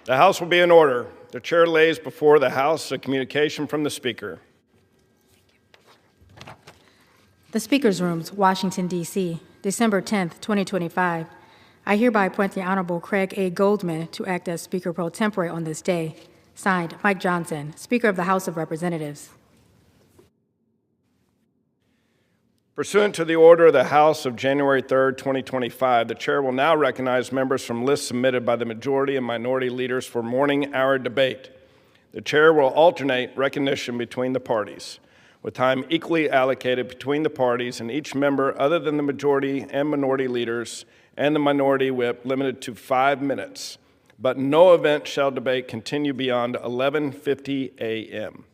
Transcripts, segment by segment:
The House will be in order. The chair lays before the House a communication from the Speaker. The Speaker's Rooms, Washington, D.C., December 10th, 2025. I hereby appoint the Honorable Craig A. Goldman to act as Speaker pro tempore on this day. Signed, Mike Johnson, Speaker of the House of Representatives. Pursuant to the order of the House of January 3rd, 2025, the chair will now recognize members from lists submitted by the majority and minority leaders for morning hour debate. The chair will alternate recognition between the parties, with time equally allocated between the parties and each member other than the majority and minority leaders and the minority whip limited to 5 minutes. But no event shall debate continue beyond 11:50 a.m.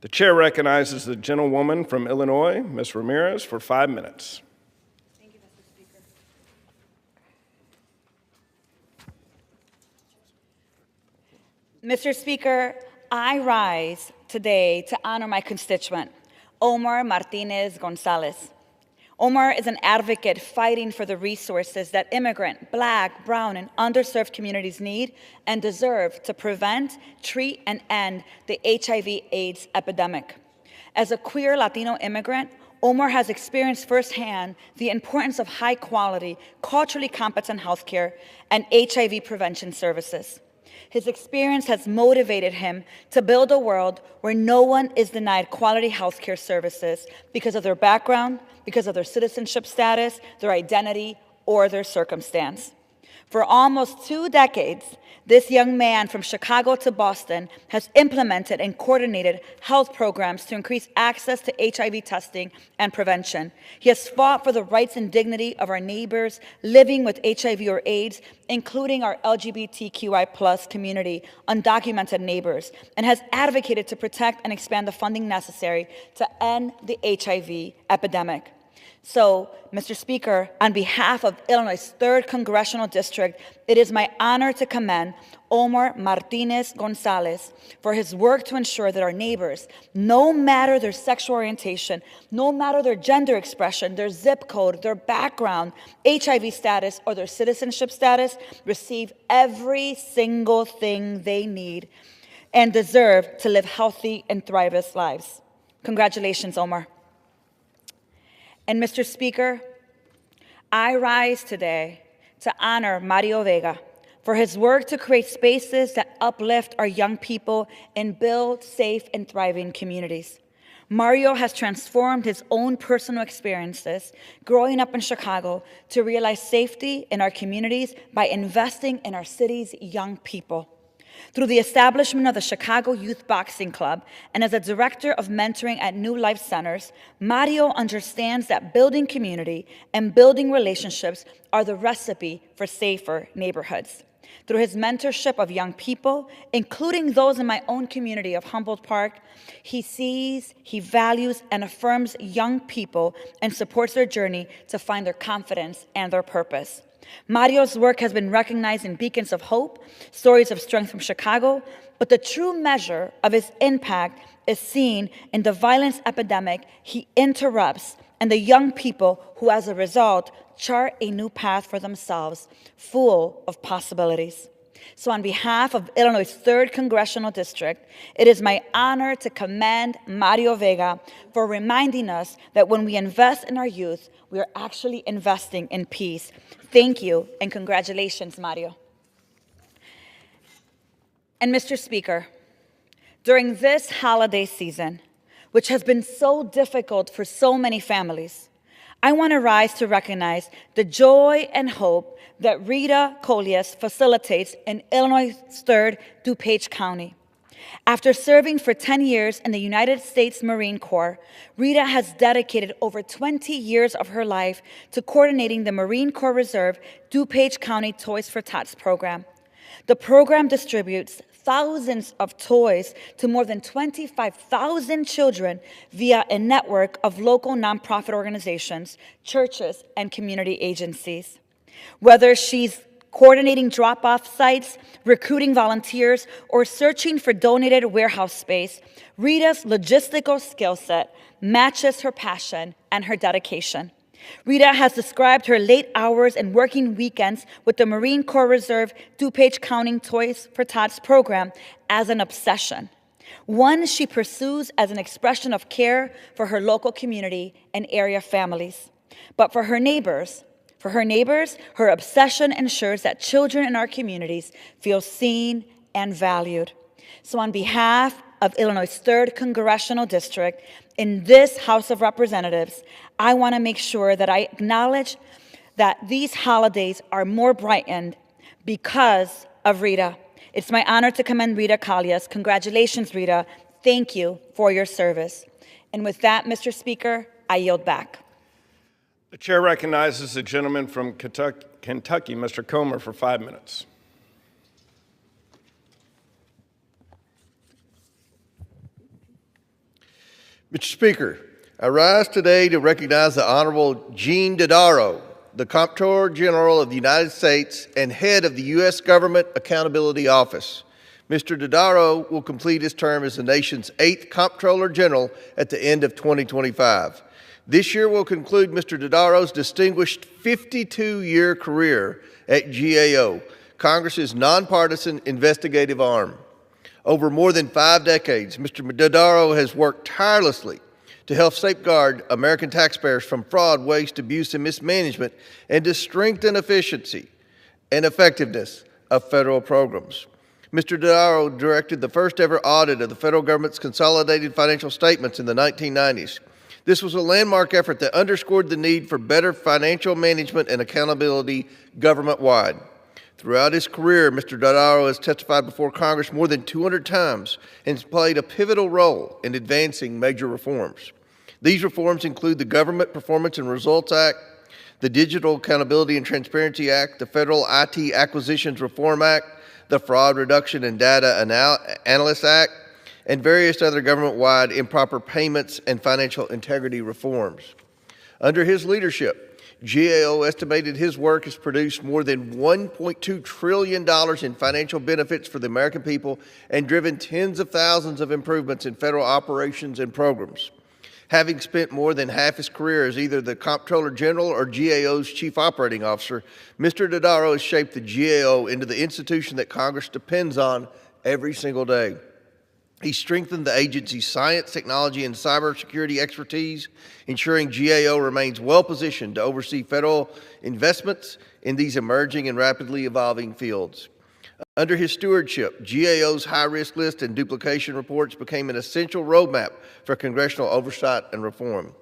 The chair recognizes the gentlewoman from Illinois, Ms. Ramirez, for 5 minutes. Thank you, Mr. Speaker. Mr. Speaker, I rise today to honor my constituent, Omar Martinez Gonzalez. Omar is an advocate fighting for the resources that immigrant, Black, brown, and underserved communities need and deserve to prevent, treat, and end the HIV/AIDS epidemic. As a queer Latino immigrant, Omar has experienced firsthand the importance of high-quality, culturally competent healthcare and HIV prevention services. His experience has motivated him to build a world where no one is denied quality healthcare services because of their background, because of their citizenship status, their identity, or their circumstance. For almost 2 decades, this young man from Chicago to Boston has implemented and coordinated health programs to increase access to HIV testing and prevention. He has fought for the rights and dignity of our neighbors living with HIV or AIDS, including our LGBTQI+ community, undocumented neighbors, and has advocated to protect and expand the funding necessary to end the HIV epidemic. So, Mr. Speaker, on behalf of Illinois' 3rd Congressional District, it is my honor to commend Omar Martinez Gonzalez for his work to ensure that our neighbors, no matter their sexual orientation, no matter their gender expression, their zip code, their background, HIV status, or their citizenship status, receive every single thing they need and deserve to live healthy and thriving lives. Congratulations, Omar. And Mr. Speaker, I rise today to honor Mario Vega for his work to create spaces that uplift our young people and build safe and thriving communities. Mario has transformed his own personal experiences growing up in Chicago to realize safety in our communities by investing in our city's young people. Through the establishment of the Chicago Youth Boxing Club and as a director of mentoring at New Life Centers, Mario understands that building community and building relationships are the recipe for safer neighborhoods. Through his mentorship of young people, including those in my own community of Humboldt Park, he sees, he values, and affirms young people and supports their journey to find their confidence and their purpose. Mario's work has been recognized in Beacons of Hope, Stories of Strength from Chicago, but the true measure of his impact is seen in the violence epidemic he interrupts and the young people who, as a result, chart a new path for themselves, full of possibilities. So on behalf of Illinois' 3rd Congressional District, it is my honor to commend Mario Vega for reminding us that when we invest in our youth, we are actually investing in peace. Thank you, and congratulations, Mario. And Mr. Speaker, during this holiday season, which has been so difficult for so many families, I want to rise to recognize the joy and hope that Rita Collias facilitates in Illinois' 3rd DuPage County. After serving for 10 years in the United States Marine Corps, Rita has dedicated over 20 years of her life to coordinating the Marine Corps Reserve DuPage County Toys for Tots program. The program distributes thousands of toys to more than 25,000 children via a network of local nonprofit organizations, churches, and community agencies. Whether she's coordinating drop-off sites, recruiting volunteers, or searching for donated warehouse space, Rita's logistical skill set matches her passion and her dedication. Rita has described her late hours and working weekends with the Marine Corps Reserve DuPage Counting Toys for Tots program as an obsession, one she pursues as an expression of care for her local community and area families. But for her neighbors, her obsession ensures that children in our communities feel seen and valued. So on behalf of Illinois' 3rd Congressional District, in this House of Representatives, I want to make sure that I acknowledge that these holidays are more brightened because of Rita. It's my honor to commend Rita Calles. Congratulations, Rita. Thank you for your service. And with that, Mr. Speaker, I yield back. The chair recognizes the gentleman from Kentucky, Mr. Comer, for 5 minutes. Mr. Speaker, I rise today to recognize the Honorable Gene Dodaro, the Comptroller General of the United States and head of the U.S. Government Accountability Office. Mr. Dodaro will complete his term as the nation's 8th Comptroller General at the end of 2025. This year will conclude Mr. Dodaro's distinguished 52-year career at GAO, Congress's nonpartisan investigative arm. Over more than 5 decades, Mr. Dodaro has worked tirelessly to help safeguard American taxpayers from fraud, waste, abuse, and mismanagement, and to strengthen efficiency and effectiveness of federal programs. Mr. Dodaro directed the first ever audit of the federal government's consolidated financial statements in the 1990s. This was a landmark effort that underscored the need for better financial management and accountability government-wide. Throughout his career, Mr. Dodaro has testified before Congress more than 200 times and has played a pivotal role in advancing major reforms. These reforms include the Government Performance and Results Act, the Digital Accountability and Transparency Act, the Federal IT Acquisitions Reform Act, the Fraud Reduction and Data Analyst Act, and various other government-wide improper payments and financial integrity reforms. Under his leadership, GAO estimated his work has produced more than $1.2 trillion in financial benefits for the American people and driven tens of thousands of improvements in federal operations and programs. Having spent more than half his career as either the Comptroller General or GAO's Chief Operating Officer, Mr. Dodaro has shaped the GAO into the institution that Congress depends on every single day. He strengthened the agency's science, technology, and cybersecurity expertise, ensuring GAO remains well-positioned to oversee federal investments in these emerging and rapidly evolving fields. Under his stewardship, GAO's high-risk list and duplication reports became an essential roadmap for congressional oversight and reform.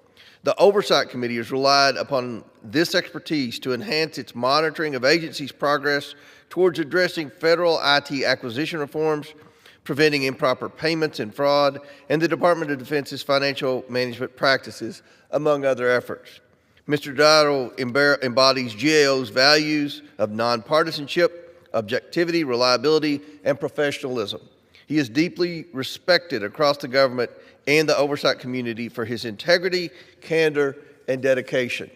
The Oversight Committee has relied upon this expertise to enhance its monitoring of agency's progress towards addressing federal IT acquisition reforms, preventing improper payments and fraud, and the Department of Defense's financial management practices, among other efforts. Mr. Dodaro embodies GAO's values of nonpartisanship, objectivity, reliability, and professionalism. He is deeply respected across the government and the oversight community for his integrity, candor, and dedication.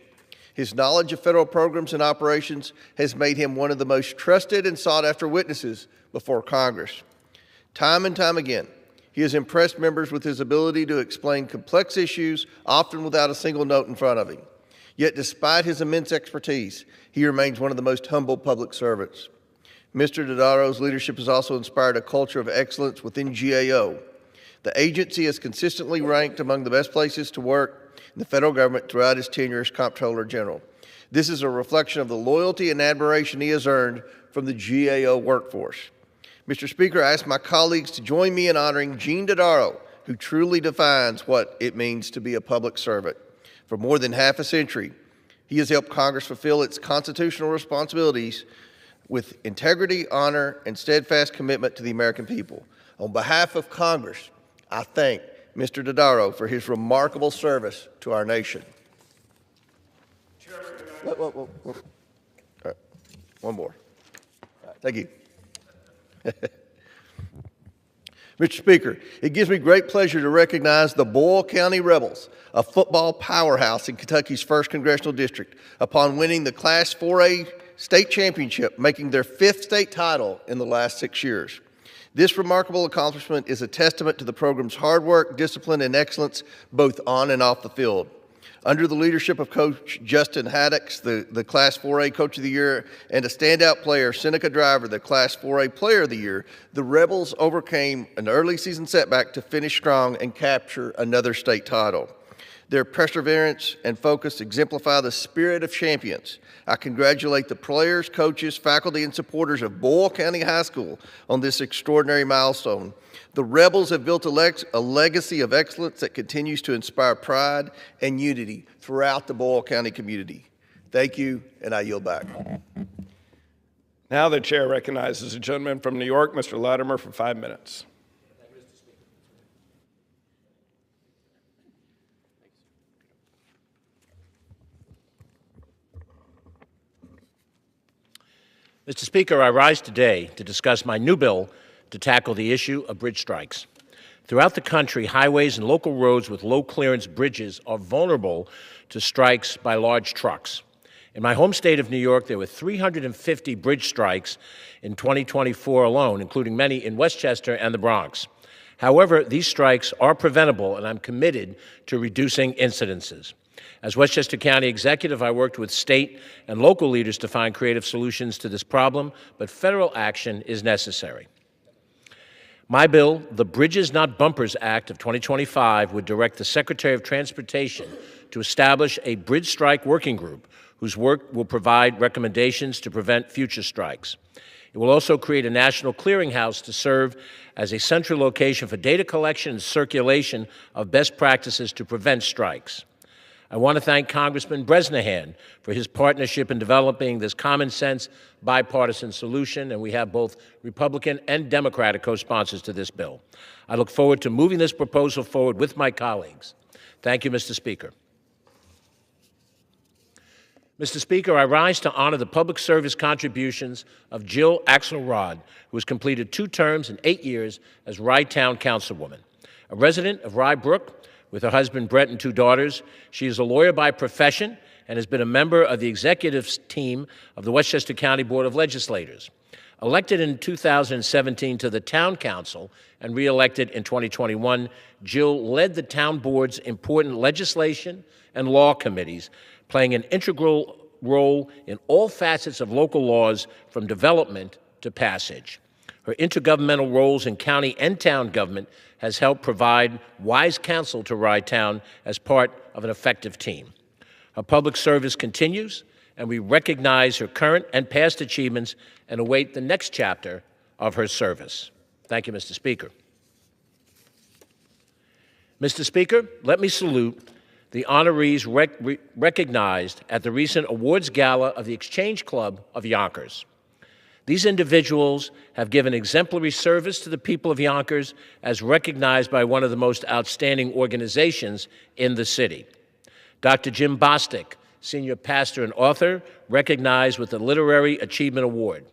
His knowledge of federal programs and operations has made him one of the most trusted and sought-after witnesses before Congress. Time and time again, he has impressed members with his ability to explain complex issues, often without a single note in front of him. Yet despite his immense expertise, he remains one of the most humble public servants. Mr. Dodaro's leadership has also inspired a culture of excellence within GAO. The agency has consistently ranked among the best places to work in the federal government throughout his tenure as Comptroller General. This is a reflection of the loyalty and admiration he has earned from the GAO workforce. Mr. Speaker, I ask my colleagues to join me in honoring Gene Dodaro, who truly defines what it means to be a public servant. For more than half a century, he has helped Congress fulfill its constitutional responsibilities with integrity, honor, and steadfast commitment to the American people. On behalf of Congress, I thank Mr. Dodaro for his remarkable service to our nation. All right. One more. All right. Thank you. Mr. Speaker, it gives me great pleasure to recognize the Boyle County Rebels, a football powerhouse in Kentucky's 1st Congressional District, upon winning the Class 4A state championship, making their 5th state title in the last 6 years. This remarkable accomplishment is a testament to the program's hard work, discipline, and excellence both on and off the field. Under the leadership of Coach Justin Haddix, the Class 4A Coach of the Year, and a standout player, Seneca Driver, the Class 4A Player of the Year, the Rebels overcame an early season setback to finish strong and capture another state title. Their perseverance and focus exemplify the spirit of champions. I congratulate the players, coaches, faculty, and supporters of Boyle County High School on this extraordinary milestone. The Rebels have built a legacy of excellence that continues to inspire pride and unity throughout the Boyle County community. Thank you, and I yield back. Now the chair recognizes a gentleman from New York, Mr. Latimer, for 5 minutes. Mr. Speaker, I rise today to discuss my new bill to tackle the issue of bridge strikes. Throughout the country, highways and local roads with low clearance bridges are vulnerable to strikes by large trucks. In my home state of New York, there were 350 bridge strikes in 2024 alone, including many in Westchester and the Bronx. However, these strikes are preventable, and I'm committed to reducing incidences. As Westchester County Executive, I worked with state and local leaders to find creative solutions to this problem, but federal action is necessary. My bill, the Bridges Not Bumpers Act of 2025, would direct the Secretary of Transportation to establish a bridge strike working group whose work will provide recommendations to prevent future strikes. It will also create a national clearinghouse to serve as a central location for data collection and circulation of best practices to prevent strikes. I want to thank Congressman Bresnahan for his partnership in developing this common-sense, bipartisan solution, and we have both Republican and Democratic co-sponsors to this bill. I look forward to moving this proposal forward with my colleagues. Thank you, Mr. Speaker. Mr. Speaker, I rise to honor the public service contributions of Jill Axelrod, who has completed 2 terms and 8 years as Rye Town Councilwoman. A resident of Rye Brook, with her husband Brett and 2 daughters, she is a lawyer by profession and has been a member of the executive team of the Westchester County Board of Legislators. Elected in 2017 to the Town Council and re-elected in 2021, Jill led the town board's important legislation and law committees, playing an integral role in all facets of local laws from development to passage. Her intergovernmental roles in county and town government has helped provide wise counsel to Rye Town as part of an effective team. Her public service continues, and we recognize her current and past achievements and await the next chapter of her service. Thank you, Mr. Speaker. Mr. Speaker, let me salute the honorees recognized at the recent awards gala of the Exchange Club of Yonkers. These individuals have given exemplary service to the people of Yonkers as recognized by one of the most outstanding organizations in the city. Dr. Jim Bostic, senior pastor and author, recognized with the Literary Achievement Award.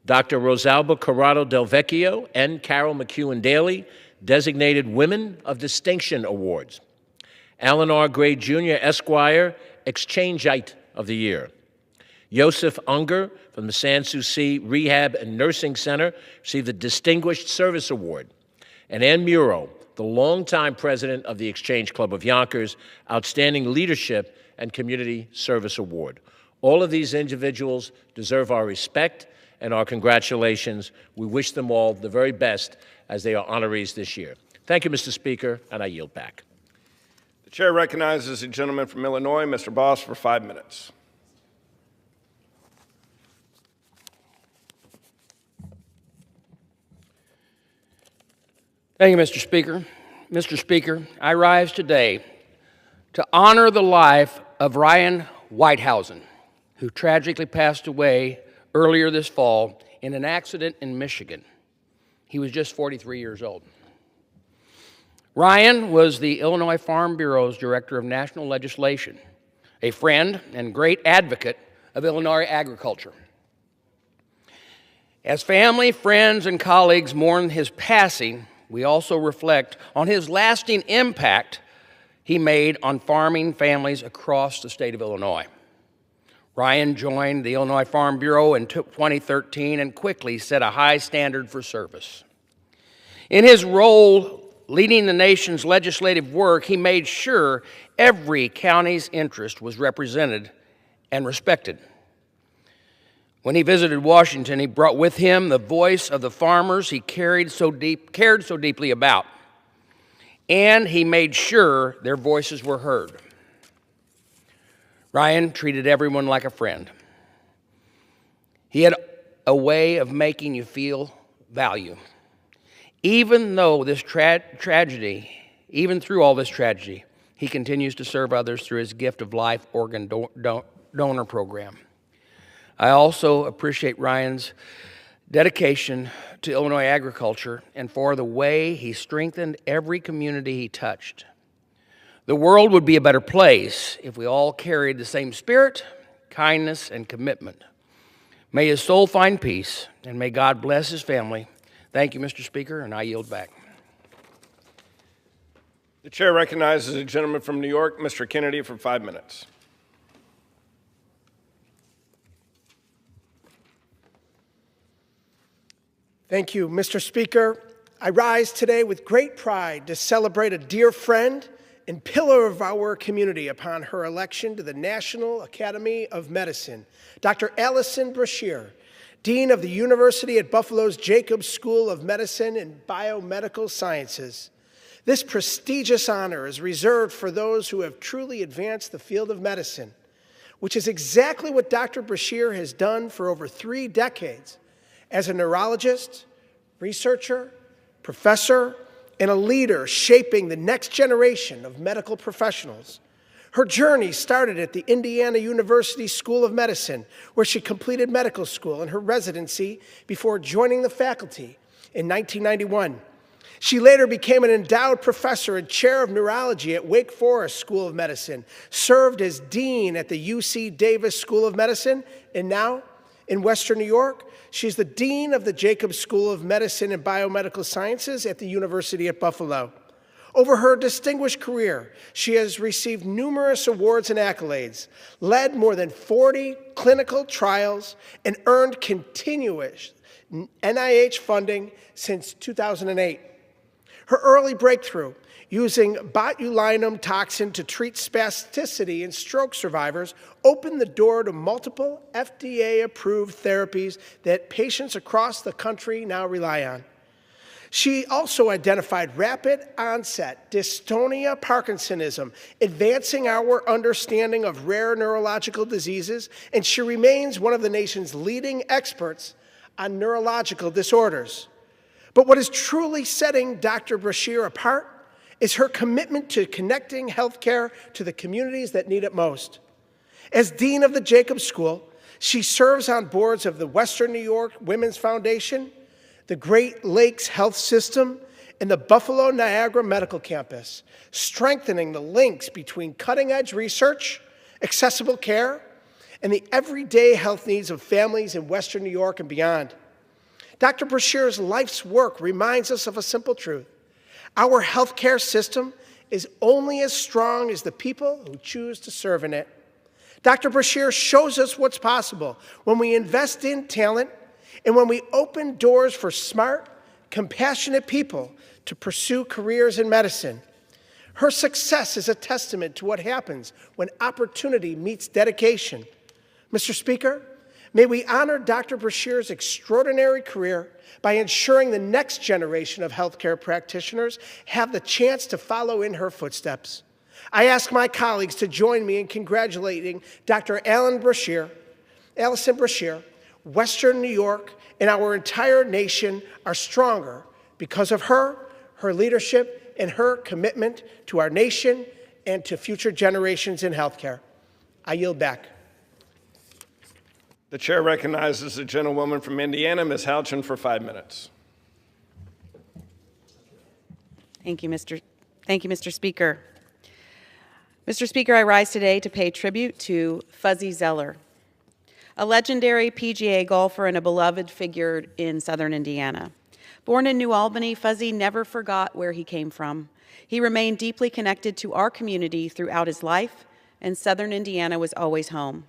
Dr. Rosalba Corrado Del Vecchio and Carol McEwen Daly, designated Women of Distinction Awards. Alan R. Gray Jr., Esquire, Exchangeite of the Year. Joseph Unger from the Sans Souci Rehab and Nursing Center received the Distinguished Service Award. And Ann Muro, the longtime president of the Exchange Club of Yonkers, Outstanding Leadership and Community Service Award. All of these individuals deserve our respect and our congratulations. We wish them all the very best as they are honorees this year. Thank you, Mr. Speaker, and I yield back. The chair recognizes a gentleman from Illinois, Mr. Boss, for 5 minutes. Thank you, Mr. Speaker. Mr. Speaker, I rise today to honor the life of Ryan Whitehausen, who tragically passed away earlier this fall in an accident in Michigan. He was just 43 years old. Ryan was the Illinois Farm Bureau's Director of National Legislation, a friend and great advocate of Illinois agriculture. As family, friends, and colleagues mourn his passing, we also reflect on his lasting impact he made on farming families across the state of Illinois. Ryan joined the Illinois Farm Bureau in 2013 and quickly set a high standard for service. In his role leading the nation's legislative work, he made sure every county's interest was represented and respected. When he visited Washington, he brought with him the voice of the farmers he cared so deeply about, and he made sure their voices were heard. Ryan treated everyone like a friend. He had a way of making you feel value. Even through all this tragedy, he continues to serve others through his Gift of Life organ donor program. I also appreciate Ryan's dedication to Illinois agriculture and for the way he strengthened every community he touched. The world would be a better place if we all carried the same spirit, kindness, and commitment. May his soul find peace, and may God bless his family. Thank you, Mr. Speaker, and I yield back. The chair recognizes a gentleman from New York, Mr. Kennedy, for 5 minutes. Thank you, Mr. Speaker. I rise today with great pride to celebrate a dear friend and pillar of our community upon her election to the National Academy of Medicine, Dr. Allison Brashear, Dean of the University at Buffalo's Jacobs School of Medicine and Biomedical Sciences. This prestigious honor is reserved for those who have truly advanced the field of medicine, which is exactly what Dr. Brashear has done for over 3 decades as a neurologist, researcher, professor, and a leader shaping the next generation of medical professionals. Her journey started at the Indiana University School of Medicine, where she completed medical school and her residency before joining the faculty in 1991. She later became an endowed professor and chair of neurology at Wake Forest School of Medicine, served as dean at the UC Davis School of Medicine, and now in Western New York, she's the dean of the Jacobs School of Medicine and Biomedical Sciences at the University at Buffalo. Over her distinguished career, she has received numerous awards and accolades, led more than 40 clinical trials, and earned continuous NIH funding since 2008. Her early breakthrough, using botulinum toxin to treat spasticity in stroke survivors, opened the door to multiple FDA-approved therapies that patients across the country now rely on. She also identified rapid onset dystonia Parkinsonism, advancing our understanding of rare neurological diseases, and she remains one of the nation's leading experts on neurological disorders. But what is truly setting Dr. Brashear apart is her commitment to connecting healthcare to the communities that need it most. As dean of the Jacobs School, she serves on boards of the Western New York Women's Foundation, the Great Lakes Health System, and the Buffalo Niagara Medical Campus, strengthening the links between cutting-edge research, accessible care, and the everyday health needs of families in Western New York and beyond. Dr. Brashear's life's work reminds us of a simple truth. Our healthcare system is only as strong as the people who choose to serve in it. Dr. Brashear shows us what's possible when we invest in talent and when we open doors for smart, compassionate people to pursue careers in medicine. Her success is a testament to what happens when opportunity meets dedication. Mr. Speaker, may we honor Dr. Brashear's extraordinary career by ensuring the next generation of healthcare practitioners have the chance to follow in her footsteps. I ask my colleagues to join me in congratulating Dr. Allison Brashear. Western New York and our entire nation are stronger because of her leadership, and her commitment to our nation and to future generations in healthcare. I yield back. The chair recognizes the gentlewoman from Indiana, Ms. Houchin, for 5 minutes. Thank you, Mr. Speaker. Mr. Speaker, I rise today to pay tribute to Fuzzy Zoeller, a legendary PGA golfer and a beloved figure in southern Indiana. Born in New Albany, Fuzzy never forgot where he came from. He remained deeply connected to our community throughout his life, and southern Indiana was always home.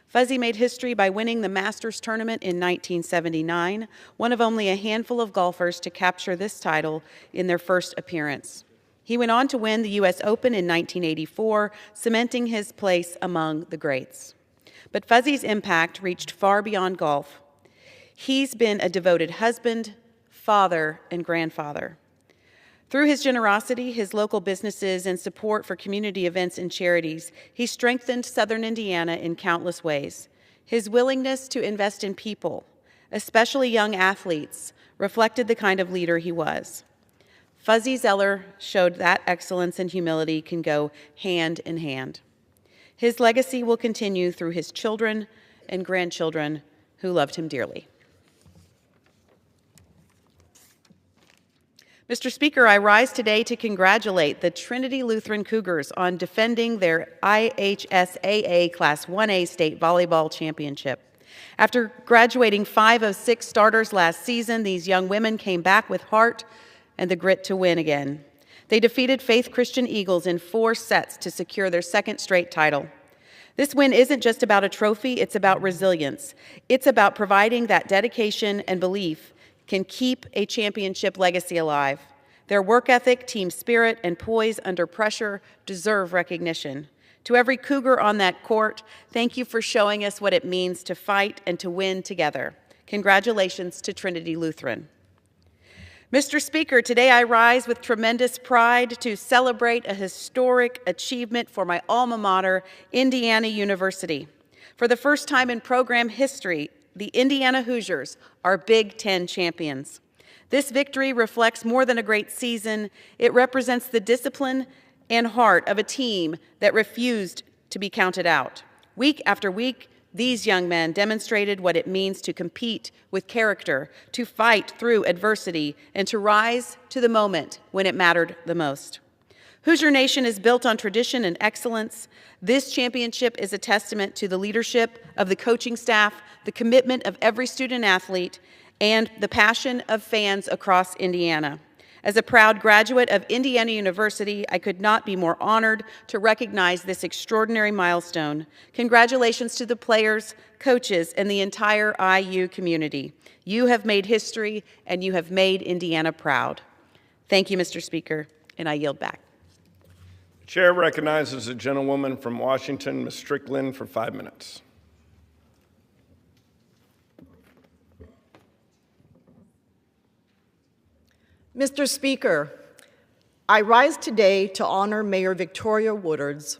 Fuzzy made history by winning the Masters tournament in 1979, one of only a handful of golfers to capture this title in their first appearance. He went on to win the U.S. Open in 1984, cementing his place among the greats. But Fuzzy's impact reached far beyond golf. He's been a devoted husband, father, and grandfather. Through his generosity, his local businesses, and support for community events and charities, he strengthened Southern Indiana in countless ways. His willingness to invest in people, especially young athletes, reflected the kind of leader he was. Fuzzy Zeller showed that excellence and humility can go hand in hand. His legacy will continue through his children and grandchildren who loved him dearly. Mr. Speaker, I rise today to congratulate the Trinity Lutheran Cougars on defending their IHSAA Class 1A State Volleyball Championship. After graduating 5 of 6 starters last season, these young women came back with heart and the grit to win again. They defeated Faith Christian Eagles in 4 sets to secure their second straight title. This win isn't just about a trophy, it's about resilience. It's about providing that dedication and belief can keep a championship legacy alive. Their work ethic, team spirit, and poise under pressure deserve recognition. To every Cougar on that court, thank you for showing us what it means to fight and to win together. Congratulations to Trinity Lutheran. Mr. Speaker, today I rise with tremendous pride to celebrate a historic achievement for my alma mater, Indiana University. For the first time in program history, the Indiana Hoosiers are Big Ten champions. This victory reflects more than a great season. It represents the discipline and heart of a team that refused to be counted out. Week after week, these young men demonstrated what it means to compete with character, to fight through adversity, and to rise to the moment when it mattered the most. Hoosier Nation is built on tradition and excellence. This championship is a testament to the leadership of the coaching staff, the commitment of every student athlete, and the passion of fans across Indiana. As a proud graduate of Indiana University, I could not be more honored to recognize this extraordinary milestone. Congratulations to the players, coaches, and the entire IU community. You have made history, and you have made Indiana proud. Thank you, Mr. Speaker, and I yield back. The chair recognizes the gentlewoman from Washington, Ms. Strickland, for 5 minutes. Mr. Speaker, I rise today to honor Mayor Victoria Woodards,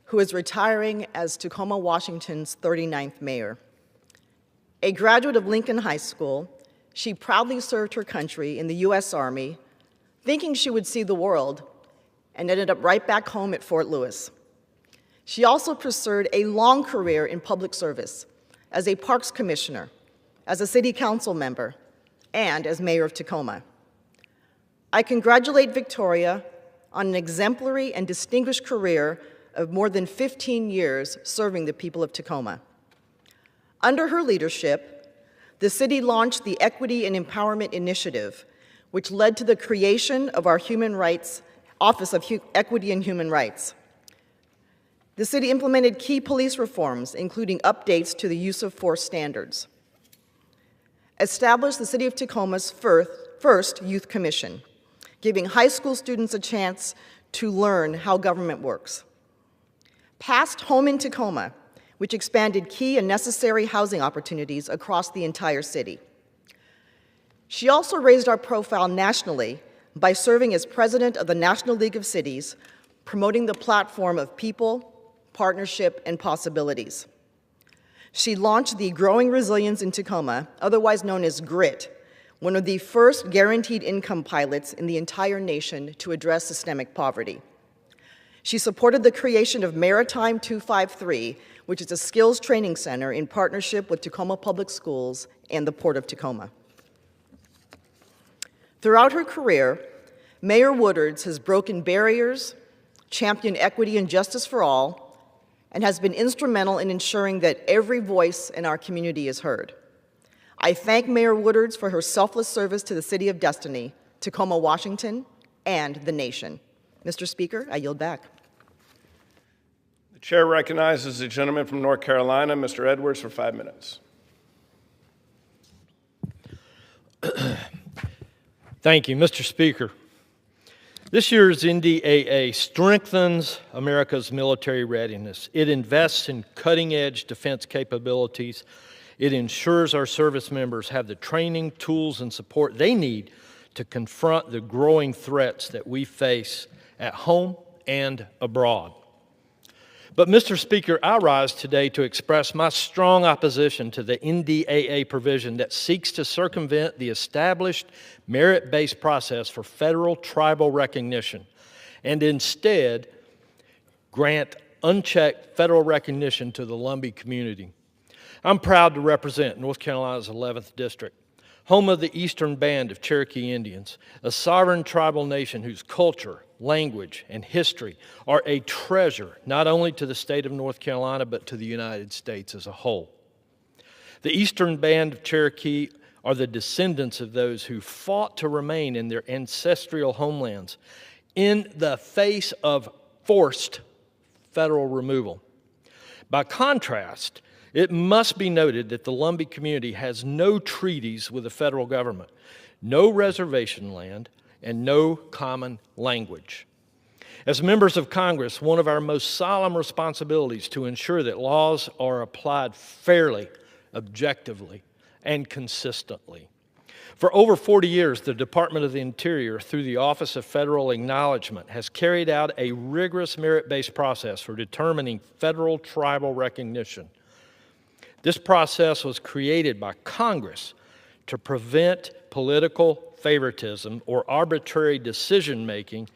who is retiring as Tacoma, Washington's 39th mayor. A graduate of Lincoln High School, she proudly served her country in the U.S. Army, thinking she would see the world, and ended up right back home at Fort Lewis. She also pursued a long career in public service as a Parks Commissioner, as a City Council member, and as Mayor of Tacoma. I congratulate Victoria on an exemplary and distinguished career of more than 15 years serving the people of Tacoma. Under her leadership, the city launched the Equity and Empowerment Initiative, which led to the creation of our Human Rights Office of Equity and Human Rights. The city implemented key police reforms, including updates to the use of force standards. Established the City of Tacoma's first Youth Commission, giving high school students a chance to learn how government works. Passed Home in Tacoma, which expanded key and necessary housing opportunities across the entire city. She also raised our profile nationally by serving as president of the National League of Cities, promoting the platform of people, partnership, and possibilities. She launched the Growing Resilience in Tacoma, otherwise known as GRIT, one of the first guaranteed income pilots in the entire nation to address systemic poverty. She supported the creation of Maritime 253, which is a skills training center in partnership with Tacoma Public Schools and the Port of Tacoma. Throughout her career, Mayor Woodards has broken barriers, championed equity and justice for all, and has been instrumental in ensuring that every voice in our community is heard. I thank Mayor Woodards for her selfless service to the City of Destiny, Tacoma, Washington, and the nation. Mr. Speaker, I yield back. The chair recognizes the gentleman from North Carolina, Mr. Edwards, for 5 minutes. Thank you, Mr. Speaker. This year's NDAA strengthens America's military readiness. It invests in cutting-edge defense capabilities. It ensures our service members have the training, tools, and support they need to confront the growing threats that we face at home and abroad. But, Mr. Speaker, I rise today to express my strong opposition to the NDAA provision that seeks to circumvent the established merit-based process for federal tribal recognition and instead grant unchecked federal recognition to the Lumbee community. I'm proud to represent North Carolina's 11th District, home of the Eastern Band of Cherokee Indians, a sovereign tribal nation whose culture, language, and history are a treasure not only to the state of North Carolina but to the United States as a whole. The Eastern Band of Cherokee are the descendants of those who fought to remain in their ancestral homelands in the face of forced federal removal. By contrast, it must be noted that the Lumbee community has no treaties with the federal government, no reservation land, and no common language. As members of Congress, one of our most solemn responsibilities is to ensure that laws are applied fairly, objectively, and consistently. For over 40 years, the Department of the Interior, through the Office of Federal Acknowledgement, has carried out a rigorous merit-based process for determining federal tribal recognition. This process was created by Congress to prevent political favoritism or arbitrary decision-making,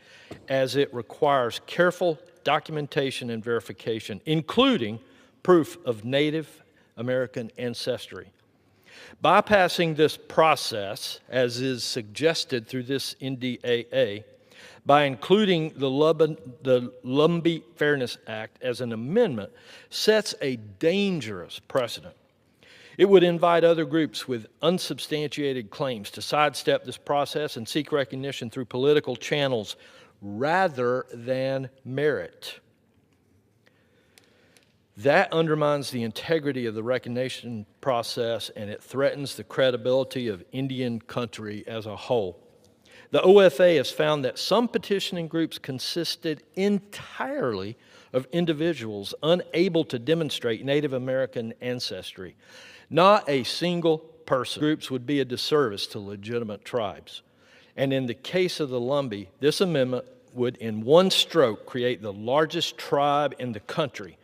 as it requires careful documentation and verification, including proof of Native American ancestry. Bypassing this process, as is suggested through this NDAA, by including the Lumbee Fairness Act as an amendment, sets a dangerous precedent. It would invite other groups with unsubstantiated claims to sidestep this process and seek recognition through political channels rather than merit. That undermines the integrity of the recognition process, and it threatens the credibility of Indian country as a whole. The OFA has found that some petitioning groups consisted entirely of individuals unable to demonstrate Native American ancestry. Not a single person. Groups would be a disservice to legitimate tribes. And in the case of the Lumbee, this amendment would in one stroke create the largest tribe in the country,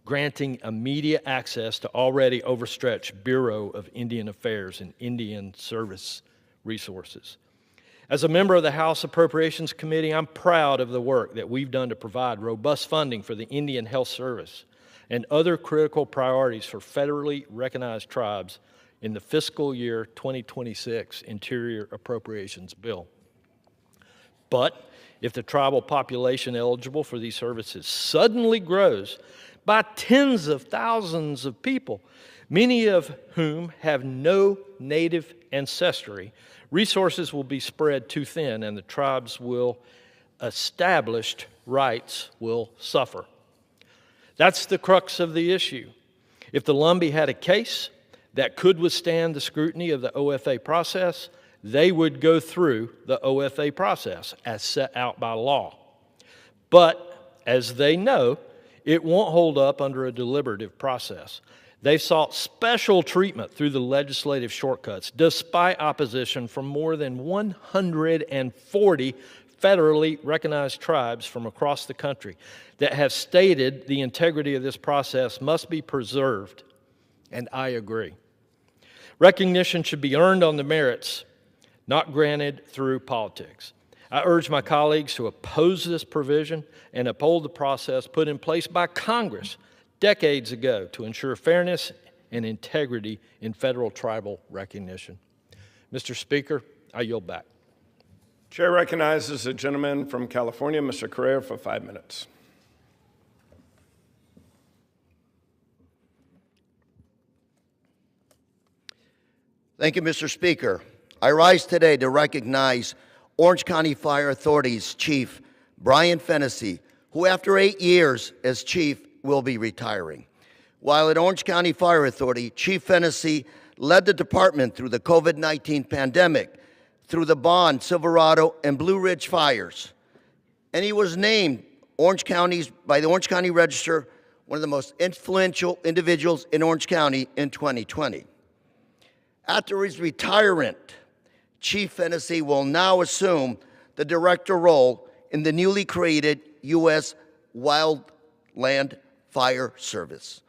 granting immediate access to already overstretched Bureau of Indian Affairs and Indian Service resources. As a member of the House Appropriations Committee, I'm proud of the work that we've done to provide robust funding for the Indian Health Service and other critical priorities for federally recognized tribes in the fiscal year 2026 Interior Appropriations Bill. But if the tribal population eligible for these services suddenly grows by tens of thousands of people, many of whom have no Native ancestry, resources will be spread too thin and the tribes' established rights will suffer. That's the crux of the issue. If the Lumbee had a case that could withstand the scrutiny of the OFA process, they would go through the OFA process as set out by law. But as they know, it won't hold up under a deliberative process. They sought special treatment through the legislative shortcuts, despite opposition from more than 140 federally recognized tribes from across the country that have stated the integrity of this process must be preserved, and I agree. Recognition should be earned on the merits, not granted through politics. I urge my colleagues to oppose this provision and uphold the process put in place by Congress decades ago to ensure fairness and integrity in federal tribal recognition. Mr. Speaker, I yield back. Chair recognizes the gentleman from California, Mr. Correa, for 5 minutes. Thank you, Mr. Speaker. I rise today to recognize Orange County Fire Authority's Chief Brian Fennessy, who after 8 years as chief will be retiring. While at Orange County Fire Authority, Chief Fennessy led the department through the COVID-19 pandemic, through the Bond, Silverado, and Blue Ridge fires. And he was named by the Orange County Register one of the most influential individuals in Orange County in 2020. After his retirement, Chief Fennessy will now assume the director role in the newly created U.S. Wildland Fire Service.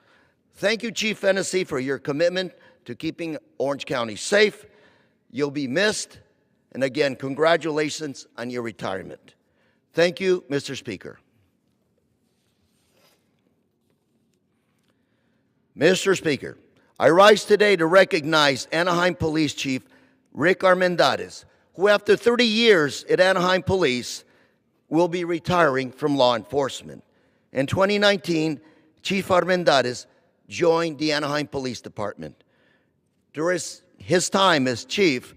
Thank you, Chief Fennessy, for your commitment to keeping Orange County safe. You'll be missed, and again, congratulations on your retirement. Thank you, Mr. Speaker. Mr. Speaker, I rise today to recognize Anaheim Police Chief Rick Armendariz, who after 30 years at Anaheim Police will be retiring from law enforcement. In 2019, Chief Armendariz joined the Anaheim Police Department. During his time as Chief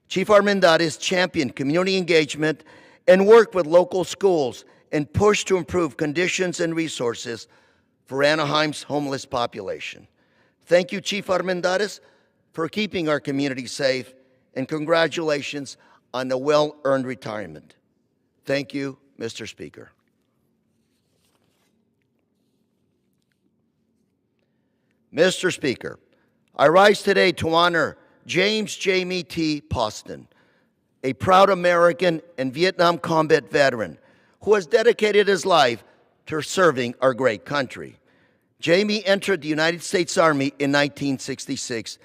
Armendariz championed community engagement and worked with local schools and pushed to improve conditions and resources for Anaheim's homeless population. Thank you, Chief Armendariz, for keeping our community safe, and congratulations on a well-earned retirement. Thank you, Mr. Speaker. Mr. Speaker, I rise today to honor James Jamie T. Poston, a proud American and Vietnam combat veteran who has dedicated his life to serving our great country. Jamie entered the United States Army in 1966,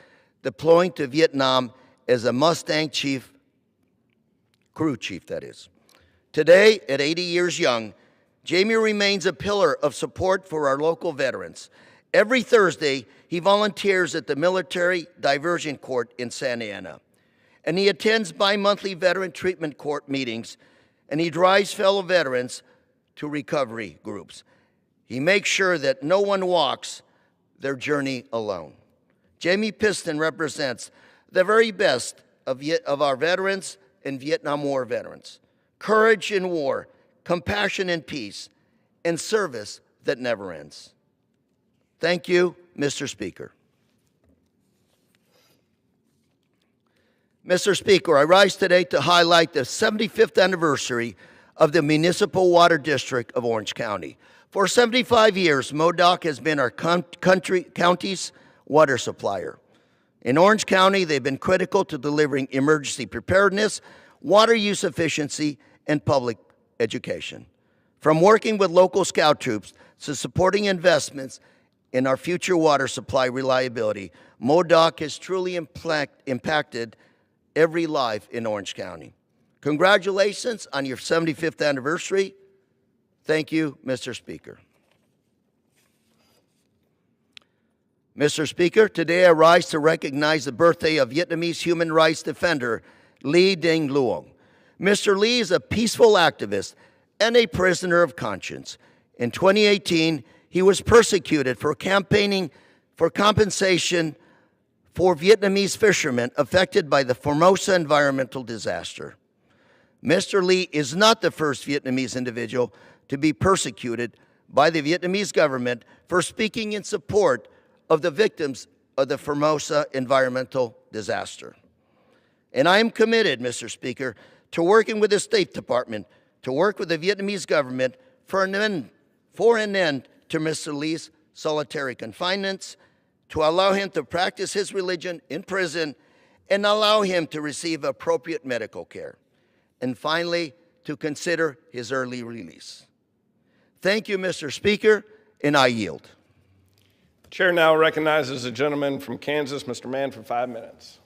deploying to Vietnam as a Mustang crew chief, that is. Today, at 80 years young, Jamie remains a pillar of support for our local veterans. Every Thursday, he volunteers at the Military Diversion Court in Santa Ana, and he attends bi-monthly Veteran Treatment Court meetings, and he drives fellow veterans to recovery groups. He makes sure that no one walks their journey alone. Jamie Piston represents the very best of our veterans and Vietnam War veterans. Courage in war, compassion in peace, and service that never ends. Thank you, Mr. Speaker. Mr. Speaker, I rise today to highlight the 75th anniversary of the Municipal Water District of Orange County. For 75 years, MoDOC has been our county's water supplier. In Orange County, they've been critical to delivering emergency preparedness, water use efficiency, and public education. From working with local scout troops to supporting investments in our future water supply reliability, MoDOC has truly impacted every life in Orange County. Congratulations on your 75th anniversary. Thank you, Mr. Speaker. Mr. Speaker, today I rise to recognize the birthday of Vietnamese human rights defender Lee Dinh Luong. Mr. Lee is a peaceful activist and a prisoner of conscience. In 2018, he was persecuted for campaigning for compensation for Vietnamese fishermen affected by the Formosa environmental disaster. Mr. Lee is not the first Vietnamese individual to be persecuted by the Vietnamese government for speaking in support of the victims of the Formosa environmental disaster. And I am committed, Mr. Speaker, to working with the State Department, to work with the Vietnamese government for an end to Mr. Lee's solitary confinements, to allow him to practice his religion in prison, and allow him to receive appropriate medical care. And finally, to consider his early release. Thank you, Mr. Speaker, and I yield. Chair now recognizes the gentleman from Kansas, Mr. Mann, for 5 minutes.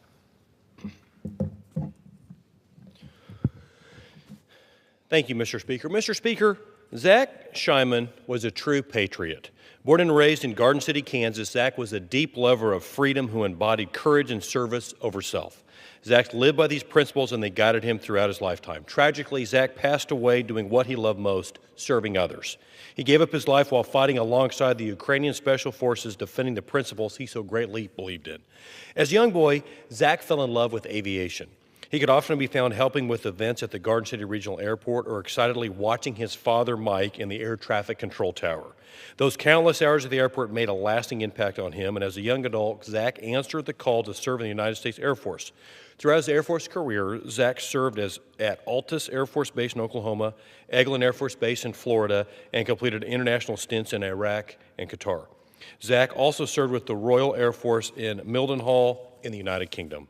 Thank you, Mr. Speaker. Mr. Speaker, Zach Shyman was a true patriot. Born and raised in Garden City, Kansas, Zach was a deep lover of freedom who embodied courage and service over self. Zach lived by these principles, and they guided him throughout his lifetime. Tragically, Zach passed away doing what he loved most, serving others. He gave up his life while fighting alongside the Ukrainian Special Forces, defending the principles he so greatly believed in. As a young boy, Zach fell in love with aviation. He could often be found helping with events at the Garden City Regional Airport or excitedly watching his father, Mike, in the air traffic control tower. Those countless hours at the airport made a lasting impact on him, and as a young adult, Zach answered the call to serve in the United States Air Force. Throughout his Air Force career, Zach served at Altus Air Force Base in Oklahoma, Eglin Air Force Base in Florida, and completed international stints in Iraq and Qatar. Zach also served with the Royal Air Force in Mildenhall in the United Kingdom.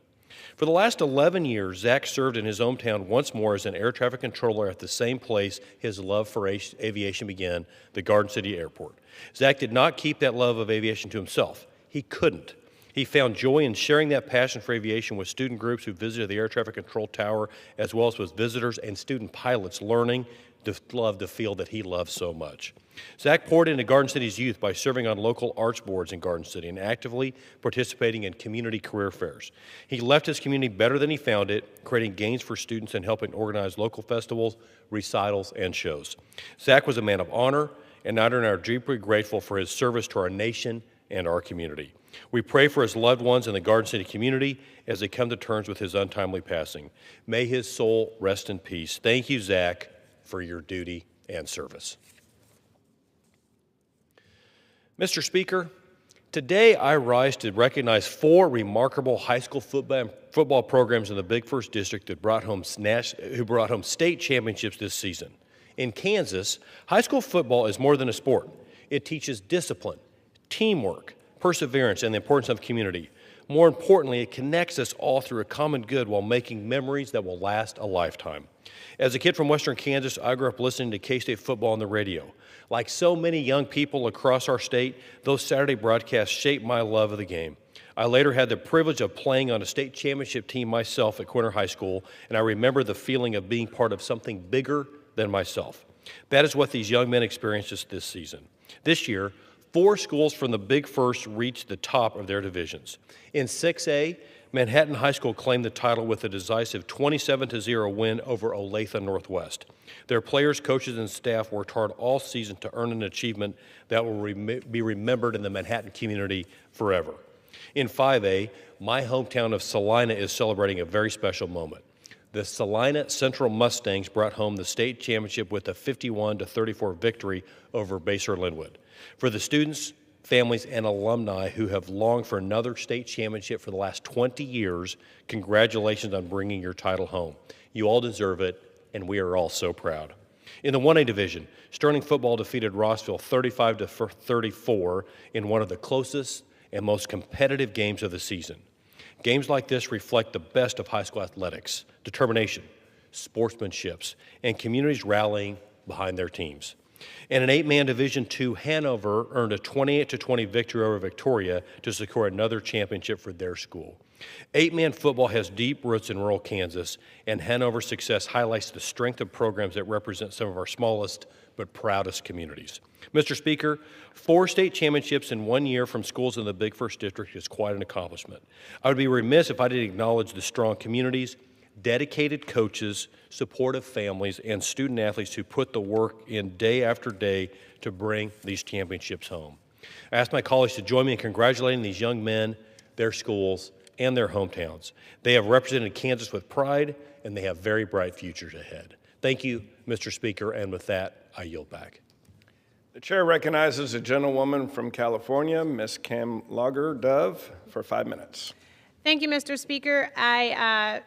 For the last 11 years, Zach served in his hometown once more as an air traffic controller at the same place his love for aviation began, the Garden City Airport. Zach did not keep that love of aviation to himself. He couldn't. He found joy in sharing that passion for aviation with student groups who visited the air traffic control tower, as well as with visitors and student pilots learning to love the field that he loved so much. Zach poured into Garden City's youth by serving on local arts boards in Garden City and actively participating in community career fairs. He left his community better than he found it, creating gains for students and helping organize local festivals, recitals, and shows. Zach was a man of honor, and I and I are deeply grateful for his service to our nation and our community. We pray for his loved ones in the Garden City community as they come to terms with his untimely passing. May his soul rest in peace. Thank you, Zach, for your duty and service. Mr. Speaker, today I rise to recognize 4 remarkable high school football programs in the Big First District that who brought home state championships this season. In Kansas, high school football is more than a sport. It teaches discipline, teamwork, perseverance, and the importance of community. More importantly, it connects us all through a common good while making memories that will last a lifetime. As a kid from Western Kansas, I grew up listening to K-State football on the radio. Like so many young people across our state, those Saturday broadcasts shaped my love of the game. I later had the privilege of playing on a state championship team myself at Quinter High School, and I remember the feeling of being part of something bigger than myself. That is what these young men experienced this season. This year, 4 schools from the Big First reached the top of their divisions. In 6A, Manhattan High School claimed the title with a decisive 27-0 win over Olathe Northwest. Their players, coaches, and staff worked hard all season to earn an achievement that will be remembered in the Manhattan community forever. In 5A, my hometown of Salina is celebrating a very special moment. The Salina Central Mustangs brought home the state championship with a 51-34 victory over Basehor Linwood. For the students, families, and alumni who have longed for another state championship for the last 20 years, congratulations on bringing your title home. You all deserve it, and we are all so proud. In the 1A division, Sterling football defeated Rossville 35-34 in one of the closest and most competitive games of the season. Games like this reflect the best of high school athletics, determination, sportsmanship, and communities rallying behind their teams. In an 8-man Division II, Hanover earned a 28-20 victory over Victoria to secure another championship for their school. 8-man football has deep roots in rural Kansas, and Hanover's success highlights the strength of programs that represent some of our smallest but proudest communities. Mr. Speaker, 4 state championships in 1 year from schools in the Big First District is quite an accomplishment. I would be remiss if I didn't acknowledge the strong communities, dedicated coaches, supportive families, and student athletes who put the work in day after day to bring these championships home. I ask my colleagues to join me in congratulating these young men, their schools, and their hometowns. They have represented Kansas with pride, and they have very bright futures ahead. Thank you, Mr. Speaker, and with that, I yield back. The chair recognizes a gentlewoman from California, Ms. Cam Lager-Dove, for 5 minutes. Thank you, Mr. Speaker. I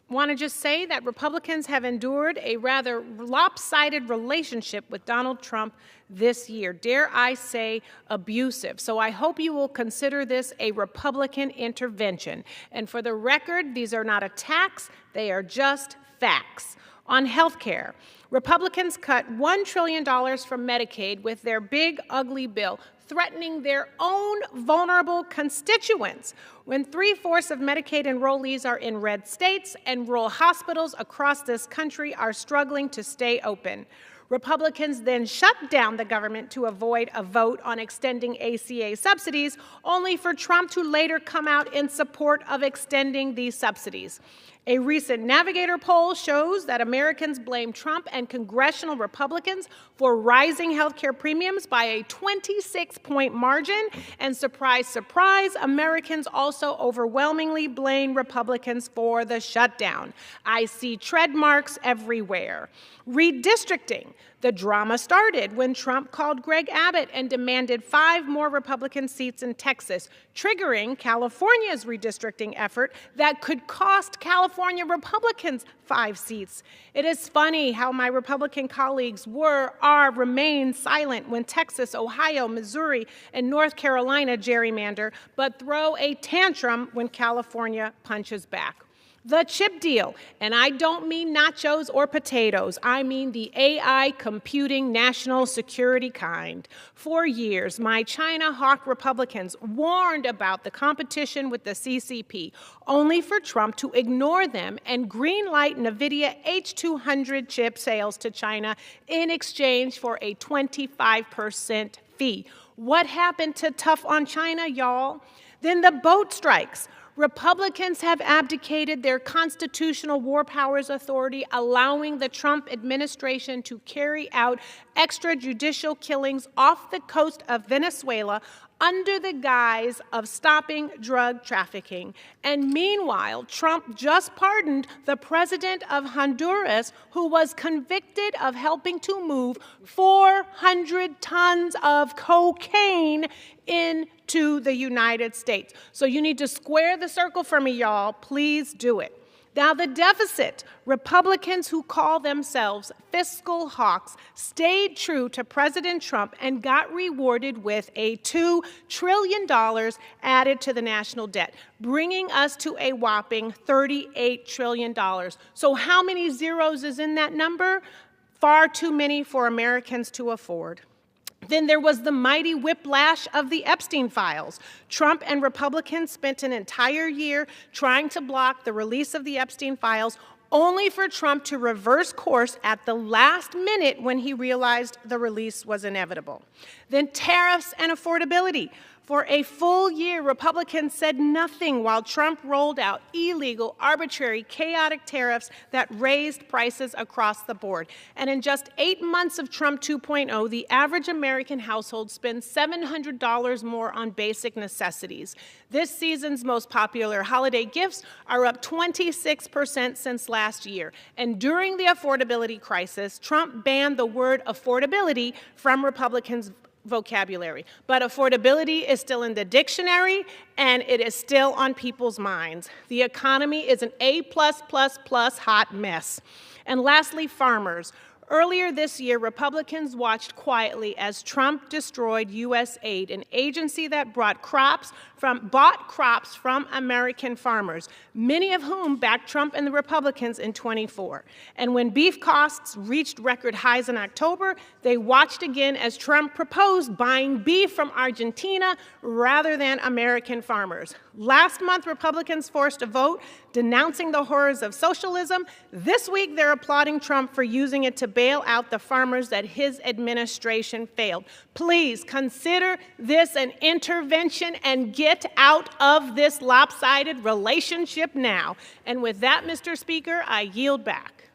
want to just say that Republicans have endured a rather lopsided relationship with Donald Trump this year. Dare I say abusive. So I hope you will consider this a Republican intervention. And for the record, these are not attacks, they are just facts. On health care, Republicans cut $1 trillion from Medicaid with their big, ugly bill, threatening their own vulnerable constituents when 3/4 of Medicaid enrollees are in red states and rural hospitals across this country are struggling to stay open. Republicans then shut down the government to avoid a vote on extending ACA subsidies, only for Trump to later come out in support of extending these subsidies. A recent Navigator poll shows that Americans blame Trump and congressional Republicans for rising health care premiums by a 26-point margin. And surprise, surprise, Americans also overwhelmingly blame Republicans for the shutdown. I see tread marks everywhere. Redistricting. The drama started when Trump called Greg Abbott and demanded 5 more Republican seats in Texas, triggering California's redistricting effort that could cost California Republicans 5 seats. It is funny how my Republican colleagues remain silent when Texas, Ohio, Missouri, and North Carolina gerrymander, but throw a tantrum when California punches back. The chip deal, and I don't mean nachos or potatoes, I mean the AI computing national security kind. For years, my China hawk Republicans warned about the competition with the CCP, only for Trump to ignore them and greenlight NVIDIA H200 chip sales to China in exchange for a 25% fee. What happened to tough on China, y'all? Then the boat strikes. Republicans have abdicated their constitutional war powers authority, allowing the Trump administration to carry out extrajudicial killings off the coast of Venezuela under the guise of stopping drug trafficking. And meanwhile, Trump just pardoned the president of Honduras, who was convicted of helping to move 400 tons of cocaine into the United States. So you need to square the circle for me, y'all. Please do it. Now, the deficit. Republicans who call themselves fiscal hawks stayed true to President Trump and got rewarded with a $2 trillion added to the national debt, bringing us to a whopping $38 trillion. So how many zeros is in that number? Far too many for Americans to afford. Then there was the mighty whiplash of the Epstein files. Trump and Republicans spent an entire year trying to block the release of the Epstein files, only for Trump to reverse course at the last minute when he realized the release was inevitable. Then tariffs and affordability. For a full year, Republicans said nothing while Trump rolled out illegal, arbitrary, chaotic tariffs that raised prices across the board. And in just 8 months of Trump 2.0, the average American household spends $700 more on basic necessities. This season's most popular holiday gifts are up 26% since last year. And during the affordability crisis, Trump banned the word affordability from Republicans' vocabulary. But affordability is still in the dictionary, and it is still on people's minds. The economy is an A+++ hot mess. And lastly, farmers. Earlier this year, Republicans watched quietly as Trump destroyed USAID, an agency that bought crops from American farmers, many of whom backed Trump and the Republicans in 24. And when beef costs reached record highs in October, they watched again as Trump proposed buying beef from Argentina rather than American farmers. Last month, Republicans forced a vote denouncing the horrors of socialism. This week, they're applauding Trump for using it to bail out the farmers that his administration failed. Please consider this an intervention and get out of this lopsided relationship now. And with that, Mr. Speaker, I yield back.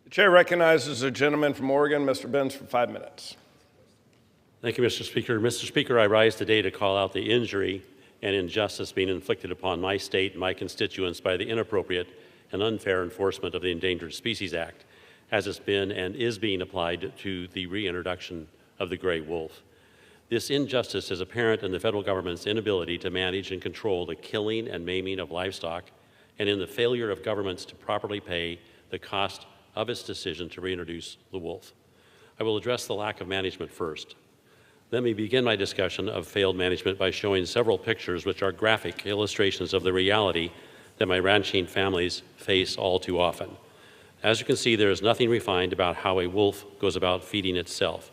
The chair recognizes the gentleman from Oregon, Mr. Benz, for 5 minutes. Thank you, Mr. Speaker. Mr. Speaker, I rise today to call out the injury and injustice being inflicted upon my state and my constituents by the inappropriate and unfair enforcement of the Endangered Species Act, as it's been and is being applied to the reintroduction of the gray wolf. This injustice is apparent in the federal government's inability to manage and control the killing and maiming of livestock, and in the failure of governments to properly pay the cost of its decision to reintroduce the wolf. I will address the lack of management first. Let me begin my discussion of failed management by showing several pictures which are graphic illustrations of the reality that my ranching families face all too often. As you can see, there is nothing refined about how a wolf goes about feeding itself.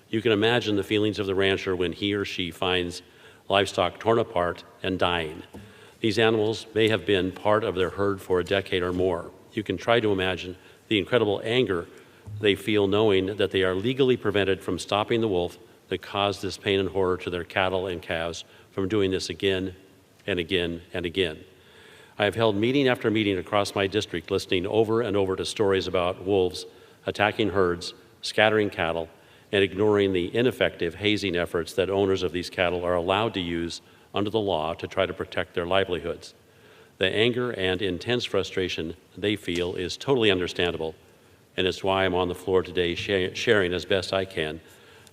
You can imagine the feelings of the rancher when he or she finds livestock torn apart and dying. These animals may have been part of their herd for a decade or more. You can try to imagine the incredible anger they feel knowing that they are legally prevented from stopping the wolf that caused this pain and horror to their cattle and calves from doing this again and again and again. I have held meeting after meeting across my district listening over and over to stories about wolves attacking herds, scattering cattle, and ignoring the ineffective hazing efforts that owners of these cattle are allowed to use under the law to try to protect their livelihoods. The anger and intense frustration they feel is totally understandable, and it's why I'm on the floor today sharing as best I can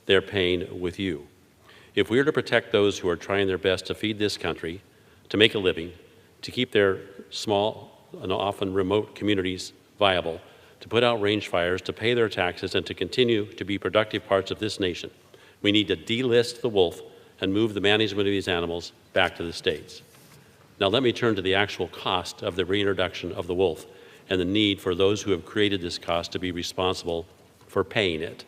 their pain with you. If we are to protect those who are trying their best to feed this country, to make a living, to keep their small and often remote communities viable, to put out range fires, to pay their taxes, and to continue to be productive parts of this nation, we need to delist the wolf and move the management of these animals back to the states. Now let me turn to the actual cost of the reintroduction of the wolf and the need for those who have created this cost to be responsible for paying it.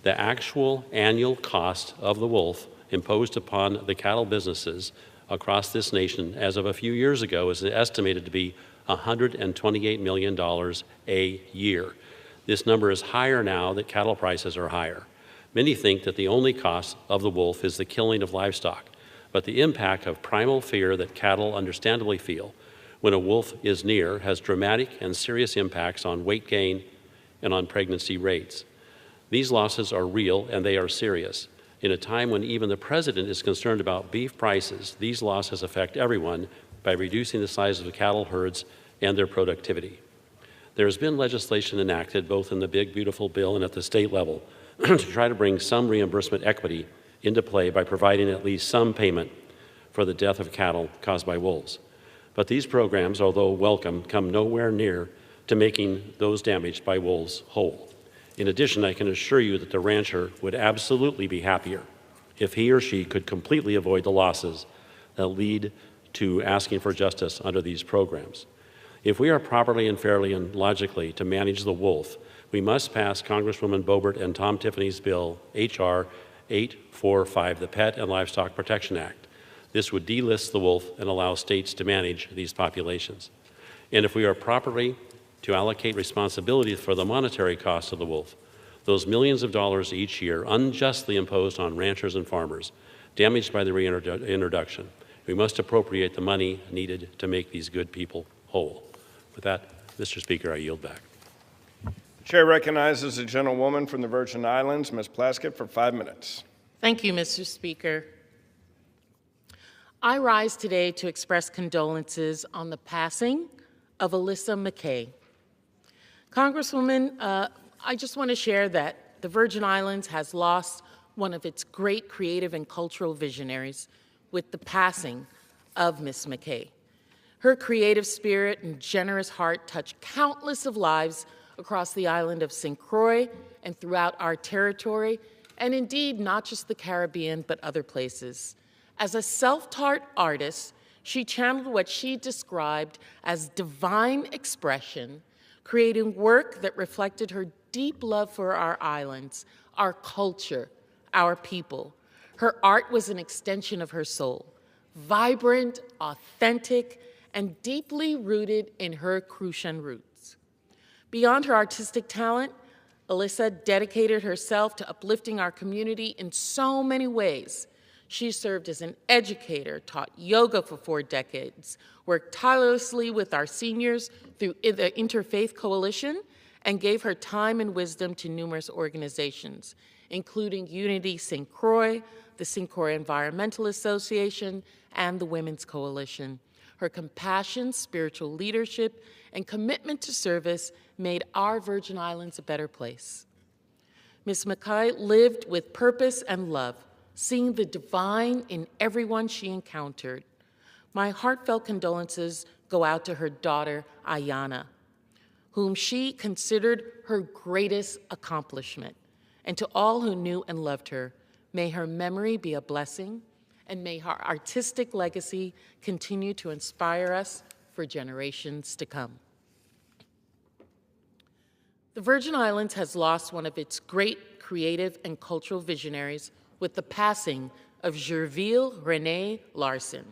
The actual annual cost of the wolf imposed upon the cattle businesses across this nation as of a few years ago is estimated to be $128 million a year. This number is higher now that cattle prices are higher. Many think that the only cost of the wolf is the killing of livestock, but the impact of primal fear that cattle understandably feel when a wolf is near has dramatic and serious impacts on weight gain and on pregnancy rates. These losses are real and they are serious. In a time when even the president is concerned about beef prices, these losses affect everyone by reducing the size of the cattle herds and their productivity. There has been legislation enacted both in the big, beautiful bill and at the state level to try to bring some reimbursement equity into play by providing at least some payment for the death of cattle caused by wolves. But these programs, although welcome, come nowhere near to making those damaged by wolves whole. In addition, I can assure you that the rancher would absolutely be happier if he or she could completely avoid the losses that lead to asking for justice under these programs. If we are properly and fairly and logically to manage the wolf, we must pass Congresswoman Boebert and Tom Tiffany's bill, H.R. 845, the Pet and Livestock Protection Act. This would delist the wolf and allow states to manage these populations. And if we are properly to allocate responsibility for the monetary cost of the wolf, those millions of dollars each year unjustly imposed on ranchers and farmers damaged by the reintroduction, we must appropriate the money needed to make these good people whole. With that, Mr. Speaker, I yield back. The chair recognizes the gentlewoman from the Virgin Islands, Ms. Plaskett, for 5 minutes. Thank you, Mr. Speaker. I rise today to express condolences on the passing of Alyssa McKay. Congresswoman, I just want to share that the Virgin Islands has lost one of its great creative and cultural visionaries with the passing of Ms. McKay. Her creative spirit and generous heart touched countless of lives across the island of St. Croix and throughout our territory, and indeed not just the Caribbean, but other places. As a self-taught artist, she channeled what she described as divine expression, creating work that reflected her deep love for our islands, our culture, our people. Her art was an extension of her soul, vibrant, authentic, and deeply rooted in her Crucian roots. Beyond her artistic talent, Alyssa dedicated herself to uplifting our community in so many ways. She served as an educator, taught yoga for 4 decades, worked tirelessly with our seniors through the Interfaith Coalition, and gave her time and wisdom to numerous organizations, including Unity St. Croix, the St. Croix Environmental Association, and the Women's Coalition. Her compassion, spiritual leadership, and commitment to service made our Virgin Islands a better place. Ms. McKay lived with purpose and love, seeing the divine in everyone she encountered. My heartfelt condolences go out to her daughter, Ayana, whom she considered her greatest accomplishment. And to all who knew and loved her, may her memory be a blessing, and may her artistic legacy continue to inspire us for generations to come. The Virgin Islands has lost one of its great creative and cultural visionaries with the passing of Gerville René Larson.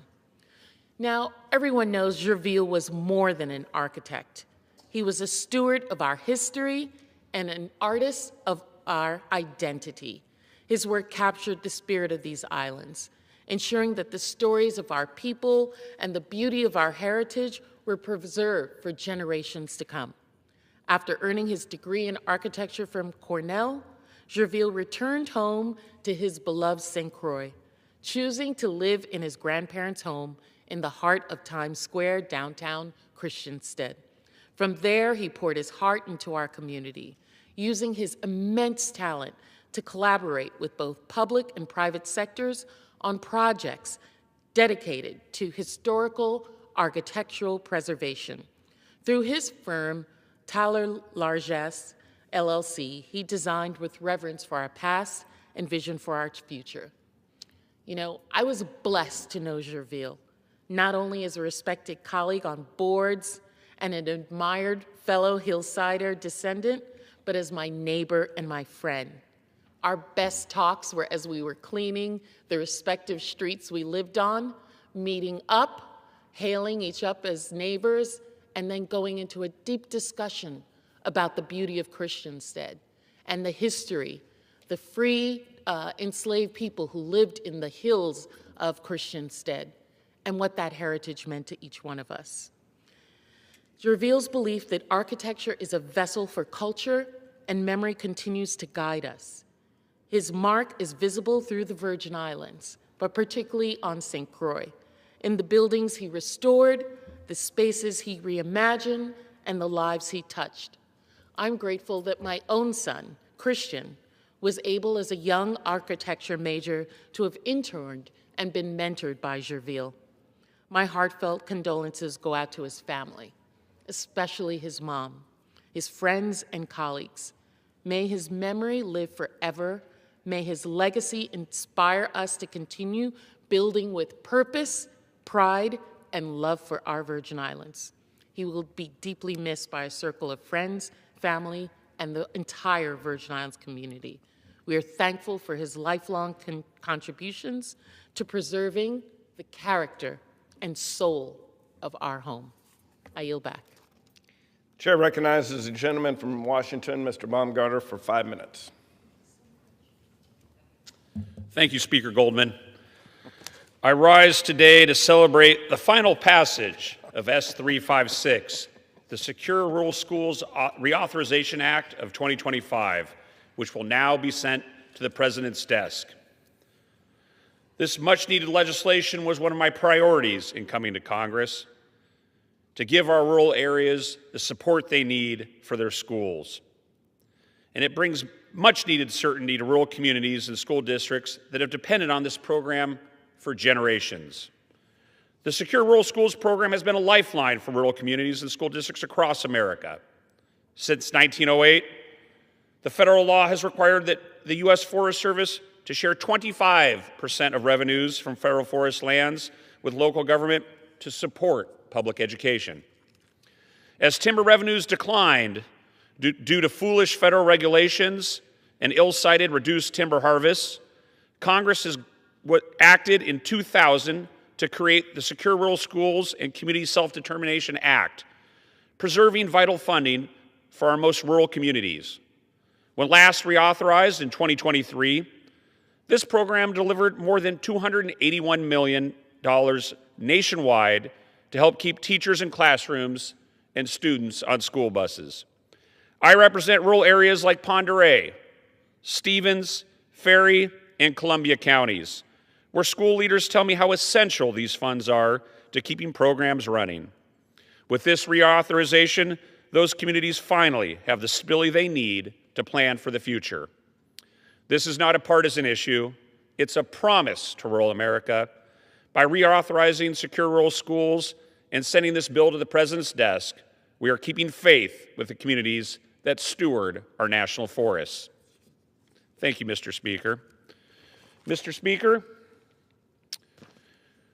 Now, everyone knows Gerville was more than an architect. He was a steward of our history and an artist of our identity. His work captured the spirit of these islands. ensuring that the stories of our people and the beauty of our heritage were preserved for generations to come. After earning his degree in architecture from Cornell, Gerville returned home to his beloved St. Croix, choosing to live in his grandparents' home in the heart of Times Square, downtown Christiansted. From there, he poured his heart into our community, using his immense talent to collaborate with both public and private sectors on projects dedicated to historical architectural preservation. Through his firm, Tyler Largesse, LLC, he designed with reverence for our past and vision for our future. You know, I was blessed to know Gerville, not only as a respected colleague on boards and an admired fellow Hillsider descendant, but as my neighbor and my friend. Our best talks were as we were cleaning the respective streets we lived on, meeting up, hailing each other as neighbors, and then going into a deep discussion about the beauty of Christiansted and the history, the free enslaved people who lived in the hills of Christiansted, and what that heritage meant to each one of us. Gerville's belief that architecture is a vessel for culture and memory continues to guide us. His mark is visible through the Virgin Islands, but particularly on St. Croix, in the buildings he restored, the spaces he reimagined, and the lives he touched. I'm grateful that my own son, Christian, was able as a young architecture major to have interned and been mentored by Gerville. My heartfelt condolences go out to his family, especially his mom, his friends and colleagues. May his memory live forever. May his legacy inspire us to continue building with purpose, pride, and love for our Virgin Islands. He will be deeply missed by a circle of friends, family, and the entire Virgin Islands community. We are thankful for his lifelong contributions to preserving the character and soul of our home. I yield back. Chair recognizes the gentleman from Washington, Mr. Baumgartner, for 5 minutes. Thank you, Speaker Goldman. I rise today to celebrate the final passage of S356, the Secure Rural Schools Reauthorization Act of 2025, which will now be sent to the President's desk. This much-needed legislation was one of my priorities in coming to Congress, to give our rural areas the support they need for their schools. And it brings much-needed certainty to rural communities and school districts that have depended on this program for generations. The Secure Rural Schools program has been a lifeline for rural communities and school districts across America. Since 1908, the federal law has required that the U.S. Forest Service to share 25% of revenues from federal forest lands with local government to support public education. As timber revenues declined due to foolish federal regulations and ill-cited reduced timber harvests, Congress has acted in 2000 to create the Secure Rural Schools and Community Self-Determination Act, preserving vital funding for our most rural communities. When last reauthorized in 2023, this program delivered more than $281 million nationwide to help keep teachers in classrooms and students on school buses. I represent rural areas like Pend Oreille, Stevens, Ferry, and Columbia counties, where school leaders tell me how essential these funds are to keeping programs running. With this reauthorization, those communities finally have the stability they need to plan for the future. This is not a partisan issue. It's a promise to rural America. By reauthorizing Secure Rural Schools and sending this bill to the President's desk, we are keeping faith with the communities that steward our national forests. Thank you, Mr. Speaker. Mr. Speaker,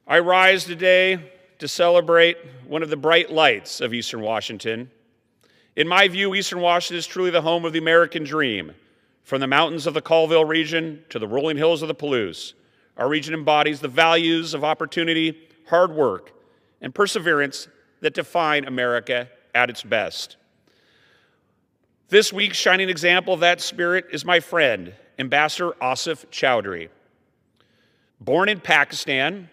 I rise today to celebrate one of the bright lights of Eastern Washington. In my view, Eastern Washington is truly the home of the American dream. From the mountains of the Colville region to the rolling hills of the Palouse, our region embodies the values of opportunity, hard work, and perseverance that define America at its best. This week's shining example of that spirit is my friend, Ambassador Asif Chowdhury. Born in Pakistan,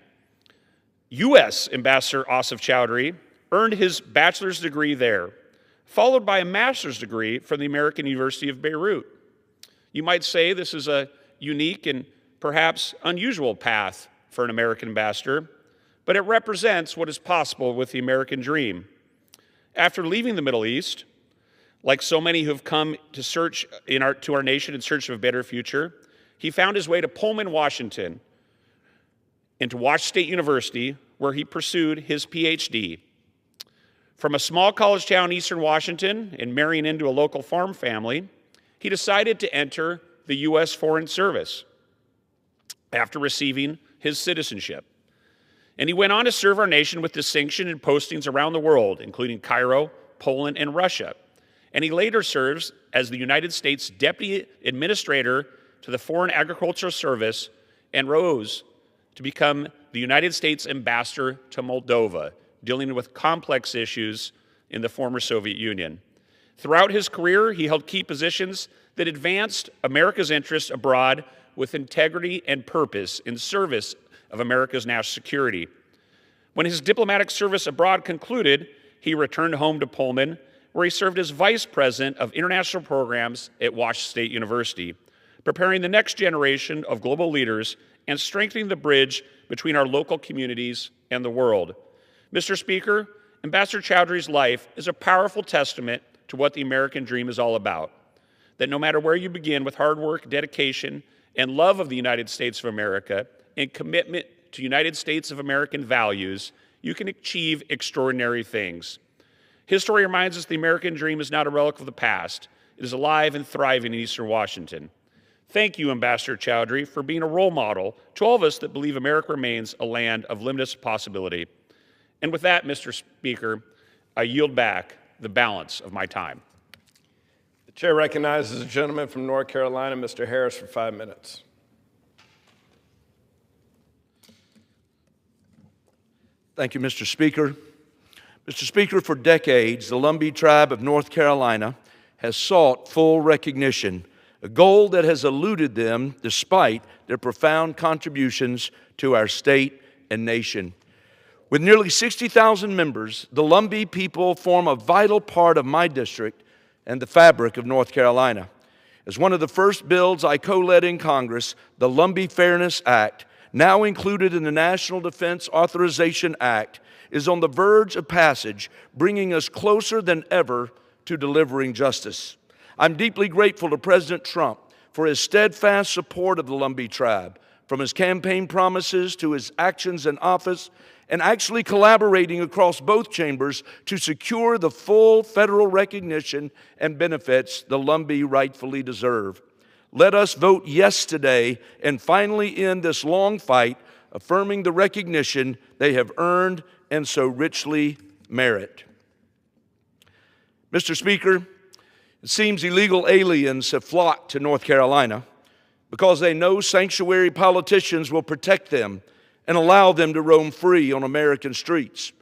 U.S. Ambassador Asif Chowdhury earned his bachelor's degree there, followed by a master's degree from the American University of Beirut. You might say this is a unique and perhaps unusual path for an American ambassador, but it represents what is possible with the American dream. After leaving the Middle East, like so many who have come to our nation in search of a better future, he found his way to Pullman, Washington, and to Washington State University, where he pursued his PhD. From a small college town in eastern Washington and marrying into a local farm family, he decided to enter the U.S. Foreign Service after receiving his citizenship. And he went on to serve our nation with distinction in postings around the world, including Cairo, Poland, and Russia. And he later serves as the United States Deputy Administrator to the Foreign Agricultural Service and rose to become the United States Ambassador to Moldova, dealing with complex issues in the former Soviet Union. Throughout his career, he held key positions that advanced America's interests abroad with integrity and purpose in service of America's national security. When his diplomatic service abroad concluded, he returned home to Pullman, where he served as Vice President of International Programs at Washington State University, preparing the next generation of global leaders and strengthening the bridge between our local communities and the world. Mr. Speaker, Ambassador Chowdhury's life is a powerful testament to what the American dream is all about. That no matter where you begin with hard work, dedication, and love of the United States of America, and commitment to United States of American values, you can achieve extraordinary things. His story reminds us the American dream is not a relic of the past. It is alive and thriving in Eastern Washington. Thank you, Ambassador Chowdhury, for being a role model to all of us that believe America remains a land of limitless possibility. And with that, Mr. Speaker, I yield back the balance of my time. The chair recognizes the gentleman from North Carolina, Mr. Harris, for 5 minutes. Thank you, Mr. Speaker. Mr. Speaker, for decades, the Lumbee tribe of North Carolina has sought full recognition, a goal that has eluded them despite their profound contributions to our state and nation. With nearly 60,000 members, the Lumbee people form a vital part of my district and the fabric of North Carolina. As one of the first bills I co-led in Congress, the Lumbee Fairness Act, now included in the National Defense Authorization Act, is on the verge of passage, bringing us closer than ever to delivering justice. I'm deeply grateful to President Trump for his steadfast support of the Lumbee tribe, from his campaign promises to his actions in office, and actually collaborating across both chambers to secure the full federal recognition and benefits the Lumbee rightfully deserve. Let us vote yes today and finally end this long fight, affirming the recognition they have earned and so richly merit. Mr. Speaker, it seems illegal aliens have flocked to North Carolina because they know sanctuary politicians will protect them and allow them to roam free on American streets.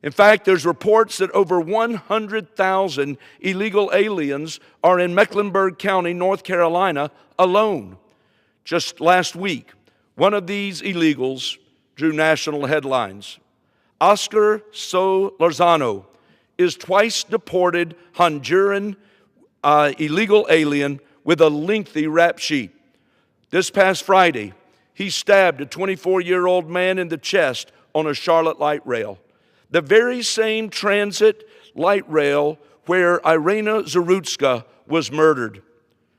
In fact, there's reports that over 100,000 illegal aliens are in Mecklenburg County, North Carolina alone. Just last week, one of these illegals drew national headlines. Oscar Solorzano is twice deported Honduran illegal alien with a lengthy rap sheet. This past Friday, he stabbed a 24-year-old man in the chest on a Charlotte light rail, the very same transit light rail where Irina Zarutska was murdered.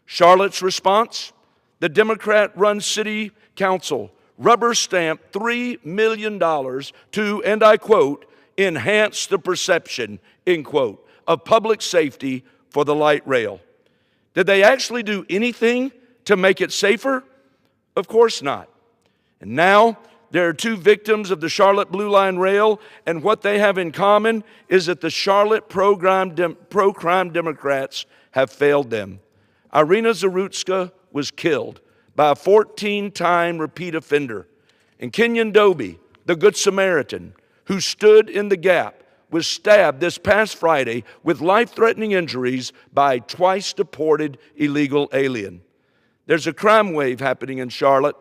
Charlotte's response? The Democrat-run city council rubber-stamped $3 million to, and I quote, enhance the perception, end quote, of public safety for the light rail. Did they actually do anything to make it safer? Of course not. And now there are two victims of the Charlotte Blue Line Rail, and what they have in common is that the Charlotte pro-crime Democrats have failed them. Irina Zarutska was killed by a 14-time repeat offender, and Kenyon Doby, the Good Samaritan, who stood in the gap, was stabbed this past Friday with life-threatening injuries by a twice-deported illegal alien. There's a crime wave happening in Charlotte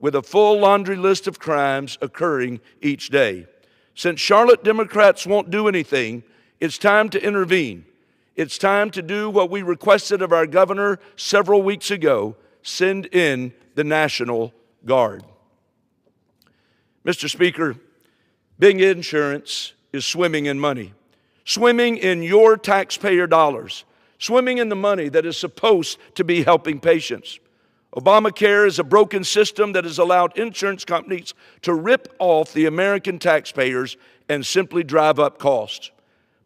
with a full laundry list of crimes occurring each day. Since Charlotte Democrats won't do anything, it's time to intervene. It's time to do what we requested of our governor several weeks ago: send in the National Guard. Mr. Speaker, big insurance is swimming in money, swimming in your taxpayer dollars, swimming in the money that is supposed to be helping patients. Obamacare is a broken system that has allowed insurance companies to rip off the American taxpayers and simply drive up costs.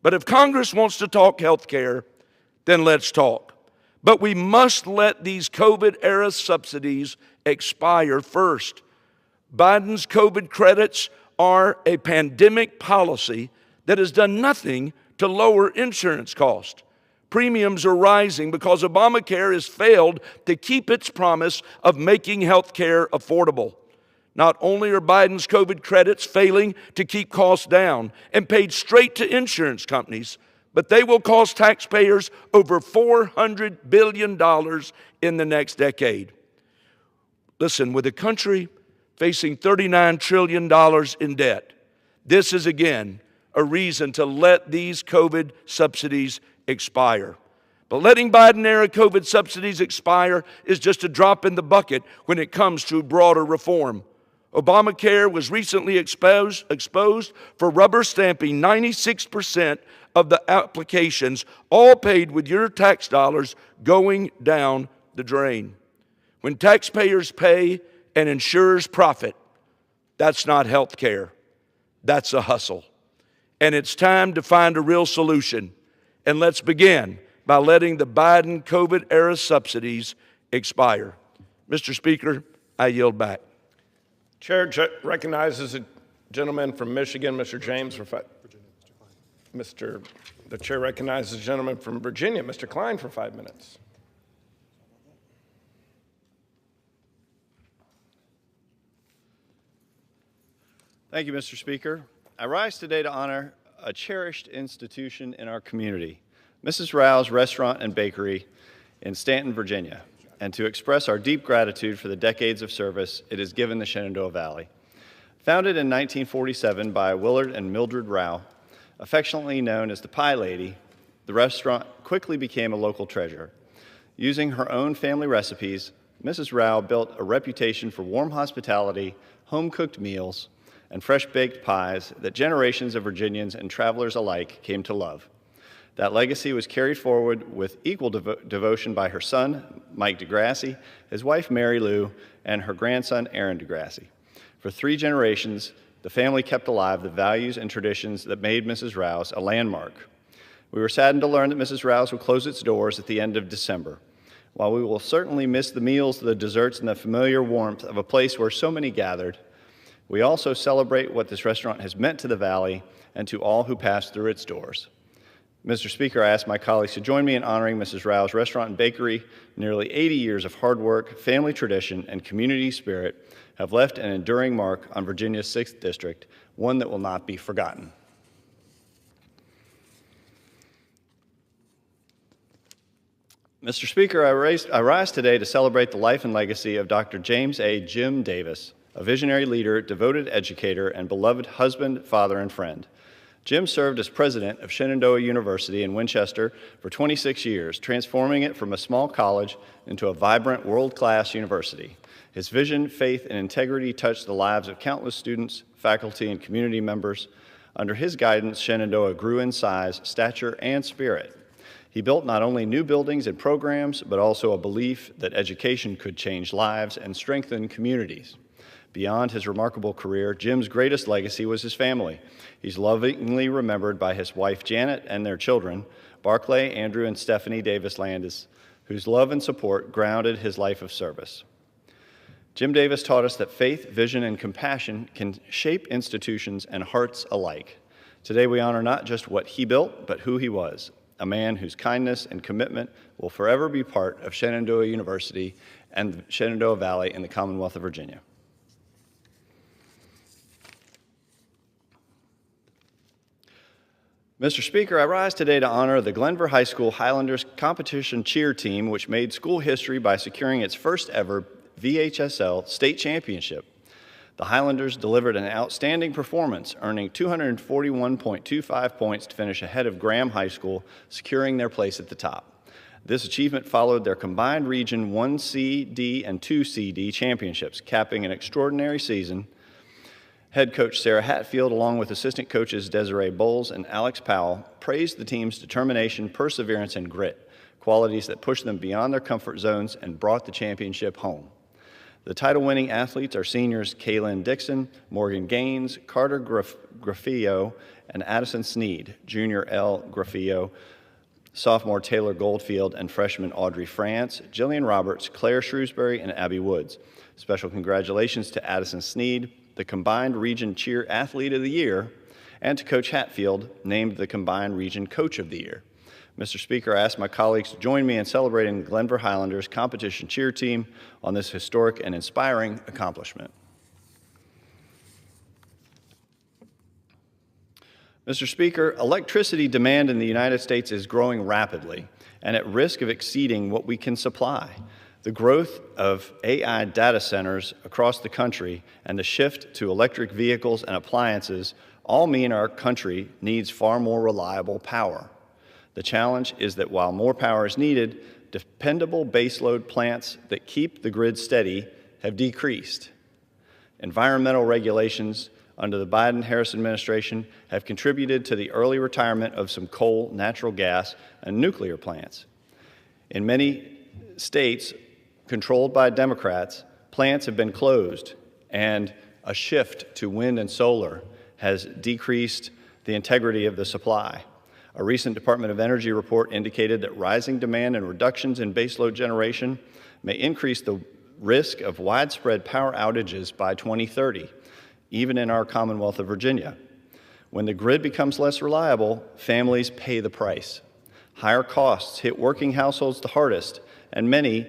But if Congress wants to talk health care, then let's talk. But we must let these COVID-era subsidies expire first. Biden's COVID credits are a pandemic policy that has done nothing to lower insurance costs. Premiums are rising because Obamacare has failed to keep its promise of making health care affordable. Not only are Biden's COVID credits failing to keep costs down and paid straight to insurance companies, but they will cost taxpayers over $400 billion in the next decade. Listen, with a country facing $39 trillion in debt, this is again a reason to let these COVID subsidies expire. But letting Biden-era COVID subsidies expire is just a drop in the bucket when it comes to broader reform. Obamacare was recently exposed for rubber stamping 96% of the applications, all paid with your tax dollars going down the drain. When taxpayers pay and insurers profit, that's not health care. That's a hustle. And it's time to find a real solution. And let's begin by letting the Biden COVID-era subsidies expire. Mr. Speaker, I yield back. Chair recognizes a gentleman from Michigan, Mr. James, for the chair recognizes a gentleman from Virginia, Mr. Klein, for 5 minutes. Thank you, Mr. Speaker. I rise today to honor a cherished institution in our community, Mrs. Rao's Restaurant and Bakery in Stanton, Virginia, and to express our deep gratitude for the decades of service it has given the Shenandoah Valley. Founded in 1947 by Willard and Mildred Rao, affectionately known as the Pie Lady, the restaurant quickly became a local treasure. Using her own family recipes, Mrs. Rao built a reputation for warm hospitality, home-cooked meals, and fresh-baked pies that generations of Virginians and travelers alike came to love. That legacy was carried forward with equal devotion by her son, Mike DeGrassi, his wife, Mary Lou, and her grandson, Aaron DeGrassi. For 3 generations, the family kept alive the values and traditions that made Mrs. Rao's a landmark. We were saddened to learn that Mrs. Rao's will close its doors at the end of December. While we will certainly miss the meals, the desserts, and the familiar warmth of a place where so many gathered, we also celebrate what this restaurant has meant to the Valley and to all who passed through its doors. Mr. Speaker, I ask my colleagues to join me in honoring Mrs. Rao's Restaurant and Bakery. Nearly 80 years of hard work, family tradition, and community spirit have left an enduring mark on Virginia's 6th District, one that will not be forgotten. Mr. Speaker, I rise today to celebrate the life and legacy of Dr. James A. Jim Davis, a visionary leader, devoted educator, and beloved husband, father, and friend. Jim served as president of Shenandoah University in Winchester for 26 years, transforming it from a small college into a vibrant, world-class university. His vision, faith, and integrity touched the lives of countless students, faculty, and community members. Under his guidance, Shenandoah grew in size, stature, and spirit. He built not only new buildings and programs, but also a belief that education could change lives and strengthen communities. Beyond his remarkable career, Jim's greatest legacy was his family. He's lovingly remembered by his wife Janet and their children, Barclay, Andrew, and Stephanie Davis Landis, whose love and support grounded his life of service. Jim Davis taught us that faith, vision, and compassion can shape institutions and hearts alike. Today we honor not just what he built, but who he was, a man whose kindness and commitment will forever be part of Shenandoah University and the Shenandoah Valley in the Commonwealth of Virginia. Mr. Speaker, I rise today to honor the Glenver High School Highlanders competition cheer team, which made school history by securing its first ever VHSL state championship. The Highlanders delivered an outstanding performance, earning 241.25 points to finish ahead of Graham High School, securing their place at the top. This achievement followed their combined Region 1CD and 2CD championships, capping an extraordinary season. Head coach Sarah Hatfield, along with assistant coaches Desiree Bowles and Alex Powell, praised the team's determination, perseverance, and grit, qualities that pushed them beyond their comfort zones and brought the championship home. The title-winning athletes are seniors Kaylin Dixon, Morgan Gaines, Carter Graffio, and Addison Sneed, junior Elle Graffio, sophomore Taylor Goldfield, and freshman Audrey France, Jillian Roberts, Claire Shrewsbury, and Abby Woods. Special congratulations to Addison Sneed, the Combined Region Cheer Athlete of the Year, and to Coach Hatfield, named the Combined Region Coach of the Year. Mr. Speaker, I ask my colleagues to join me in celebrating the Glenvar Highlanders competition cheer team on this historic and inspiring accomplishment. Mr. Speaker, electricity demand in the United States is growing rapidly and at risk of exceeding what we can supply. The growth of AI data centers across the country and the shift to electric vehicles and appliances all mean our country needs far more reliable power. The challenge is that while more power is needed, dependable baseload plants that keep the grid steady have decreased. Environmental regulations under the Biden-Harris administration have contributed to the early retirement of some coal, natural gas, and nuclear plants. In many states controlled by Democrats, plants have been closed, and a shift to wind and solar has decreased the integrity of the supply. A recent Department of Energy report indicated that rising demand and reductions in baseload generation may increase the risk of widespread power outages by 2030, even in our Commonwealth of Virginia. When the grid becomes less reliable, families pay the price. Higher costs hit working households the hardest, and many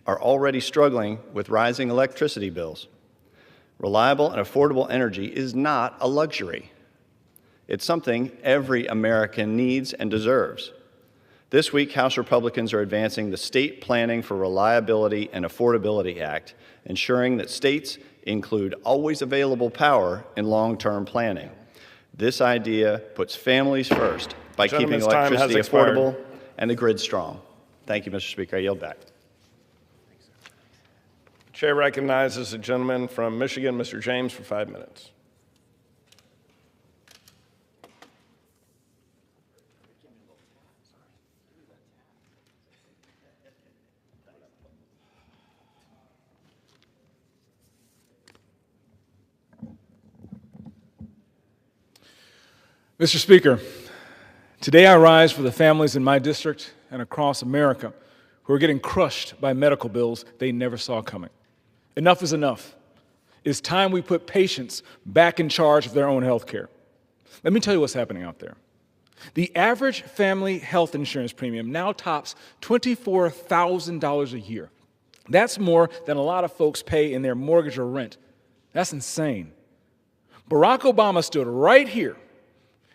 are already struggling with rising electricity bills. Reliable and affordable energy is not a luxury. It's something every American needs and deserves. This week, House Republicans are advancing the State Planning for Reliability and Affordability Act, ensuring that states include always available power in long-term planning. This idea puts families first by keeping electricity affordable and the grid strong. Thank you, Mr. Speaker. I yield back. The chair recognizes the gentleman from Michigan, Mr. James, for 5 minutes. Mr. Speaker, today I rise for the families in my district and across America who are getting crushed by medical bills they never saw coming. Enough is enough. It's time we put patients back in charge of their own health care. Let me tell you what's happening out there. The average family health insurance premium now tops $24,000 a year. That's more than a lot of folks pay in their mortgage or rent. That's insane. Barack Obama stood right here.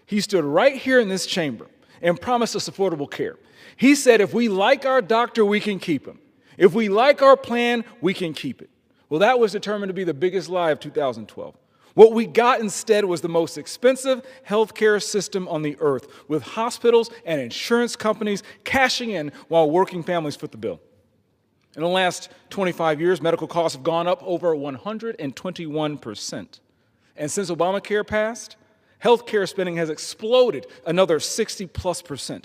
He stood right here in this chamber and promised us affordable care. He said, if we like our doctor, we can keep him. If we like our plan, we can keep it. Well, that was determined to be the biggest lie of 2012. What we got instead was the most expensive healthcare system on the earth, with hospitals and insurance companies cashing in while working families foot the bill. In the last 25 years, medical costs have gone up over 121%. And since Obamacare passed, healthcare spending has exploded another 60+%.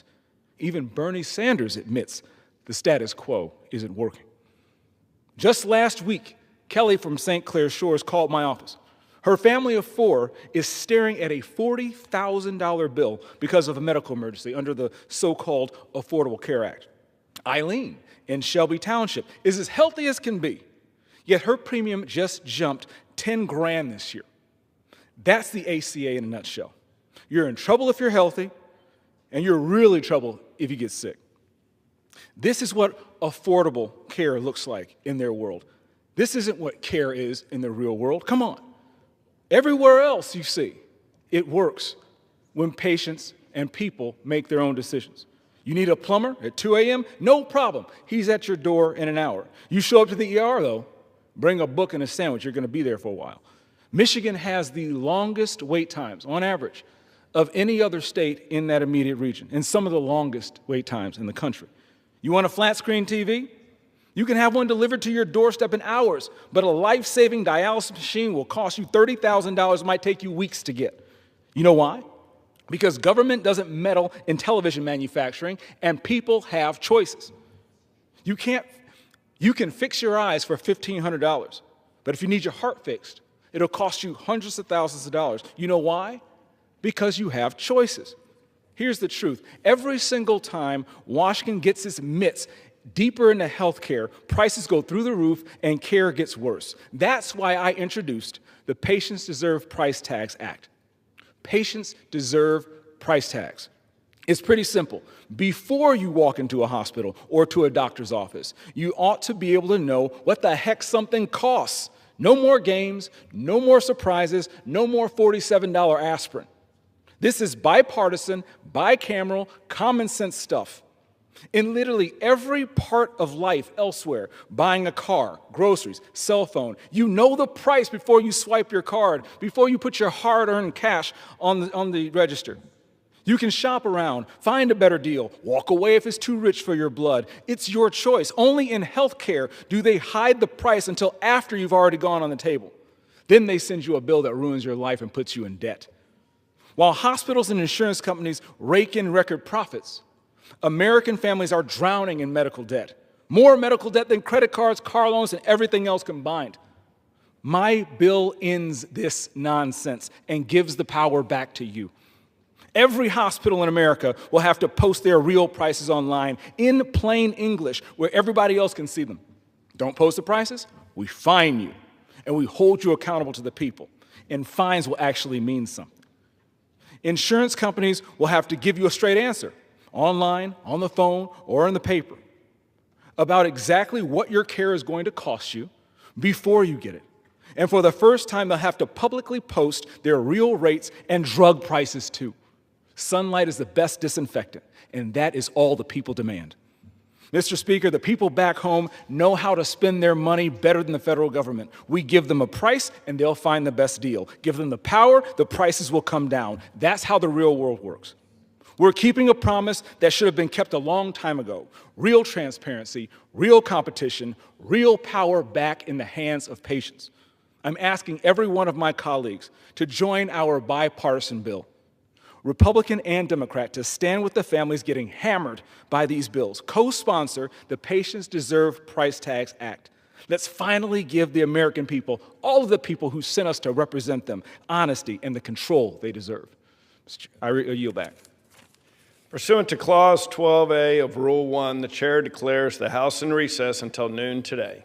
Even Bernie Sanders admits the status quo isn't working. Just last week, Kelly from St. Clair Shores called my office. Her family of 4 is staring at a $40,000 bill because of a medical emergency under the so-called Affordable Care Act. Eileen in Shelby Township is as healthy as can be, yet her premium just jumped $10,000 this year. That's the ACA in a nutshell. You're in trouble if you're healthy, and you're really in trouble if you get sick. This is what affordable care looks like in their world. This isn't what care is in the real world. Come on. Everywhere else you see, it works when patients and people make their own decisions. You need a plumber at 2 a.m.? No problem. He's at your door in an hour. You show up to the ER, though, Bring a book and a sandwich, you're going to be there for a while. Michigan has the longest wait times, on average, of any other state in that immediate region, and some of the longest wait times in the country. You want a flat screen TV? You can have one delivered to your doorstep in hours, but a life-saving dialysis machine will cost you $30,000, might take you weeks to get. You know why? Because government doesn't meddle in television manufacturing, and people have choices. You can fix your eyes for $1,500, but if you need your heart fixed, it'll cost you hundreds of thousands of dollars. You know why? Because you have choices. Here's the truth. Every single time Washington gets its mitts deeper into healthcare, prices go through the roof and care gets worse. That's why I introduced the Patients Deserve Price Tags Act. Patients deserve price tags. It's pretty simple. Before you walk into a hospital or to a doctor's office, you ought to be able to know what the heck something costs. No more games, no more surprises, no more $47 aspirin. This is bipartisan, bicameral, common sense stuff. In literally every part of life elsewhere, buying a car, groceries, cell phone, you know the price before you swipe your card, before you put your hard-earned cash on the register. You can shop around, find a better deal, walk away if it's too rich for your blood. It's your choice. Only in healthcare do they hide the price until after you've already gone on the table. Then they send you a bill that ruins your life and puts you in debt. While hospitals and insurance companies rake in record profits, American families are drowning in medical debt. More medical debt than credit cards, car loans, and everything else combined. My bill ends this nonsense and gives the power back to you. Every hospital in America will have to post their real prices online in plain English where everybody else can see them. Don't post the prices, we fine you, and we hold you accountable to the people. And fines will actually mean something. Insurance companies will have to give you a straight answer, online, on the phone, or in the paper, about exactly what your care is going to cost you before you get it. And for the first time, they'll have to publicly post their real rates and drug prices too. Sunlight is the best disinfectant, and that is all the people demand. Mr. Speaker, the people back home know how to spend their money better than the federal government. We give them a price, and they'll find the best deal. Give them the power, the prices will come down. That's how the real world works. We're keeping a promise that should have been kept a long time ago. Real transparency, real competition, real power back in the hands of patients. I'm asking every one of my colleagues to join our bipartisan bill, Republican and Democrat, to stand with the families getting hammered by these bills. Co-sponsor the Patients Deserve Price Tags Act. Let's finally give the American people, all of the people who sent us to represent them, honesty and the control they deserve. I yield back. Pursuant to Clause 12A of Rule 1, the chair declares the House in recess until noon today.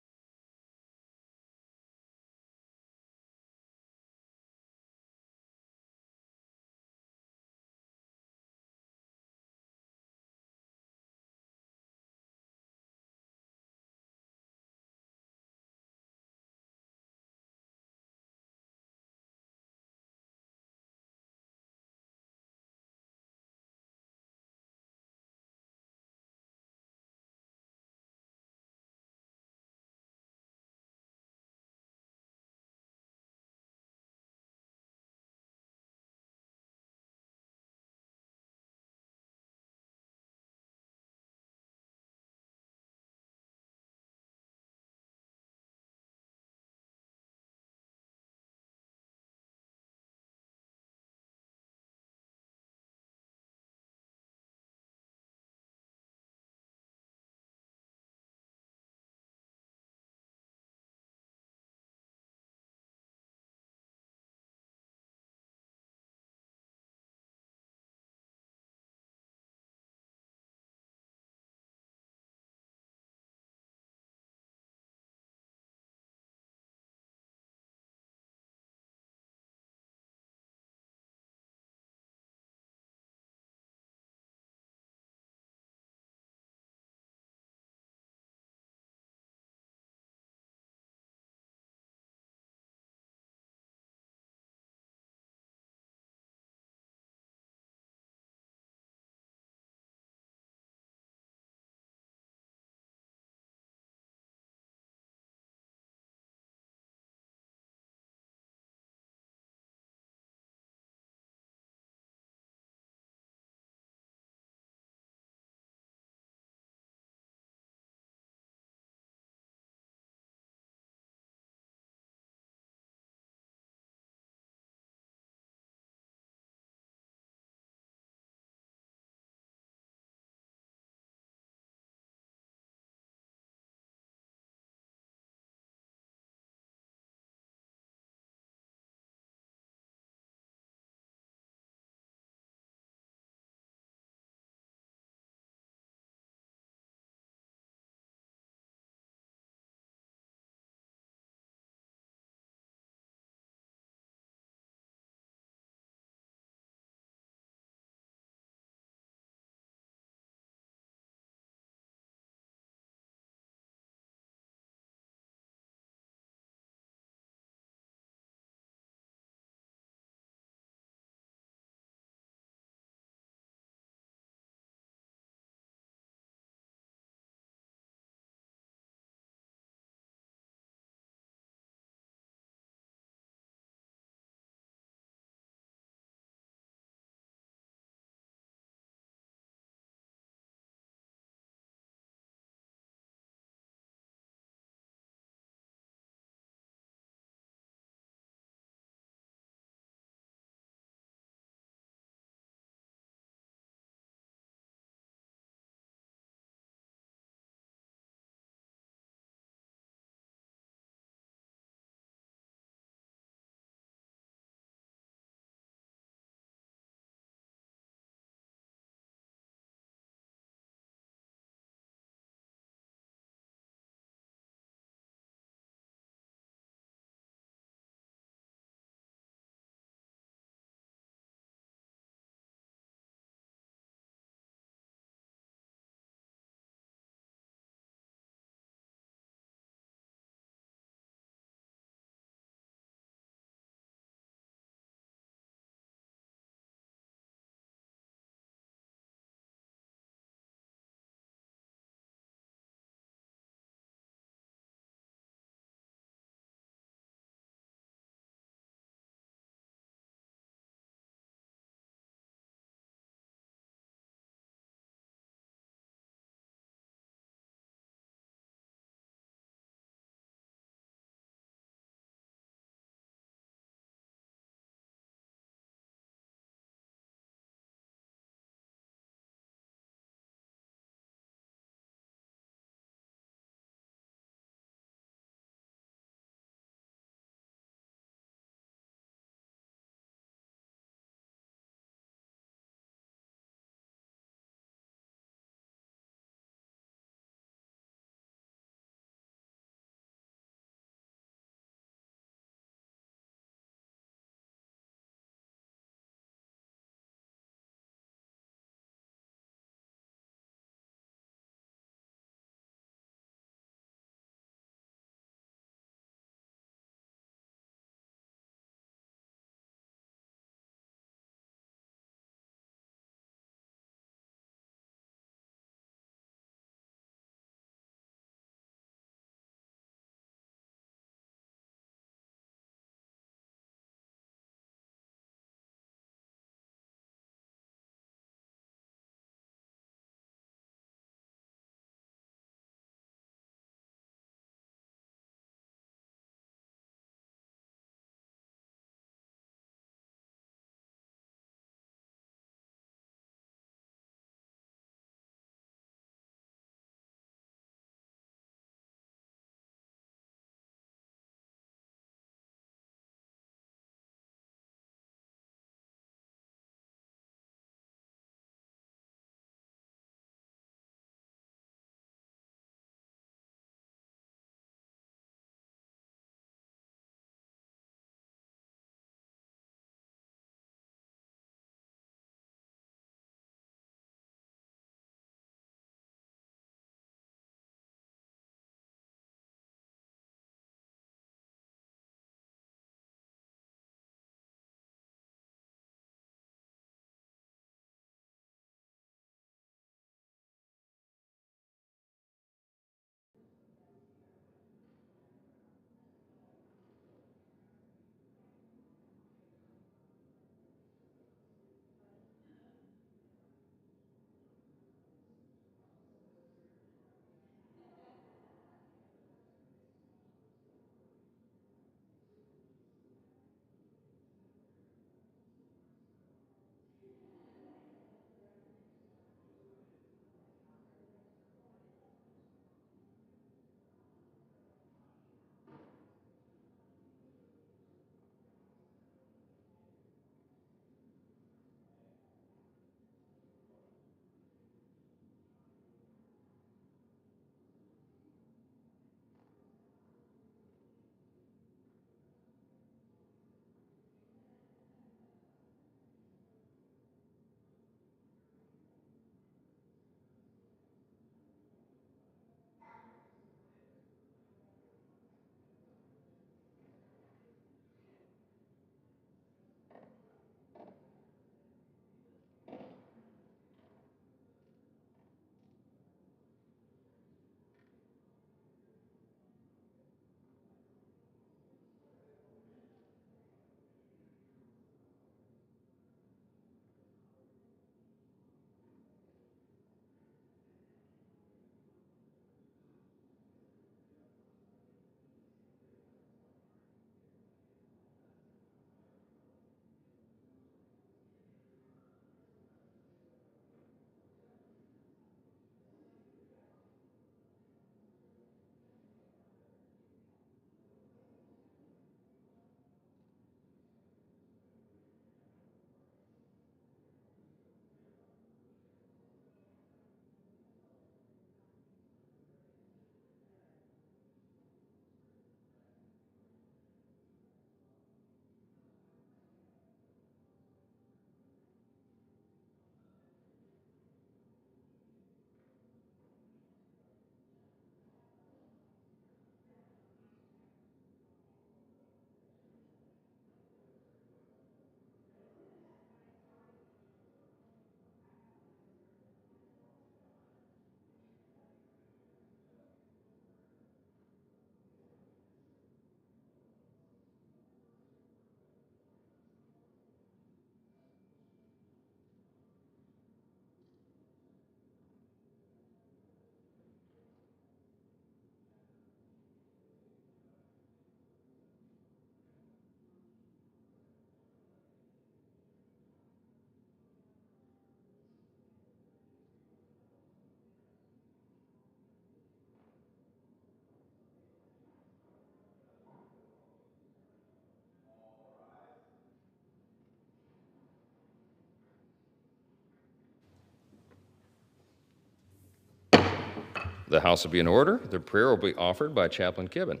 The House will be in order. The prayer will be offered by Chaplain Kibben.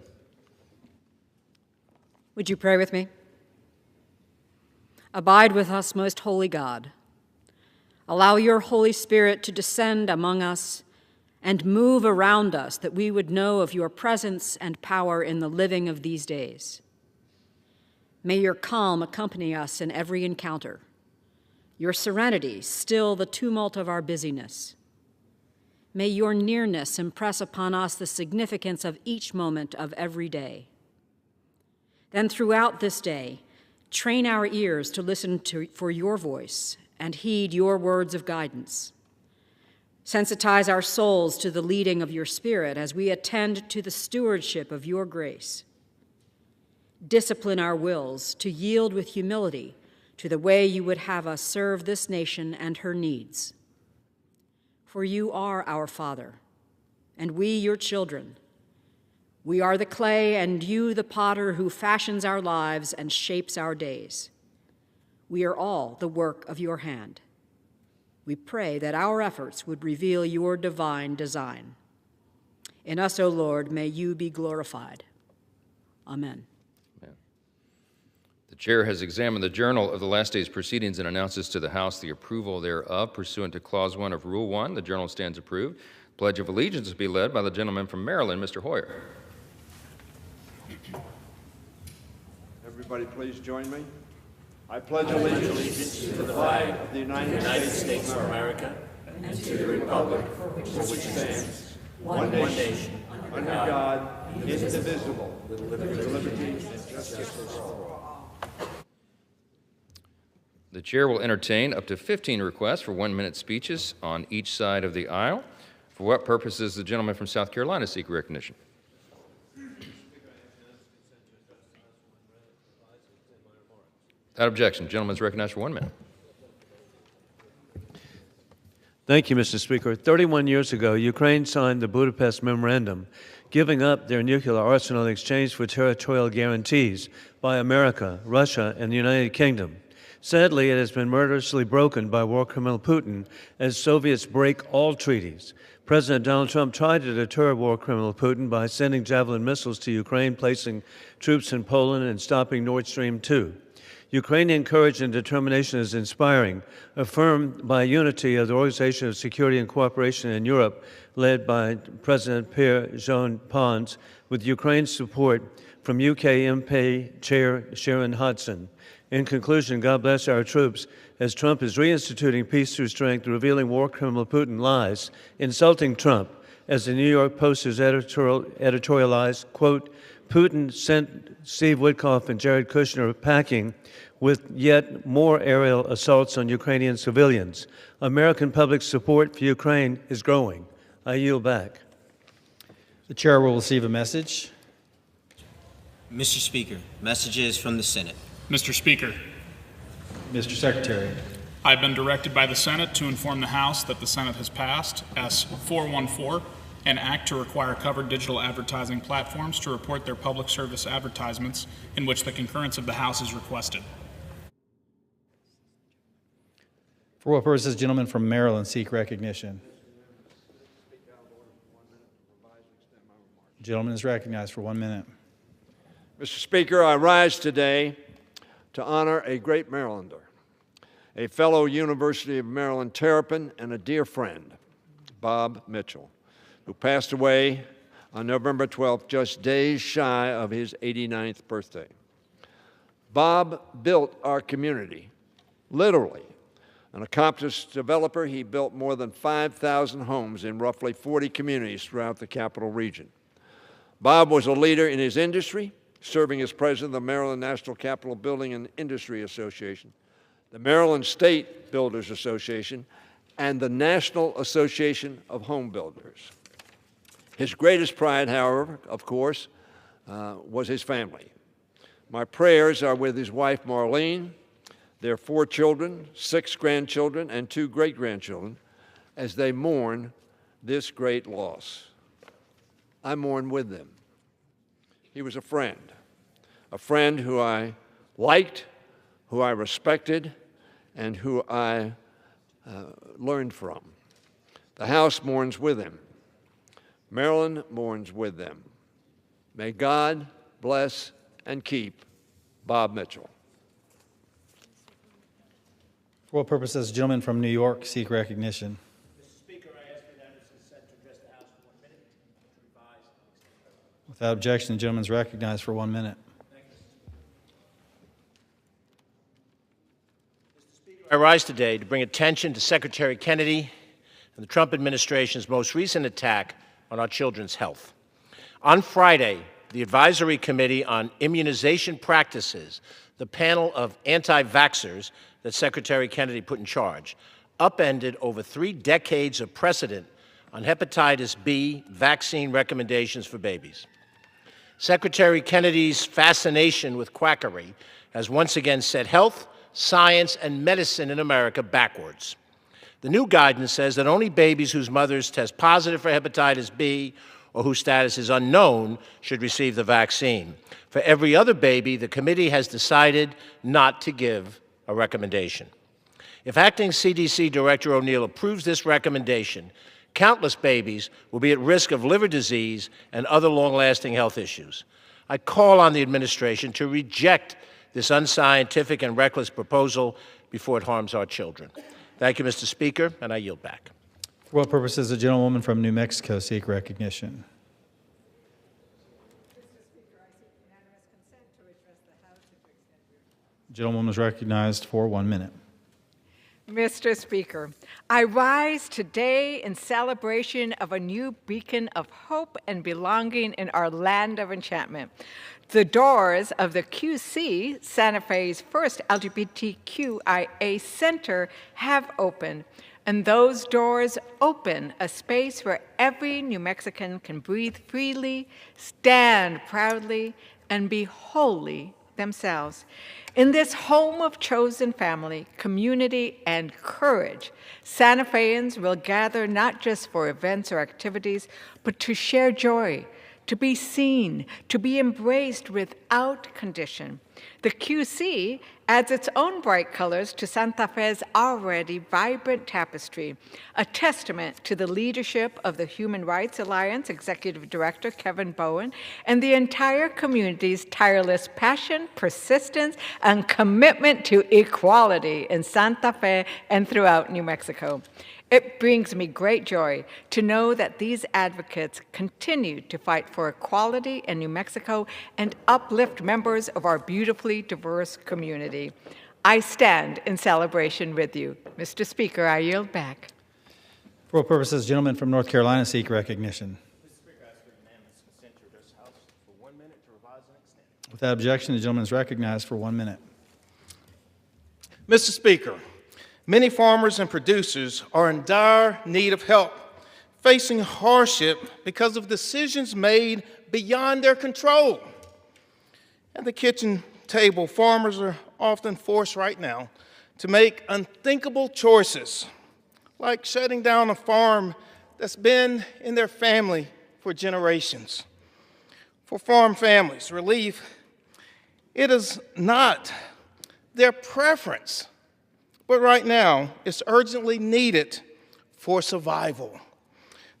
Would you pray with me? Abide with us, most holy God. Allow your Holy Spirit to descend among us and move around us, that we would know of your presence and power in the living of these days. May your calm accompany us in every encounter, your serenity still the tumult of our busyness. May your nearness impress upon us the significance of each moment of every day. Then throughout this day, train our ears to listen for your voice and heed your words of guidance. Sensitize our souls to the leading of your Spirit as we attend to the stewardship of your grace. Discipline our wills to yield with humility to the way you would have us serve this nation and her needs. For you are our Father, and we your children. We are the clay, and you the potter who fashions our lives and shapes our days. We are all the work of your hand. We pray that our efforts would reveal your divine design. In us, O Lord, may you be glorified. Amen. The chair has examined the journal of the last day's proceedings and announces to the House the approval thereof. Pursuant to Clause 1 of Rule 1, the journal stands approved. Pledge of Allegiance will be led by the gentleman from Maryland, Mr. Hoyer. Everybody please join me. I pledge allegiance to the flag of the United States of America and to the republic for which it stands, one nation, under God, indivisible, with liberty and justice for all. The chair will entertain up to 15 requests for 1-minute speeches on each side of the aisle. For what purpose does the gentleman from South Carolina seek recognition? Without objection, the gentleman is recognized for 1 minute. Thank you, Mr. Speaker. 31 years ago, Ukraine signed the Budapest Memorandum, giving up their nuclear arsenal in exchange for territorial guarantees by America, Russia, and the United Kingdom. Sadly, it has been murderously broken by war criminal Putin as Soviets break all treaties. President Donald Trump tried to deter war criminal Putin by sending Javelin missiles to Ukraine, placing troops in Poland, and stopping Nord Stream 2. Ukrainian courage and determination is inspiring, affirmed by unity of the Organization of Security and Cooperation in Europe, led by President Pierre-Jean Pons, with Ukraine's support from UK MP Chair Sharon Hodgson. In conclusion, God bless our troops as Trump is reinstituting peace through strength, revealing war criminal Putin lies, insulting Trump, as the New York Post has editorialized, quote, Putin sent Steve Witkoff and Jared Kushner packing with yet more aerial assaults on Ukrainian civilians. American public support for Ukraine is growing. I yield back. The chair will receive a message. Mr. Speaker, messages from the Senate. Mr. Speaker, Mr. Secretary, I've been directed by the Senate to inform the House that the Senate has passed S-414, an act to require covered digital advertising platforms to report their public service advertisements in which the concurrence of the House is requested. for what purpose does the gentleman from Maryland seek recognition? The gentleman is recognized for 1 minute. Mr. Speaker, I rise today to honor a great Marylander, a fellow University of Maryland Terrapin and a dear friend, Bob Mitchell, who passed away on November 12th, just days shy of his 89th birthday. Bob built our community, literally. An accomplished developer, he built more than 5,000 homes in roughly 40 communities throughout the capital region. Bob was a leader in his industry, serving as president of the Maryland National Capital Building and Industry Association, the Maryland State Builders Association, and the National Association of Home Builders. His greatest pride, however, of course, was his family. My prayers are with his wife, Marlene, their 4 children, 6 grandchildren, and 2 great-grandchildren as they mourn this great loss. I mourn with them. He was a friend who I liked, who I respected, and who I learned from. The House mourns with him. Maryland mourns with them. May God bless and keep Bob Mitchell. For what purposes, the gentleman from New York seek recognition? Mr. Speaker, I ask unanimous consent to address the House for 1 minute, to revise and extend. Without objection, the gentleman is recognized for 1 minute. I rise today to bring attention to Secretary Kennedy and the Trump administration's most recent attack on our children's health. On Friday, the Advisory Committee on Immunization Practices, the panel of anti-vaxxers that Secretary Kennedy put in charge, upended over 3 decades of precedent on hepatitis B vaccine recommendations for babies. Secretary Kennedy's fascination with quackery has once again set health, science, and medicine in America backwards. The new guidance says that only babies whose mothers test positive for hepatitis B or whose status is unknown should receive the vaccine. For every other baby, the committee has decided not to give a recommendation. If Acting CDC Director O'Neill approves this recommendation, countless babies will be at risk of liver disease and other long-lasting health issues. I call on the administration to reject this unscientific and reckless proposal before it harms our children. Thank you, Mr. Speaker, and I yield back. For what purposes, the gentlewoman from New Mexico seek recognition? The gentlewoman is recognized for 1 minute. Mr. Speaker, I rise today in celebration of a new beacon of hope and belonging in our land of enchantment. The doors of the QC, Santa Fe's first LGBTQIA center, have opened, and those doors open a space where every New Mexican can breathe freely, stand proudly, and be wholly themselves. In this home of chosen family, community, and courage, Santa Feans will gather not just for events or activities, but to share joy, to be seen, to be embraced without condition. The QC adds its own bright colors to Santa Fe's already vibrant tapestry, a testament to the leadership of the Human Rights Alliance Executive Director Kevin Bowen and the entire community's tireless passion, persistence, and commitment to equality in Santa Fe and throughout New Mexico. It brings me great joy to know that these advocates continue to fight for equality in New Mexico and uplift members of our beautifully diverse community. I stand in celebration with you. Mr. Speaker, I yield back. For what purposes, gentlemen from North Carolina seek recognition? Mr. Speaker, I ask for unanimous consent to address the House for 1 minute to revise and extend. Without objection, the gentleman is recognized for 1 minute. Mr. Speaker, many farmers and producers are in dire need of help, facing hardship because of decisions made beyond their control. At the kitchen table, farmers are often forced right now to make unthinkable choices, like shutting down a farm that's been in their family for generations. For farm families, relief, it is not their preference, but right now, it's urgently needed for survival.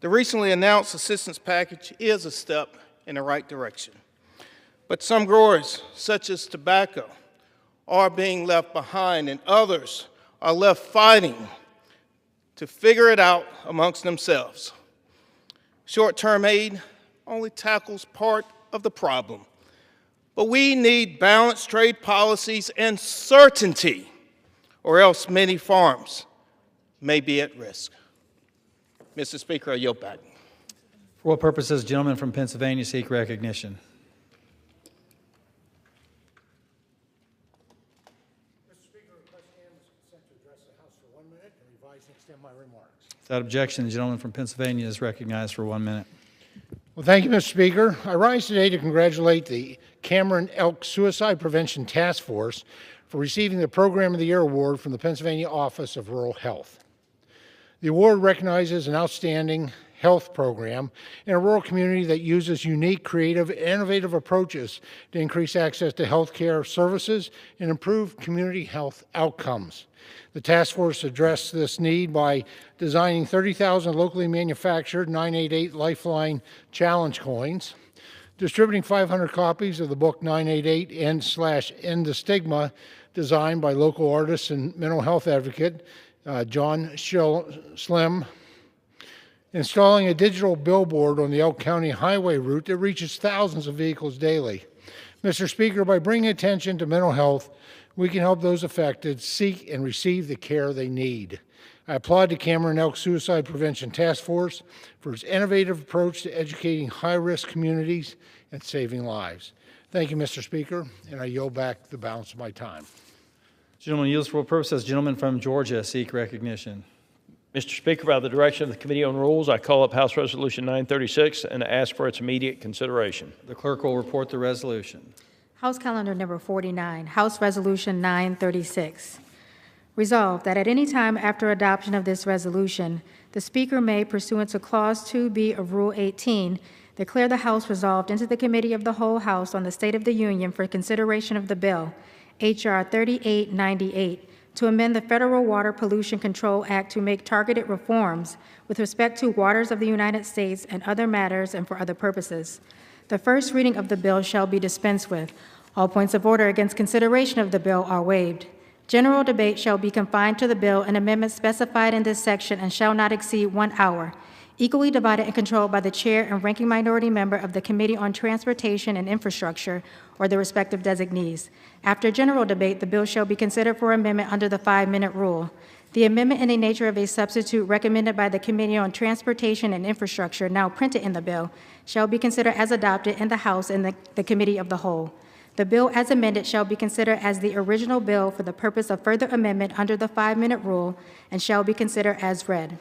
The recently announced assistance package is a step in the right direction. But some growers, such as tobacco, are being left behind, and others are left fighting to figure it out amongst themselves. Short-term aid only tackles part of the problem, but we need balanced trade policies and certainty, or else many farms may be at risk. Mr. Speaker, I yield back. For what purposes, gentlemen from Pennsylvania seek recognition? Mr. Speaker, I request unanimous consent to address the House for 1 minute and revise and extend my remarks. Without objection, the gentleman from Pennsylvania is recognized for 1 minute. Well, thank you, Mr. Speaker. I rise today to congratulate the Cameron Elk Suicide Prevention Task Force for receiving the Program of the Year Award from the Pennsylvania Office of Rural Health. The award recognizes an outstanding health program in a rural community that uses unique, creative, and innovative approaches to increase access to health care services and improve community health outcomes. The task force addressed this need by designing 30,000 locally manufactured 988 Lifeline Challenge coins, distributing 500 copies of the book 988 End the Stigma, designed by local artist and mental health advocate John Slim, installing a digital billboard on the Elk County highway route that reaches thousands of vehicles daily. Mr. Speaker, by bringing attention to mental health, we can help those affected seek and receive the care they need. I applaud the Cameron Elk Suicide Prevention Task Force for its innovative approach to educating high-risk communities and saving lives. Thank you, Mr. Speaker, and I yield back the balance of my time. Gentleman yields for all purposes. Gentleman from Georgia seek recognition. Mr. Speaker, by the direction of the Committee on Rules, I call up House Resolution 936 and ask for its immediate consideration. The clerk will report the resolution. House Calendar Number 49, House Resolution 936. Resolved that at any time after adoption of this resolution, the Speaker may, pursuant to Clause 2B of Rule 18, declare the House resolved into the Committee of the Whole House on the State of the Union for consideration of the bill, H.R. 3898, to amend the Federal Water Pollution Control Act to make targeted reforms with respect to waters of the United States and other matters and for other purposes. The first reading of the bill shall be dispensed with. All points of order against consideration of the bill are waived. General debate shall be confined to the bill and amendments specified in this section and shall not exceed 1 hour, equally divided and controlled by the chair and ranking minority member of the Committee on Transportation and Infrastructure or their respective designees. After general debate, the bill shall be considered for amendment under the 5-minute rule. The amendment in the nature of a substitute recommended by the Committee on Transportation and Infrastructure, now printed in the bill, shall be considered as adopted in the House and the Committee of the Whole. The bill as amended shall be considered as the original bill for the purpose of further amendment under the 5-minute rule and shall be considered as read.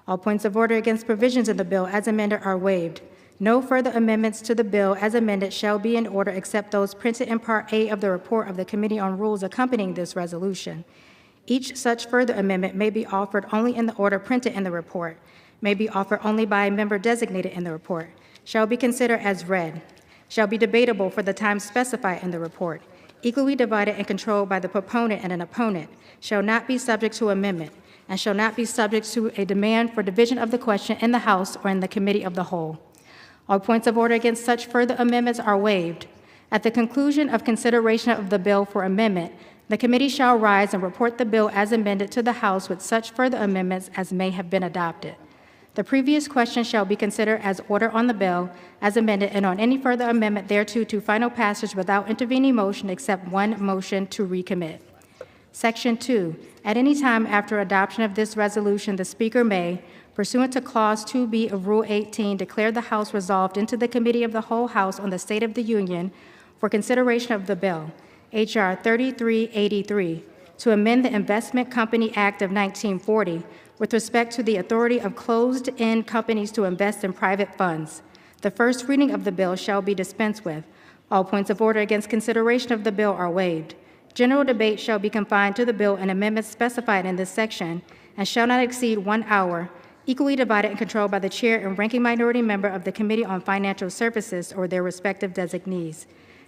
All points of order against provisions of the bill as amended are waived. No further amendments to the bill as amended shall be in order except those printed in Part A of the report of the Committee on Rules accompanying this resolution. Each such further amendment may be offered only in the order printed in the report, may be offered only by a member designated in the report, shall be considered as read, shall be debatable for the time specified in the report, equally divided and controlled by the proponent and an opponent, shall not be subject to amendment, and shall not be subject to a demand for division of the question in the House or in the Committee of the Whole. All points of order against such further amendments are waived. At the conclusion of consideration of the bill for amendment, the committee shall rise and report the bill as amended to the House with such further amendments as may have been adopted. The previous question shall be considered as order on the bill as amended and on any further amendment thereto to final passage without intervening motion except one motion to recommit. Section 2. At any time after adoption of this resolution, the Speaker may, pursuant to Clause 2B of Rule 18, declare the House resolved into the Committee of the Whole House on the State of the Union for consideration of the bill, H.R. 3383, to amend the Investment Company Act of 1940 with respect to the authority of closed-end companies to invest in private funds. The first reading of the bill shall be dispensed with. All points of order against consideration of the bill are waived. General debate shall be confined to the bill and amendments specified in this section and shall not exceed 1 hour, equally divided and controlled by the chair and ranking minority member of the Committee on Financial Services or their respective designees.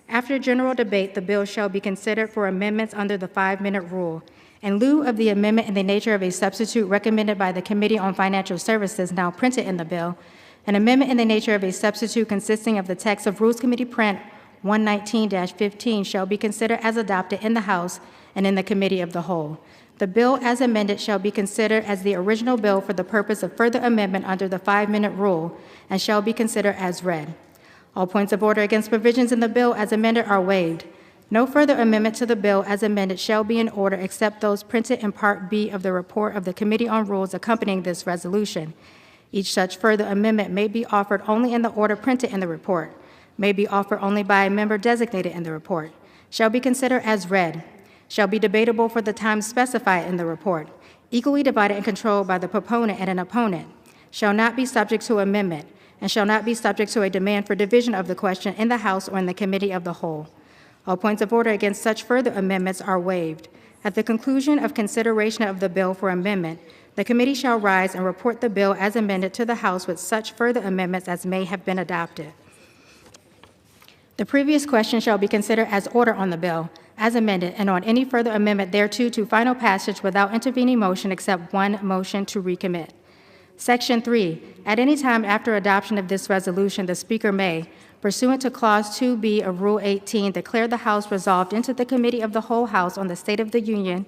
After general debate, the bill shall be considered for amendments under the 5-minute rule. In lieu of the amendment in the nature of a substitute recommended by the Committee on Financial Services, now printed in the bill, an amendment in the nature of a substitute consisting of the text of Rules Committee Print 119-15 shall be considered as adopted in the House and in the Committee of the Whole. The bill as amended shall be considered as the original bill for the purpose of further amendment under the 5-minute rule and shall be considered as read. All points of order against provisions in the bill as amended are waived. No further amendment to the bill as amended shall be in order except those printed in Part B of the report of the Committee on Rules accompanying this resolution. Each such further amendment may be offered only in the order printed in the report, may be offered only by a member designated in the report, shall be considered as read, shall be debatable for the time specified in the report, equally divided and controlled by the proponent and an opponent, shall not be subject to amendment, and shall not be subject to a demand for division of the question in the House or in the Committee of the Whole. All points of order against such further amendments are waived. At the conclusion of consideration of the bill for amendment, The committee shall rise and report the bill as amended to the House with such further amendments as may have been adopted. The previous question shall be considered as order on the bill as amended and on any further amendment thereto to final passage without intervening motion except one motion to recommit. Section 3. At any time after adoption of this resolution, the Speaker may, pursuant to Clause 2B of Rule 18, declare the House resolved into the Committee of the Whole House on the State of the Union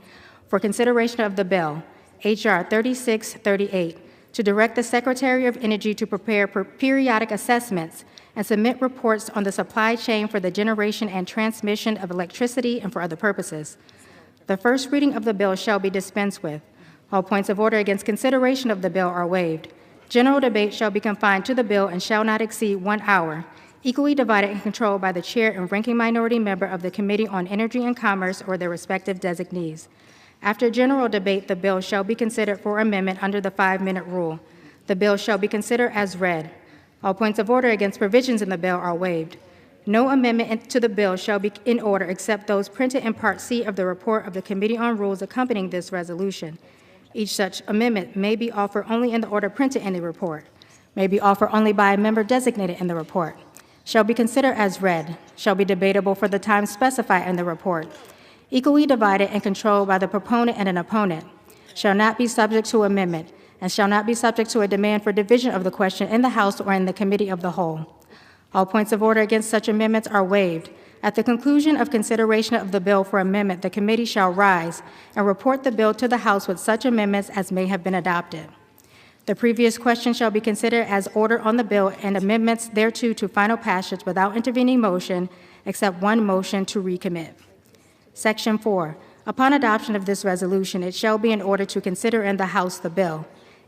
for consideration of the bill, H.R. 3638, to direct the Secretary of Energy to prepare periodic assessments and submit reports on the supply chain for the generation and transmission of electricity and for other purposes. The first reading of the bill shall be dispensed with. All points of order against consideration of the bill are waived. General debate shall be confined to the bill and shall not exceed 1 hour, equally divided and controlled by the chair and ranking minority member of the Committee on Energy and Commerce or their respective designees. After general debate, the bill shall be considered for amendment under the 5-minute rule. The bill shall be considered as read. All points of order against provisions in the bill are waived. No amendment to the bill shall be in order except those printed in Part C of the report of the Committee on Rules accompanying this resolution. Each such amendment may be offered only in the order printed in the report, may be offered only by a member designated in the report, shall be considered as read, shall be debatable for the time specified in the report, equally divided and controlled by the proponent and an opponent, shall not be subject to amendment, and shall not be subject to a demand for division of the question in the House or in the Committee of the Whole. All points of order against such amendments are waived. At the conclusion of consideration of the bill for amendment, the committee shall rise and report the bill to the House with such amendments as may have been adopted. The previous question shall be considered as order on the bill and amendments thereto to final passage without intervening motion, except one motion to recommit. Section 4. Upon adoption of this resolution, it shall be in order to consider in the House the bill,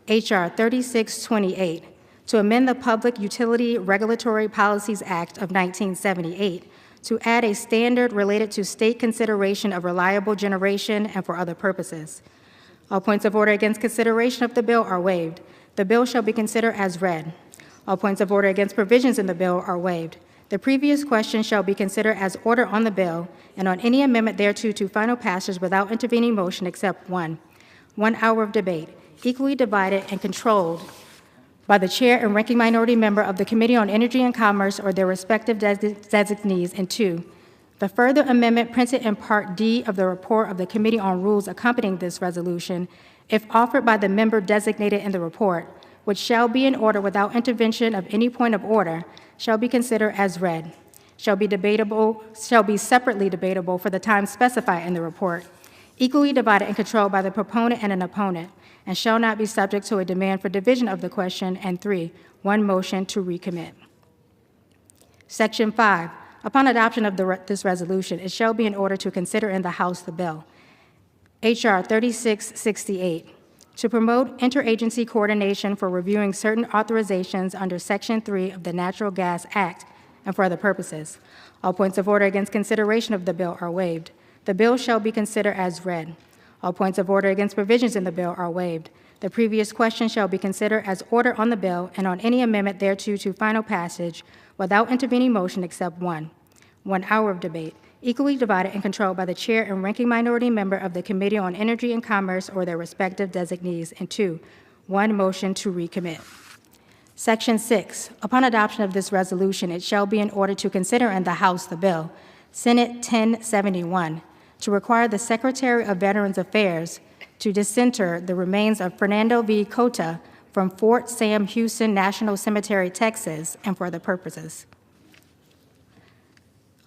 H.R. 3628, to amend the Public Utility Regulatory Policies Act of 1978 to add a standard related to state consideration of reliable generation and for other purposes. All points of order against consideration of the bill are waived. The bill shall be considered as read. All points of order against provisions in the bill are waived. The previous question shall be considered as order on the bill and on any amendment thereto to final passage without intervening motion except one. 1 hour of debate, equally divided and controlled by the chair and ranking minority member of the Committee on Energy and Commerce or their respective designees, and 2, the further amendment printed in Part D of the report of the Committee on Rules accompanying this resolution, if offered by the member designated in the report, which shall be in order without intervention of any point of order, shall be considered as read, shall be separately debatable for the time specified in the report, equally divided and controlled by the proponent and an opponent, and shall not be subject to a demand for division of the question, and 3, one motion to recommit. Section 5. Upon adoption of this resolution, it shall be in order to consider in the House the bill, H.R. 3668, to promote interagency coordination for reviewing certain authorizations under Section 3 of the Natural Gas Act and for other purposes. All points of order against consideration of the bill are waived. The bill shall be considered as read. All points of order against provisions in the bill are waived. The previous question shall be considered as order on the bill and on any amendment thereto to final passage without intervening motion except one. 1 hour of debate, equally divided and controlled by the chair and ranking minority member of the Committee on Energy and Commerce or their respective designees, and 2, one motion to recommit. Section 6. Upon adoption of this resolution, it shall be in order to consider in the House the bill, Senate 1071, to require the Secretary of Veterans Affairs to disinter the remains of Fernando V. Cota from Fort Sam Houston National Cemetery, Texas, and for other purposes.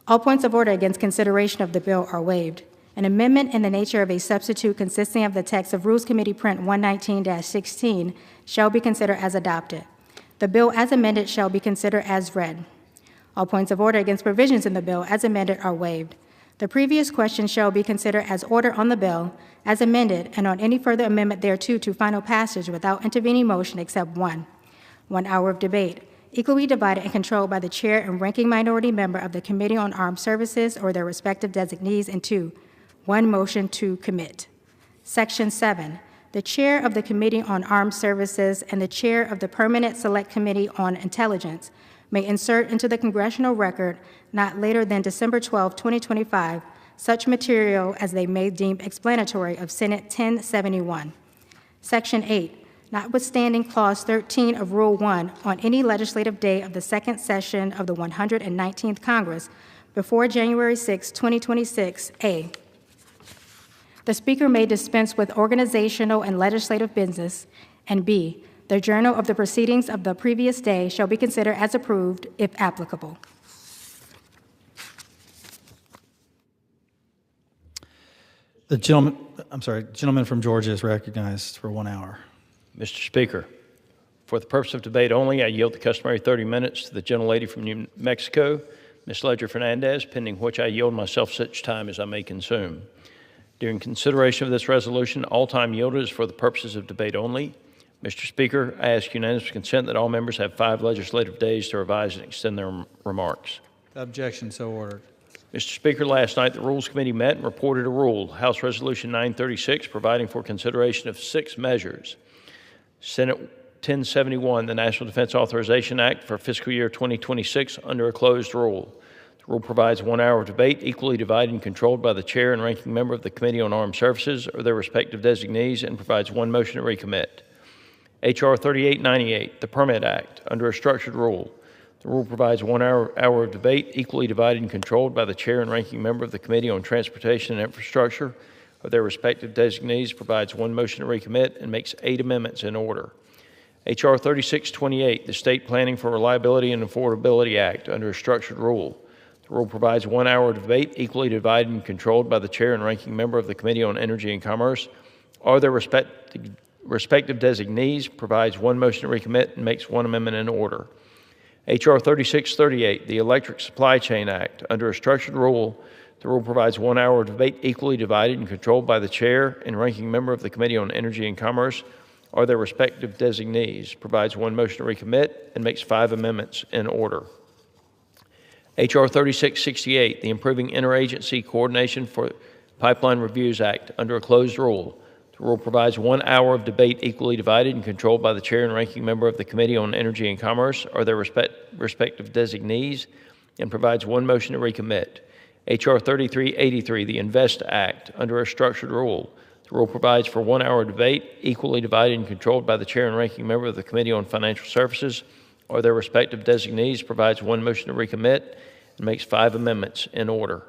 All points of order against consideration of the bill are waived. An amendment in the nature of a substitute consisting of the text of Rules Committee Print 119-16 shall be considered as adopted. The bill as amended shall be considered as read. All points of order against provisions in the bill as amended are waived. The previous question shall be considered as order on the bill, as amended, and on any further amendment thereto to final passage without intervening motion except one. 1 hour of debate, equally divided and controlled by the chair and ranking minority member of the Committee on Armed Services or their respective designees, and 2, one motion to commit. Section 7. The chair of the Committee on Armed Services and the chair of the Permanent Select Committee on Intelligence may insert into the congressional record not later than December 12, 2025, such material as they may deem explanatory of Senate 1071. Section 8, notwithstanding Clause 13 of Rule 1, on any legislative day of the second session of the 119th Congress before January 6, 2026, A, the Speaker may dispense with organizational and legislative business, and B, the journal of the proceedings of the previous day shall be considered as approved if applicable. The gentleman from Georgia is recognized for 1 hour. Mr. Speaker, for the purpose of debate only, I yield the customary 30 minutes to the gentlelady from New Mexico, Ms. Ledger Fernandez, pending which I yield myself such time as I may consume. During consideration of this resolution, all time yielded is for the purposes of debate only. Mr. Speaker, I ask unanimous consent that all members have 5 legislative days to revise and extend their remarks. Objection, so ordered. Mr. Speaker, last night the Rules Committee met and reported a rule, House Resolution 936, providing for consideration of 6 measures. Senate 1071, the National Defense Authorization Act for fiscal year 2026, under a closed rule. The rule provides 1 hour of debate, equally divided and controlled by the chair and ranking member of the Committee on Armed Services or their respective designees, and provides 1 motion to recommit. H.R. 3898, the Permit Act, under a structured rule. The rule provides 1 hour of debate, equally divided and controlled by the chair and ranking member of the Committee on Transportation and Infrastructure or their respective designees, provides 1 motion to recommit, and makes 8 amendments in order. H.R. 3628, the State Planning for Reliability and Affordability Act, under a structured rule. The rule provides 1 hour of debate, equally divided and controlled by the chair and ranking member of the Committee on Energy and Commerce or their respective designees, provides 1 motion to recommit, and makes 1 amendment in order. H.R. 3638, the Electric Supply Chain Act, under a structured rule. The rule provides 1 hour of debate, equally divided and controlled by the chair and ranking member of the Committee on Energy and Commerce or their respective designees, provides 1 motion to recommit, and makes 5 amendments in order. H.R. 3668, the Improving Interagency Coordination for Pipeline Reviews Act, under a closed rule. The rule provides 1 hour of debate, equally divided and controlled by the chair and ranking member of the Committee on Energy and Commerce or their respective designees, and provides 1 motion to recommit. H.R. 3383, the INVEST Act, under a structured rule. The rule provides for 1 hour of debate, equally divided and controlled by the chair and ranking member of the Committee on Financial Services or their respective designees, provides 1 motion to recommit, and makes 5 amendments in order.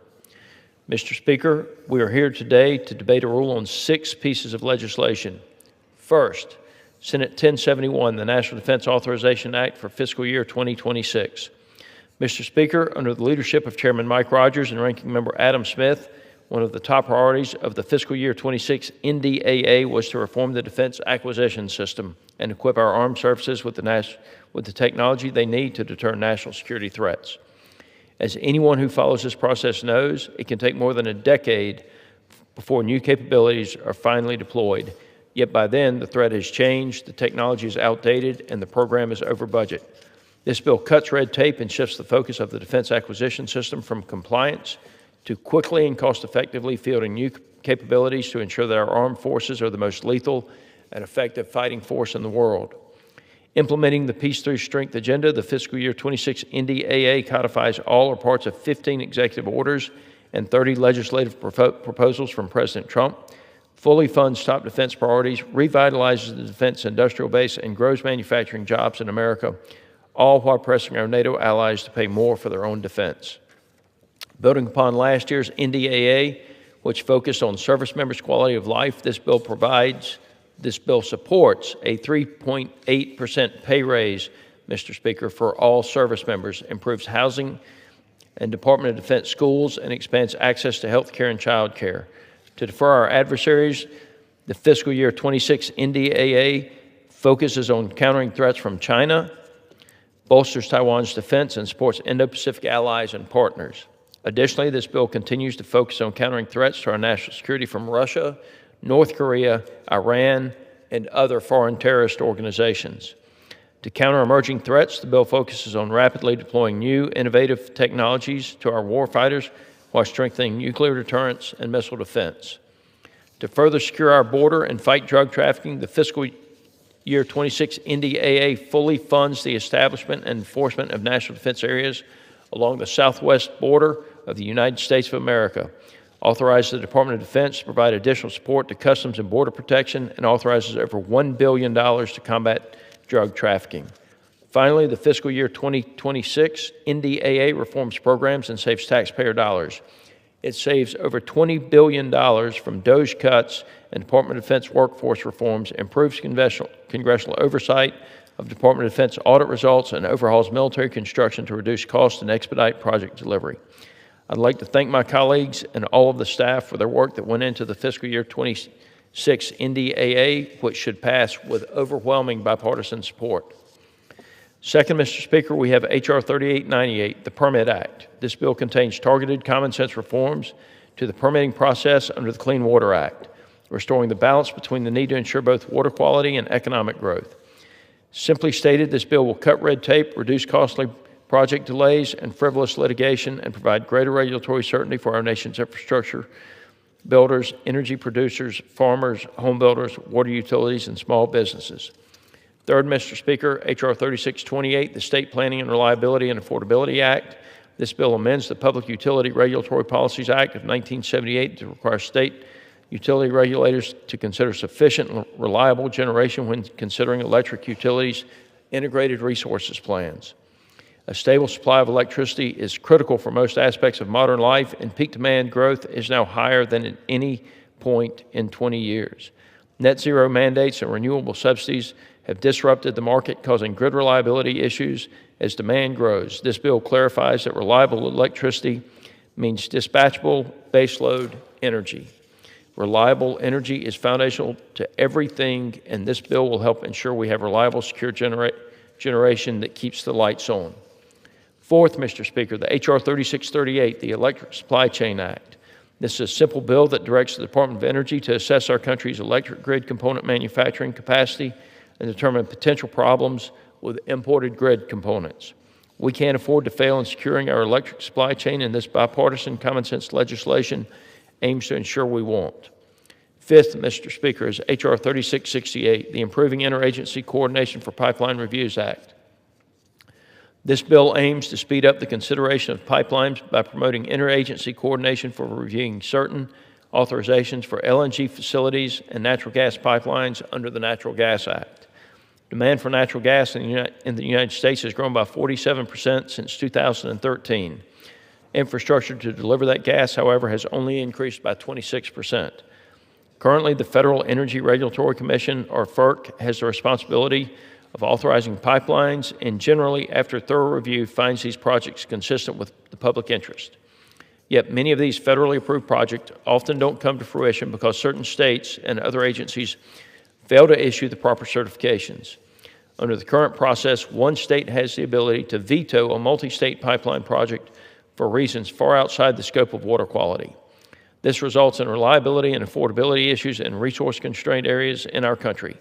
Mr. Speaker, we are here today to debate a rule on 6 pieces of legislation. First, Senate 1071, the National Defense Authorization Act for fiscal year 2026. Mr. Speaker, under the leadership of Chairman Mike Rogers and Ranking Member Adam Smith, one of the top priorities of the fiscal year 26 NDAA was to reform the defense acquisition system and equip our armed services with the technology they need to deter national security threats. As anyone who follows this process knows, it can take more than a decade before new capabilities are finally deployed. Yet by then, the threat has changed, the technology is outdated, and the program is over budget. This bill cuts red tape and shifts the focus of the defense acquisition system from compliance to quickly and cost-effectively fielding new capabilities to ensure that our armed forces are the most lethal and effective fighting force in the world. Implementing the Peace Through Strength agenda, the fiscal year 26 NDAA codifies all or parts of 15 executive orders and 30 legislative proposals from President Trump, fully funds top defense priorities, revitalizes the defense industrial base, and grows manufacturing jobs in America, all while pressing our NATO allies to pay more for their own defense. Building upon last year's NDAA, which focused on service members' quality of life, this bill supports a 3.8% pay raise, Mr. Speaker, for all service members, improves housing and Department of Defense schools, and expands access to health care and child care. To defer our adversaries, the fiscal year 26 NDAA focuses on countering threats from China, bolsters Taiwan's defense, and supports Indo-Pacific allies and partners. Additionally, this bill continues to focus on countering threats to our national security from Russia, North Korea, Iran, and other foreign terrorist organizations. To counter emerging threats, the bill focuses on rapidly deploying new, innovative technologies to our warfighters while strengthening nuclear deterrence and missile defense. To further secure our border and fight drug trafficking, the fiscal year 26 NDAA fully funds the establishment and enforcement of national defense areas along the southwest border of the United States of America. authorizes the Department of Defense to provide additional support to Customs and Border Protection, and authorizes over $1 billion to combat drug trafficking. Finally, the fiscal year 2026 NDAA reforms programs and saves taxpayer dollars. It saves over $20 billion from DOGE cuts and Department of Defense workforce reforms, improves congressional oversight of Department of Defense audit results, and overhauls military construction to reduce costs and expedite project delivery. I'd like to thank my colleagues and all of the staff for their work that went into the fiscal year 26 NDAA, which should pass with overwhelming bipartisan support. Second, Mr. Speaker, we have H.R. 3898, the Permit Act. This bill contains targeted common sense reforms to the permitting process under the Clean Water Act, restoring the balance between the need to ensure both water quality and economic growth. Simply stated, this bill will cut red tape, reduce costly project delays and frivolous litigation, and provide greater regulatory certainty for our nation's infrastructure builders, energy producers, farmers, home builders, water utilities, and small businesses. Third, Mr. Speaker, H.R. 3628, the State Planning and Reliability and Affordability Act. This bill amends the Public Utility Regulatory Policies Act of 1978 to require state utility regulators to consider sufficient and reliable generation when considering electric utilities' integrated resources plans. A stable supply of electricity is critical for most aspects of modern life, and peak demand growth is now higher than at any point in 20 years. Net zero mandates and renewable subsidies have disrupted the market, causing grid reliability issues as demand grows. This bill clarifies that reliable electricity means dispatchable baseload energy. Reliable energy is foundational to everything, and this bill will help ensure we have reliable, secure generation that keeps the lights on. Fourth, Mr. Speaker, the H.R. 3638, the Electric Supply Chain Act. This is a simple bill that directs the Department of Energy to assess our country's electric grid component manufacturing capacity and determine potential problems with imported grid components. We can't afford to fail in securing our electric supply chain, and this bipartisan common sense legislation aims to ensure we won't. Fifth, Mr. Speaker, is H.R. 3668, the Improving Interagency Coordination for Pipeline Reviews Act. This bill aims to speed up the consideration of pipelines by promoting interagency coordination for reviewing certain authorizations for LNG facilities and natural gas pipelines under the Natural Gas Act. Demand for natural gas in the United States has grown by 47% since 2013. Infrastructure to deliver that gas, however, has only increased by 26%. Currently, the Federal Energy Regulatory Commission, or FERC, has the responsibility of authorizing pipelines and generally, after thorough review, finds these projects consistent with the public interest. Yet many of these federally approved projects often don't come to fruition because certain states and other agencies fail to issue the proper certifications. Under the current process, one state has the ability to veto a multi-state pipeline project for reasons far outside the scope of water quality. This results in reliability and affordability issues in resource-constrained areas in our country.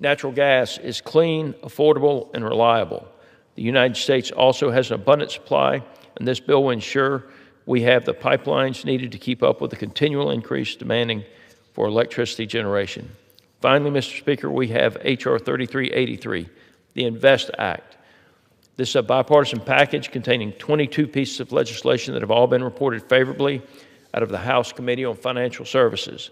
Natural gas is clean, affordable, and reliable. The United States also has an abundant supply, and this bill will ensure we have the pipelines needed to keep up with the continual increase demanding for electricity generation. Finally, Mr. Speaker, we have H.R. 3383, the INVEST Act. This is a bipartisan package containing 22 pieces of legislation that have all been reported favorably out of the House Committee on Financial Services.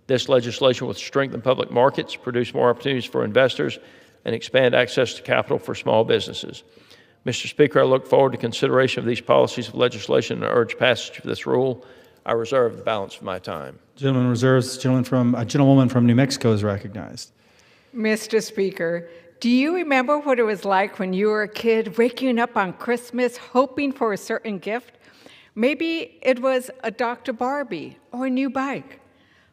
This legislation will strengthen public markets, produce more opportunities for investors, and expand access to capital for small businesses. Mr. Speaker, I look forward to consideration of these policies of legislation and urge passage of this rule. I reserve the balance of my time. Gentleman reserves. Gentlewoman from New Mexico is recognized. Mr. Speaker, do you remember what it was like when you were a kid waking up on Christmas hoping for a certain gift? Maybe it was a Dr. Barbie or a new bike.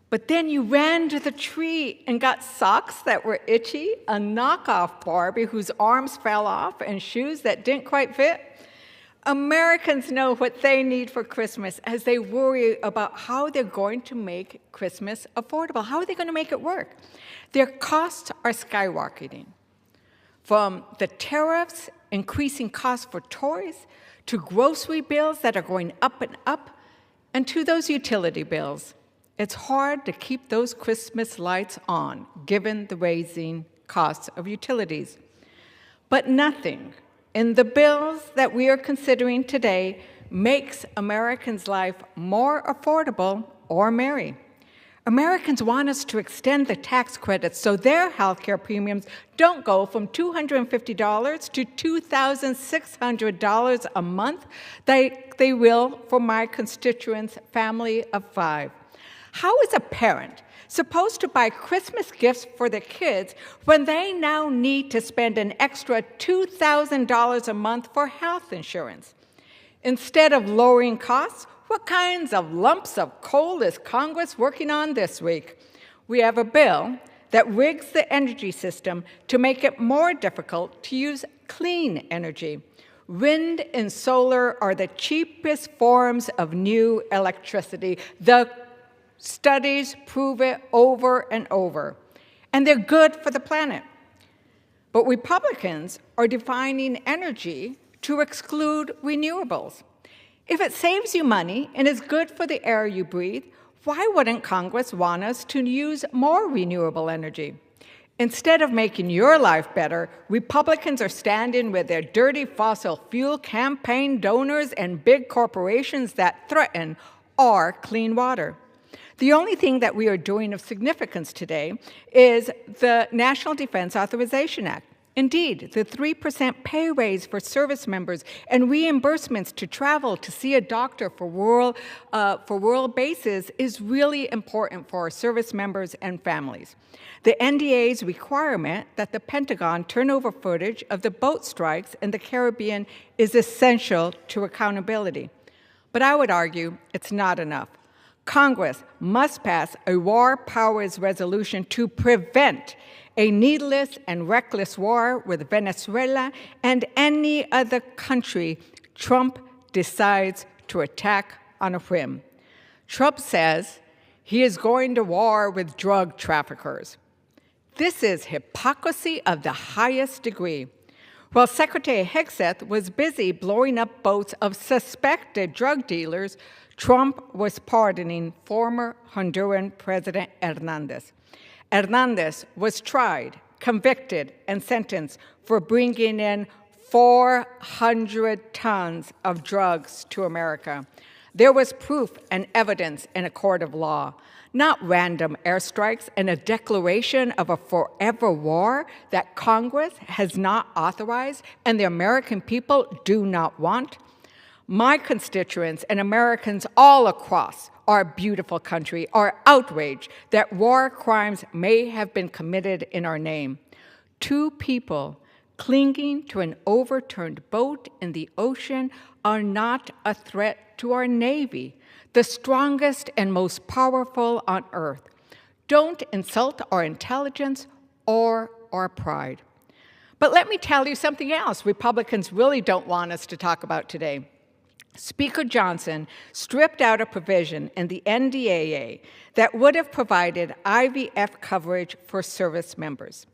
But then you ran to the tree and got socks that were itchy, a knockoff Barbie whose arms fell off, and shoes that didn't quite fit. Americans know what they need for Christmas as they worry about how they're going to make Christmas affordable. How are they going to make it work? Their costs are skyrocketing. From the tariffs, increasing costs for toys, to grocery bills that are going up, and to those utility bills. It's hard to keep those Christmas lights on, given the rising costs of utilities. But nothing in the bills that we are considering today makes Americans' life more affordable or merry. Americans want us to extend the tax credits so their health care premiums don't go from $250 to $2,600 a month. They will for my constituents' family of 5. How is a parent supposed to buy Christmas gifts for their kids when they now need to spend an extra $2,000 a month for health insurance? Instead of lowering costs, what kinds of lumps of coal is Congress working on this week? We have a bill that rigs the energy system to make it more difficult to use clean energy. Wind and solar are the cheapest forms of new electricity. The studies prove it over and over, and they're good for the planet. But Republicans are defining energy to exclude renewables. If it saves you money and is good for the air you breathe, why wouldn't Congress want us to use more renewable energy? Instead of making your life better, Republicans are standing with their dirty fossil fuel campaign donors and big corporations that threaten our clean water. The only thing that we are doing of significance today is the National Defense Authorization Act. Indeed, the 3% pay raise for service members and reimbursements to travel to see a doctor for rural bases is really important for our service members and families. The NDAA's requirement that the Pentagon turn over footage of the boat strikes in the Caribbean is essential to accountability. But I would argue it's not enough. Congress must pass a war powers resolution to prevent a needless and reckless war with Venezuela and any other country Trump decides to attack on a whim. Trump says he is going to war with drug traffickers. This is hypocrisy of the highest degree. While Secretary Hegseth was busy blowing up boats of suspected drug dealers, Trump was pardoning former Honduran President Hernandez. Hernandez was tried, convicted, and sentenced for bringing in 400 tons of drugs to America. There was proof and evidence in a court of law, not random airstrikes and a declaration of a forever war that Congress has not authorized and the American people do not want. My constituents and Americans all across our beautiful country are outraged that war crimes may have been committed in our name. 2 people clinging to an overturned boat in the ocean are not a threat to our Navy, the strongest and most powerful on earth. Don't insult our intelligence or our pride. But let me tell you something else Republicans really don't want us to talk about today. Speaker Johnson stripped out a provision in the NDAA that would have provided IVF coverage for service members.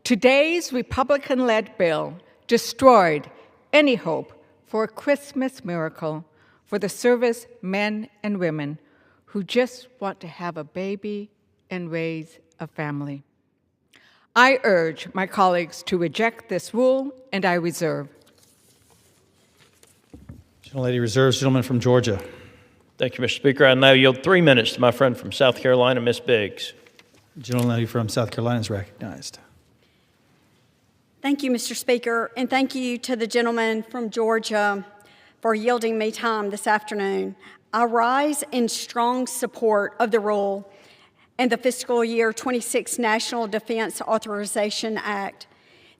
Today's Republican-led bill destroyed any hope for a Christmas miracle for the service men and women who just want to have a baby and raise a family. I urge my colleagues to reject this rule, and I reserve. Gentlelady reserves. Gentleman from Georgia. Thank you, Mr. Speaker. I now yield 3 minutes to my friend from South Carolina, Ms. Biggs. Gentlelady from South Carolina is recognized. Thank you, Mr. Speaker, and thank you to the gentleman from Georgia for yielding me time this afternoon. I rise in strong support of the rule and the fiscal year 26 National Defense Authorization Act.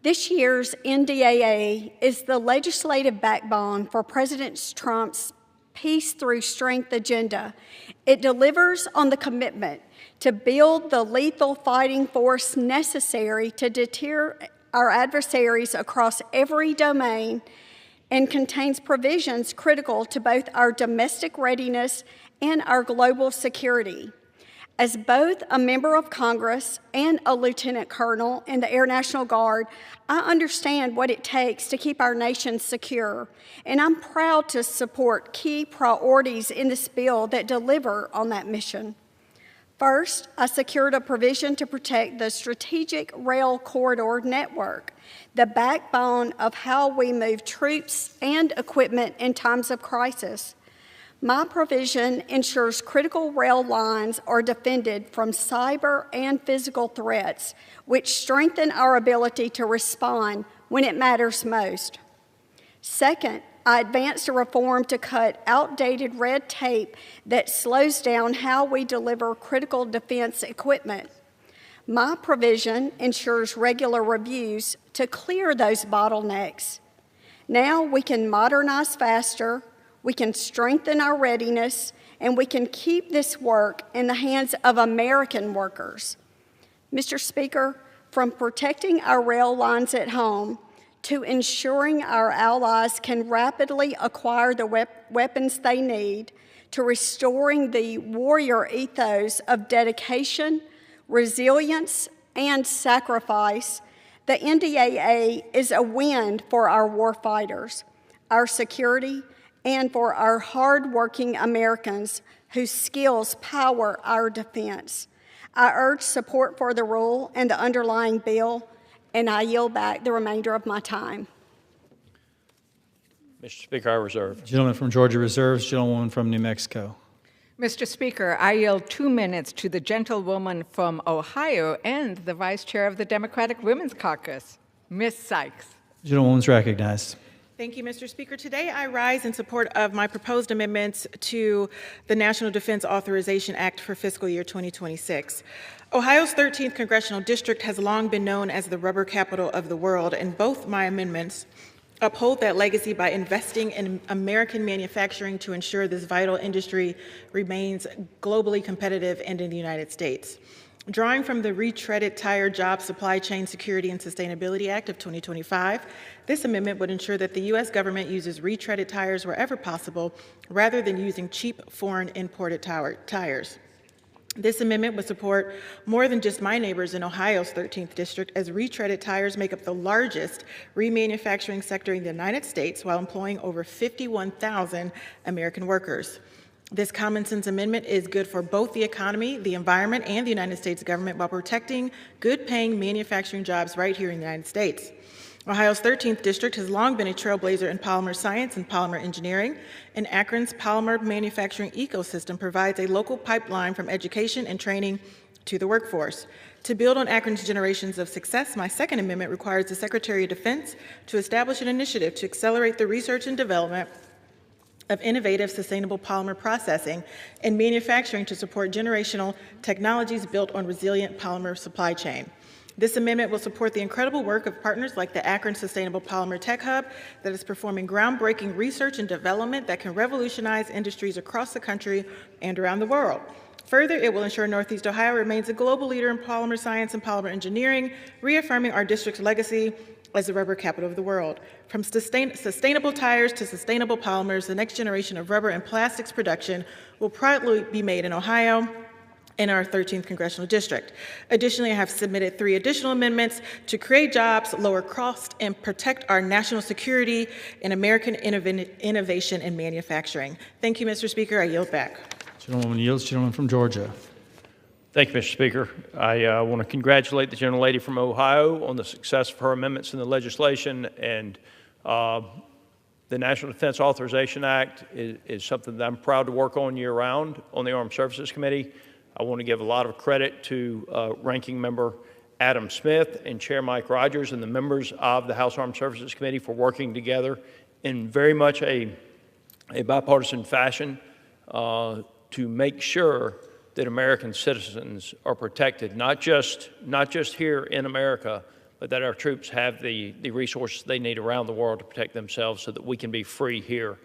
This year's NDAA is the legislative backbone for President Trump's Peace Through Strength agenda. It delivers on the commitment to build the lethal fighting force necessary to deter our adversaries across every domain and contains provisions critical to both our domestic readiness and our global security. As both a member of Congress and a lieutenant colonel in the Air National Guard, I understand what it takes to keep our nation secure, and I'm proud to support key priorities in this bill that deliver on that mission. First, I secured a provision to protect the strategic rail corridor network, the backbone of how we move troops and equipment in times of crisis. My provision ensures critical rail lines are defended from cyber and physical threats, which strengthen our ability to respond when it matters most. Second, I advanced a reform to cut outdated red tape that slows down how we deliver critical defense equipment. My provision ensures regular reviews to clear those bottlenecks. Now we can modernize faster, we can strengthen our readiness, and we can keep this work in the hands of American workers. Mr. Speaker, from protecting our rail lines at home to ensuring our allies can rapidly acquire the weapons they need, to restoring the warrior ethos of dedication, resilience, and sacrifice, the NDAA is a win for our warfighters, our security, and for our hard-working Americans whose skills power our defense. I urge support for the rule and the underlying bill, and I yield back the remainder of my time. Mr. Speaker, I reserve. Gentleman from Georgia reserves. Gentlewoman from New Mexico. Mr. Speaker, I yield 2 minutes to the gentlewoman from Ohio and the Vice Chair of the Democratic Women's Caucus, Ms. Sykes. Gentlewoman's recognized. Thank you, Mr. Speaker. Today I rise in support of my proposed amendments to the National Defense Authorization Act for fiscal year 2026. Ohio's 13th Congressional District has long been known as the rubber capital of the world, and both my amendments uphold that legacy by investing in American manufacturing to ensure this vital industry remains globally competitive and in the United States. Drawing from the Retreaded Tire Job Supply Chain Security and Sustainability Act of 2025, this amendment would ensure that the U.S. government uses retreaded tires wherever possible rather than using cheap foreign imported tires. This amendment would support more than just my neighbors in Ohio's 13th District, as retreaded tires make up the largest remanufacturing sector in the United States while employing over 51,000 American workers. This common sense amendment is good for both the economy, the environment, and the United States government while protecting good-paying manufacturing jobs right here in the United States. Ohio's 13th District has long been a trailblazer in polymer science and polymer engineering, and Akron's polymer manufacturing ecosystem provides a local pipeline from education and training to the workforce. To build on Akron's generations of success, my second amendment requires the Secretary of Defense to establish an initiative to accelerate the research and development of innovative, sustainable polymer processing and manufacturing to support generational technologies built on resilient polymer supply chain. This amendment will support the incredible work of partners like the Akron Sustainable Polymer Tech Hub that is performing groundbreaking research and development that can revolutionize industries across the country and around the world. Further, it will ensure Northeast Ohio remains a global leader in polymer science and polymer engineering, reaffirming our district's legacy as the rubber capital of the world. From sustainable tires to sustainable polymers, the next generation of rubber and plastics production will proudly be made in Ohio in our 13th Congressional District. Additionally, I have submitted 3 additional amendments to create jobs, lower costs, and protect our national security in American innovation and manufacturing. Thank you, Mr. Speaker. I yield back. Gentlewoman yields. Gentleman from Georgia. Thank you, Mr. Speaker. I want to congratulate the gentlelady from Ohio on the success of her amendments in the legislation, and the National Defense Authorization Act is something that I'm proud to work on year-round on the Armed Services Committee. I want to give a lot of credit to Ranking Member Adam Smith and Chair Mike Rogers and the members of the House Armed Services Committee for working together in very much a bipartisan fashion to make sure that American citizens are protected, not just here in America, but that our troops have the resources they need around the world to protect themselves so that we can be free here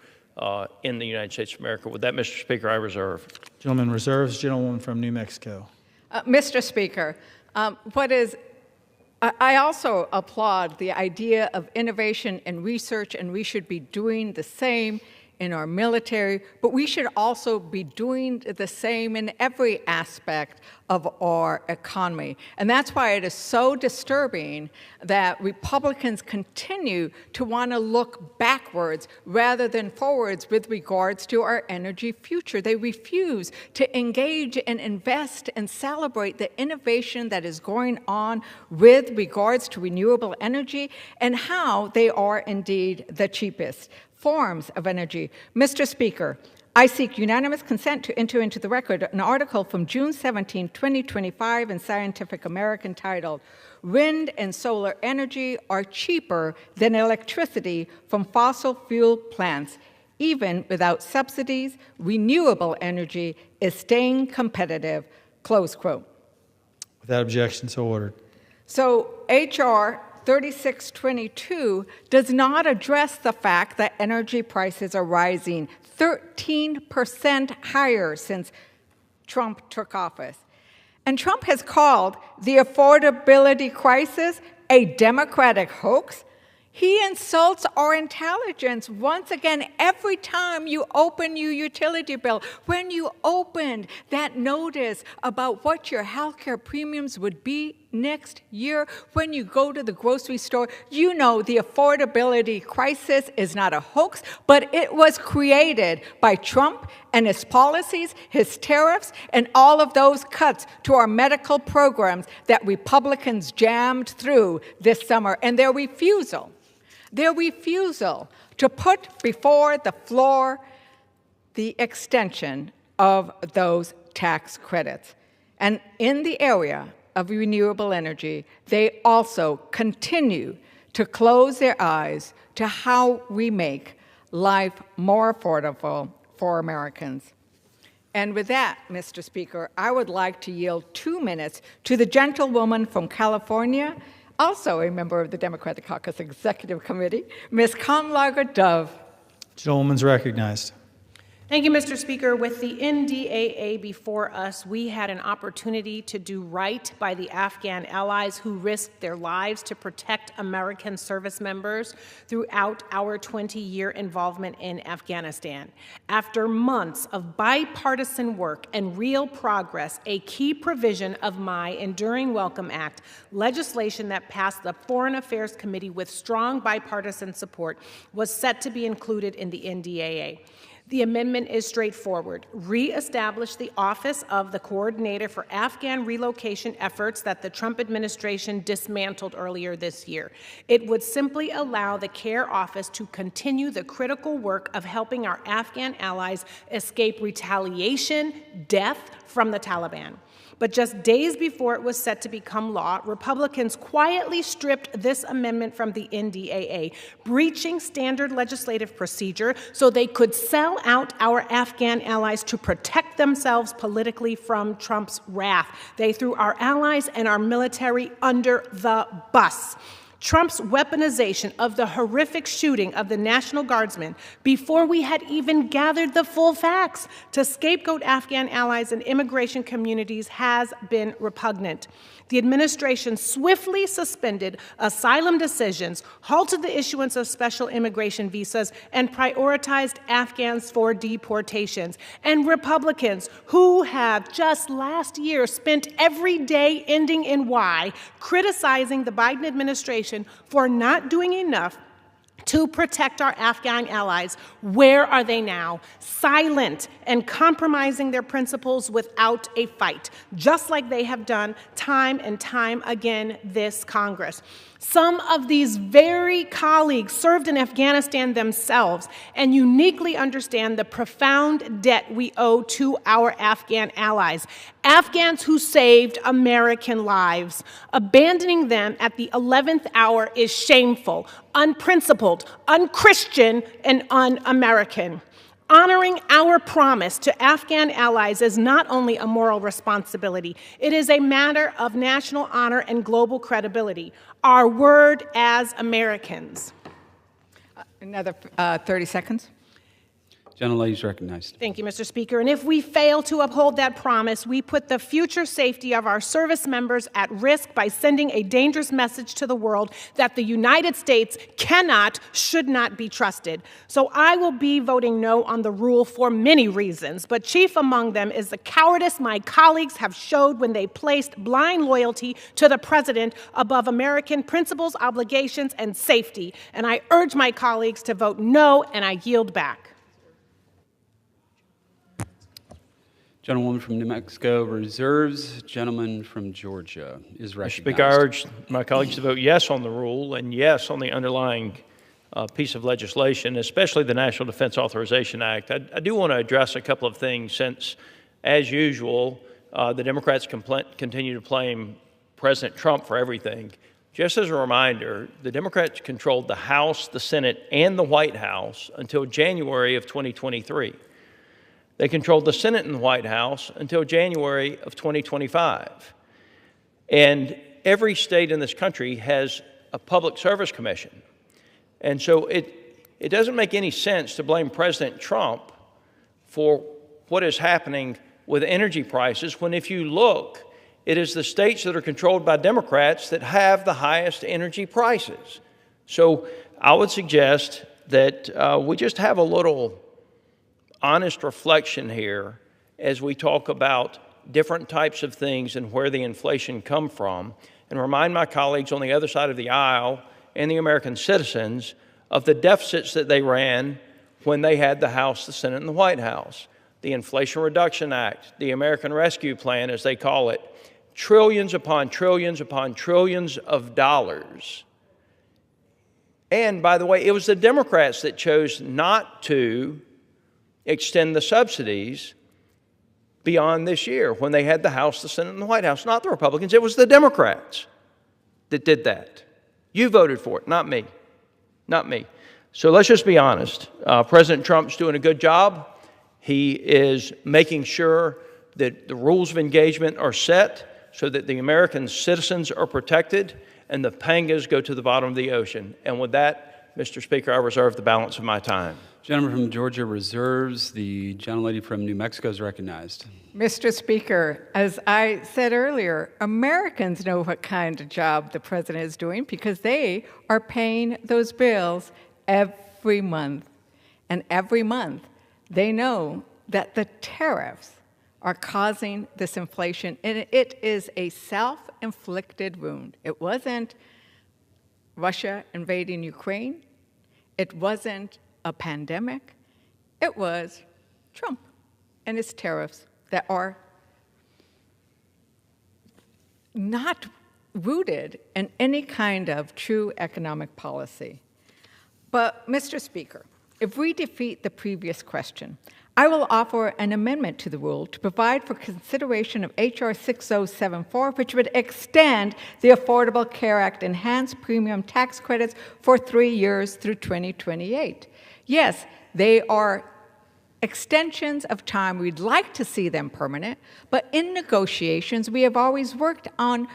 in the United States of America. With that, Mr. Speaker, I reserve. Gentleman reserves. Gentlewoman from New Mexico. Mr. Speaker, I also applaud the idea of innovation and research, and we should be doing the same in our military, but we should also be doing the same in every aspect of our economy. And that's why it is so disturbing that Republicans continue to want to look backwards rather than forwards with regards to our energy future. They refuse to engage and invest and celebrate the innovation that is going on with regards to renewable energy and how they are indeed the cheapest forms of energy. Mr. Speaker, I seek unanimous consent to enter into the record an article from June 17, 2025 in Scientific American titled, "Wind and Solar Energy Are Cheaper Than Electricity from Fossil Fuel Plants. Even without subsidies, renewable energy is staying competitive," close quote. Without objection, so ordered. So H.R. 3622 does not address the fact that energy prices are rising 13% higher since Trump took office. And Trump has called the affordability crisis a Democratic hoax. He insults our intelligence once again every time you open your utility bill. When you opened that notice about what your health care premiums would be next year, when you go to the grocery store, you know the affordability crisis is not a hoax, but it was created by Trump and his policies, his tariffs, and all of those cuts to our medical programs that Republicans jammed through this summer, and their refusal to put before the floor the extension of those tax credits. And in the area of renewable energy, they also continue to close their eyes to how we make life more affordable for Americans. And with that, Mr. Speaker, I would like to yield 2 minutes to the gentlewoman from California, also a member of the Democratic Caucus Executive Committee, Ms. Kamlaga Dove. Gentlewoman's recognized. Thank you, Mr. Speaker. With the NDAA before us, we had an opportunity to do right by the Afghan allies who risked their lives to protect American service members throughout our 20-year involvement in Afghanistan. After months of bipartisan work and real progress, a key provision of my Enduring Welcome Act, legislation that passed the Foreign Affairs Committee with strong bipartisan support, was set to be included in the NDAA. The amendment is straightforward. Re-establish the Office of the Coordinator for Afghan Relocation Efforts that the Trump administration dismantled earlier this year. It would simply allow the CARE Office to continue the critical work of helping our Afghan allies escape retaliation, death from the Taliban. But just days before it was set to become law, Republicans quietly stripped this amendment from the NDAA, breaching standard legislative procedure so they could sell out our Afghan allies to protect themselves politically from Trump's wrath. They threw our allies and our military under the bus. Trump's weaponization of the horrific shooting of the National Guardsmen before we had even gathered the full facts to scapegoat Afghan allies and immigration communities has been repugnant. The administration swiftly suspended asylum decisions, halted the issuance of special immigration visas, and prioritized Afghans for deportations. And Republicans, who have just last year spent every day ending in Y, criticizing the Biden administration for not doing enough to protect our Afghan allies, where are they now? Silent and compromising their principles without a fight, just like they have done time and time again this Congress. Some of these very colleagues served in Afghanistan themselves and uniquely understand the profound debt we owe to our Afghan allies, Afghans who saved American lives. Abandoning them at the 11th hour is shameful, unprincipled, unchristian, and un-American. Honoring our promise to Afghan allies is not only a moral responsibility, it is a matter of national honor and global credibility. Our word as Americans. Another 30 seconds. Gentlelady is recognized. Thank you, Mr. Speaker. And if we fail to uphold that promise, we put the future safety of our service members at risk by sending a dangerous message to the world that the United States cannot, should not be trusted. So I will be voting no on the rule for many reasons, but chief among them is the cowardice my colleagues have showed when they placed blind loyalty to the president above American principles, obligations, and safety. And I urge my colleagues to vote no, and I yield back. Gentlewoman from New Mexico reserves. Gentleman from Georgia is recognized. Mr. Speaker, I urge my colleagues to vote yes on the rule and yes on the underlying piece of legislation, especially the National Defense Authorization Act. I do want to address a couple of things since, as usual, the Democrats continue to blame President Trump for everything. Just as a reminder, the Democrats controlled the House, the Senate, and the White House until January of 2023. They controlled the Senate and the White House until January of 2025. And every state in this country has a public service commission. And so it doesn't make any sense to blame President Trump for what is happening with energy prices when, if you look, it is the states that are controlled by Democrats that have the highest energy prices. So I would suggest that we just have a little honest reflection here as we talk about different types of things and where the inflation come from, and remind my colleagues on the other side of the aisle and the American citizens of the deficits that they ran when they had the House, the Senate, and the White House. The Inflation Reduction Act, the American Rescue Plan, as they call it, trillions upon trillions upon trillions of dollars. And by the way, it was the Democrats that chose not to extend the subsidies beyond this year when they had the House, the Senate, and the White House, not the Republicans. It was the Democrats that did that. You voted for it, not me. Not me. So let's just be honest. President Trump's doing a good job. He is making sure that the rules of engagement are set so that the American citizens are protected and the pangas go to the bottom of the ocean. And with that, Mr. Speaker, I reserve the balance of my time. Gentleman from Georgia reserves. The gentlelady from New Mexico is recognized. Mr. Speaker, as I said earlier, Americans know what kind of job the president is doing because they are paying those bills every month. And every month, they know that the tariffs are causing this inflation, and it is a self-inflicted wound. It wasn't Russia invading Ukraine. It wasn't a pandemic. It was Trump and his tariffs that are not rooted in any kind of true economic policy. But, Mr. Speaker, if we defeat the previous question, I will offer an amendment to the rule to provide for consideration of H.R. 6074, which would extend the Affordable Care Act enhanced premium tax credits for 3 years through 2028. Yes, they are extensions of time. We'd like to see them permanent, but in negotiations, we have always worked on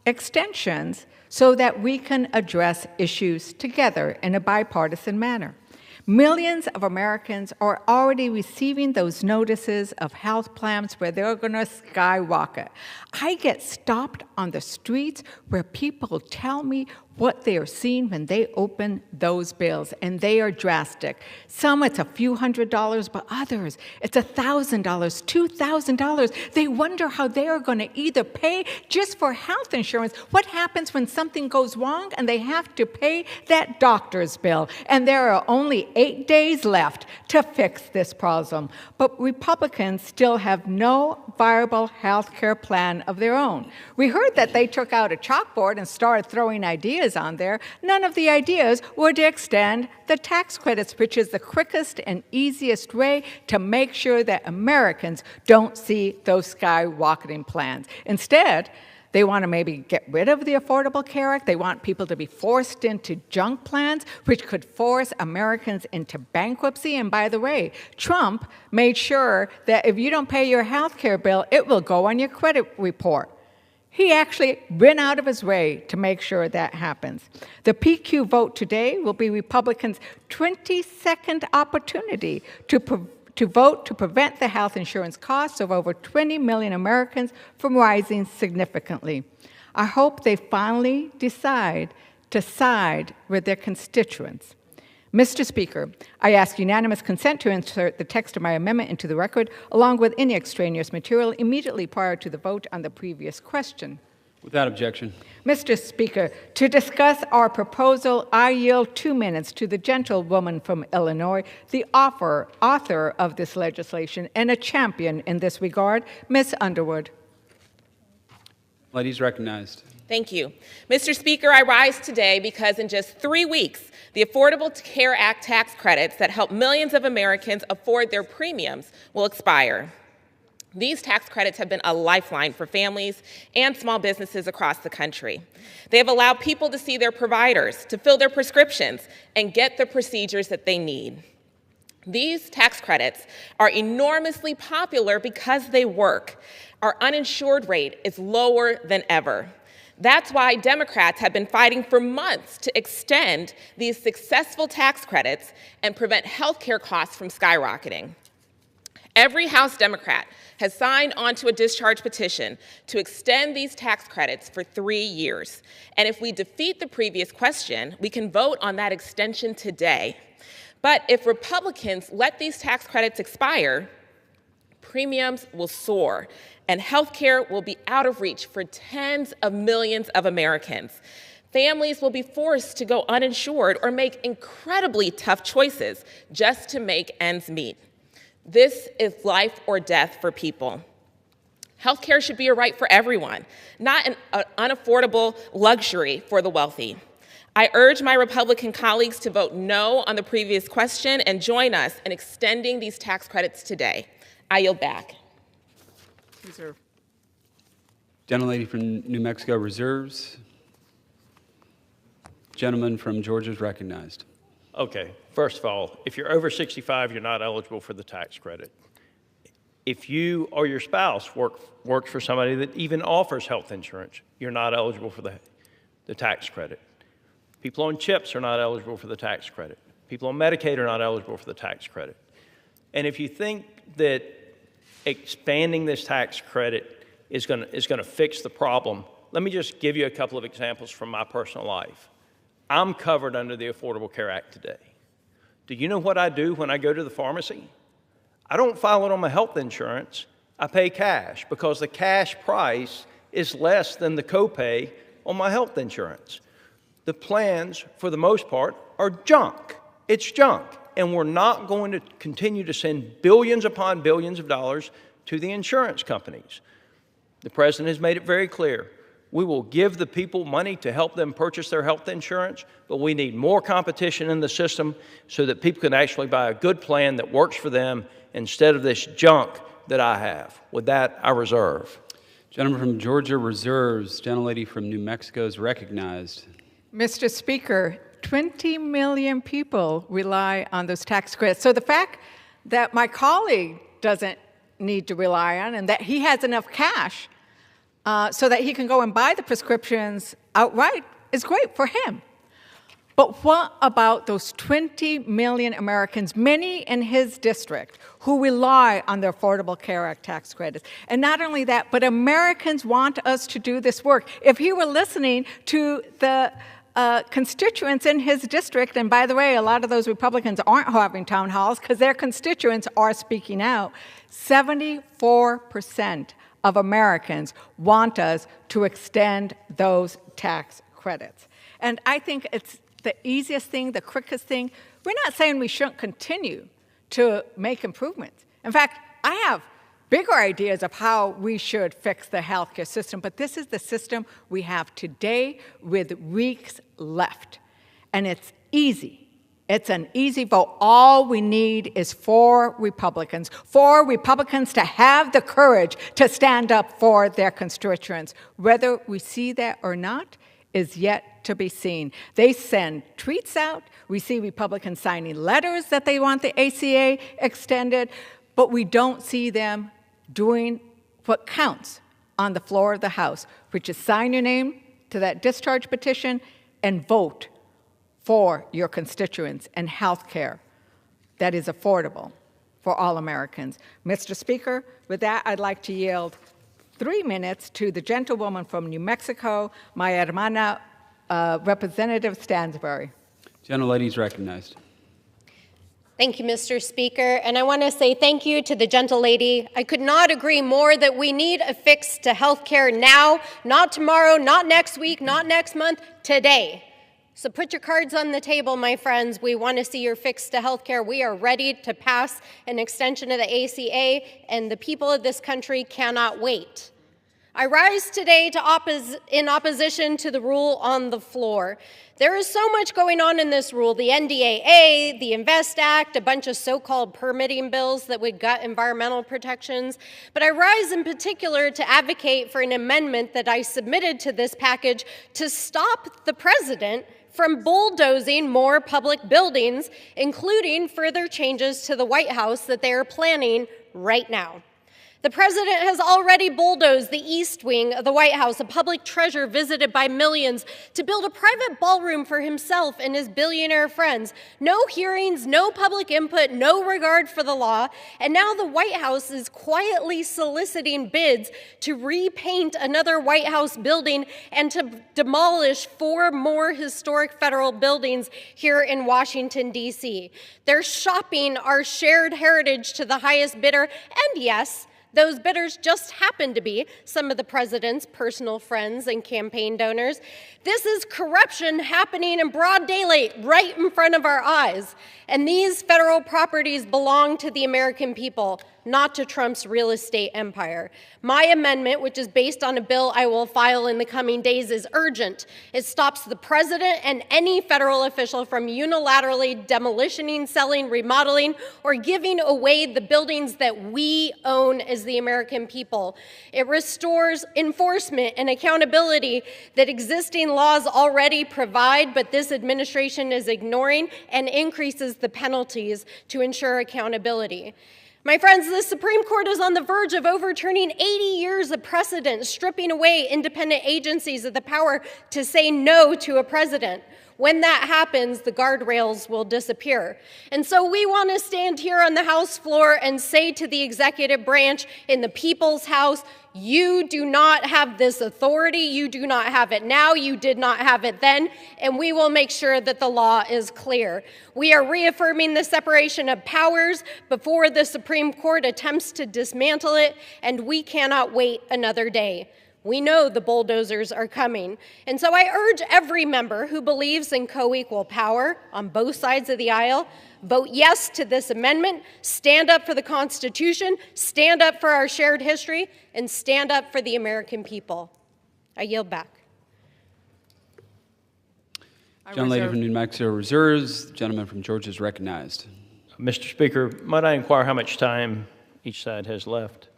extensions so that we can address issues together in a bipartisan manner. Millions of Americans are already receiving those notices of health plans where they're going to skyrocket. I get stopped on the streets where people tell me what they are seeing when they open those bills, and they are drastic. Some it's a few $100s, but others it's $1,000, $2,000. They wonder how they are going to either pay just for health insurance. What happens when something goes wrong and they have to pay that doctor's bill? And there are only 8 days left to fix this problem. But Republicans still have no viable health care plan of their own. We heard that they took out a chalkboard and started throwing ideas on there. None of the ideas were to extend the tax credits, which is the quickest and easiest way to make sure that Americans don't see those skyrocketing plans. Instead, they want to maybe get rid of the Affordable Care Act. They want people to be forced into junk plans, which could force Americans into bankruptcy. And by the way, Trump made sure that if you don't pay your health care bill, it will go on your credit report. He actually went out of his way to make sure that happens. The PQ vote today will be Republicans' 22nd opportunity to vote to prevent the health insurance costs of over 20 million Americans from rising significantly. I hope they finally decide to side with their constituents. Mr. Speaker, I ask unanimous consent to insert the text of my amendment into the record, along with any extraneous material, immediately prior to the vote on the previous question. Without objection. Mr. Speaker, to discuss our proposal, I yield 2 minutes to the gentlewoman from Illinois, the author of this legislation and a champion in this regard, Ms. Underwood. Ladies recognized. Thank you. Mr. Speaker, I rise today because in just 3 weeks, the Affordable Care Act tax credits that help millions of Americans afford their premiums will expire. These tax credits have been a lifeline for families and small businesses across the country. They have allowed people to see their providers, to fill their prescriptions, and get the procedures that they need. These tax credits are enormously popular because they work. Our uninsured rate is lower than ever. That's why Democrats have been fighting for months to extend these successful tax credits and prevent health care costs from skyrocketing. Every House Democrat has signed onto a discharge petition to extend these tax credits for 3 years. And if we defeat the previous question, we can vote on that extension today. But if Republicans let these tax credits expire, premiums will soar, and health care will be out of reach for tens of millions of Americans. Families will be forced to go uninsured or make incredibly tough choices just to make ends meet. This is life or death for people. Health care should be a right for everyone, not an unaffordable luxury for the wealthy. I urge my Republican colleagues to vote no on the previous question and join us in extending these tax credits today. I yield back. Gentlelady from New Mexico reserves. Gentleman from Georgia is recognized. Okay, first of all, if you're over 65, you're not eligible for the tax credit. If you or your spouse works for somebody that even offers health insurance, you're not eligible for the tax credit. People on CHIPS are not eligible for the tax credit. People on Medicaid are not eligible for the tax credit. And if you think that expanding this tax credit is going to fix the problem, let me just give you a couple of examples from my personal life. I'm covered under the Affordable Care Act today. Do you know what I do when I go to the pharmacy? I don't file it on my health insurance. I pay cash because the cash price is less than the copay on my health insurance. The plans, for the most part, are junk. It's junk. And we're not going to continue to send billions upon billions of dollars to the insurance companies. The president has made it very clear. We will give the people money to help them purchase their health insurance, but we need more competition in the system so that people can actually buy a good plan that works for them instead of this junk that I have. With that, I reserve. Gentleman from Georgia reserves. Gentlelady from New Mexico is recognized. Mr. Speaker, 20 million people rely on those tax credits. So the fact that my colleague doesn't need to rely on and that he has enough cash so that he can go and buy the prescriptions outright is great for him. But what about those 20 million Americans, many in his district, who rely on the Affordable Care Act tax credits? And not only that, but Americans want us to do this work. If he were listening to the constituents in his district, and by the way, a lot of those Republicans aren't having town halls because their constituents are speaking out, 74% of Americans want us to extend those tax credits. And I think it's the easiest thing, the quickest thing. We're not saying we shouldn't continue to make improvements. In fact, I have bigger ideas of how we should fix the healthcare system, but this is the system we have today with weeks left. And it's easy. It's an easy vote. All we need is 4 Republicans to have the courage to stand up for their constituents. Whether we see that or not is yet to be seen. They send tweets out. We see Republicans signing letters that they want the ACA extended, but we don't see them doing what counts, on the floor of the House, which is sign your name to that discharge petition and vote for your constituents and health care that is affordable for all Americans. Mr. Speaker, with that, I'd like to yield 3 minutes to the gentlewoman from New Mexico, my hermana, Representative Stansbury. Gentlelady is recognized. Thank you, Mr. Speaker. And I want to say thank you to the gentlelady. I could not agree more that we need a fix to health care now, not tomorrow, not next week, not next month, today. So put your cards on the table, my friends. We want to see your fix to health care. We are ready to pass an extension of the ACA, and the people of this country cannot wait. I rise today in opposition to the rule on the floor. There is so much going on in this rule, the NDAA, the INVEST Act, a bunch of so-called permitting bills that would gut environmental protections. But I rise in particular to advocate for an amendment that I submitted to this package to stop the president from bulldozing more public buildings, including further changes to the White House that they are planning right now. The president has already bulldozed the East Wing of the White House, a public treasure visited by millions, to build a private ballroom for himself and his billionaire friends. No hearings, no public input, no regard for the law. And now the White House is quietly soliciting bids to repaint another White House building and to demolish 4 more historic federal buildings here in Washington, D.C. They're shopping our shared heritage to the highest bidder, and yes, those bidders just happen to be some of the president's personal friends and campaign donors. This is corruption happening in broad daylight right in front of our eyes. And these federal properties belong to the American people, not to Trump's real estate empire. My amendment, which is based on a bill I will file in the coming days, is urgent. It stops the president and any federal official from unilaterally demolitioning, selling, remodeling, or giving away the buildings that we own as the American people. It restores enforcement and accountability that existing laws already provide, but this administration is ignoring, and increases the penalties to ensure accountability. My friends, the Supreme Court is on the verge of overturning 80 years of precedent, stripping away independent agencies of the power to say no to a president. When that happens, the guardrails will disappear. And so we want to stand here on the House floor and say to the executive branch in the people's house, you do not have this authority. You do not have it now. You did not have it then. And we will make sure that the law is clear. We are reaffirming the separation of powers before the Supreme Court attempts to dismantle it, and we cannot wait another day. We know the bulldozers are coming. And so I urge every member who believes in co-equal power on both sides of the aisle, vote yes to this amendment, stand up for the Constitution, stand up for our shared history, and stand up for the American people. I yield back. Gentlelady from New Mexico reserves. The gentleman from Georgia is recognized. Mr. Speaker, might I inquire how much time each side has left?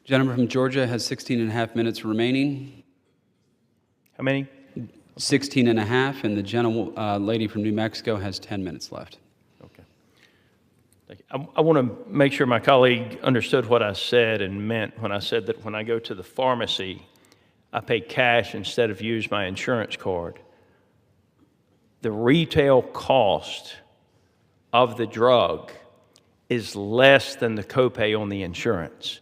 Gentleman from Georgia has 16 and a half minutes remaining. How many? 16 and a half, and the gentlelady from New Mexico has 10 minutes left. Okay. Thank you. I want to make sure my colleague understood what I said and meant when I said that when I go to the pharmacy, I pay cash instead of use my insurance card. The retail cost of the drug is less than the copay on the insurance.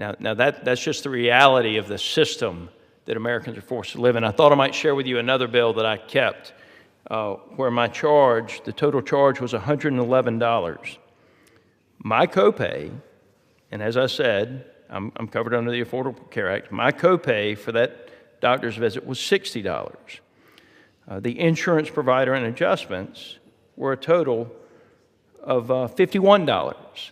Now that's just the reality of the system that Americans are forced to live in. I thought I might share with you another bill that I kept where my charge, the total charge was $111. My copay, and as I said, I'm covered under the Affordable Care Act, my copay for that doctor's visit was $60. The insurance provider and adjustments were a total of $51.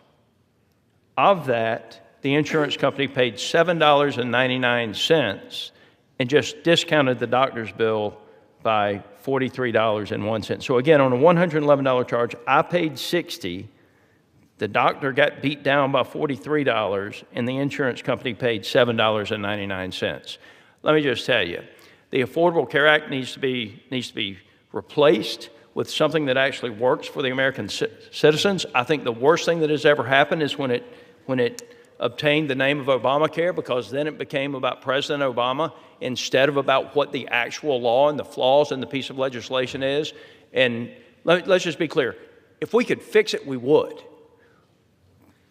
Of that, the insurance company paid $7.99 and just discounted the doctor's bill by $43.01. So again, on a $111 charge, I paid $60. The doctor got beat down by $43, and the insurance company paid $7.99. Let me just tell you, the Affordable Care Act needs to be replaced with something that actually works for the American citizens. I think the worst thing that has ever happened is when it obtained the name of Obamacare because then it became about President Obama instead of about what the actual law and the flaws in the piece of legislation is. And let's just be clear. If we could fix it, we would.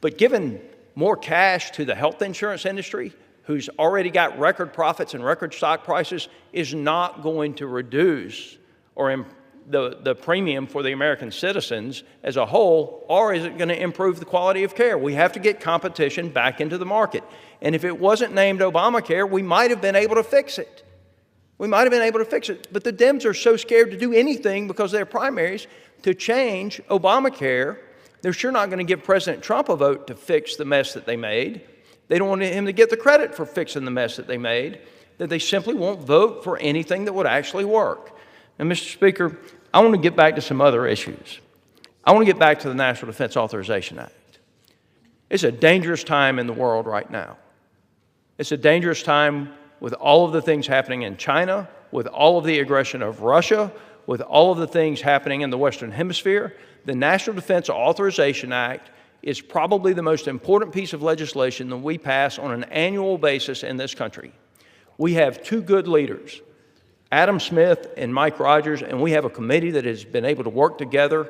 But giving more cash to the health insurance industry, who's already got record profits and record stock prices, is not going to reduce or the premium for the American citizens as a whole, or is it going to improve the quality of care? We have to get competition back into the market. And if it wasn't named Obamacare, we might have been able to fix it. We might have been able to fix it. But the Dems are so scared to do anything because of their primaries to change Obamacare. They're sure not going to give President Trump a vote to fix the mess that they made. They don't want him to get the credit for fixing the mess that they made, that they simply won't vote for anything that would actually work. And Mr. Speaker, I want to get back to some other issues. I want to get back to the National Defense Authorization Act. It's a dangerous time in the world right now. It's a dangerous time with all of the things happening in China, with all of the aggression of Russia, with all of the things happening in the Western Hemisphere. The National Defense Authorization Act is probably the most important piece of legislation that we pass on an annual basis in this country. We have two good leaders, Adam Smith and Mike Rogers, and we have a committee that has been able to work together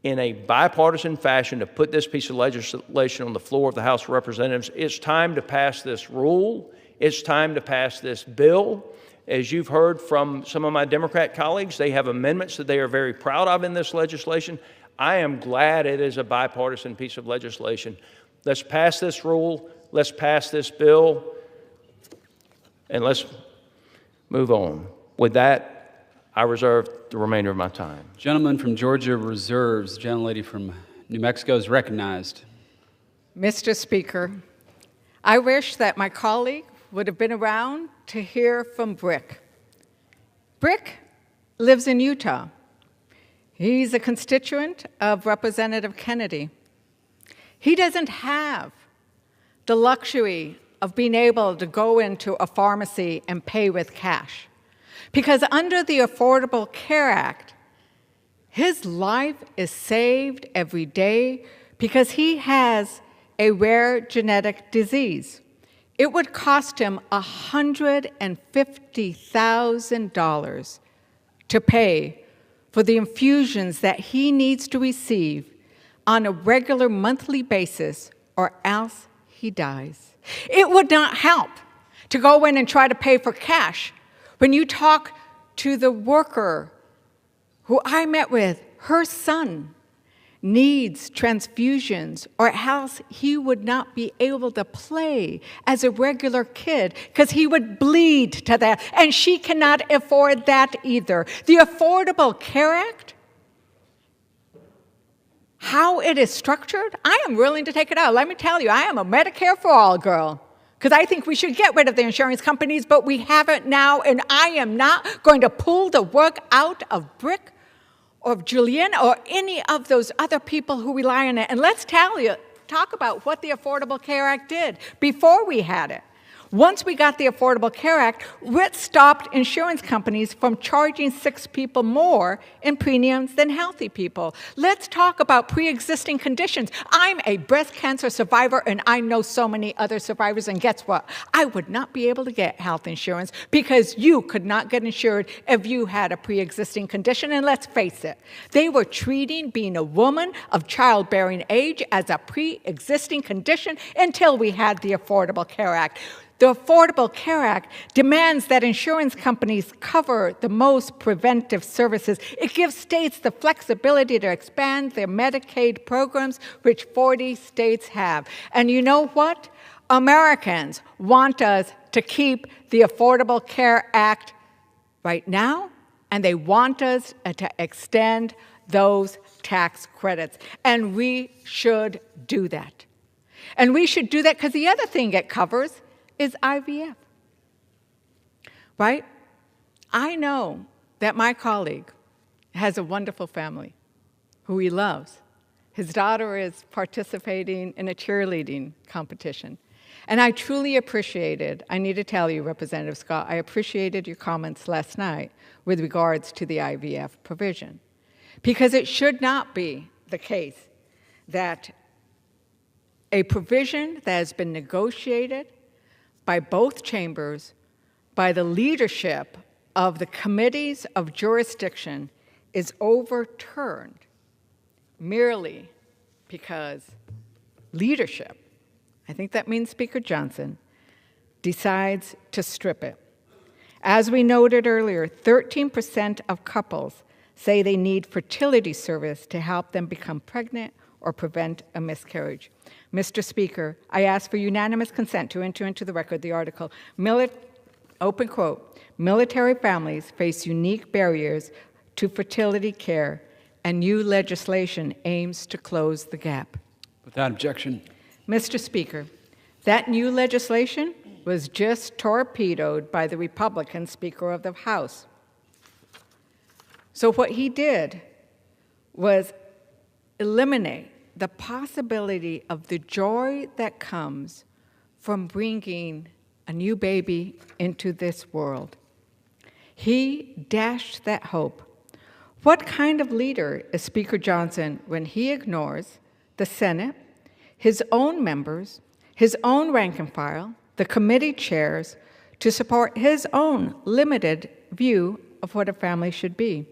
in a bipartisan fashion to put this piece of legislation on the floor of the House of Representatives. It's time to pass this rule. It's time to pass this bill. As you've heard from some of my Democrat colleagues, they have amendments that they are very proud of in this legislation. I am glad it is a bipartisan piece of legislation. Let's pass this rule. Let's pass this bill. And let's move on. With that, I reserve the remainder of my time. Gentleman from Georgia reserves. Gentlelady from New Mexico is recognized. Mr. Speaker, I wish that my colleague would have been around to hear from Brick. Brick lives in Utah. He's a constituent of Representative Kennedy. He doesn't have the luxury of being able to go into a pharmacy and pay with cash. Because under the Affordable Care Act, his life is saved every day because he has a rare genetic disease. It would cost him $150,000 to pay for the infusions that he needs to receive on a regular monthly basis, or else he dies. It would not help to go in and try to pay for cash. When you talk to the worker who I met with, her son needs transfusions, or else he would not be able to play as a regular kid because he would bleed to that, and she cannot afford that either. The Affordable Care Act, how it is structured, I am willing to take it out. Let me tell you, I am a Medicare for all girl, because I think we should get rid of the insurance companies, but we haven't now, and I am not going to pull the work out of Brick or of Julian or any of those other people who rely on it. And let's talk about what the Affordable Care Act did before we had it. Once we got the Affordable Care Act, it stopped insurance companies from charging sick people more in premiums than healthy people. Let's talk about pre-existing conditions. I'm a breast cancer survivor, and I know so many other survivors, and guess what? I would not be able to get health insurance because you could not get insured if you had a pre-existing condition, and let's face it, they were treating being a woman of childbearing age as a pre-existing condition until we had the Affordable Care Act. The Affordable Care Act demands that insurance companies cover the most preventive services. It gives states the flexibility to expand their Medicaid programs, which 40 states have. And you know what? Americans want us to keep the Affordable Care Act right now, and they want us to extend those tax credits. And we should do that. And we should do that because the other thing it covers is IVF, right? I know that my colleague has a wonderful family who he loves. His daughter is participating in a cheerleading competition. And I truly appreciated, I need to tell you, Representative Scott, I appreciated your comments last night with regards to the IVF provision. Because it should not be the case that a provision that has been negotiated by both chambers, by the leadership of the committees of jurisdiction, is overturned merely because leadership, I think that means Speaker Johnson, decides to strip it. As we noted earlier, 13% of couples say they need fertility service to help them become pregnant or prevent a miscarriage. Mr. Speaker, I ask for unanimous consent to enter into the record the article, open quote, military families face unique barriers to fertility care, and new legislation aims to close the gap. Without objection. Mr. Speaker, that new legislation was just torpedoed by the Republican Speaker of the House. So what he did was eliminate the possibility of the joy that comes from bringing a new baby into this world. He dashed that hope. What kind of leader is Speaker Johnson when he ignores the Senate, his own members, his own rank and file, the committee chairs, to support his own limited view of what a family should be?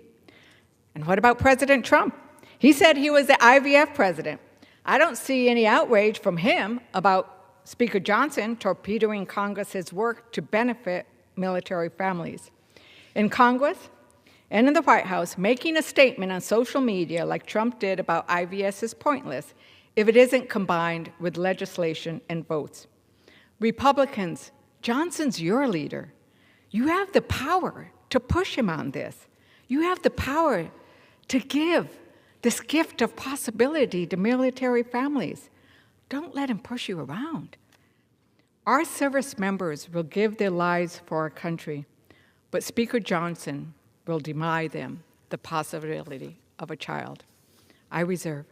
And what about President Trump? He said he was the IVF president. I don't see any outrage from him about Speaker Johnson torpedoing Congress's work to benefit military families. In Congress and in the White House, making a statement on social media like Trump did about IVF is pointless if it isn't combined with legislation and votes. Republicans, Johnson's your leader. You have the power to push him on this. You have the power to give this gift of possibility to military families. Don't let him push you around. Our service members will give their lives for our country, but Speaker Johnson will deny them the possibility of a child. I reserve.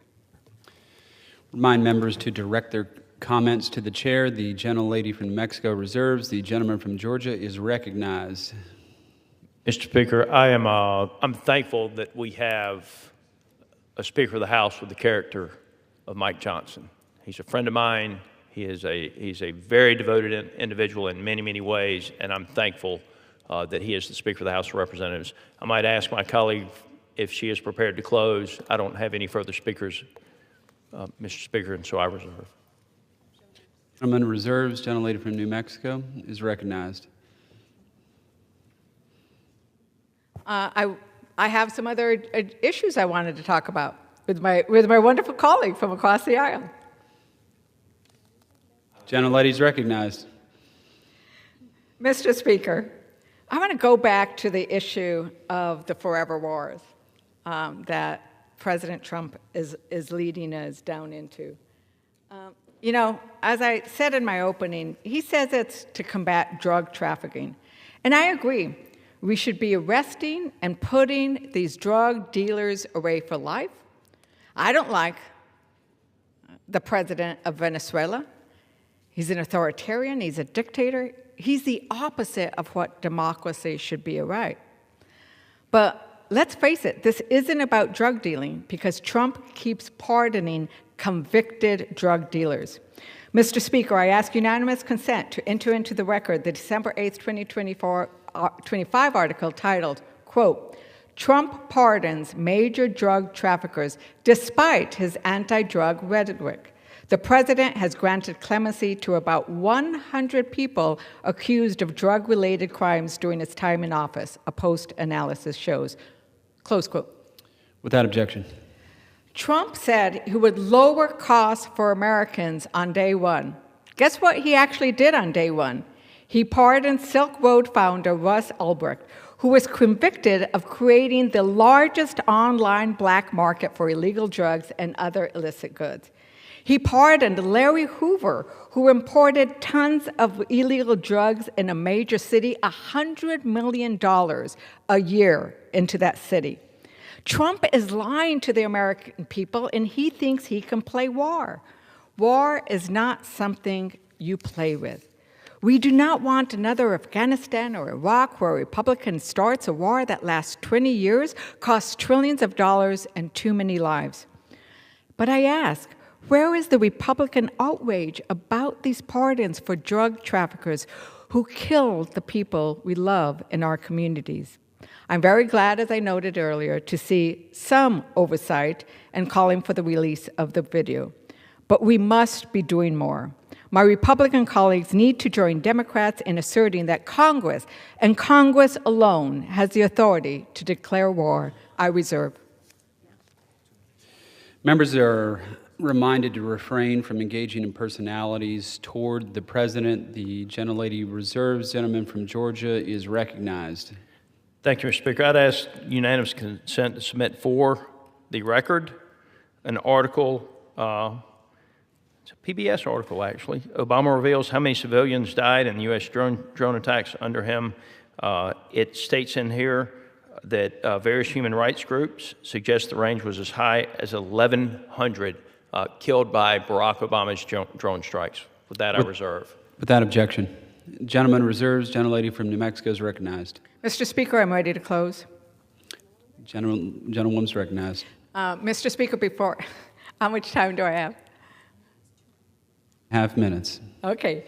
Remind members to direct their comments to the chair. The gentlelady from New Mexico reserves. The gentleman from Georgia is recognized. Mr. Speaker, I'm thankful that we have a Speaker of the House with the character of Mike Johnson. He's a friend of mine. He's a very devoted individual in many, many ways, and I'm thankful that he is the Speaker of the House of Representatives. I might ask my colleague if she is prepared to close. I don't have any further speakers, Mr. Speaker, and so I reserve. Gentleman reserves. Gentlelady from New Mexico is recognized. I have some other issues I wanted to talk about with my wonderful colleague from across the aisle. Gentlelady is recognized. Mr. Speaker, I want to go back to the issue of the forever wars that President Trump is leading us down into. You know, as I said in my opening, he says it's to combat drug trafficking. And I agree. We should be arresting and putting these drug dealers away for life. I don't like the president of Venezuela. He's an authoritarian. He's a dictator. He's the opposite of what democracy should be about. But let's face it, this isn't about drug dealing because Trump keeps pardoning convicted drug dealers. Mr. Speaker, I ask unanimous consent to enter into the record the December 8th, 2025 article titled, quote, Trump pardons major drug traffickers despite his anti-drug rhetoric. The president has granted clemency to about 100 people accused of drug-related crimes during his time in office, a post-analysis shows. Close quote. Without objection. Trump said he would lower costs for Americans on day one. Guess what he actually did on day one? He pardoned Silk Road founder Russ Ulbricht, who was convicted of creating the largest online black market for illegal drugs and other illicit goods. He pardoned Larry Hoover, who imported tons of illegal drugs in a major city, $100 million a year into that city. Trump is lying to the American people, and he thinks he can play war. War is not something you play with. We do not want another Afghanistan or Iraq where a Republican starts a war that lasts 20 years, costs trillions of dollars, and too many lives. But I ask, Where is the Republican outrage about these pardons for drug traffickers who killed the people we love in our communities? I'm very glad, as I noted earlier, to see some oversight and calling for the release of the video. But we must be doing more. My Republican colleagues need to join Democrats in asserting that Congress, and Congress alone, has the authority to declare war. I reserve. Members are reminded to refrain from engaging in personalities toward the president. The gentlelady reserves. Gentleman from Georgia is recognized. Thank you, Mr. Speaker. I'd ask unanimous consent to submit for the record an article, it's a PBS article actually. Obama reveals how many civilians died in U.S. drone attacks under him. It states in here that various human rights groups suggest the range was as high as 1,100 killed by Barack Obama's drone strikes. With that, I reserve. Without objection. Gentleman reserves. Gentlelady from New Mexico is recognized. Mr. Speaker, I'm ready to close. Gentlewoman's recognized. Mr. Speaker, before, how much time do I have? Half minutes. Okay.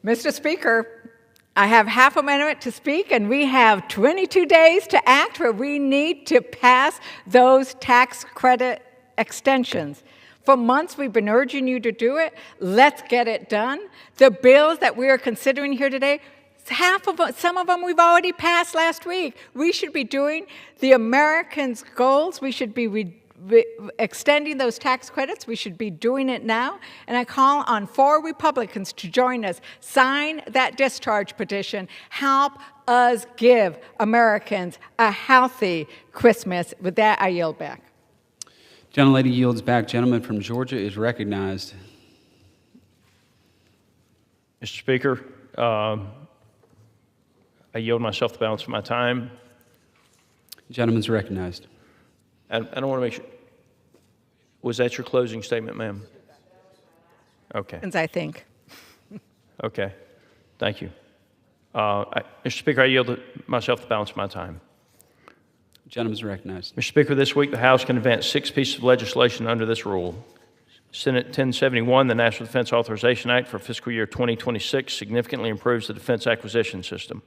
Mr. Speaker, I have half a minute to speak, and we have 22 days to act where we need to pass those tax credit extensions. For months, we've been urging you to do it. Let's get it done. The bills that we are considering here today, some of them we've already passed last week. We should be doing the Americans' goals. We should be extending those tax credits. We should be doing it now. And I call on 4 Republicans to join us. Sign that discharge petition. Help us give Americans a healthy Christmas. With that, I yield back. Gentlelady yields back. Gentleman from Georgia is recognized. Mr. Speaker, I yield myself the balance of my time. Gentleman's recognized. I don't want to make sure. Was that your closing statement, ma'am? Okay. I think. Okay. Thank you. Mr. Speaker, I yield myself the balance of my time. Gentleman's recognized. Mr. Speaker, this week the House can advance 6 pieces of legislation under this rule. Senate 1071, the National Defense Authorization Act for fiscal year 2026, significantly improves the defense acquisition system.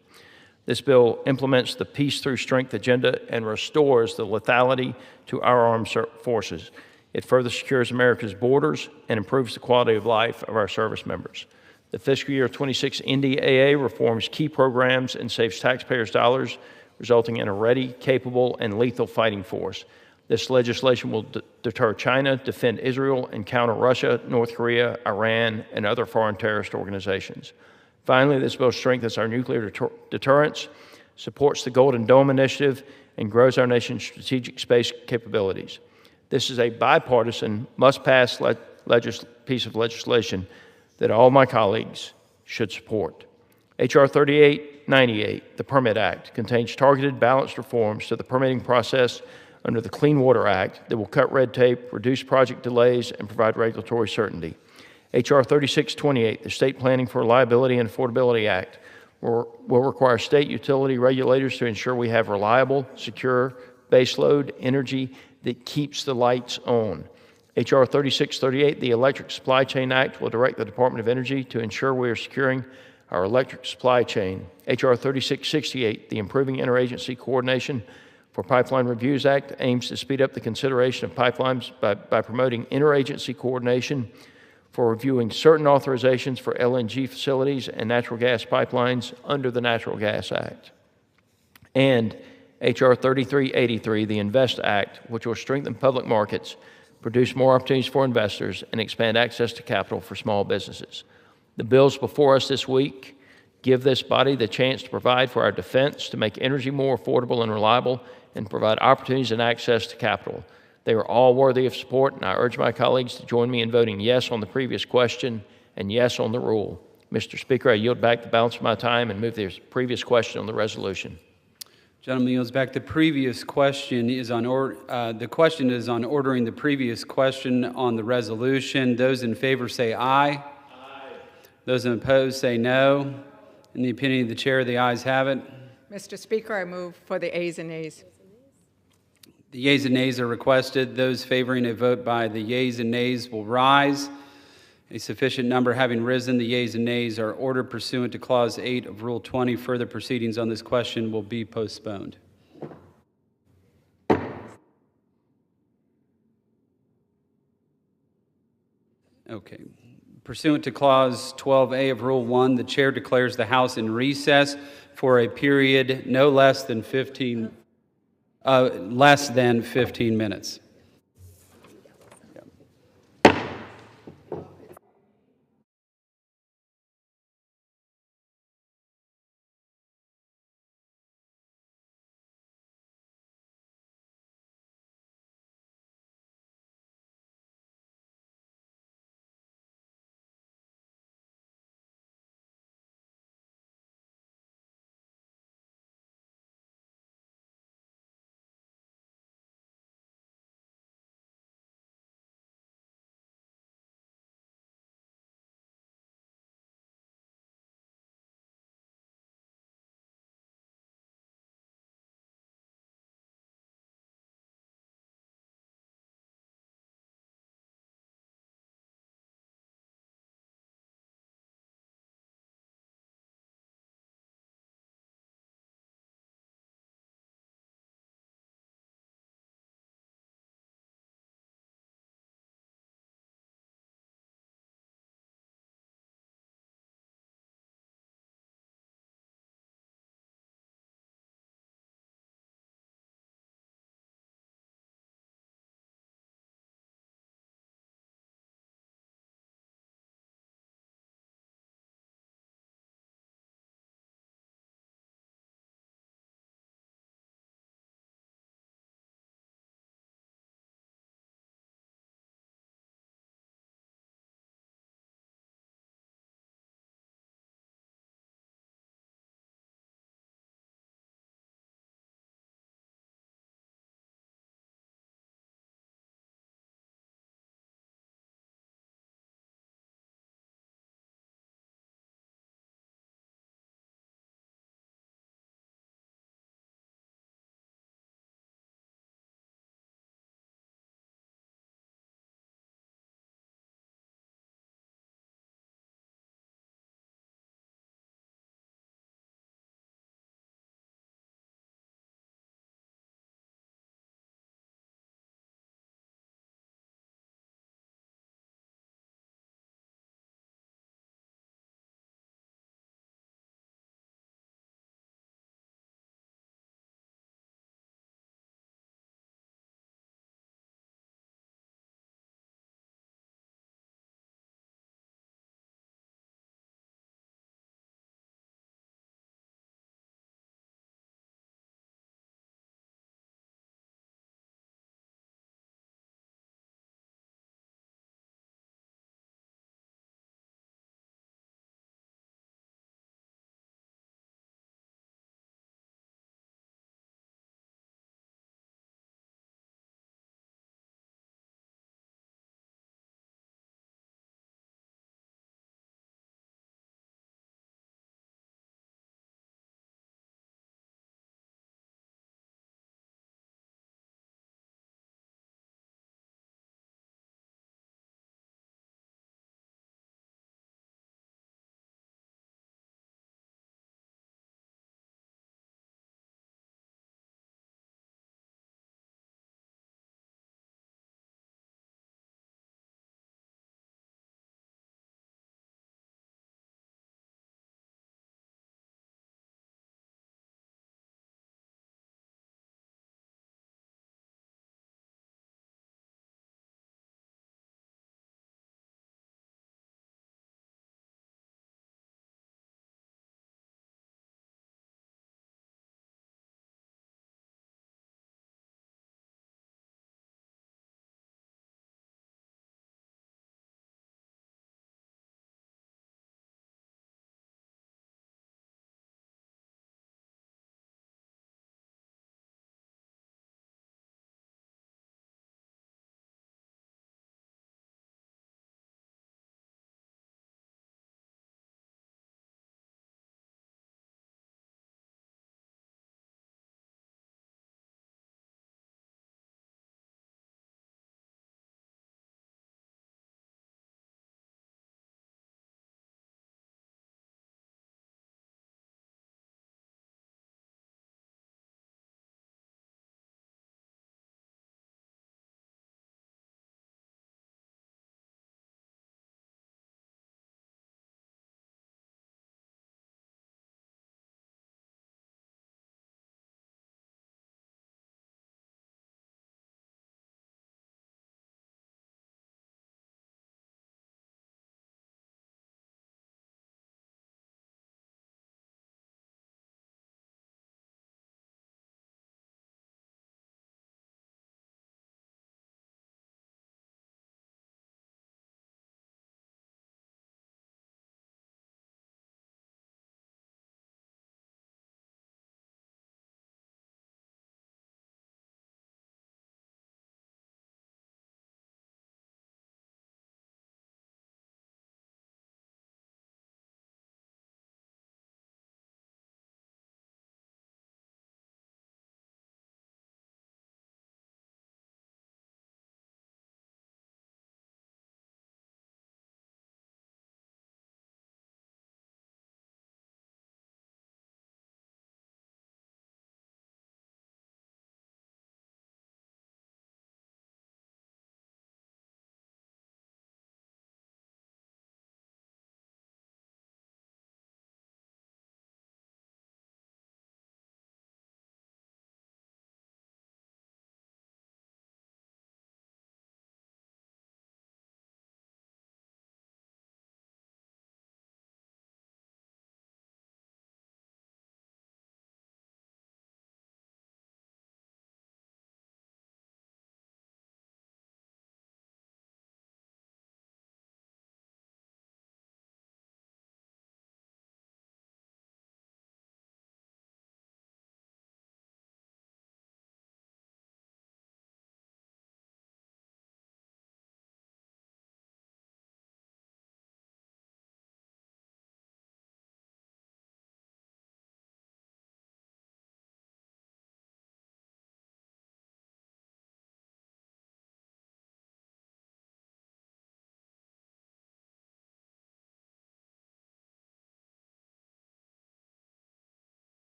This bill implements the Peace Through Strength agenda and restores the lethality to our armed forces. It further secures America's borders and improves the quality of life of our service members. The fiscal year 26 NDAA reforms key programs and saves taxpayers' dollars, resulting in a ready, capable, and lethal fighting force. This legislation will deter China, defend Israel, and counter Russia, North Korea, Iran, and other foreign terrorist organizations. Finally, this bill strengthens our nuclear deterrence, supports the Golden Dome Initiative, and grows our nation's strategic space capabilities. This is a bipartisan, must-pass piece of legislation that all my colleagues should support. H.R. 3898, the Permit Act, contains targeted, balanced reforms to the permitting process under the Clean Water Act that will cut red tape, reduce project delays, and provide regulatory certainty. H.R. 3628, the State Planning for Reliability and Affordability Act, will require state utility regulators to ensure we have reliable, secure, baseload energy that keeps the lights on. H.R. 3638, the Electric Supply Chain Act, will direct the Department of Energy to ensure we are securing our electric supply chain. H.R. 3668, the Improving Interagency Coordination for Pipeline Reviews Act, aims to speed up the consideration of pipelines by promoting interagency coordination for reviewing certain authorizations for LNG facilities and natural gas pipelines under the Natural Gas Act. And H.R. 3383, the INVEST Act, which will strengthen public markets, produce more opportunities for investors, and expand access to capital for small businesses. The bills before us this week give this body the chance to provide for our defense, to make energy more affordable and reliable, and provide opportunities and access to capital. They are all worthy of support, and I urge my colleagues to join me in voting yes on the previous question and yes on the rule. Mr. Speaker, I yield back the balance of my time and move the previous question on the resolution. Gentleman yields back. The previous question is on the question is on ordering the previous question on the resolution. Those in favor say aye. Aye. Those opposed say no. In the opinion of the chair, the ayes have it. Mr. Speaker, I move for the ayes and nays. The yeas and nays are requested. Those favoring a vote by the yeas and nays will rise. A sufficient number having risen, the yeas and nays are ordered pursuant to Clause 8 of Rule 20. Further proceedings on this question will be postponed. Okay. Pursuant to Clause 12A of Rule 1, the chair declares the House in recess for a period no less than 15 minutes.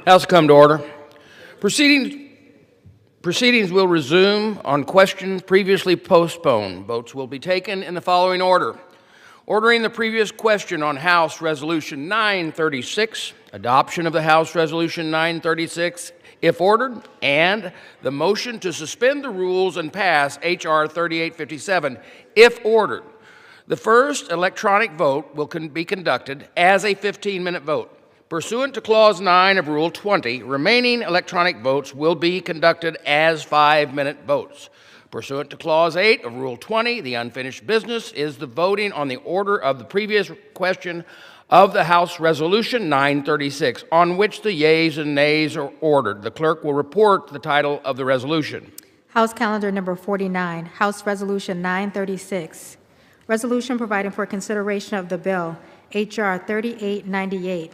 House come to order. Proceedings will resume on questions previously postponed. Votes will be taken in the following order. Ordering the previous question on House Resolution 936, adoption of the House Resolution 936, if ordered, and the motion to suspend the rules and pass H.R. 3857, if ordered. The first electronic vote will be conducted as a 15-minute vote. Pursuant to Clause 9 of Rule 20, remaining electronic votes will be conducted as 5-minute votes. Pursuant to Clause 8 of Rule 20, the unfinished business is the voting on the order of the previous question of the House Resolution 936, on which the yeas and nays are ordered. The clerk will report the title of the resolution. House Calendar Number 49, House Resolution 936. Resolution providing for consideration of the bill, H.R. 3898,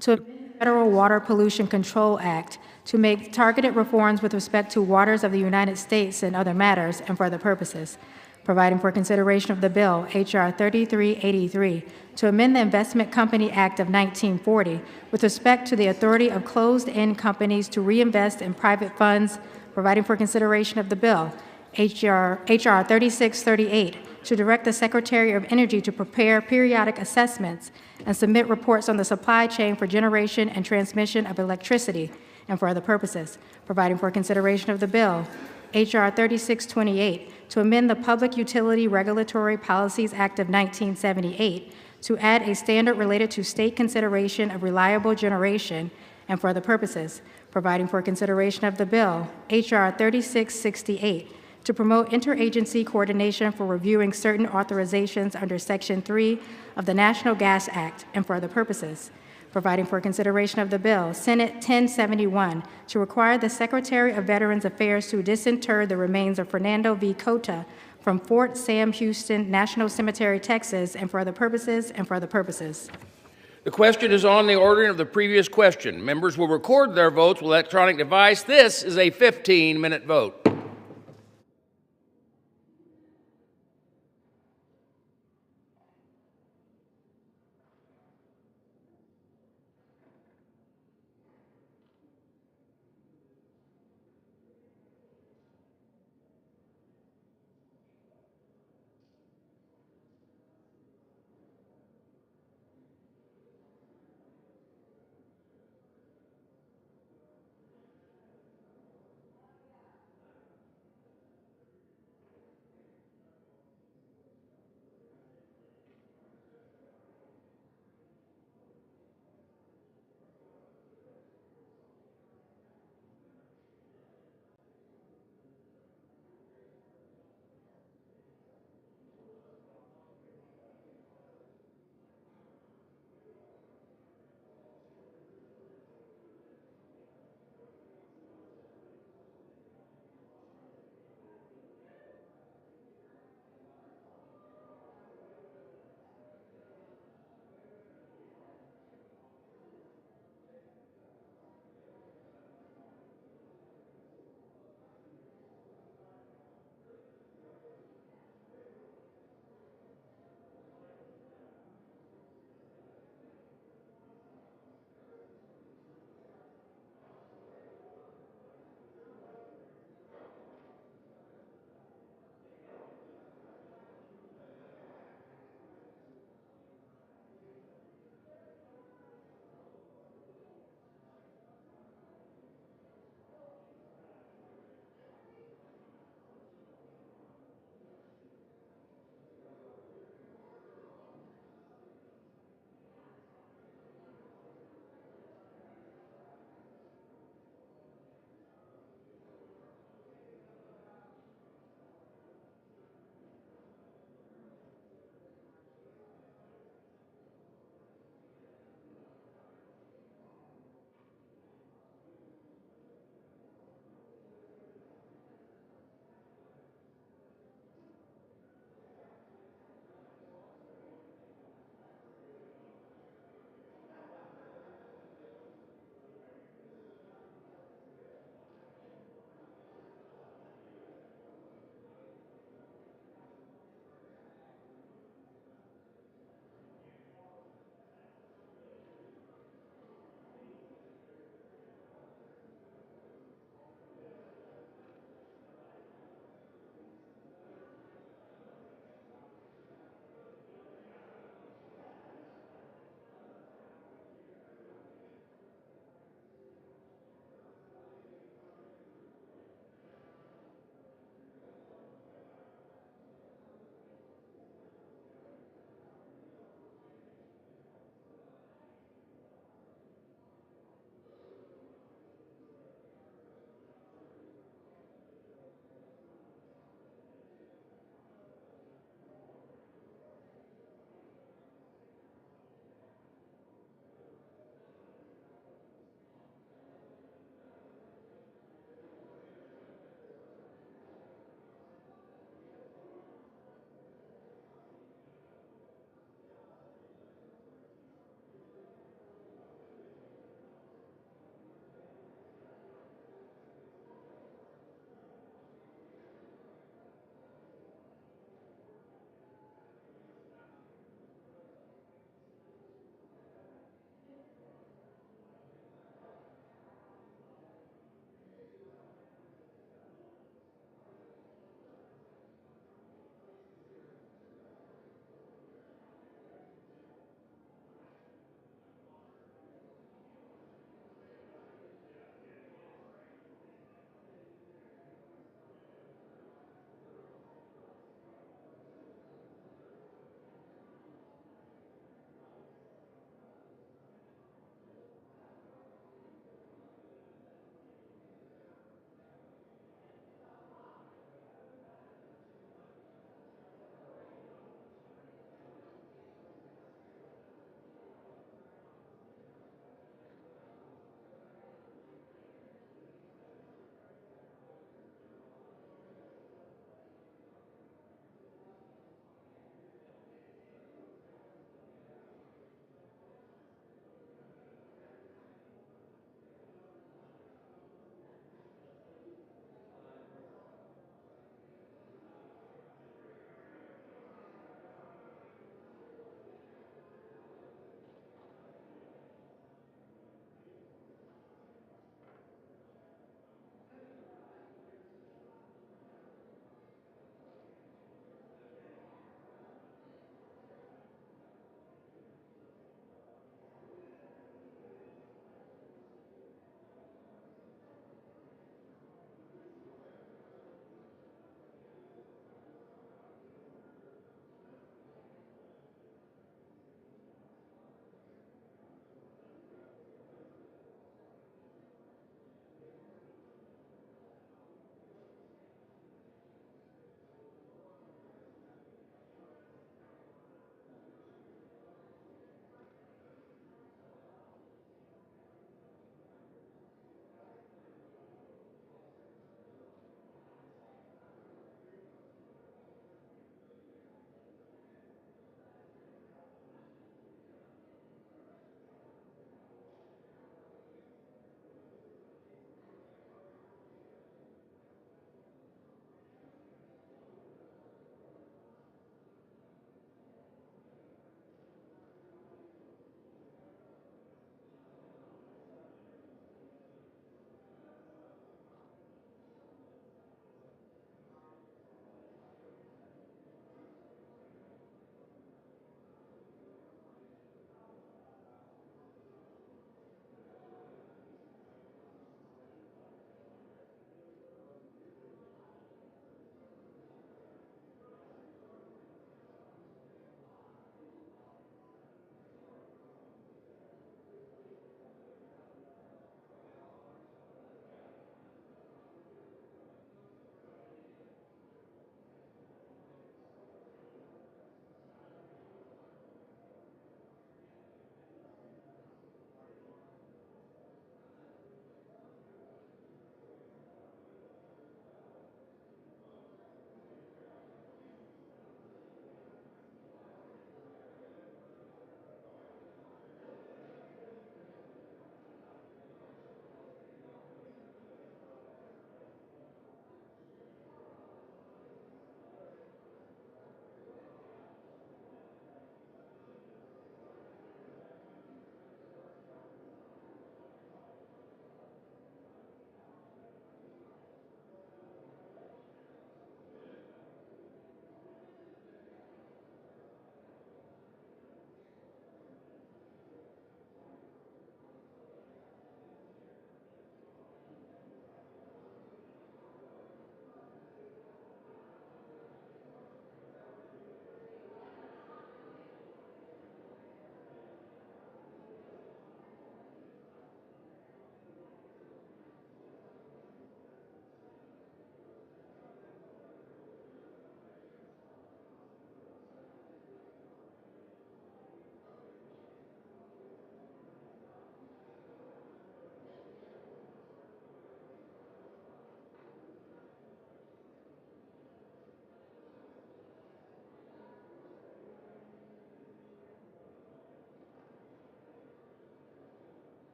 to amend the Federal Water Pollution Control Act to make targeted reforms with respect to waters of the United States and other matters and for other purposes. Providing for consideration of the bill, H.R. 3383, to amend the Investment Company Act of 1940 with respect to the authority of closed-end companies to reinvest in private funds. Providing for consideration of the bill, H.R. 3638, to direct the Secretary of Energy to prepare periodic assessments and submit reports on the supply chain for generation and transmission of electricity and for other purposes. Providing for consideration of the bill, H.R. 3628, to amend the Public Utility Regulatory Policies Act of 1978 to add a standard related to state consideration of reliable generation and for other purposes. Providing for consideration of the bill, H.R. 3668, to promote interagency coordination for reviewing certain authorizations under Section 3 of the National Gas Act and for other purposes. Providing for consideration of the bill, Senate 1071, to require the Secretary of Veterans Affairs to disinter the remains of Fernando V. Cota from Fort Sam Houston National Cemetery, Texas, and for other purposes and for other purposes. The question is on the ordering of the previous question. Members will record their votes with electronic device. This is a 15-minute vote.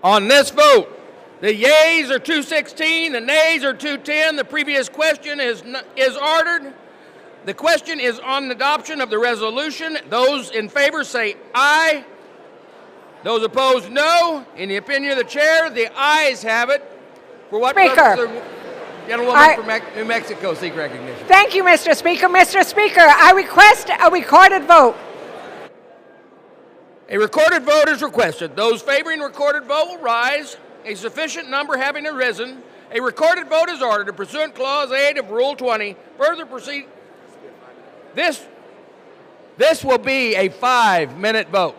On this vote, the yeas are 216, the nays are 210. The previous question is ordered. The question is on adoption of the resolution. Those in favor say aye. Those opposed, no. In the opinion of the chair, the ayes have it. For what Speaker. purpose the gentlewoman from New Mexico seek recognition? Thank you, Mr. Speaker. Mr. Speaker, I request a recorded vote. A recorded vote is requested. Those favoring recorded vote will rise. A sufficient number having arisen, a recorded vote is ordered to pursuant Clause 8 of Rule 20. Further proceed. This will be a 5-minute vote.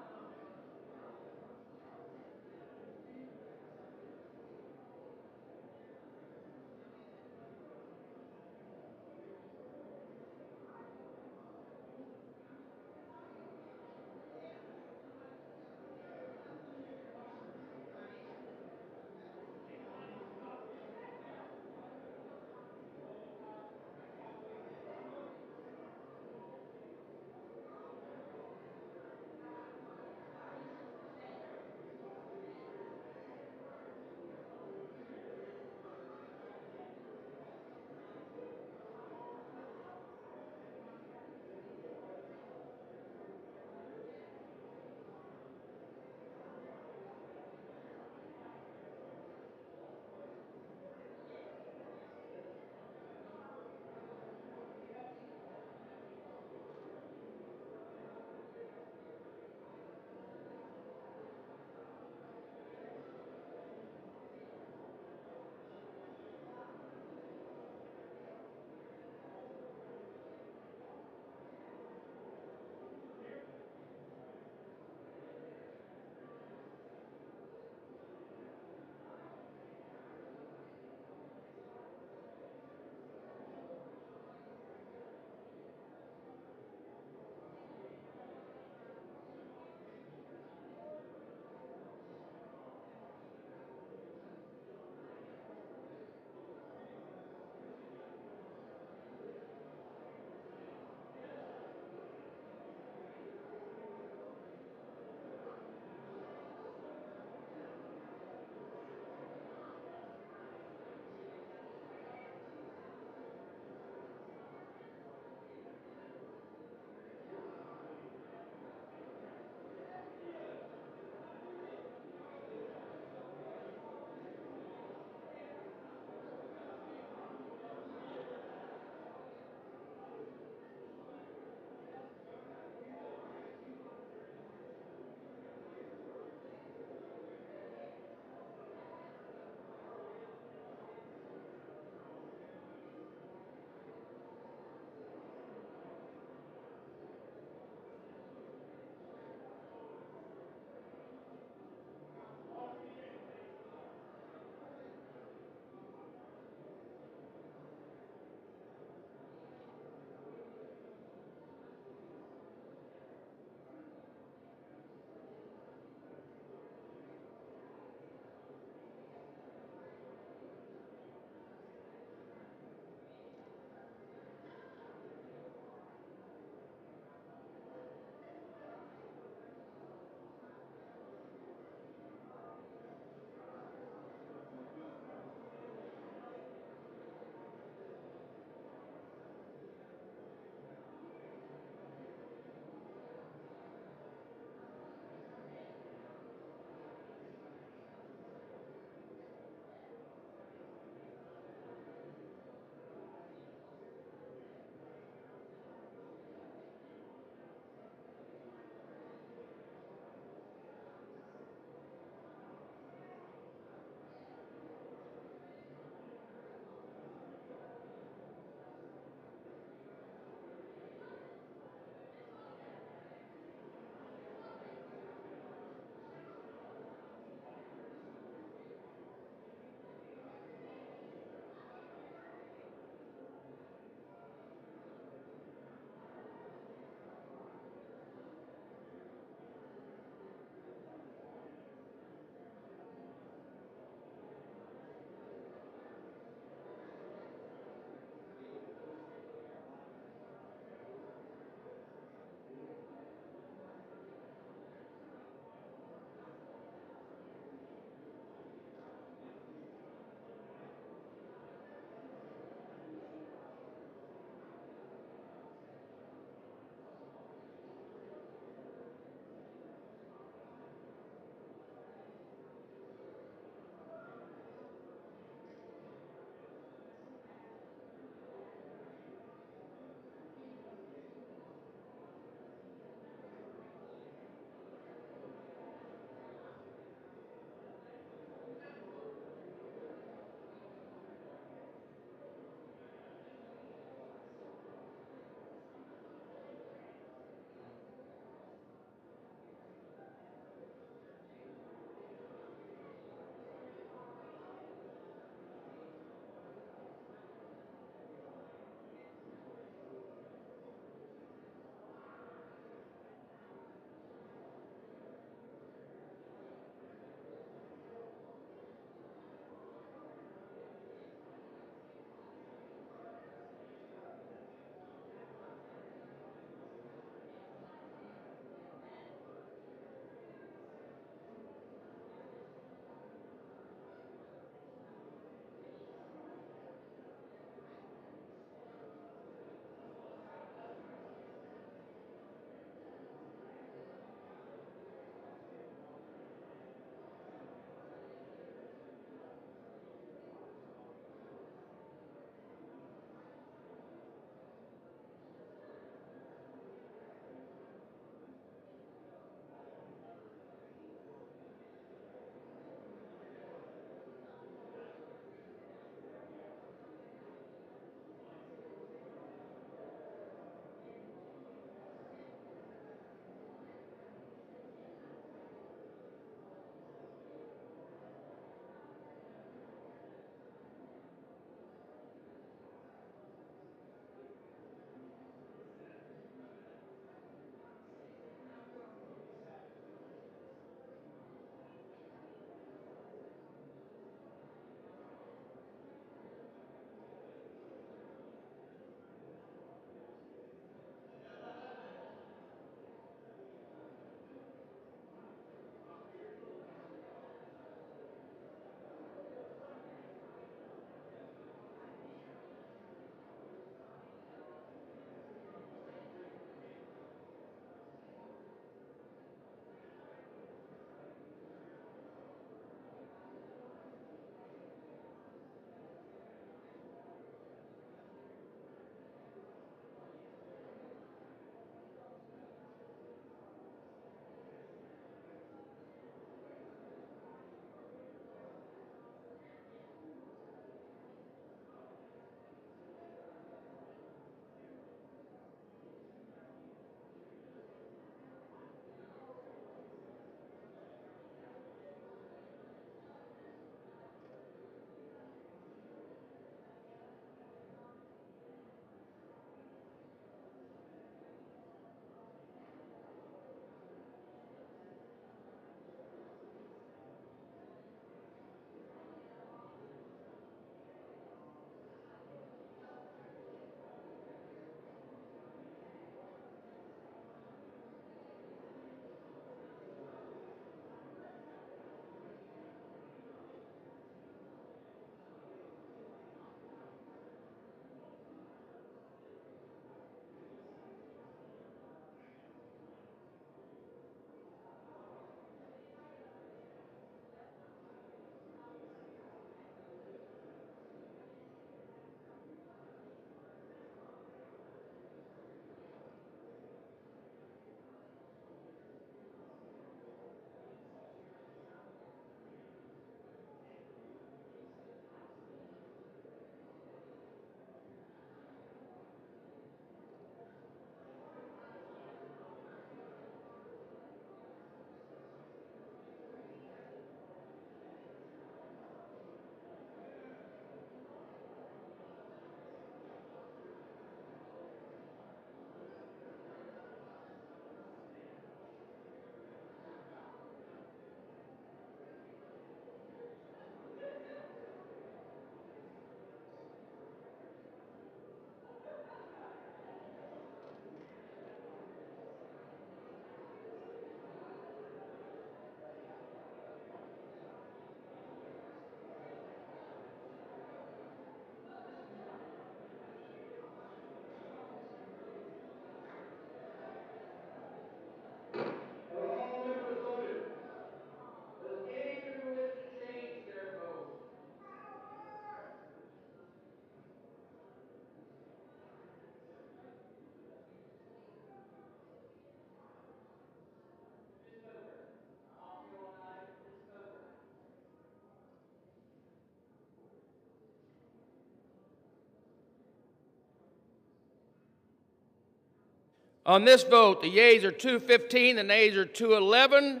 On this vote, the yeas are 215, the nays are 211.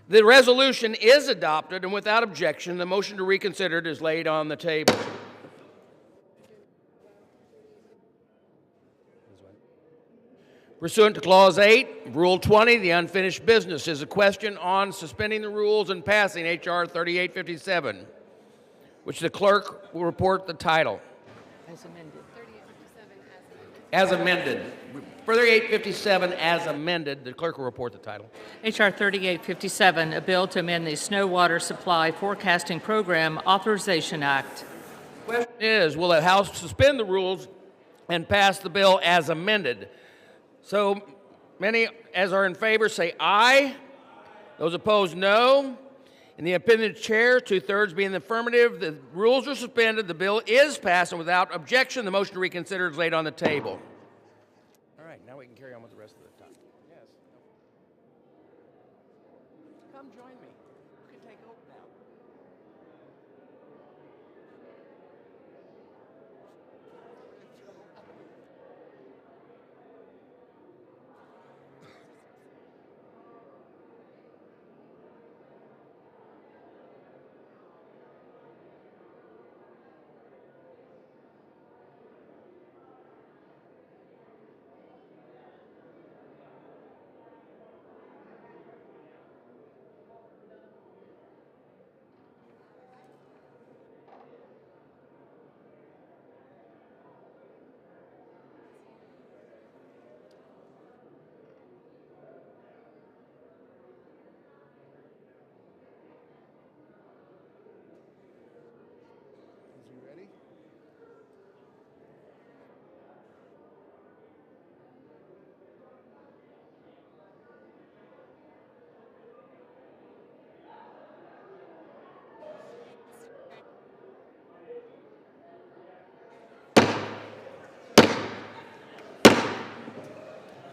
The resolution is adopted, and without objection, the motion to reconsider it is laid on the table. Pursuant to Clause 8 of Rule 20, the unfinished business is a question on suspending the rules and passing H.R. 3857, which the clerk will report the title. As amended. As amended. 3857 as amended. The clerk will report the title. H.R. 3857, a bill to amend the Snow Water Supply Forecasting Program Authorization Act. The question is, will the House suspend the rules and pass the bill as amended? So many as are in favor say aye. Those opposed, no. In the opinion of the chair, 2/3 being the affirmative, the rules are suspended, the bill is passed, and without objection, the motion to reconsider is laid on the table. All right, now we can carry on with the rest of the time. Yes. Come join me. You can take over now.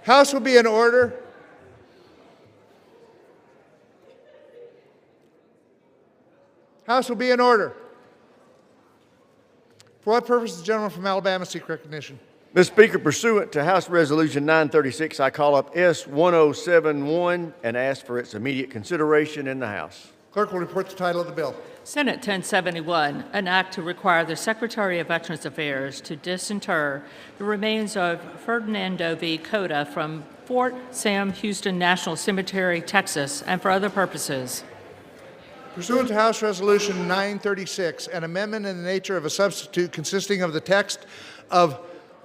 House will be in order. House will be in order. For what purpose does the gentleman from Alabama seek recognition? Mr. Speaker, pursuant to House Resolution 936, I call up S1071 and ask for its immediate consideration in the House. Clerk will report the title of the bill. Senate 1071, an act to require the Secretary of Veterans Affairs to disinter the remains of Ferdinando V. Cota from Fort Sam Houston National Cemetery, Texas, and for other purposes. Pursuant to House Resolution 936, an amendment in the nature of a substitute consisting of the text of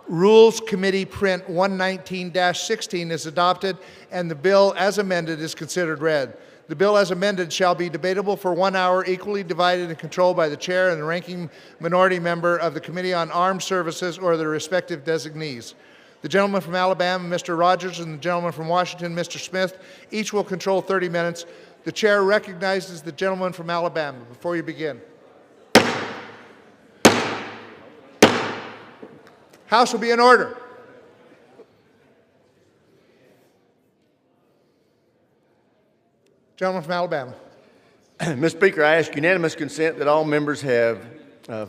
Rules Committee Print 119-16 is adopted, and the bill as amended is considered read. The bill as amended shall be debatable for 1 hour, equally divided and controlled by the chair and the ranking minority member of the Committee on Armed Services or their respective designees. The gentleman from Alabama, Mr. Rogers, and the gentleman from Washington, Mr. Smith, each will control 30 minutes. The chair recognizes the gentleman from Alabama. Before you begin. House will be in order. Gentleman from Alabama. Mr. Speaker, I ask unanimous consent that all members have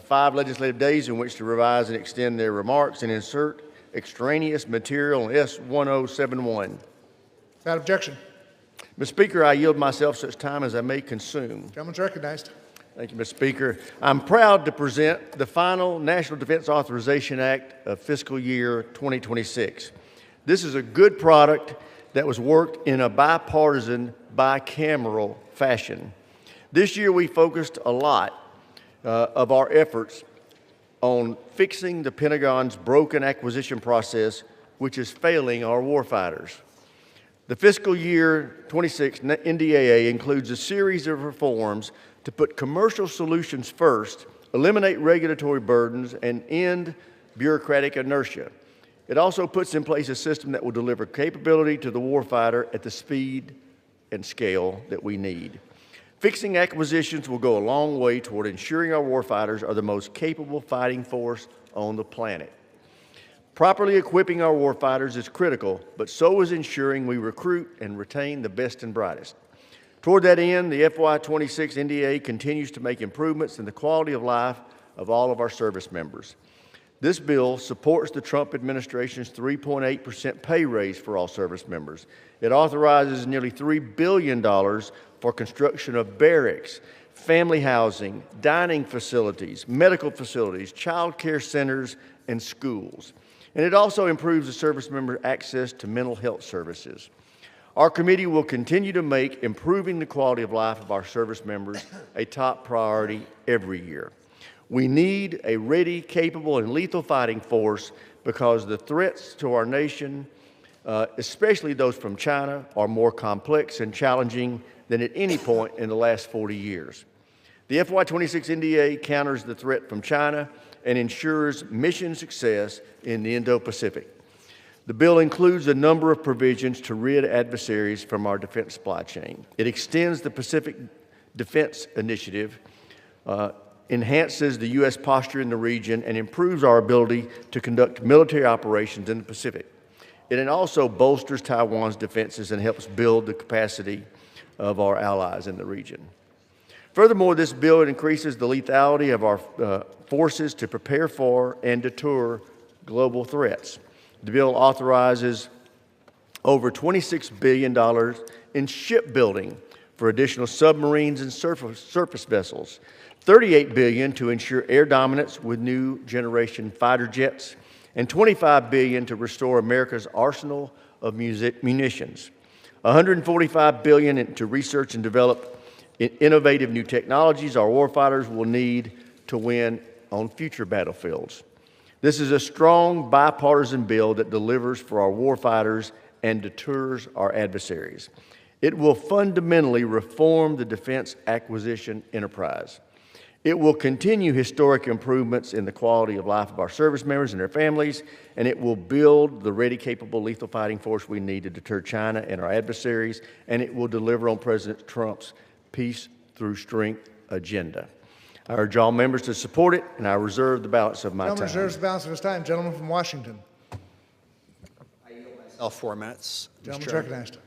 5 legislative days in which to revise and extend their remarks and insert extraneous material in S1071. Without objection. Mr. Speaker, I yield myself such time as I may consume. Gentleman's recognized. Thank you, Mr. Speaker. I'm proud to present the final National Defense Authorization Act of fiscal year 2026. This is a good product that was worked in a bipartisan, bicameral fashion. This year we focused a lot of our efforts on fixing the Pentagon's broken acquisition process, which is failing our warfighters. The fiscal year 26 NDAA includes a series of reforms to put commercial solutions first, eliminate regulatory burdens, and end bureaucratic inertia. It also puts in place a system that will deliver capability to the warfighter at the speed and scale that we need. Fixing acquisitions will go a long way toward ensuring our warfighters are the most capable fighting force on the planet. Properly equipping our warfighters is critical, but so is ensuring we recruit and retain the best and brightest. Toward that end, the FY26 NDAA continues to make improvements in the quality of life of all of our service members. This bill supports the Trump administration's 3.8% pay raise for all service members. It authorizes nearly $3 billion for construction of barracks, family housing, dining facilities, medical facilities, child care centers, and schools. And it also improves the service member access to mental health services. Our committee will continue to make improving the quality of life of our service members a top priority every year. We need a ready, capable, and lethal fighting force because the threats to our nation, especially those from China, are more complex and challenging than at any point in the last 40 years. The FY26 NDAA counters the threat from China and ensures mission success in the Indo-Pacific. The bill includes a number of provisions to rid adversaries from our defense supply chain. It extends the Pacific Defense Initiative, enhances the U.S. posture in the region, and improves our ability to conduct military operations in the Pacific. It also bolsters Taiwan's defenses and helps build the capacity of our allies in the region. Furthermore, this bill increases the lethality of our forces to prepare for and deter global threats. The bill authorizes over $26 billion in shipbuilding for additional submarines and surface vessels, $38 billion to ensure air dominance with new generation fighter jets, and $25 billion to restore America's arsenal of munitions, $145 billion to research and develop innovative new technologies our warfighters will need to win on future battlefields. This is a strong bipartisan bill that delivers for our warfighters and deters our adversaries. It will fundamentally reform the defense acquisition enterprise. It will continue historic improvements in the quality of life of our service members and their families, and it will build the ready, capable, lethal fighting force we need to deter China and our adversaries, and it will deliver on President Trump's peace through strength agenda. I urge all members to support it, and I reserve the balance of my time. Gentleman reserves the balance of his time. Gentleman from Washington. I yield myself 4 minutes. Gentleman's recognized.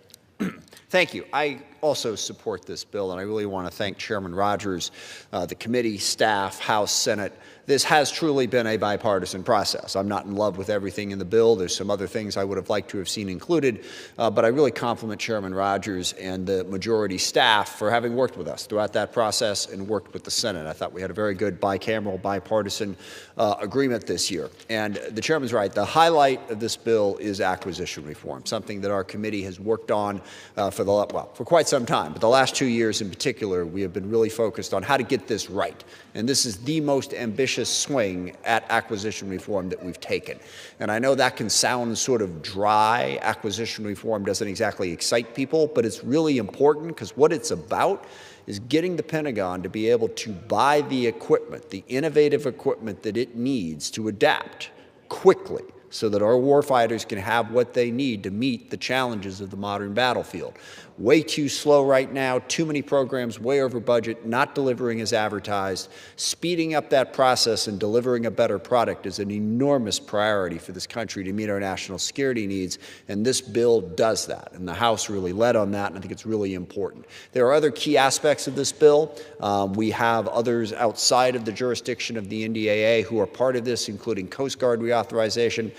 Thank you. I also support this bill, and I really want to thank Chairman Rogers, the committee, staff, House, Senate. This has truly been a bipartisan process. I'm not in love with everything in the bill. There's some other things I would have liked to have seen included, but I really compliment Chairman Rogers and the majority staff for having worked with us throughout that process and worked with the Senate. I thought we had a very good bicameral, bipartisan agreement this year. And the chairman's right. The highlight of this bill is acquisition reform, something that our committee has worked on for quite some time. But the last 2 years in particular, we have been really focused on how to get this right. And this is the most ambitious swing at acquisition reform that we've taken. And I know that can sound sort of dry. Acquisition reform doesn't exactly excite people, but it's really important because what it's about is getting the Pentagon to be able to buy the equipment, the innovative equipment that it needs to adapt quickly so that our warfighters can have what they need to meet the challenges of the modern battlefield. Way too slow right now, too many programs way over budget, not delivering as advertised. Speeding up that process and delivering a better product is an enormous priority for this country to meet our national security needs, and this bill does that. And the House really led on that, and I think it's really important. There are other key aspects of this bill. We have others outside of the jurisdiction of the NDAA who are part of this, including Coast Guard reauthorization,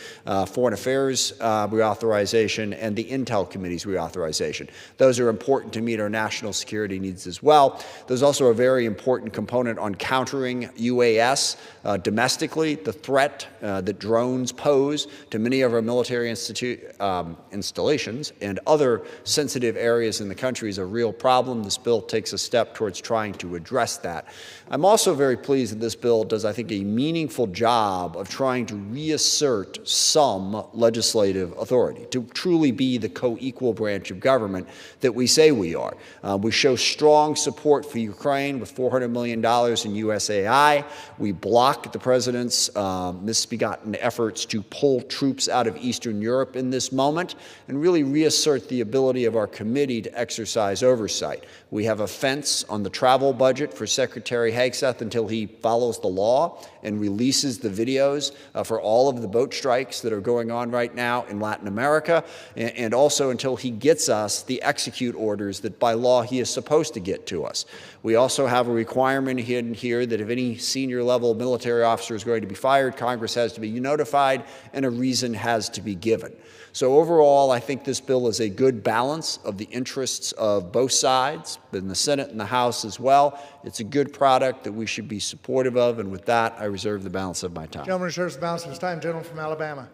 Foreign Affairs reauthorization, and the Intel Committee's reauthorization. Those are important to meet our national security needs as well. There's also a very important component on countering UAS domestically, the threat that drones pose to many of our military installations and other sensitive areas in the country is a real problem. This bill takes a step towards trying to address that. I'm also very pleased that this bill does, I think, a meaningful job of trying to reassert some legislative authority, to truly be the co-equal branch of government that we say we are. We show strong support for Ukraine with $400 million in USAI. We block the president's misbegotten efforts to pull troops out of Eastern Europe in this moment and really reassert the ability of our committee to exercise oversight. We have a fence on the travel budget for Secretary Hegseth until he follows the law and releases the videos for all of the boat strikes that are going on right now in Latin America, and also until he gets us the executive execute orders that by law he is supposed to get to us. We also have a requirement in here that if any senior level military officer is going to be fired, Congress has to be notified and a reason has to be given. So overall, I think this bill is a good balance of the interests of both sides, in the Senate and the House as well. It's a good product that we should be supportive of, and with that, I reserve the balance of my time. Gentleman reserves the balance of his time. Gentleman from Alabama.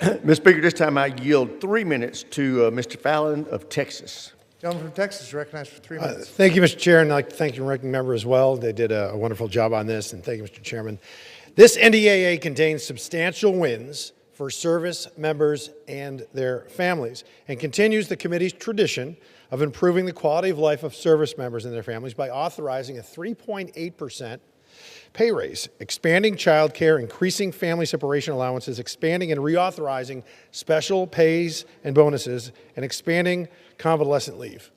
Mr. Speaker, this time I yield 3 minutes to Mr. Fallon of Texas. Gentleman from Texas is recognized for 3 minutes. Thank you, Mr. Chair, and I'd like to thank the ranking member as well. They did a wonderful job on this, and thank you, Mr. Chairman. This NDAA contains substantial wins for service members and their families, and continues the committee's tradition of improving the quality of life of service members and their families by authorizing a 3.8% pay raise, expanding child care, increasing family separation allowances, expanding and reauthorizing special pays and bonuses, and expanding convalescent leave.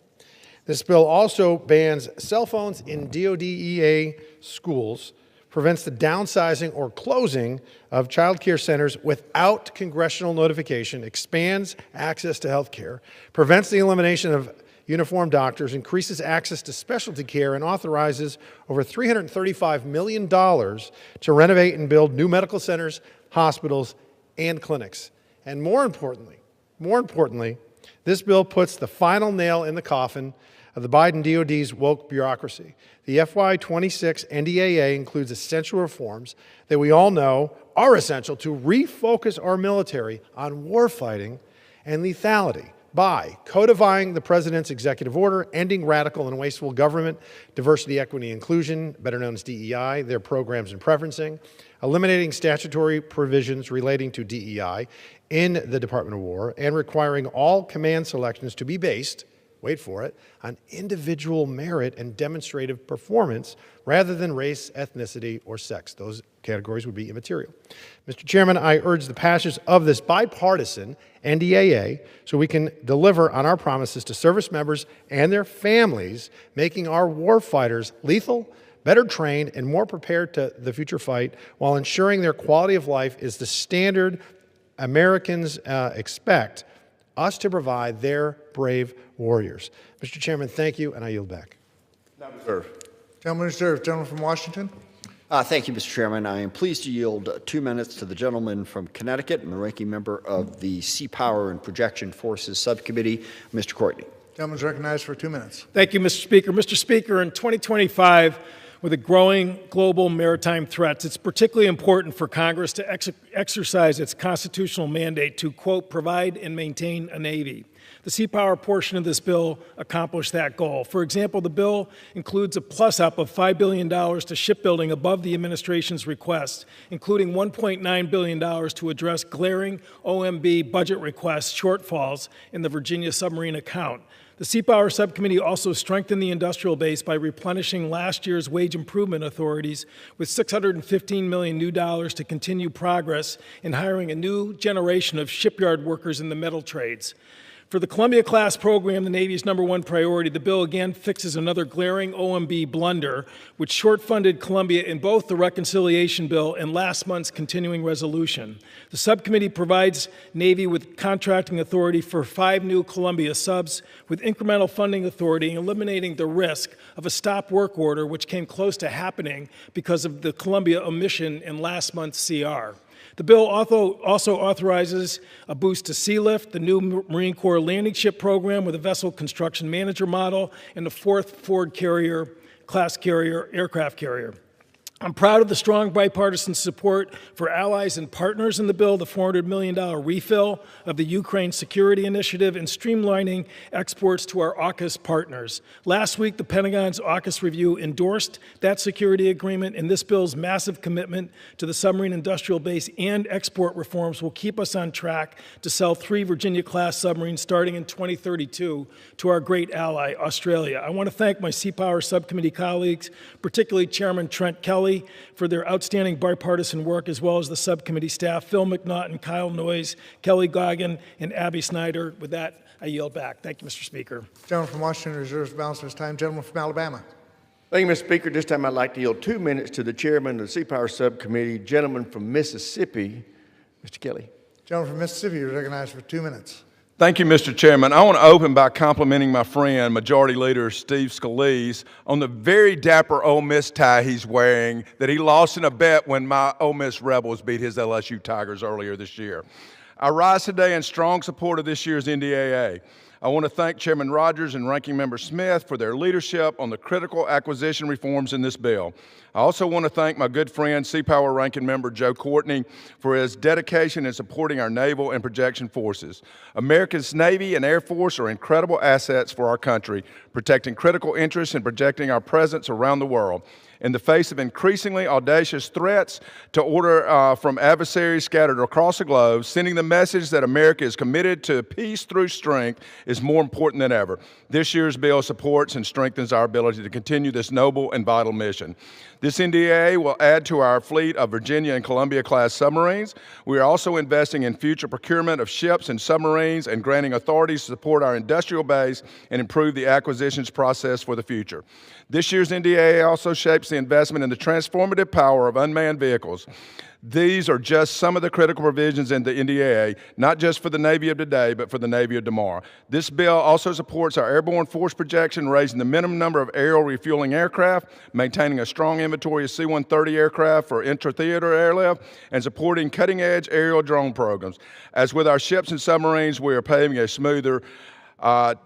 This bill also bans cell phones in DODEA schools, prevents the downsizing or closing of child care centers without congressional notification, expands access to health care, prevents the elimination of uniformed doctors, increases access to specialty care, and authorizes over $335 million to renovate and build new medical centers, hospitals, and clinics. And more importantly, this bill puts the final nail in the coffin of the Biden DOD's woke bureaucracy. The FY26 NDAA includes essential reforms that we all know are essential to refocus our military on warfighting and lethality by codifying the President's executive order, ending radical and wasteful government, diversity, equity, inclusion, better known as DEI, their programs and preferencing, eliminating statutory provisions relating to DEI in the Department of War, and requiring all command selections to be based, wait for it, on individual merit and demonstrative performance rather than race, ethnicity, or sex. Those categories would be immaterial. Mr. Chairman, I urge the passage of this bipartisan NDAA so we can deliver on our promises to service members and their families, making our warfighters lethal, better trained, and more prepared to the future fight, while ensuring their quality of life is the standard Americans expect us to provide their brave warriors. Mr. Chairman, thank you, and I yield back. Gentleman reserved. Gentleman from Washington. Thank you, Mr. Chairman. I am pleased to yield 2 minutes to the gentleman from Connecticut and the ranking member of the Sea Power and Projection Forces Subcommittee, Mr. Courtney. Gentleman is recognized for 2 minutes. Thank you, Mr. Speaker. Mr. Speaker, in 2025, with the growing global maritime threats, it's particularly important for Congress to exercise its constitutional mandate to, quote, provide and maintain a Navy. The Sea Power portion of this bill accomplished that goal. For example, the bill includes a plus-up of $5 billion to shipbuilding above the administration's request, including $1.9 billion to address glaring OMB budget request shortfalls in the Virginia submarine account. The Sea Power Subcommittee also strengthened the industrial base by replenishing last year's wage improvement authorities with $615 million new dollars to continue progress in hiring a new generation of shipyard workers in the metal trades. For the Columbia-class program, the Navy's #1 priority, the bill again fixes another glaring OMB blunder, which short-funded Columbia in both the reconciliation bill and last month's continuing resolution. The subcommittee provides Navy with contracting authority for 5 new Columbia subs with incremental funding authority, eliminating the risk of a stop work order, which came close to happening because of the Columbia omission in last month's CR. The bill also authorizes a boost to Sea Lift, the new Marine Corps landing ship program with a vessel construction manager model, and the 4th Ford class carrier, aircraft carrier. I'm proud of the strong bipartisan support for allies and partners in the bill, the $400 million refill of the Ukraine Security Initiative, and streamlining exports to our AUKUS partners. Last week, the Pentagon's AUKUS review endorsed that security agreement, and this bill's massive commitment to the submarine industrial base and export reforms will keep us on track to sell 3 Virginia-class submarines starting in 2032 to our great ally, Australia. I want to thank my Sea Power Subcommittee colleagues, particularly Chairman Trent Kelly, for their outstanding bipartisan work, as well as the subcommittee staff, Phil McNaughton, Kyle Noyes, Kelly Goggin, and Abby Snyder. With that, I yield back. Thank you, Mr. Speaker. Gentleman from Washington reserves the balance of his time. Gentleman from Alabama. Thank you, Mr. Speaker. This time I'd like to yield 2 minutes to the chairman of the Sea Power Subcommittee, gentleman from Mississippi, Mr. Kelly. Gentleman from Mississippi is recognized for 2 minutes. Thank you, Mr. Chairman. I want to open by complimenting my friend, Majority Leader Steve Scalise, on the very dapper Ole Miss tie he's wearing that he lost in a bet when my Ole Miss Rebels beat his LSU Tigers earlier this year. I rise today in strong support of this year's NDAA. I want to thank Chairman Rogers and Ranking Member Smith for their leadership on the critical acquisition reforms in this bill. I also want to thank my good friend, Sea Power Ranking Member Joe Courtney, for his dedication in supporting our naval and projection forces. America's Navy and Air Force are incredible assets for our country, protecting critical interests and projecting our presence around the world. In the face of increasingly audacious threats to order from adversaries scattered across the globe, sending the message that America is committed to peace through strength is more important than ever. This year's bill supports and strengthens our ability to continue this noble and vital mission. This NDAA will add to our fleet of Virginia and Columbia-class submarines. We are also investing in future procurement of ships and submarines and granting authorities to support our industrial base and improve the acquisitions process for the future. This year's NDAA also shapes the investment in the transformative power of unmanned vehicles. These are just some of the critical provisions in the NDAA, not just for the Navy of today, but for the Navy of tomorrow. This bill also supports our airborne force projection, raising the minimum number of aerial refueling aircraft, maintaining a strong inventory of C-130 aircraft for intra-theater airlift, and supporting cutting-edge aerial drone programs. As with our ships and submarines, we are paving a smoother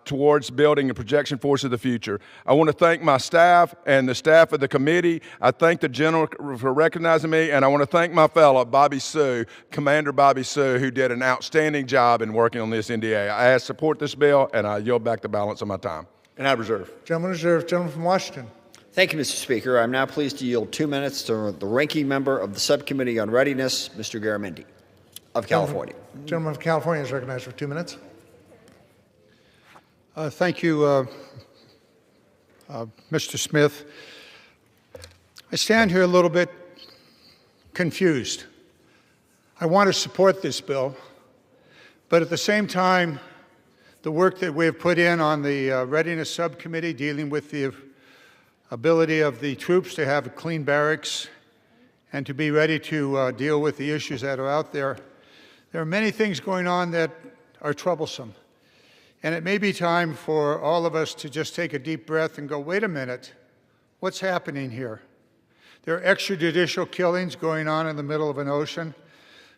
towards building a projection force of the future. I want to thank my staff and the staff of the committee. I thank the general for recognizing me, and I want to thank my fellow, Bobby Sue, Commander Bobby Sue, who did an outstanding job in working on this NDA. I ask support this bill, and I yield back the balance of my time. And I reserve. Gentleman reserved. Gentleman from Washington. Thank you, Mr. Speaker. I'm now pleased to yield 2 minutes to the ranking member of the Subcommittee on Readiness, Mr. Garamendi of California. Gentleman from California is recognized for 2 minutes. Thank you, Mr. Smith. I stand here a little bit confused. I want to support this bill, but at the same time, the work that we have put in on the Readiness Subcommittee dealing with the ability of the troops to have clean barracks and to be ready to deal with the issues that are out there, there are many things going on that are troublesome. And it may be time for all of us to just take a deep breath and go, wait a minute, what's happening here? There are extrajudicial killings going on in the middle of an ocean.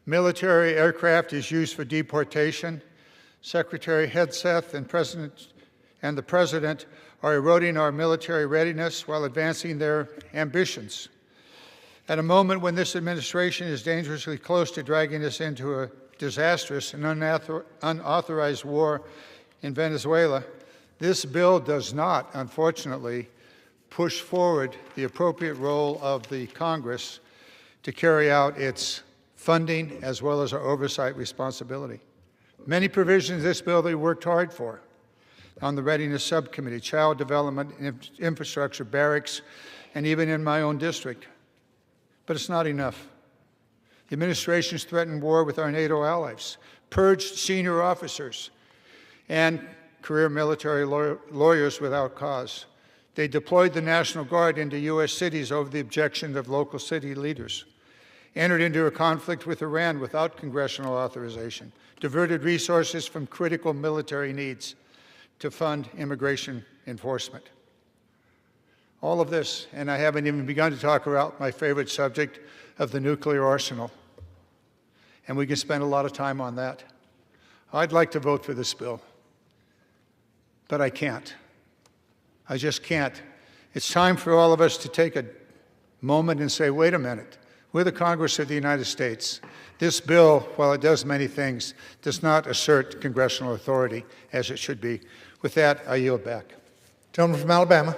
Military aircraft is used for deportation. Secretary Hegseth and the President are eroding our military readiness while advancing their ambitions. At a moment when this administration is dangerously close to dragging us into a disastrous and unauthorized war in Venezuela, this bill does not, unfortunately, push forward the appropriate role of the Congress to carry out its funding as well as our oversight responsibility. Many provisions of this bill they worked hard for on the Readiness Subcommittee, child development, infrastructure, barracks, and even in my own district. But it's not enough. The administration's threatened war with our NATO allies, purged senior officers, and career military lawyers without cause. They deployed the National Guard into U.S. cities over the objections of local city leaders, entered into a conflict with Iran without congressional authorization, diverted resources from critical military needs to fund immigration enforcement. All of this, and I haven't even begun to talk about my favorite subject of the nuclear arsenal. And we can spend a lot of time on that. I'd like to vote for this bill, but I can't. I just can't. It's time for all of us to take a moment and say, wait a minute, we're the Congress of the United States. This bill, while it does many things, does not assert congressional authority as it should be. With that, I yield back. Gentleman from Alabama.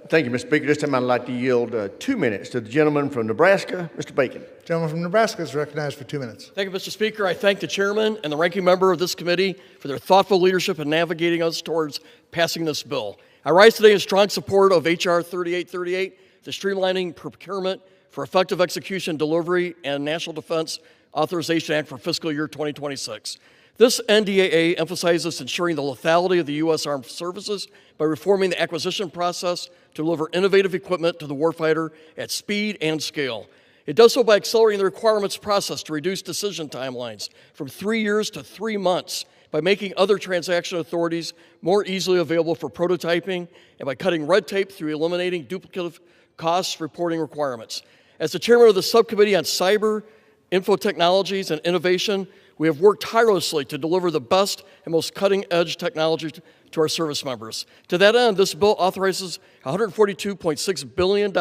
Thank you, Mr. Speaker. This time I'd like to yield 2 minutes to the gentleman from Nebraska, Mr. Bacon. Gentleman from Nebraska is recognized for 2 minutes. Thank you, Mr. Speaker. I thank the chairman and the ranking member of this committee for their thoughtful leadership in navigating us towards passing this bill. I rise today in strong support of H.R. 3838, the streamlining procurement for effective execution, delivery, and National Defense Authorization Act for fiscal year 2026. This NDAA emphasizes ensuring the lethality of the U.S. Armed Services by reforming the acquisition process to deliver innovative equipment to the warfighter at speed and scale. It does so by accelerating the requirements process to reduce decision timelines from 3 years to 3 months, by making other transaction authorities more easily available for prototyping, and by cutting red tape through eliminating duplicative costs reporting requirements. As the chairman of the Subcommittee on Cyber, Info Technologies, and Innovation, we have worked tirelessly to deliver the best and most cutting-edge technology to our service members. To that end, this bill authorizes $142.6 billion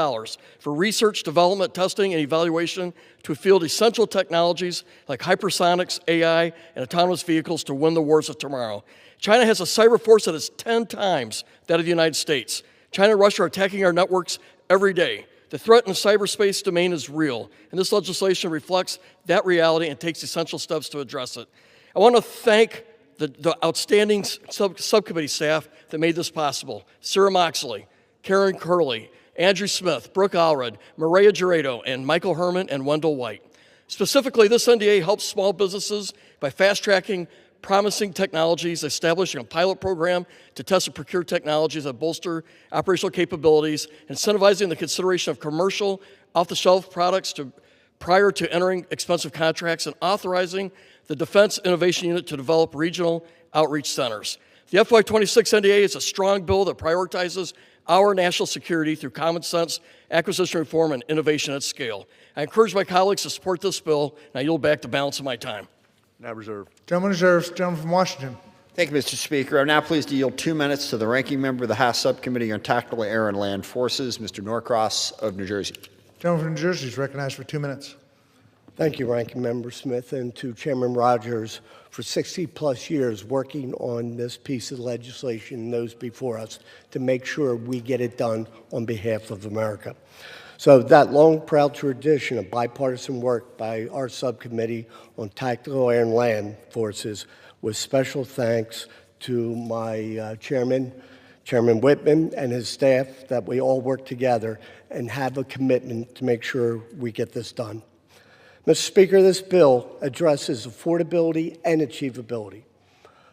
for research, development, testing, and evaluation to field essential technologies like hypersonics, AI, and autonomous vehicles to win the wars of tomorrow. China has a cyber force that is 10 times that of the United States. China and Russia are attacking our networks every day. The threat in the cyberspace domain is real, and this legislation reflects that reality and takes essential steps to address it. I want to thank the outstanding subcommittee staff that made this possible. Sarah Moxley, Karen Curley, Andrew Smith, Brooke Allred, Maria Giredo, and Michael Herman and Wendell White. Specifically, this NDA helps small businesses by fast-tracking promising technologies, establishing a pilot program to test and procure technologies that bolster operational capabilities, incentivizing the consideration of commercial off-the-shelf products prior to entering expensive contracts, and authorizing the Defense Innovation Unit to develop regional outreach centers. The FY26 NDA is a strong bill that prioritizes our national security through common sense, acquisition reform, and innovation at scale. I encourage my colleagues to support this bill, and I yield back the balance of my time. Now reserved. Gentleman reserves. Gentleman from Washington. Thank you, Mr. Speaker. I'm now pleased to yield 2 minutes to the ranking member of the House Subcommittee on Tactical Air and Land Forces, Mr. Norcross of New Jersey. Gentleman from New Jersey is recognized for 2 minutes. Thank you, Ranking Member Smith, and to Chairman Rogers for 60-plus years working on this piece of legislation and those before us to make sure we get it done on behalf of America. So that long, proud tradition of bipartisan work by our subcommittee on Tactical Air and Land Forces, with special thanks to my chairman, Chairman Whitman, and his staff, that we all work together and have a commitment to make sure we get this done. Mr. Speaker, this bill addresses affordability and achievability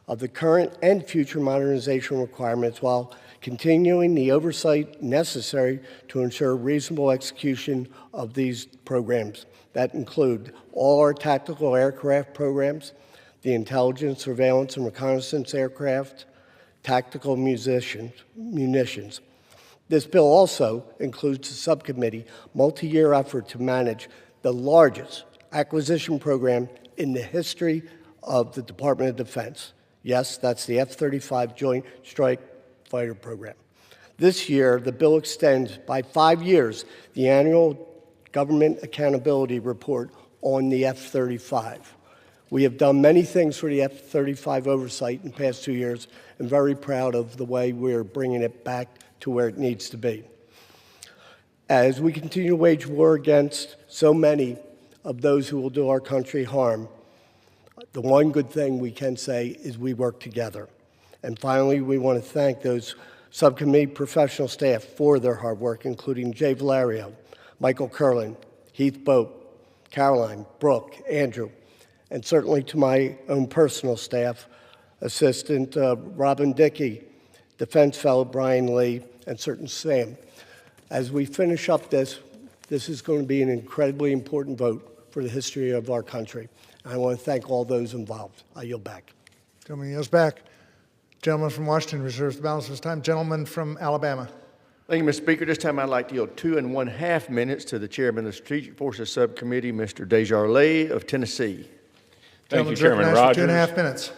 of the current and future modernization requirements while continuing the oversight necessary to ensure reasonable execution of these programs that include all our tactical aircraft programs, the intelligence, surveillance, and reconnaissance aircraft, tactical munitions. This bill also includes a subcommittee multi-year effort to manage the largest acquisition program in the history of the Department of Defense. Yes, that's the F-35 Joint Strike Fighter program. This year, the bill extends by 5 years the annual Government Accountability Report on the F-35. We have done many things for the F-35 oversight in the past 2 years, and very proud of the way we're bringing it back to where it needs to be. As we continue to wage war against so many of those who will do our country harm, the one good thing we can say is we work together. And finally, we want to thank those subcommittee professional staff for their hard work, including Jay Valerio, Michael Curlin, Heath Boat, Caroline, Brooke, Andrew, and certainly to my own personal staff, Assistant Robin Dickey, Defense Fellow Brian Lee, and certain Sam. As we finish up this is going to be an incredibly important vote for the history of our country. I want to thank all those involved. I yield back. Gentleman yields back. Gentleman from Washington reserves the balance of his time. Gentleman from Alabama. Thank you, Mr. Speaker. This time I'd like to yield 2 1/2 minutes to the chairman of the Strategic Forces Subcommittee, Mr. Desjardins of Tennessee. Thank you, Chairman Rogers. 2 1/2 minutes.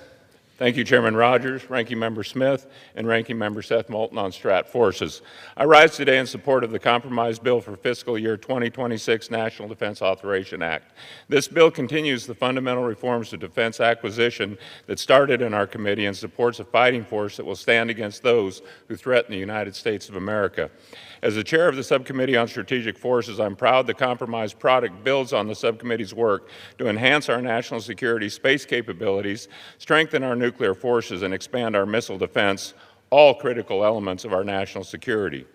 Thank you, Chairman Rogers, Ranking Member Smith, and Ranking Member Seth Moulton on Strat Forces. I rise today in support of the compromise bill for fiscal year 2026 National Defense Authorization Act. This bill continues the fundamental reforms to defense acquisition that started in our committee and supports a fighting force that will stand against those who threaten the United States of America. As the chair of the Subcommittee on Strategic Forces, I'm proud the compromise product builds on the subcommittee's work to enhance our national security space capabilities, strengthen our nuclear forces, and expand our missile defense, all critical elements of our national security.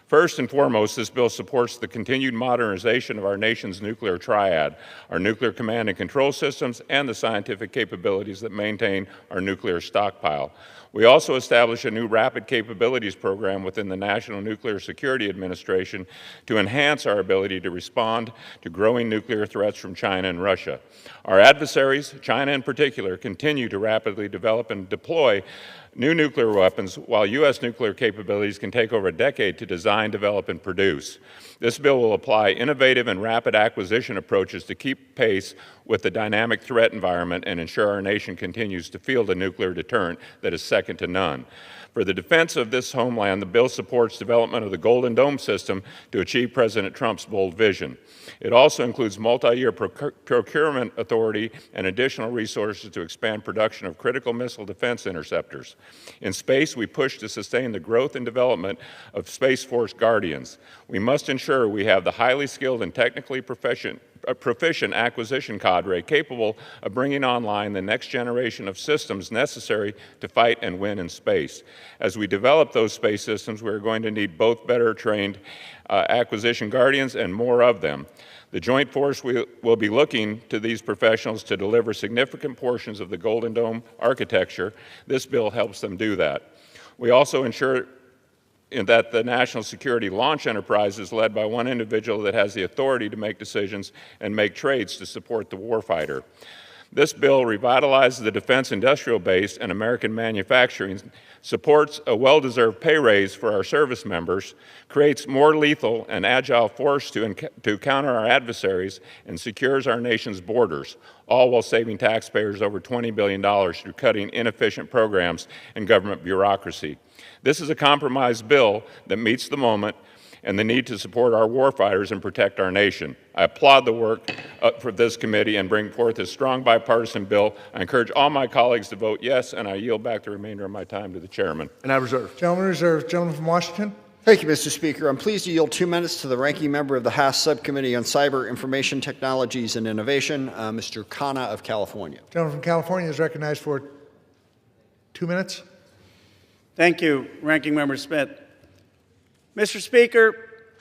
First and foremost, this bill supports the continued modernization of our nation's nuclear triad, our nuclear command and control systems, and the scientific capabilities that maintain our nuclear stockpile. We also established a new Rapid Capabilities Program within the National Nuclear Security Administration to enhance our ability to respond to growing nuclear threats from China and Russia. Our adversaries, China in particular, continue to rapidly develop and deploy new nuclear weapons, while U.S. nuclear capabilities can take over a decade to design, develop, and produce. This bill will apply innovative and rapid acquisition approaches to keep pace with the dynamic threat environment and ensure our nation continues to field a nuclear deterrent that is second to none. For the defense of this homeland, the bill supports development of the Golden Dome system to achieve President Trump's bold vision. It also includes multi-year procurement authority and additional resources to expand production of critical missile defense interceptors. In space, we push to sustain the growth and development of Space Force Guardians. We must ensure we have the highly skilled and technically proficient acquisition cadre capable of bringing online the next generation of systems necessary to fight and win in space. As we develop those space systems, we're going to need both better trained acquisition guardians and more of them. The Joint Force will be looking to these professionals to deliver significant portions of the Golden Dome architecture. This bill helps them do that. We also ensure that the national security launch enterprise is led by one individual that has the authority to make decisions and make trades to support the warfighter. This bill revitalizes the defense industrial base and American manufacturing, supports a well-deserved pay raise for our service members, creates more lethal and agile force to counter our adversaries, and secures our nation's borders, all while saving taxpayers over $20 billion through cutting inefficient programs and government bureaucracy. This is a compromise bill that meets the moment and the need to support our warfighters and protect our nation. I applaud the work for this committee and bring forth a strong bipartisan bill. I encourage all my colleagues to vote yes, and I yield back the remainder of my time to the chairman. And I reserve. Gentleman reserved. Gentleman from Washington. Thank you, Mr. Speaker. I'm pleased to yield 2 minutes to the ranking member of the House Subcommittee on Cyber Information Technologies and Innovation, Mr. Khanna of California. Gentleman from California is recognized for 2 minutes. Thank you, Ranking Member Smith. Mr. Speaker,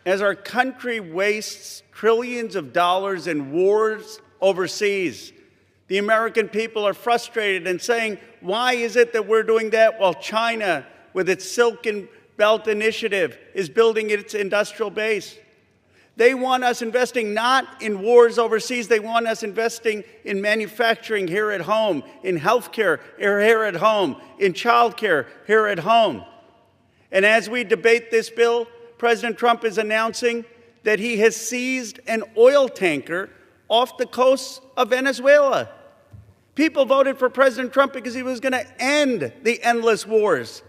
as our country wastes trillions of dollars in wars overseas, the American people are frustrated and saying, why is it that we're doing that while China, with its Silk Belt Initiative, is building its industrial base? They want us investing not in wars overseas, they want us investing in manufacturing here at home, in healthcare here at home, in childcare here at home. And as we debate this bill, President Trump is announcing that he has seized an oil tanker off the coast of Venezuela. People voted for President Trump because he was going to end the endless wars.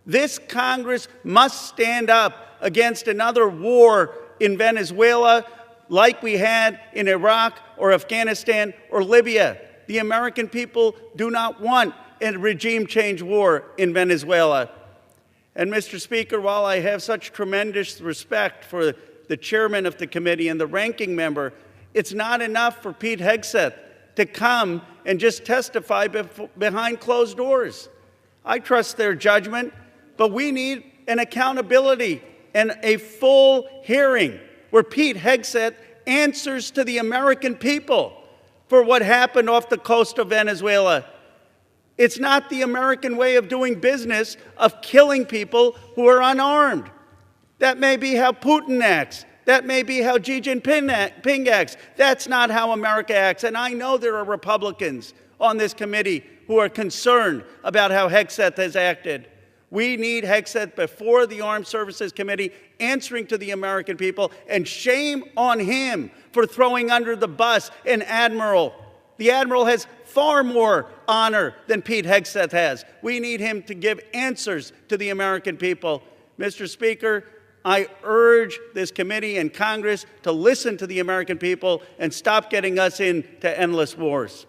This Congress must stand up against another war in Venezuela like we had in Iraq or Afghanistan or Libya. The American people do not want a regime change war in Venezuela. And Mr. Speaker, while I have such tremendous respect for the chairman of the committee and the ranking member, it's not enough for Pete Hegseth to come and just testify behind closed doors. I trust their judgment, but we need an accountability and a full hearing where Pete Hegseth answers to the American people for what happened off the coast of Venezuela. It's not the American way of doing business of killing people who are unarmed. That may be how Putin acts. That may be how Xi Jinping acts. That's not how America acts. And I know there are Republicans on this committee who are concerned about how Hegseth has acted. We need Hegseth before the Armed Services Committee answering to the American people, and shame on him for throwing under the bus an admiral. The admiral has far more honor than Pete Hegseth has. We need him to give answers to the American people. Mr. Speaker, I urge this committee and Congress to listen to the American people and stop getting us into endless wars.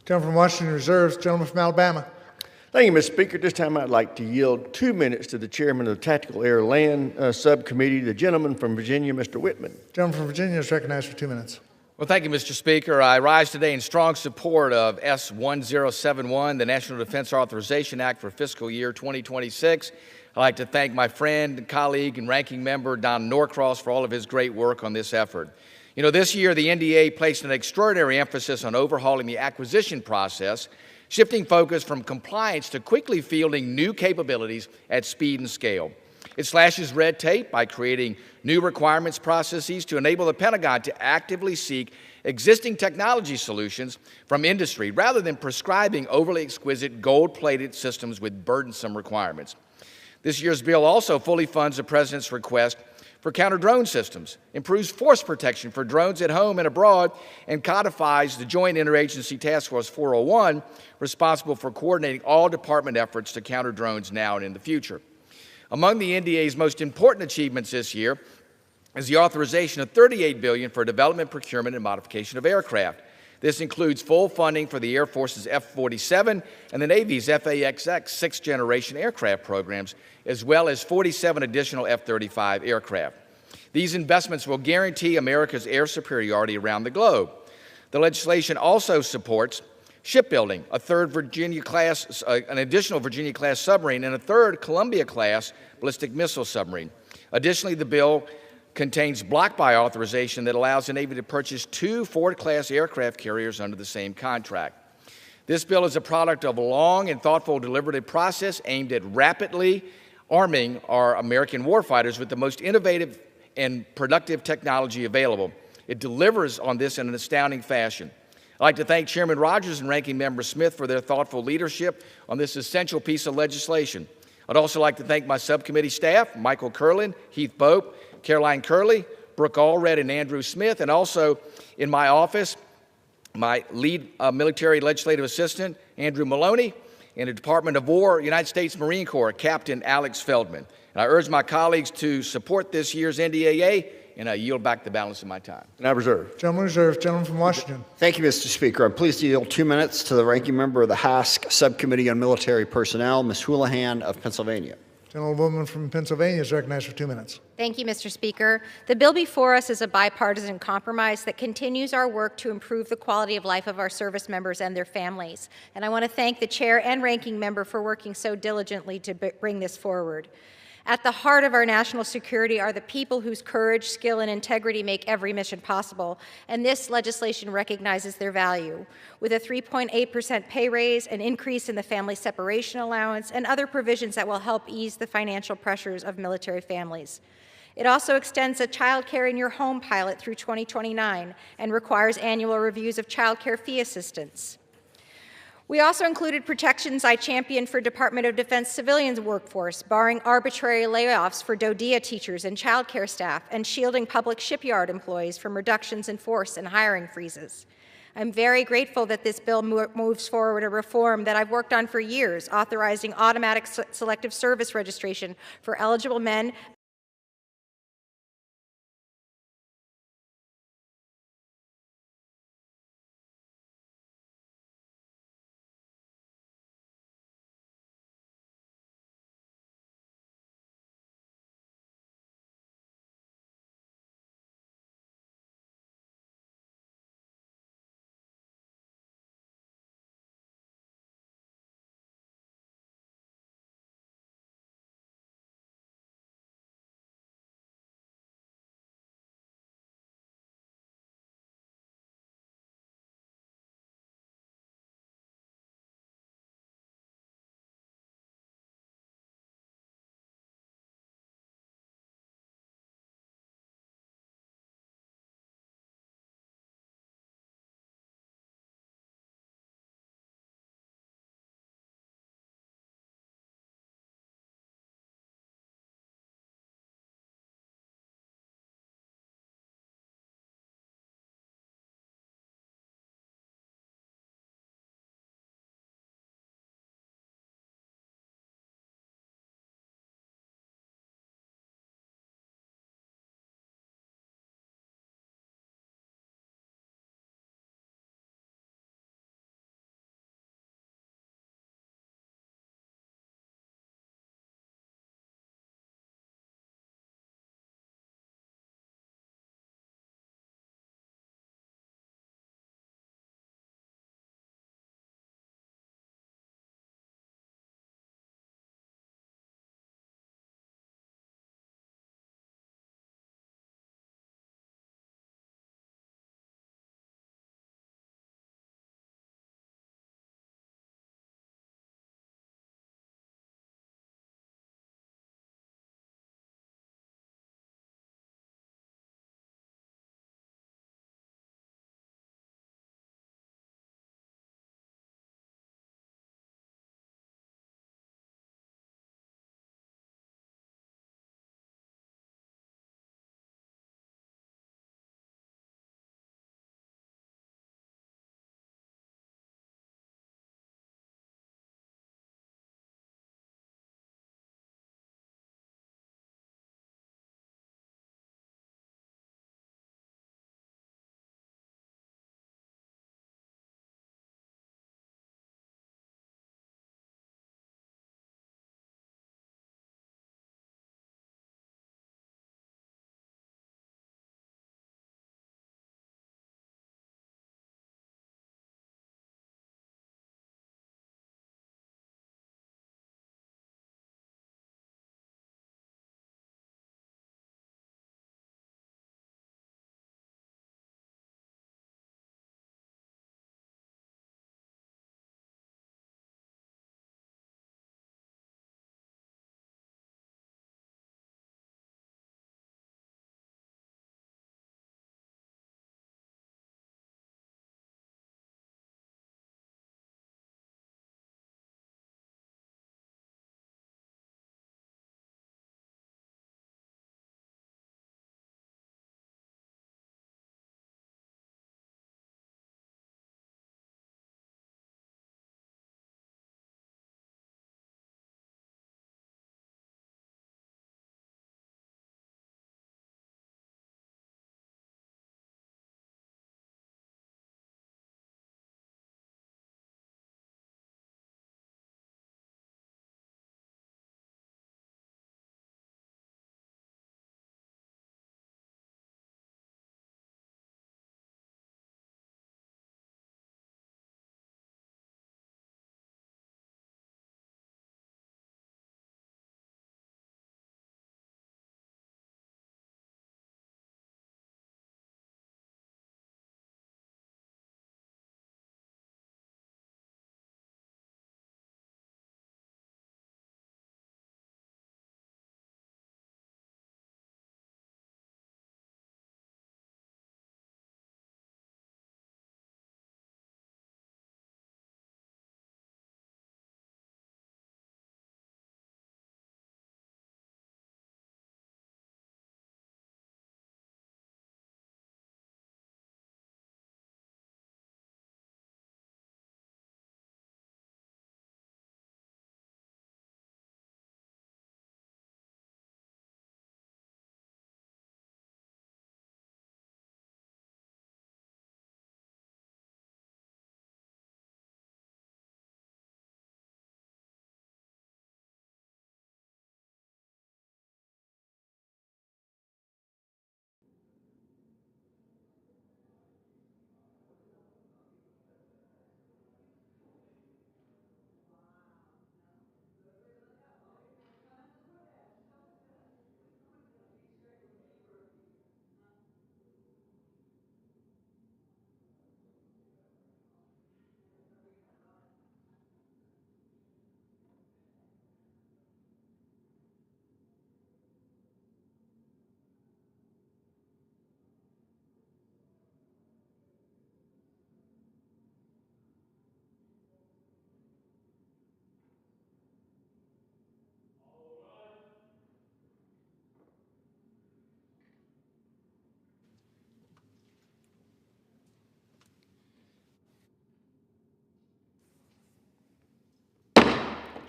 Gentleman from Washington reserves. Gentleman from Alabama. Thank you, Mr. Speaker. This time I'd like to yield 2 minutes to the chairman of the Tactical Air Land Subcommittee, the gentleman from Virginia, Mr. Whitman. Gentleman from Virginia is recognized for 2 minutes. Well, thank you, Mr. Speaker. I rise today in strong support of S1071, the National Defense Authorization Act for fiscal year 2026. I'd like to thank my friend, colleague, and ranking member, Don Norcross, for all of his great work on this effort. You know, this year, the NDAA placed an extraordinary emphasis on overhauling the acquisition process shifting focus from compliance to quickly fielding new capabilities at speed and scale. It slashes red tape by creating new requirements processes to enable the Pentagon to actively seek existing technology solutions from industry rather than prescribing overly exquisite gold-plated systems with burdensome requirements. This year's bill also fully funds the President's request for counter-drone systems, improves force protection for drones at home and abroad, and codifies the Joint Interagency Task Force 401, responsible for coordinating all department efforts to counter drones now and in the future. Among the NDAA's most important achievements this year is the authorization of $38 billion for development, procurement, and modification of aircraft. This includes full funding for the Air Force's F-47 and the Navy's F/A-XX sixth-generation aircraft programs, as well as 47 additional F-35 aircraft. These investments will guarantee America's air superiority around the globe. The legislation also supports shipbuilding, an additional Virginia-class submarine, and a third Columbia-class ballistic missile submarine. Additionally, the bill contains block buy authorization that allows the Navy to purchase 2 Ford-class aircraft carriers under the same contract. This bill is a product of a long and thoughtful deliberative process aimed at rapidly arming our American warfighters with the most innovative and productive technology available. It delivers on this in an astounding fashion. I'd like to thank Chairman Rogers and Ranking Member Smith for their thoughtful leadership on this essential piece of legislation. I'd also like to thank my subcommittee staff, Michael Curlin, Heath Bope, Caroline Curley, Brooke Allred, and Andrew Smith, and also in my office, my lead military legislative assistant, Andrew Maloney, and the Department of War, United States Marine Corps, Captain Alex Feldman. And I urge my colleagues to support this year's NDAA, and I yield back the balance of my time. And I reserve. Gentleman reserved. Gentleman from Washington. Thank you, Mr. Speaker. I'm pleased to yield 2 minutes to the ranking member of the HASC Subcommittee on Military Personnel, Ms. Houlihan of Pennsylvania. Gentlewoman from Pennsylvania is recognized for 2 minutes. Thank you, Mr. Speaker. The bill before us is a bipartisan compromise that continues our work to improve the quality of life of our service members and their families. And I want to thank the chair and ranking member for working so diligently to bring this forward. At the heart of our national security are the people whose courage, skill, and integrity make every mission possible, and this legislation recognizes their value. With a 3.8% pay raise, an increase in the family separation allowance, and other provisions that will help ease the financial pressures of military families. It also extends a child care in your home pilot through 2029 and requires annual reviews of child care fee assistance. We also included protections I championed for Department of Defense civilians workforce, barring arbitrary layoffs for DoDEA teachers and child care staff, and shielding public shipyard employees from reductions in force and hiring freezes. I'm very grateful that this bill moves forward a reform that I've worked on for years, authorizing automatic selective service registration for eligible men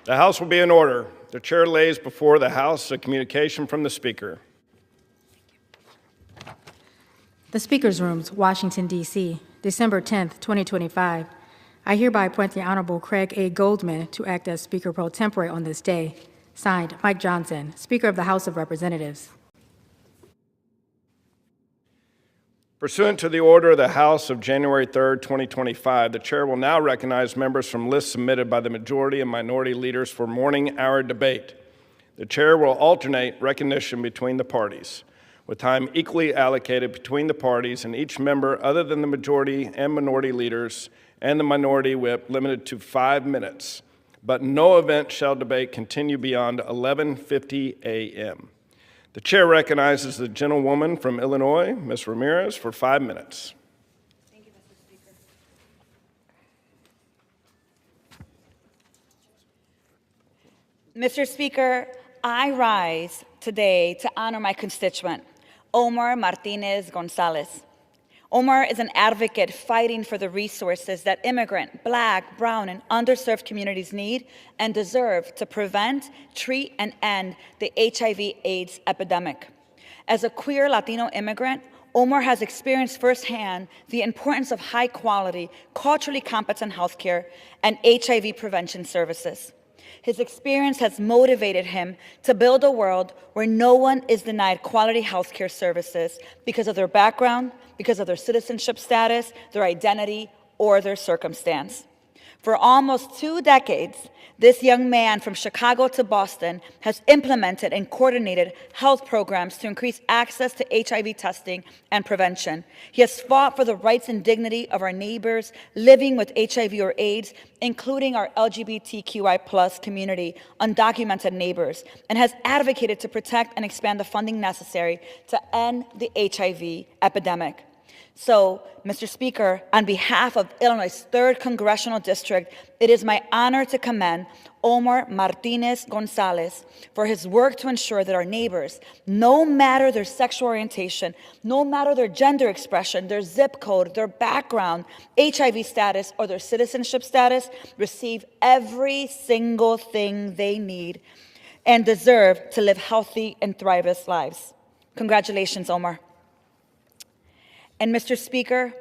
The House will be in order. The chair lays before the House a communication from the Speaker. The Speaker's Rooms, Washington, D.C., December 10th, 2025. I hereby appoint the Honorable Craig A. Goldman to act as Speaker pro tempore on this day. Signed, Mike Johnson, Speaker of the House of Representatives. Pursuant to the order of the House of January 3rd, 2025, the chair will now recognize members from lists submitted by the majority and minority leaders for morning hour debate. The chair will alternate recognition between the parties, with time equally allocated between the parties and each member other than the majority and minority leaders and the minority whip limited to 5 minutes. But no event shall debate continue beyond 11:50 a.m. The chair recognizes the gentlewoman from Illinois, Ms. Ramirez, for 5 minutes. Thank you, Mr. Speaker. Mr. Speaker, I rise today to honor my constituent, Omar Martinez Gonzalez. Omar is an advocate fighting for the resources that immigrant, Black, brown, and underserved communities need and deserve to prevent, treat, and end the HIV/AIDS epidemic. As a queer Latino immigrant, Omar has experienced firsthand the importance of high-quality, culturally competent healthcare and HIV prevention services. His experience has motivated him to build a world where no one is denied quality healthcare services because of their background, because of their citizenship status, their identity, or their circumstance. For almost 2 decades, this young man from Chicago to Boston has implemented and coordinated health programs to increase access to HIV testing and prevention. He has fought for the rights and dignity of our neighbors living with HIV or AIDS, including our LGBTQI+ community, undocumented neighbors, and has advocated to protect and expand the funding necessary to end the HIV epidemic. So, Mr. Speaker, on behalf of Illinois' 3rd Congressional District, it is my honor to commend Omar Martinez Gonzalez for his work to ensure that our neighbors, no matter their sexual orientation, no matter their gender expression, their zip code, their background, HIV status, or their citizenship status, receive every single thing they need and deserve to live healthy and thriving lives. Congratulations, Omar. And Mr. Speaker,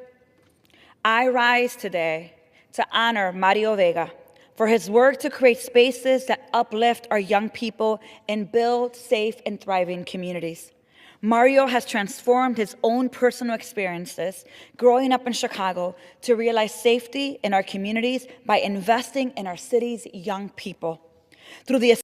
I rise today to honor Mario Vega for his work to create spaces that uplift our young people and build safe and thriving communities. Mario has transformed his own personal experiences growing up in Chicago to realize safety in our communities by investing in our city's young people. Through the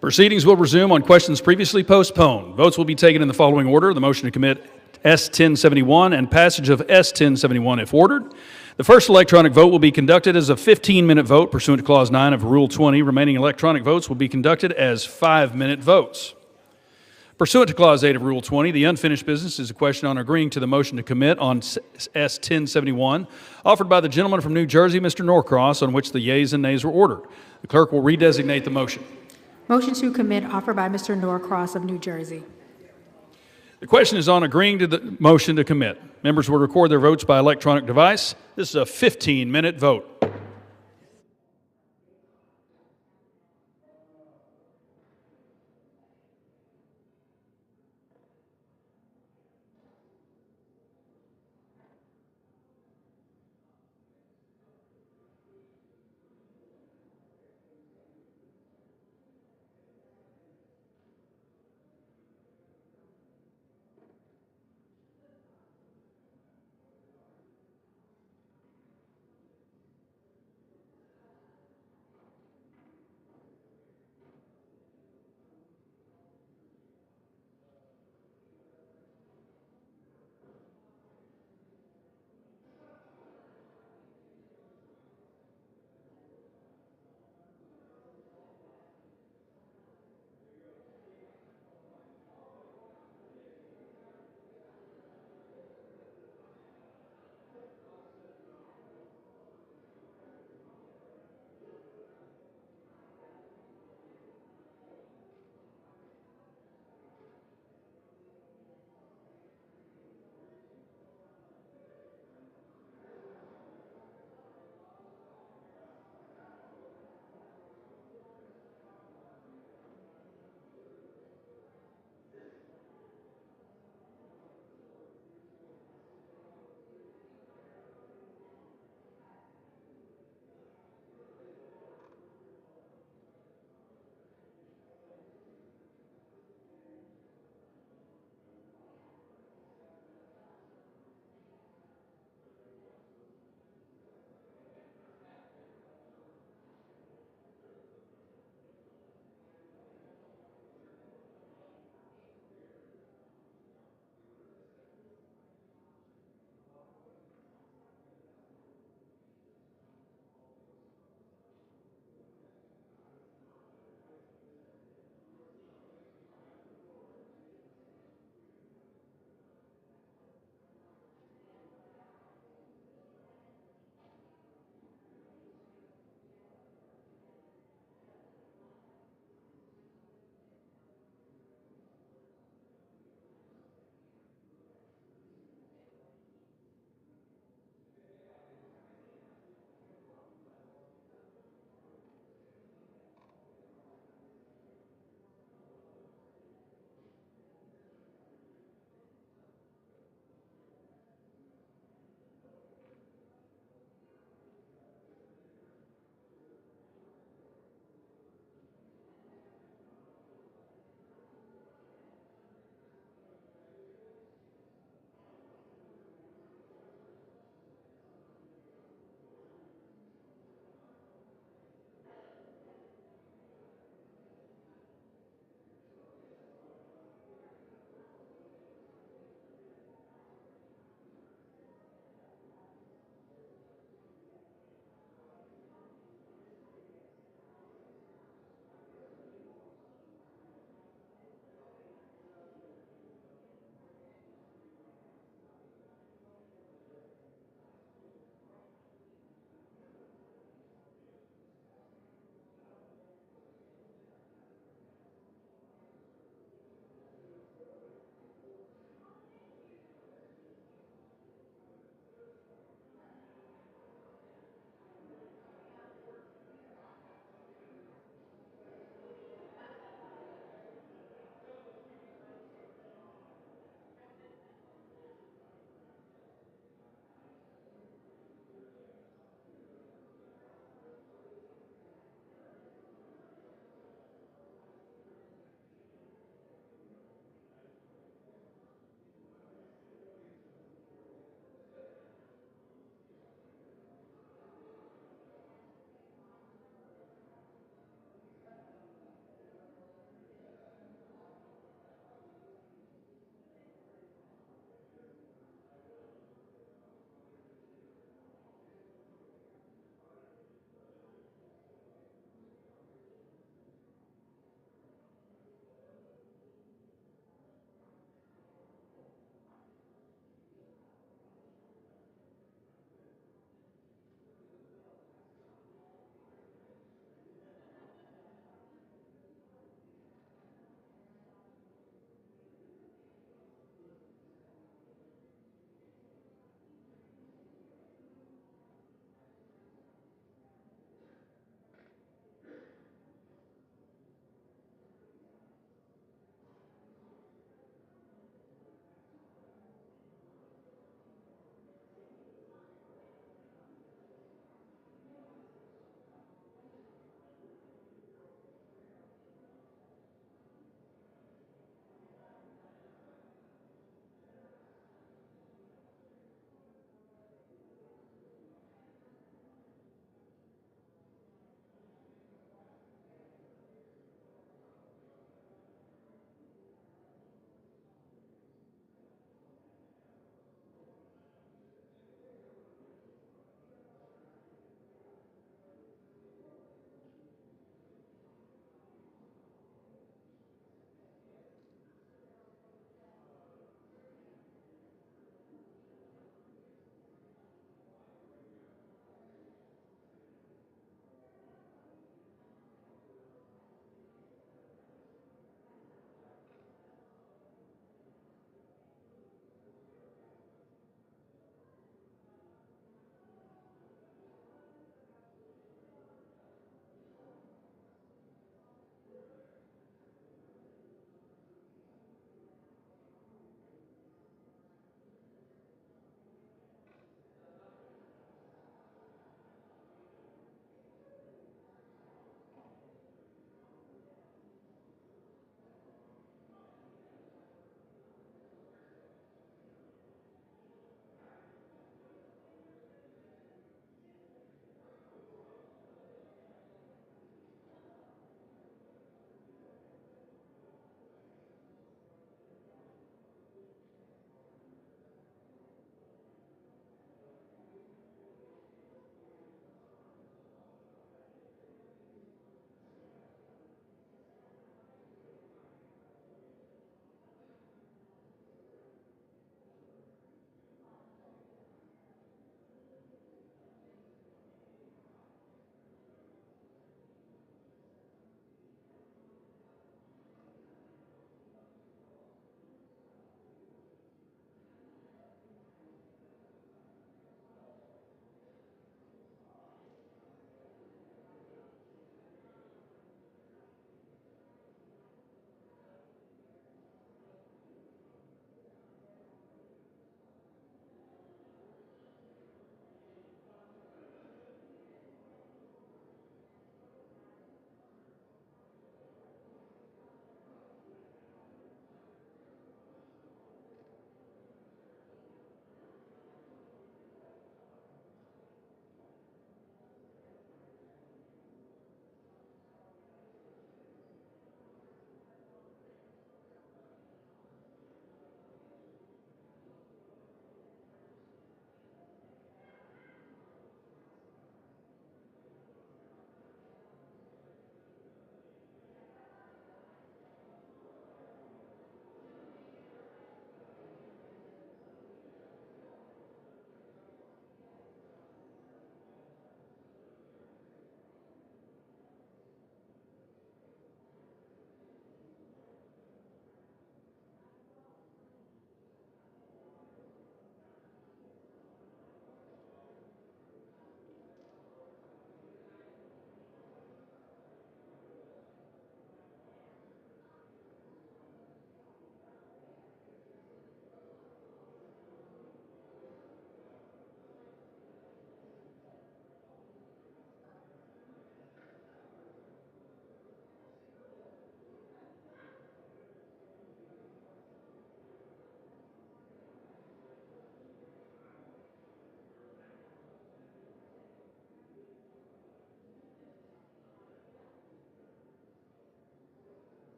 Proceedings will resume on questions previously postponed. Votes will be taken in the following order: the motion to commit S-1071 and passage of S-1071 if ordered. The first electronic vote will be conducted as a 15-minute vote pursuant to Clause 9 of Rule 20. Remaining electronic votes will be conducted as 5-minute votes. Pursuant to Clause 8 of Rule 20, the unfinished business is a question on agreeing to the motion to commit on S-1071 offered by the gentleman from New Jersey, Mr. Norcross, on which the yeas and nays were ordered. The clerk will redesignate the motion. Motion to commit offered by Mr. Norcross of New Jersey. The question is on agreeing to the motion to commit. Members will record their votes by electronic device. This is a 15-minute vote.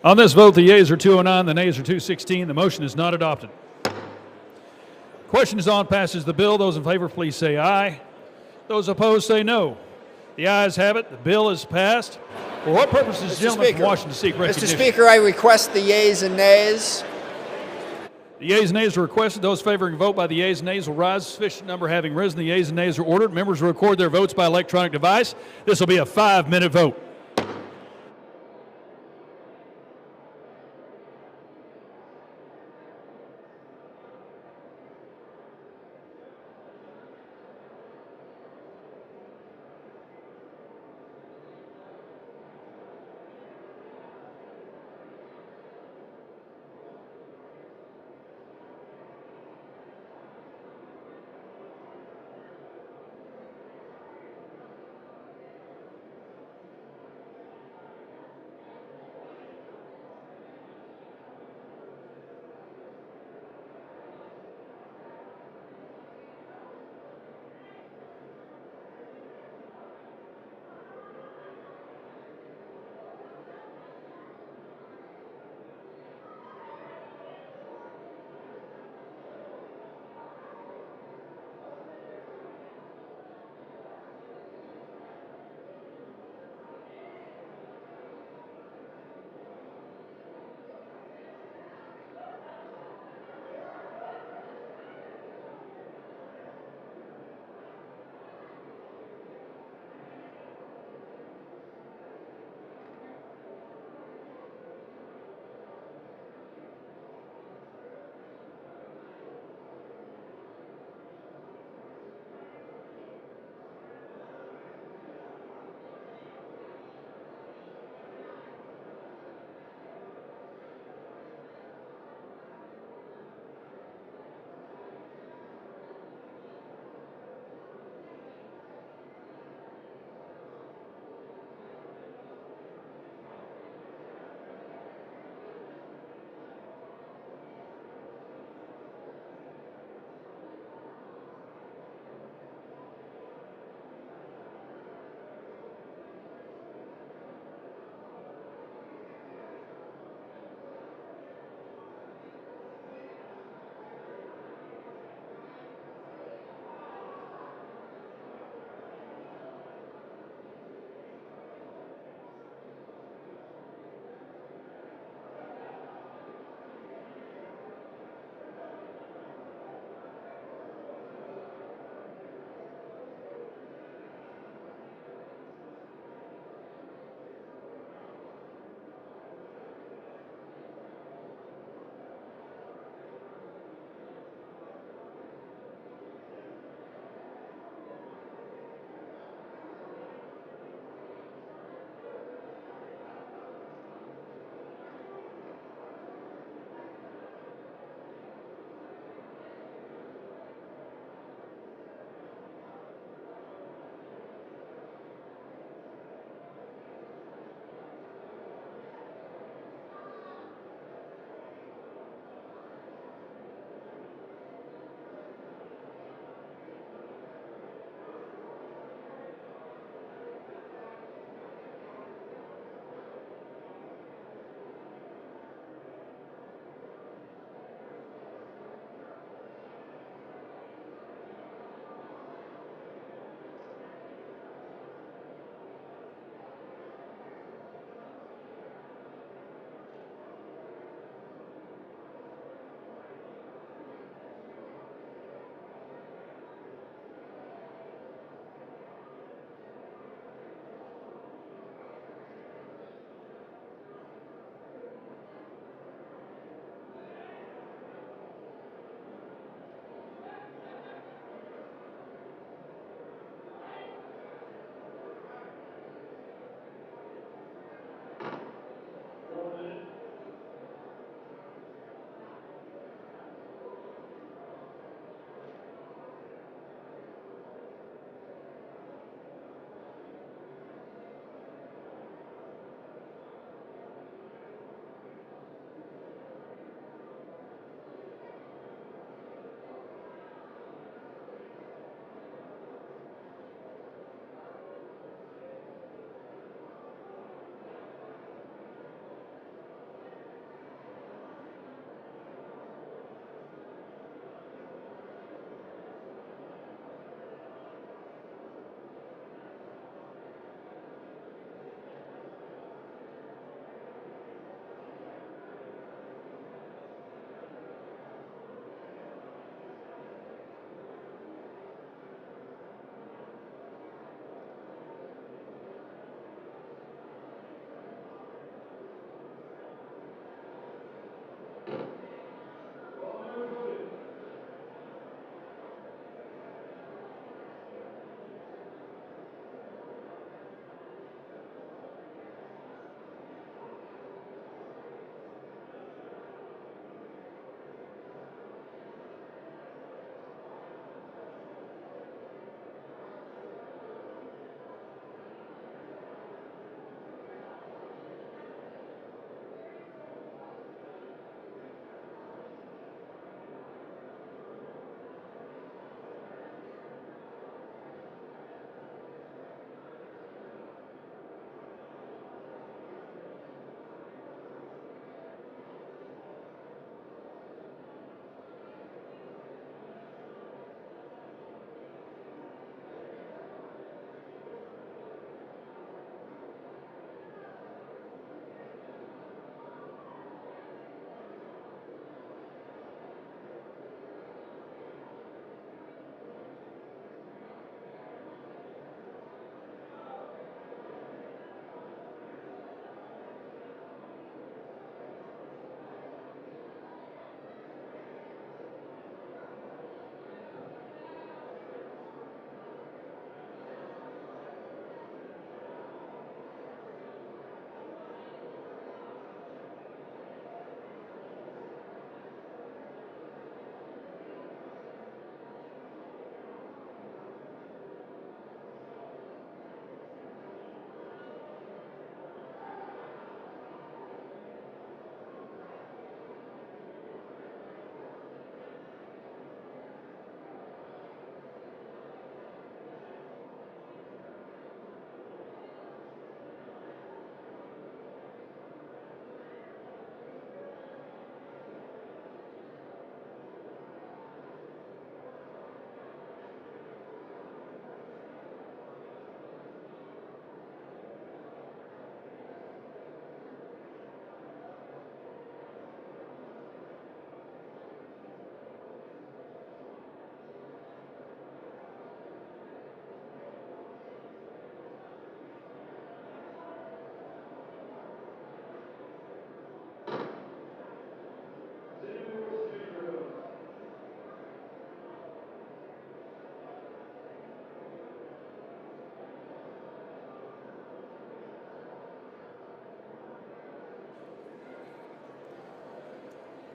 On this vote, the yeas are 209, the nays are 216. The motion is not adopted. Question is on, passes the bill. Those in favor, please say aye. Those opposed, say no. The ayes have it. The bill is passed. For what purposes, gentlemen from Washington seek recognition? Mr. Speaker, I request the yeas and nays. The yeas and nays are requested. Those favoring a vote by the yeas and nays will rise. Sufficient number having risen, the yeas and nays are ordered. Members will record their votes by electronic device. This will be a 5-minute vote.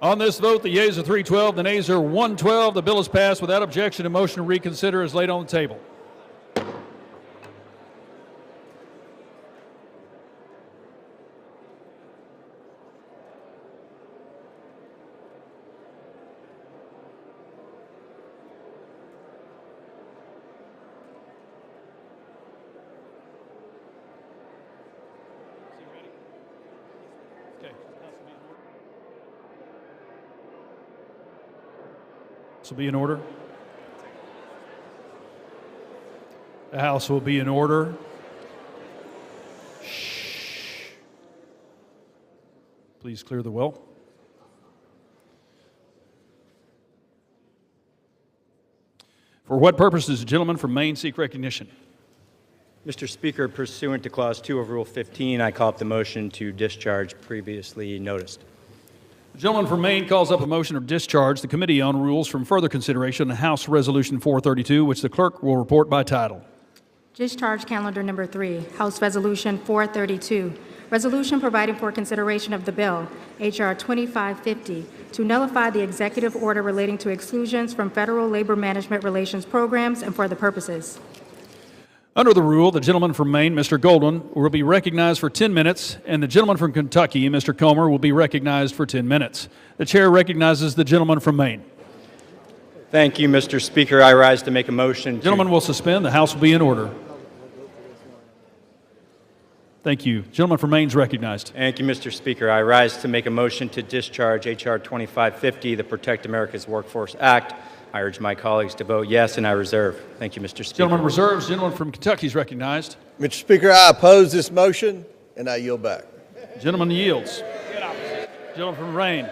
On this vote, the yeas are 312, the nays are 112. The bill is passed without objection. A motion to reconsider is laid on the table. This will be in order. The House will be in order. Shh. Please clear the well. For what purpose does the gentleman from Maine seek recognition? Mr. Speaker, pursuant to Clause 2 of Rule 15, I call up the motion to discharge previously noticed. The gentleman from Maine calls up a motion to discharge the Committee on Rules from further consideration on House Resolution 432, which the clerk will report by title. Discharge calendar number 3, House Resolution 432, resolution providing for consideration of the bill, H.R. 2550, to nullify the executive order relating to exclusions from federal labor management relations programs and for the purposes. Under the rule, the gentleman from Maine, Mr. Golden, will be recognized for 10 minutes, and the gentleman from Kentucky, Mr. Comer, will be recognized for 10 minutes. The chair recognizes the gentleman from Maine. Thank you, Mr. Speaker. I rise to make a motion. Gentleman will suspend. The House will be in order. Thank you. Gentleman from Maine is recognized. Thank you, Mr. Speaker. I rise to make a motion to discharge H.R. 2550, the Protect America's Workforce Act. I urge my colleagues to vote yes, and I reserve. Thank you, Mr. Speaker. Gentleman reserves. Gentleman from Kentucky is recognized. Mr. Speaker, I oppose this motion, and I yield back. Gentleman yields. Gentleman from Maine.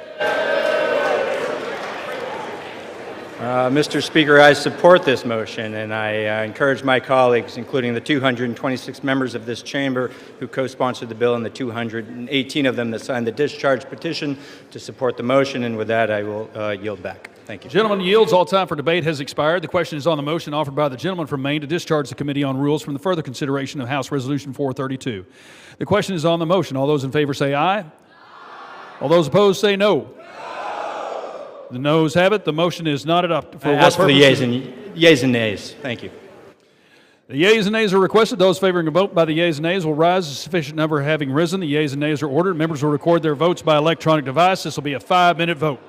Mr. Speaker, I support this motion, and I encourage my colleagues, including the 226 members of this chamber who co-sponsored the bill and the 218 of them that signed the discharge petition, to support the motion, and with that I will yield back. Thank you. Gentleman yields. All time for debate has expired. The question is on the motion offered by the gentleman from Maine to discharge the Committee on Rules from the further consideration of House Resolution 432. The question is on the motion. All those in favor say aye. Aye. All those opposed say no. The noes have it. The motion is not adopted. For what for the yeas and nays. Thank you. The yeas and nays are requested. Those favoring a vote by the yeas and nays will rise. A sufficient number having risen. The yeas and nays are ordered. Members will record their votes by electronic device. This will be a 5-minute vote.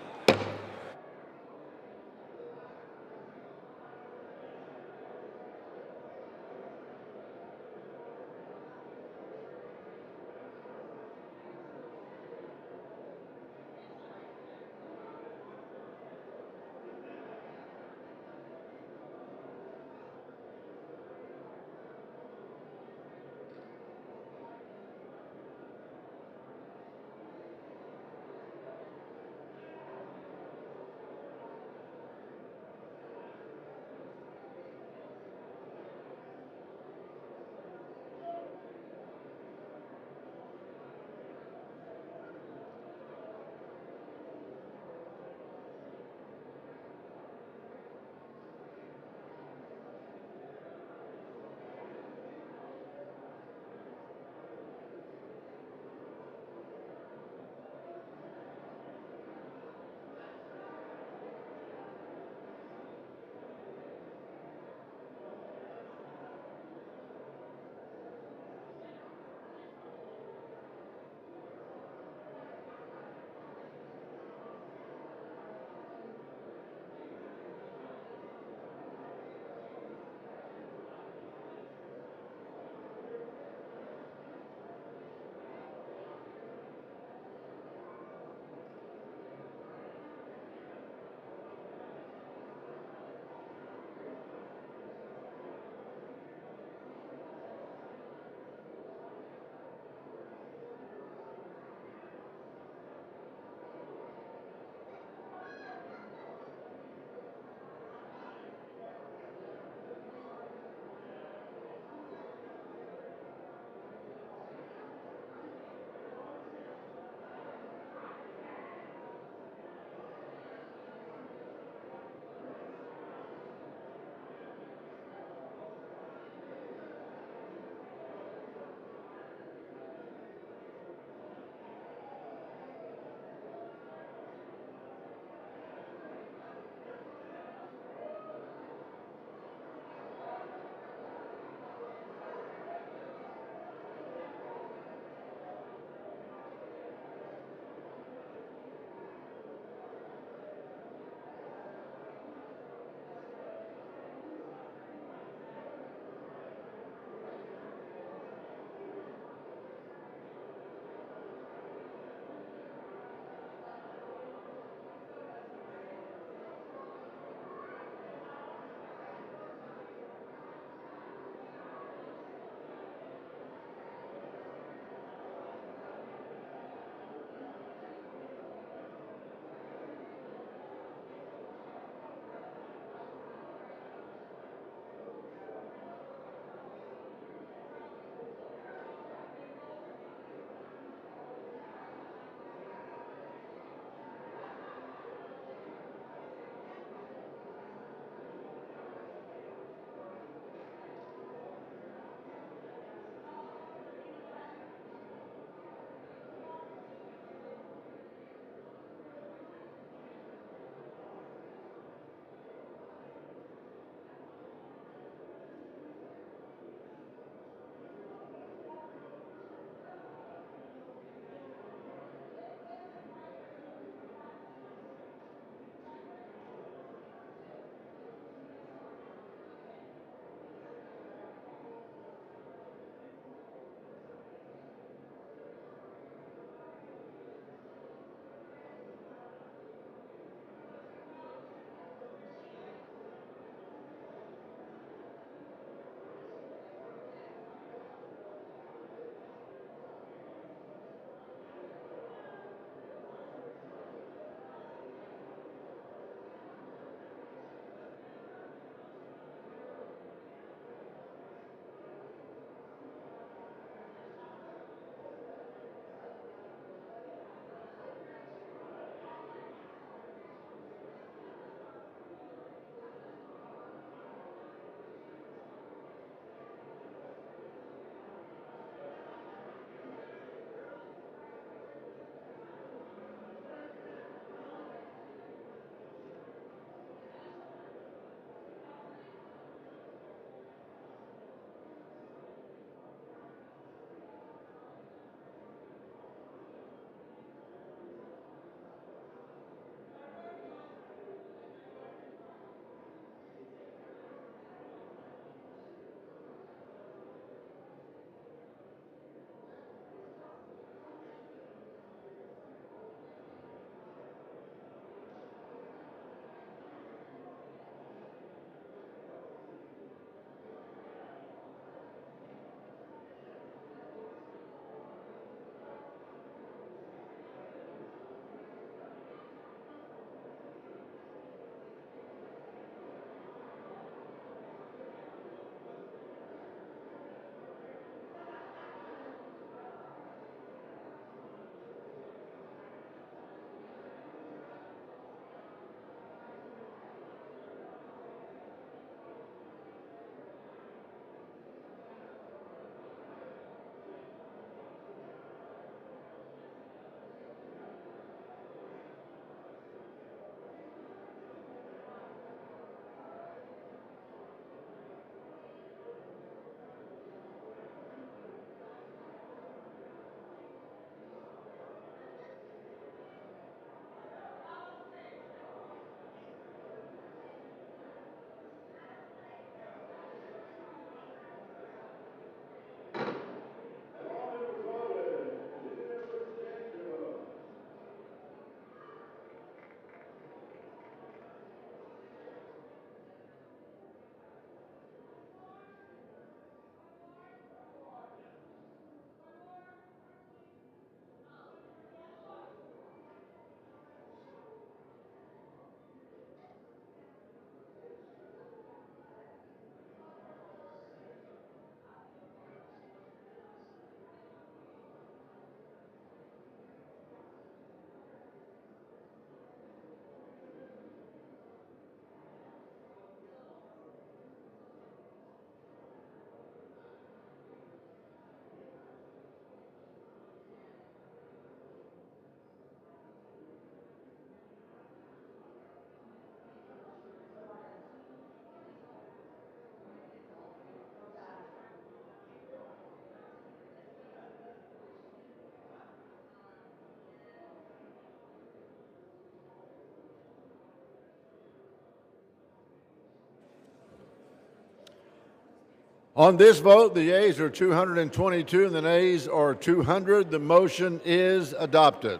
On this vote, the yeas are 222 and the nays are 200. The motion is adopted.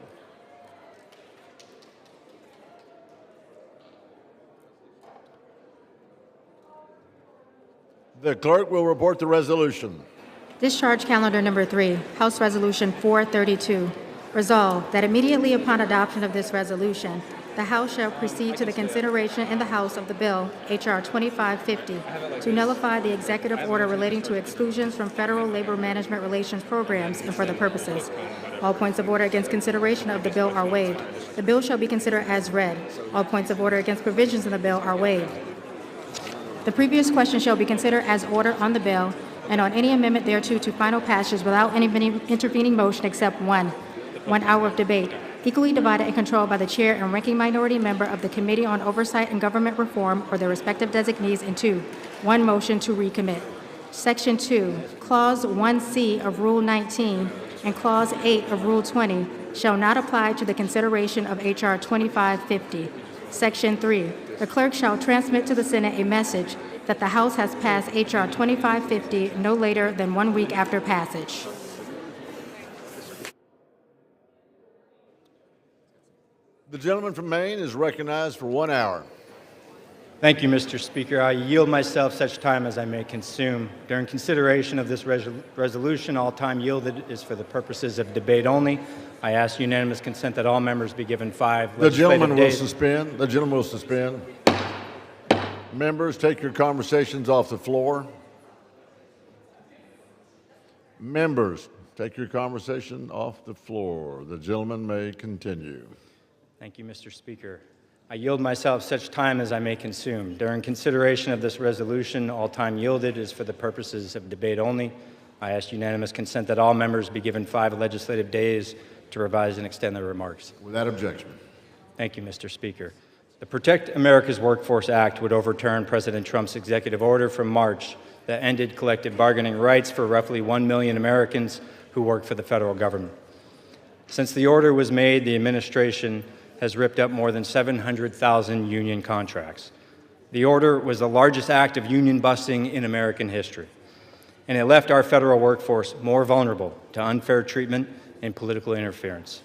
The clerk will report the resolution. Discharge calendar number 3, House Resolution 432. Resolved that immediately upon adoption of this resolution, the House shall proceed to the consideration in the House of the bill, H.R. 2550, to nullify the executive order relating to exclusions from federal labor management relations programs and for the purposes. All points of order against consideration of the bill are waived. The bill shall be considered as read. All points of order against provisions in the bill are waived. The previous question shall be considered as ordered on the bill and on any amendment thereto to final passage without any intervening motion except one. 1 hour of debate, equally divided and controlled by the chair and ranking minority member of the Committee on Oversight and Government Reform or their respective designees, and 2, 1 motion to recommit. Section 2, Clause 1C of Rule 19 and Clause 8 of Rule 20 shall not apply to the consideration of H.R. 2550. Section 3, the clerk shall transmit to the Senate a message that the House has passed H.R. 2550 no later than 1 week after passage. The gentleman from Maine is recognized for 1 hour. Thank you, Mr. Speaker. I yield myself such time as I may consume. During consideration of this resolution, all time yielded is for the purposes of debate only. I ask unanimous consent that all members be given 5 The gentleman will suspend. The gentleman will suspend. Members, take your conversations off the floor. Members, take your conversation off the floor. The gentleman may continue. Thank you, Mr. Speaker. I yield myself such time as I may consume. During consideration of this resolution, all time yielded is for the purposes of debate only. I ask unanimous consent that all members be given 5 legislative days to revise and extend their remarks. Without objection. Thank you, Mr. Speaker. The Protect America's Workforce Act would overturn President Trump's executive order from March that ended collective bargaining rights for roughly 1 million Americans who work for the federal government. Since the order was made, the administration has ripped up more than 700,000 union contracts. The order was the largest act of union busting in American history, and it left our federal workforce more vulnerable to unfair treatment and political interference.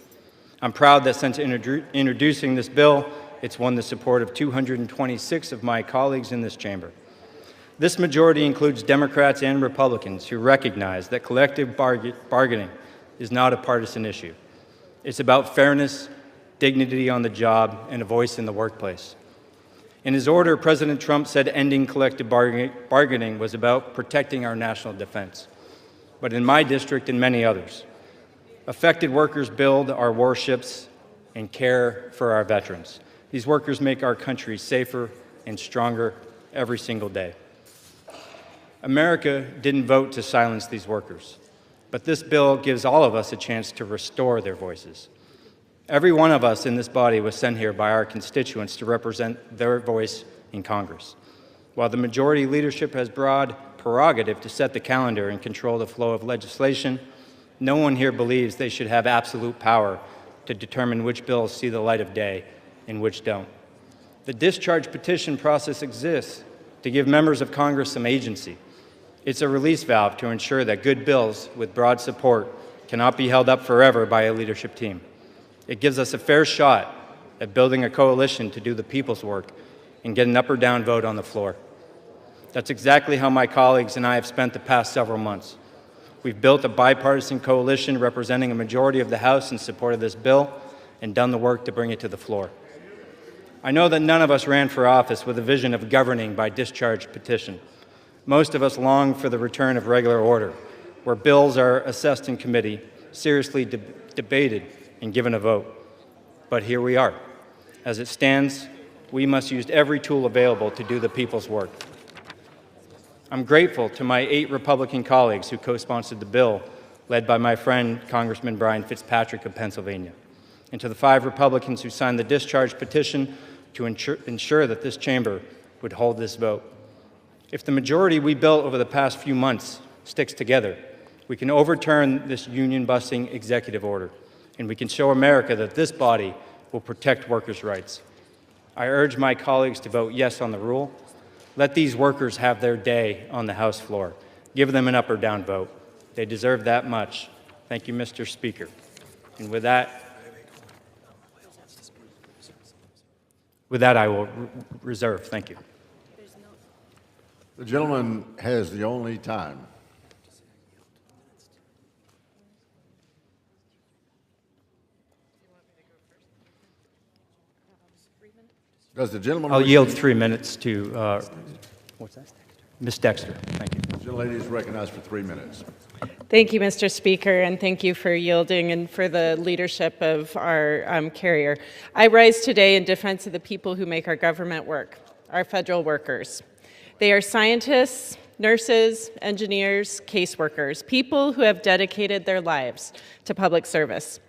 I'm proud that since introducing this bill, it's won the support of 226 of my colleagues in this chamber. This majority includes Democrats and Republicans who recognize that collective bargaining is not a partisan issue. It's about fairness, dignity on the job, and a voice in the workplace. In his order, President Trump said ending collective bargaining was about protecting our national defense. But in my district and many others, affected workers build our warships and care for our veterans. These workers make our country safer and stronger every single day. America didn't vote to silence these workers, but this bill gives all of us a chance to restore their voices. Every one of us in this body was sent here by our constituents to represent their voice in Congress. While the majority leadership has broad prerogative to set the calendar and control the flow of legislation, no one here believes they should have absolute power to determine which bills see the light of day and which don't. The discharge petition process exists to give members of Congress some agency. It's a release valve to ensure that good bills with broad support cannot be held up forever by a leadership team. It gives us a fair shot at building a coalition to do the people's work and get an up or down vote on the floor. That's exactly how my colleagues and I have spent the past several months. We've built a bipartisan coalition representing a majority of the House in support of this bill and done the work to bring it to the floor. I know that none of us ran for office with a vision of governing by discharge petition. Most of us long for the return of regular order, where bills are assessed in committee, seriously debated, and given a vote. But here we are. As it stands, we must use every tool available to do the people's work. I'm grateful to my 8 Republican colleagues who co-sponsored the bill, led by my friend, Congressman Brian Fitzpatrick of Pennsylvania, and to the 5 Republicans who signed the discharge petition to ensure that this chamber would hold this vote. If the majority we built over the past few months sticks together, we can overturn this union-busting executive order, and we can show America that this body will protect workers' rights. I urge my colleagues to vote yes on the rule. Let these workers have their day on the House floor. give them an up or down vote. They deserve that much. Thank you, Mr. Speaker. And with that I will reserve. Thank you. The gentleman has the only time. Does the gentleman? I'll yield 3 minutes to what's that? Ms. Dexter. Thank you. The gentlelady is recognized for 3 minutes. Thank you, Mr. Speaker, and thank you for yielding and for the leadership of our carrier. I rise today in defense of the people who make our government work, our federal workers. They are scientists, nurses, engineers, caseworkers, people who have dedicated their lives to public service.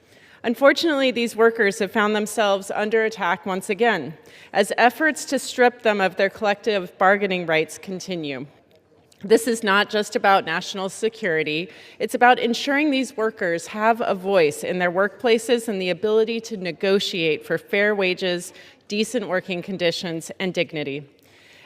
Unfortunately, these workers have found themselves under attack once again, as efforts to strip them of their collective bargaining rights continue. This is not just about national security. It's about ensuring these workers have a voice in their workplaces and the ability to negotiate for fair wages, decent working conditions, and dignity.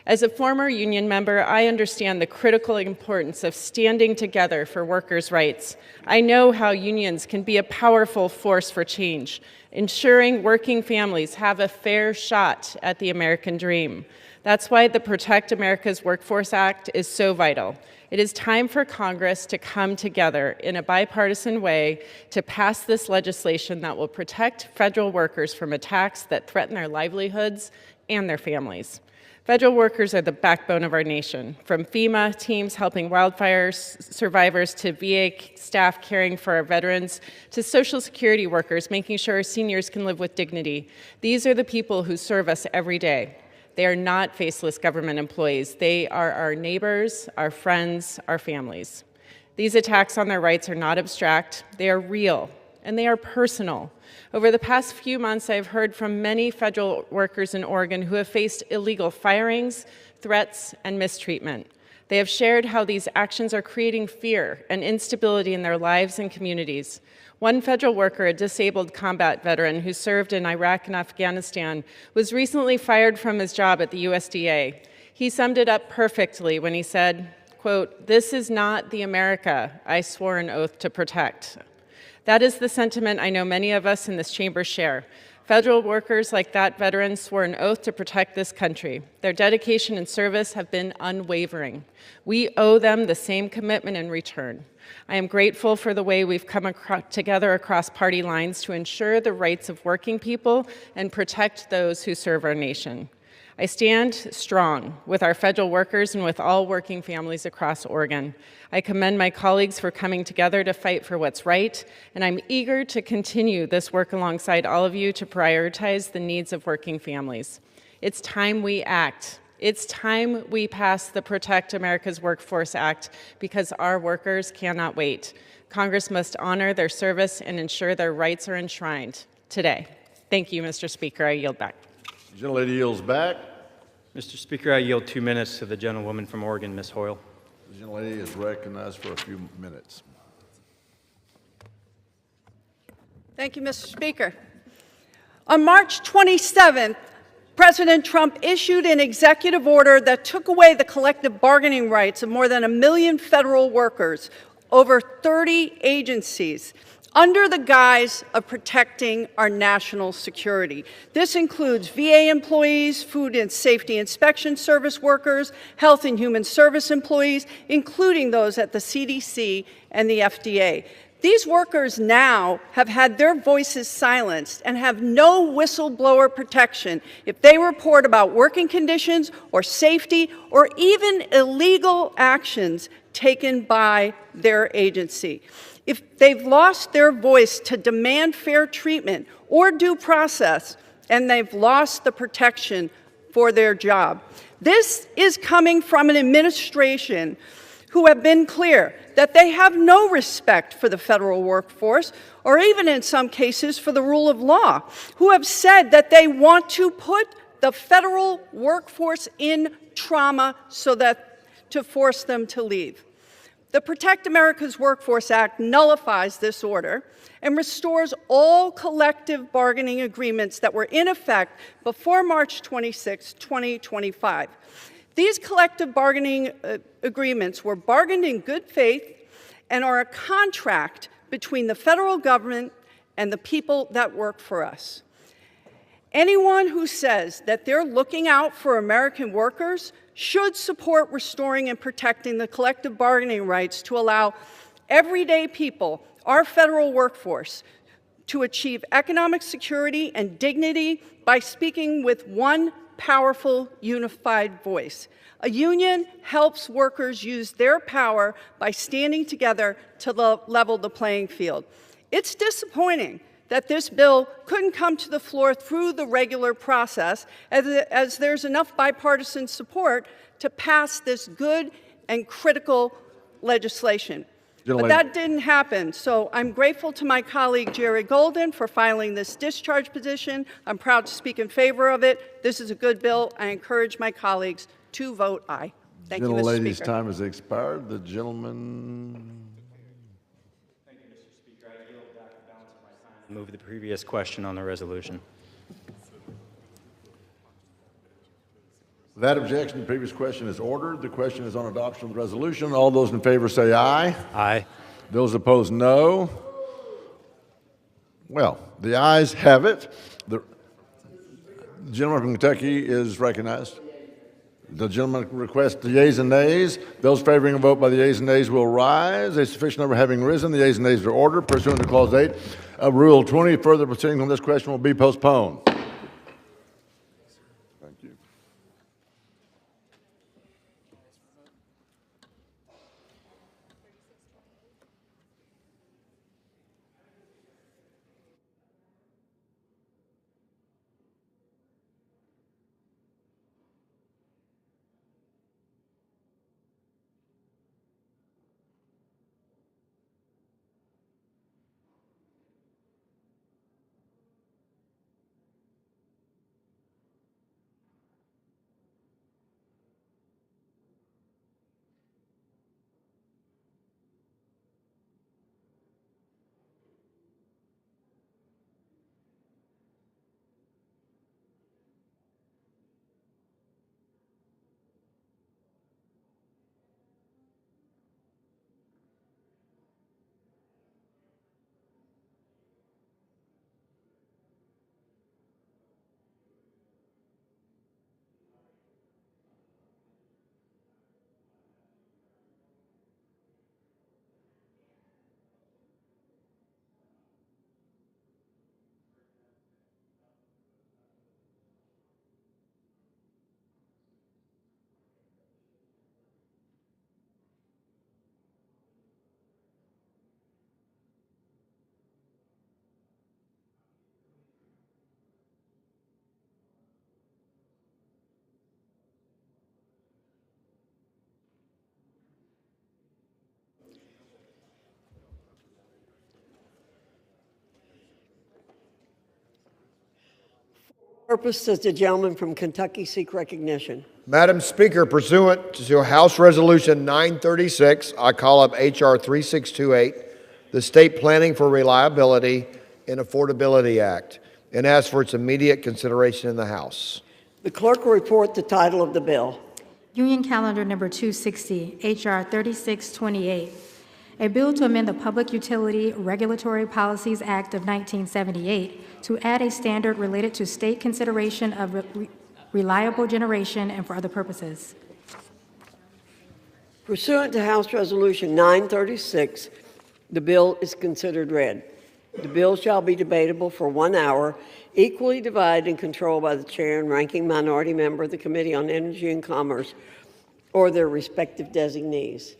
As a former union member, I understand the critical importance of standing together for workers' rights. I know how unions can be a powerful force for change, ensuring working families have a fair shot at the American dream. That's why the Protect America's Workforce Act is so vital. It is time for Congress to come together in a bipartisan way to pass this legislation that will protect federal workers from attacks that threaten their livelihoods and their families. Federal workers are the backbone of our nation, from FEMA teams helping wildfire survivors to VA staff caring for our veterans to Social Security workers making sure our seniors can live with dignity. These are the people who serve us every day. They are not faceless government employees. They are our neighbors, our friends, our families. These attacks on their rights are not abstract. They are real, and they are personal. Over the past few months, I've heard from many federal workers in Oregon who have faced illegal firings, threats, and mistreatment. They have shared how these actions are creating fear and instability in their lives and communities. One federal worker, a disabled combat veteran who served in Iraq and Afghanistan, was recently fired from his job at the USDA. He summed it up perfectly when he said, quote, "This is not the America I swore an oath to protect." That is the sentiment I know many of us in this chamber share. Federal workers like that veteran swore an oath to protect this country. Their dedication and service have been unwavering. We owe them the same commitment in return. I am grateful for the way we've come together across party lines to ensure the rights of working people and protect those who serve our nation. I stand strong with our federal workers and with all working families across Oregon. I commend my colleagues for coming together to fight for what's right, and I'm eager to continue this work alongside all of you to prioritize the needs of working families. It's time we act. It's time we pass the Protect America's Workforce Act because our workers cannot wait. Congress must honor their service and ensure their rights are enshrined today. Thank you, Mr. Speaker. I yield back. The gentlelady yields back. Mr. Speaker, I yield 2 minutes to the gentlewoman from Oregon, Ms. Hoyle. The gentlelady is recognized for a few minutes. Thank you, Mr. Speaker. On March 27th, President Trump issued an executive order that took away the collective bargaining rights of more than 1 million federal workers, over 30 agencies, under the guise of protecting our national security. This includes VA employees, Food and Safety Inspection Service workers, Health and Human Service employees, including those at the CDC and the FDA. These workers now have had their voices silenced and have no whistleblower protection if they report about working conditions or safety or even illegal actions taken by their agency. If they've lost their voice to demand fair treatment or due process, and they've lost the protection for their job. This is coming from an administration who have been clear that they have no respect for the federal workforce, or even in some cases for the rule of law, who have said that they want to put the federal workforce in trauma so that to force them to leave. The Protect America's Workforce Act nullifies this order and restores all collective bargaining agreements that were in effect before March 26, 2025. These collective bargaining agreements were bargained in good faith and are a contract between the federal government and the people that work for us. Anyone who says that they're looking out for American workers should support restoring and protecting the collective bargaining rights to allow everyday people, our federal workforce, to achieve economic security and dignity by speaking with one powerful, unified voice. A union helps workers use their power by standing together to level the playing field. It's disappointing that this bill couldn't come to the floor through the regular process, as there's enough bipartisan support to pass this good and critical legislation. But that didn't happen, so I'm grateful to my colleague Jerry Golden for filing this discharge petition. I'm proud to speak in favor of it. This is a good bill. I encourage my colleagues to vote aye. Thank you, Mr. Speaker. Lady's time has expired. The gentleman. Thank you, Mr. Speaker. I yield back the balance of my time and move the previous question on the resolution. Without objection, the previous question is ordered. The question is on adoption of the resolution. All those in favor say aye. Aye. Those opposed, no. Well, the ayes have it. The gentleman from Kentucky is recognized. The gentleman requests the yeas and nays. Those favoring a vote by the yeas and nays will rise. A sufficient number having risen, the yeas and nays are ordered. Pursuant to Clause 8 of Rule 20, further proceedings on this question will be postponed. Thank you. Purpose does the gentleman from Kentucky seek recognition? Madam Speaker, pursuant to House Resolution 936, I call up H.R. 3628, the State Planning for Reliability and Affordability Act, and ask for its immediate consideration in the House. The clerk will report the title of the bill. Union Calendar Number 260, H.R. 3628, a bill to amend the Public Utility Regulatory Policies Act of 1978 to add a standard related to state consideration of reliable generation and for other purposes. Pursuant to House Resolution 936, the bill is considered read. The bill shall be debatable for 1 hour, equally divided and controlled by the chair and ranking minority member of the Committee on Energy and Commerce or their respective designees.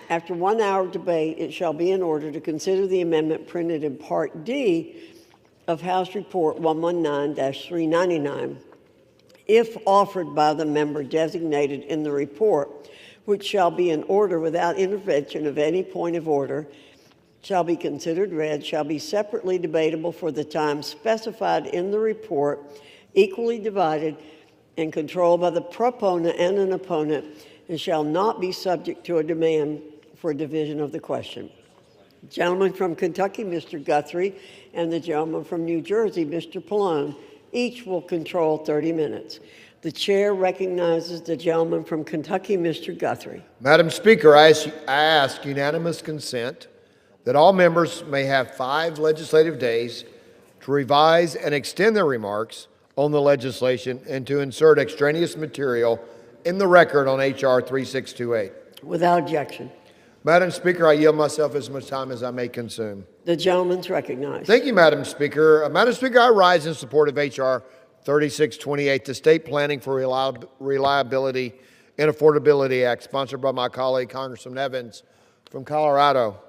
After 1 hour of debate, it shall be in order to consider the amendment printed in Part D of House Report 119-399, if offered by the member designated in the report, which shall be in order without intervention of any point of order, shall be considered read, shall be separately debatable for the time specified in the report, equally divided and controlled by the proponent and an opponent, and shall not be subject to a demand for division of the question. The gentleman from Kentucky, Mr. Guthrie, and the gentleman from New Jersey, Mr. Pallone, each will control 30 minutes. The chair recognizes the gentleman from Kentucky, Mr. Guthrie. Madam Speaker, I ask unanimous consent that all members may have 5 legislative days to revise and extend their remarks on the legislation and to insert extraneous material in the record on H.R. 3628. Without objection. Madam Speaker, I yield myself as much time as I may consume. The gentleman's recognized. Thank you, Madam Speaker. Madam Speaker, I rise in support of H.R. 3628, the State Planning for Reliability and Affordability Act, sponsored by my colleague, Congressman Evans from Colorado.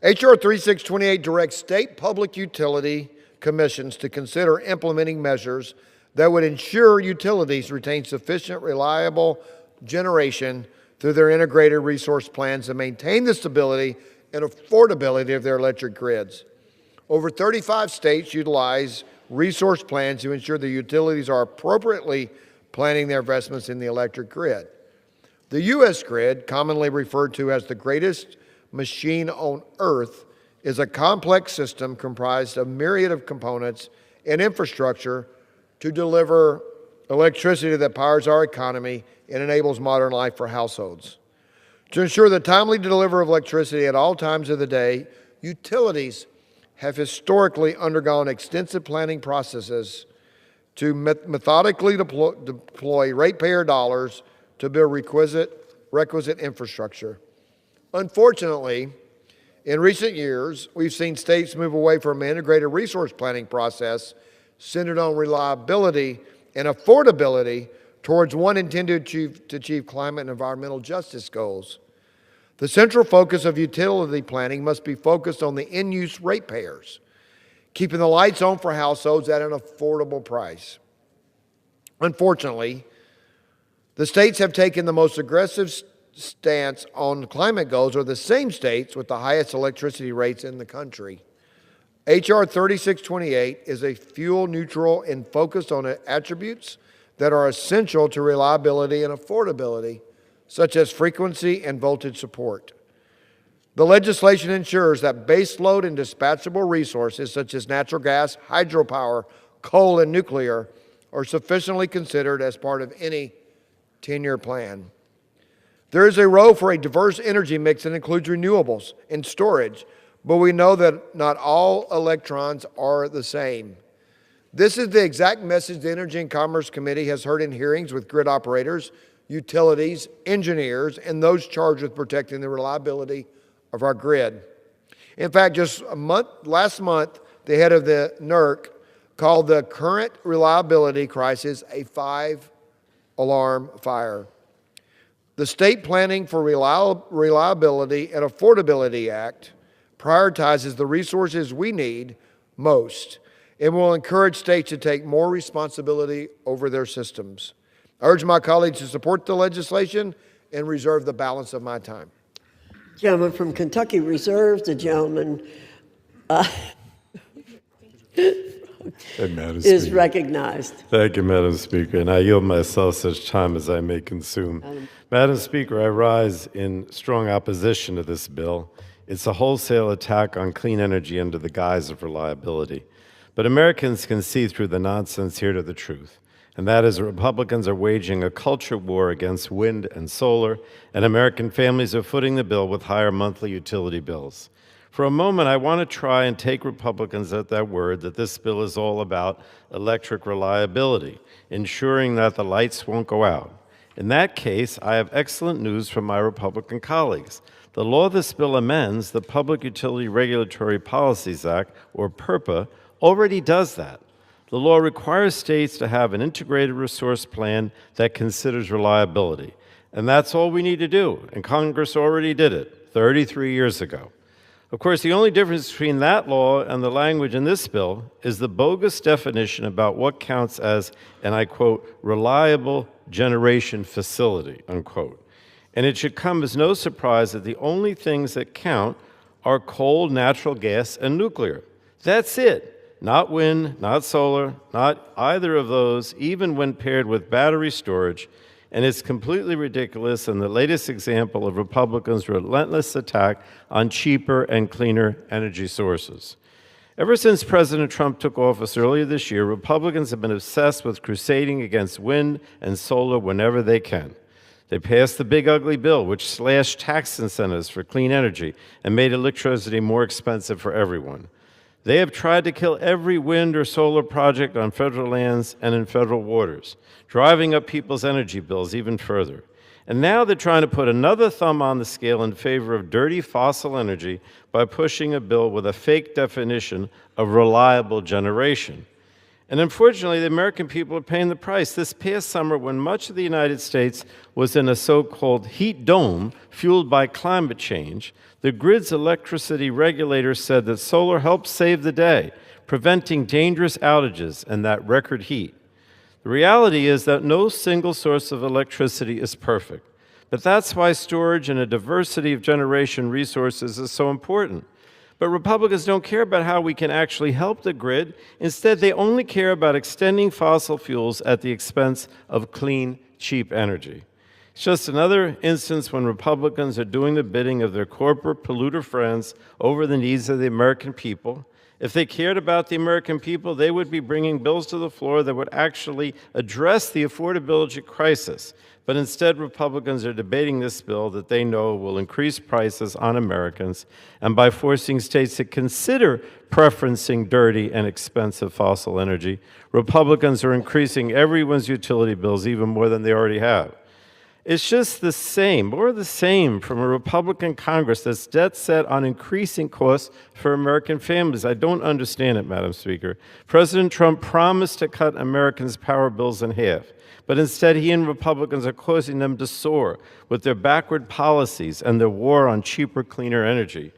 H.R. 3628 directs state public utility commissions to consider implementing measures that would ensure utilities retain sufficient reliable generation through their integrated resource plans and maintain the stability and affordability of their electric grids. Over 35 states utilize resource plans to ensure the utilities are appropriately planning their investments in the electric grid. The U.S. grid, commonly referred to as the greatest machine on earth, is a complex system comprised of a myriad of components and infrastructure to deliver electricity that powers our economy and enables modern life for households. To ensure the timely delivery of electricity at all times of the day, utilities have historically undergone extensive planning processes to methodically deploy ratepayer dollars to build requisite infrastructure. Unfortunately, in recent years, we've seen states move away from an integrated resource planning process centered on reliability and affordability towards one intended to achieve climate and environmental justice goals. The central focus of utility planning must be focused on the end-use ratepayers, keeping the lights on for households at an affordable price. Unfortunately, the states have taken the most aggressive stance on climate goals are the same states with the highest electricity rates in the country. H.R. 3628 is a fuel neutral and focused on attributes that are essential to reliability and affordability, such as frequency and voltage support. The legislation ensures that baseload and dispatchable resources such as natural gas, hydropower, coal, and nuclear are sufficiently considered as part of any 10-year plan. There is a role for a diverse energy mix that includes renewables and storage, but we know that not all electrons are the same. This is the exact message the Energy and Commerce Committee has heard in hearings with grid operators, utilities, engineers, and those charged with protecting the reliability of our grid. In fact, just last month, the head of the NERC called the current reliability crisis a 5-alarm fire. The State Planning for Reliability and Affordability Act prioritizes the resources we need most and will encourage states to take more responsibility over their systems. I urge my colleagues to support the legislation and reserve the balance of my time. Gentleman from Kentucky reserves. The gentleman is recognized. Thank you, Madam Speaker, and I yield myself such time as I may consume. Madam Speaker, I rise in strong opposition to this bill. It's a wholesale attack on clean energy under the guise of reliability. But Americans can see through the nonsense here to the truth, and that is that Republicans are waging a culture war against wind and solar, and American families are footing the bill with higher monthly utility bills. For a moment, I want to try and take Republicans at their word that this bill is all about electric reliability, ensuring that the lights won't go out. In that case, I have excellent news from my Republican colleagues. The law this bill amends, the Public Utility Regulatory Policies Act, or PURPA, already does that. The law requires states to have an integrated resource plan that considers reliability. And that's all we need to do, and Congress already did it 33 years ago. Of course, the only difference between that law and the language in this bill is the bogus definition about what counts as, and I quote, reliable generation facility, unquote. And it should come as no surprise that the only things that count are coal, natural gas, and nuclear. That's it. Not wind, not solar, not either of those, even when paired with battery storage. And it's completely ridiculous and the latest example of Republicans' relentless attack on cheaper and cleaner energy sources. Ever since President Trump took office earlier this year, Republicans have been obsessed with crusading against wind and solar whenever they can. They passed the big ugly bill, which slashed tax incentives for clean energy and made electricity more expensive for everyone. They have tried to kill every wind or solar project on federal lands and in federal waters, driving up people's energy bills even further. And now they're trying to put another thumb on the scale in favor of dirty fossil energy by pushing a bill with a fake definition of reliable generation. And unfortunately, the American people are paying the price. This past summer, when much of the United States was in a so-called heat dome fueled by climate change, the grid's electricity regulator said that solar helped save the day, preventing dangerous outages and that record heat. The reality is that no single source of electricity is perfect, but that's why storage and a diversity of generation resources is so important. But Republicans don't care about how we can actually help the grid. Instead, they only care about extending fossil fuels at the expense of clean, cheap energy. It's just another instance when Republicans are doing the bidding of their corporate polluter friends over the needs of the American people. If they cared about the American people, they would be bringing bills to the floor that would actually address the affordability crisis. But instead, Republicans are debating this bill that they know will increase prices on Americans, and by forcing states to consider preferencing dirty and expensive fossil energy, Republicans are increasing everyone's utility bills even more than they already have. It's just the same, more of the same from a Republican Congress that's dead set on increasing costs for American families. I don't understand it, Madam Speaker. President Trump promised to cut Americans' power bills in half, but instead he and Republicans are causing them to soar with their backward policies and their war on cheaper, cleaner energy.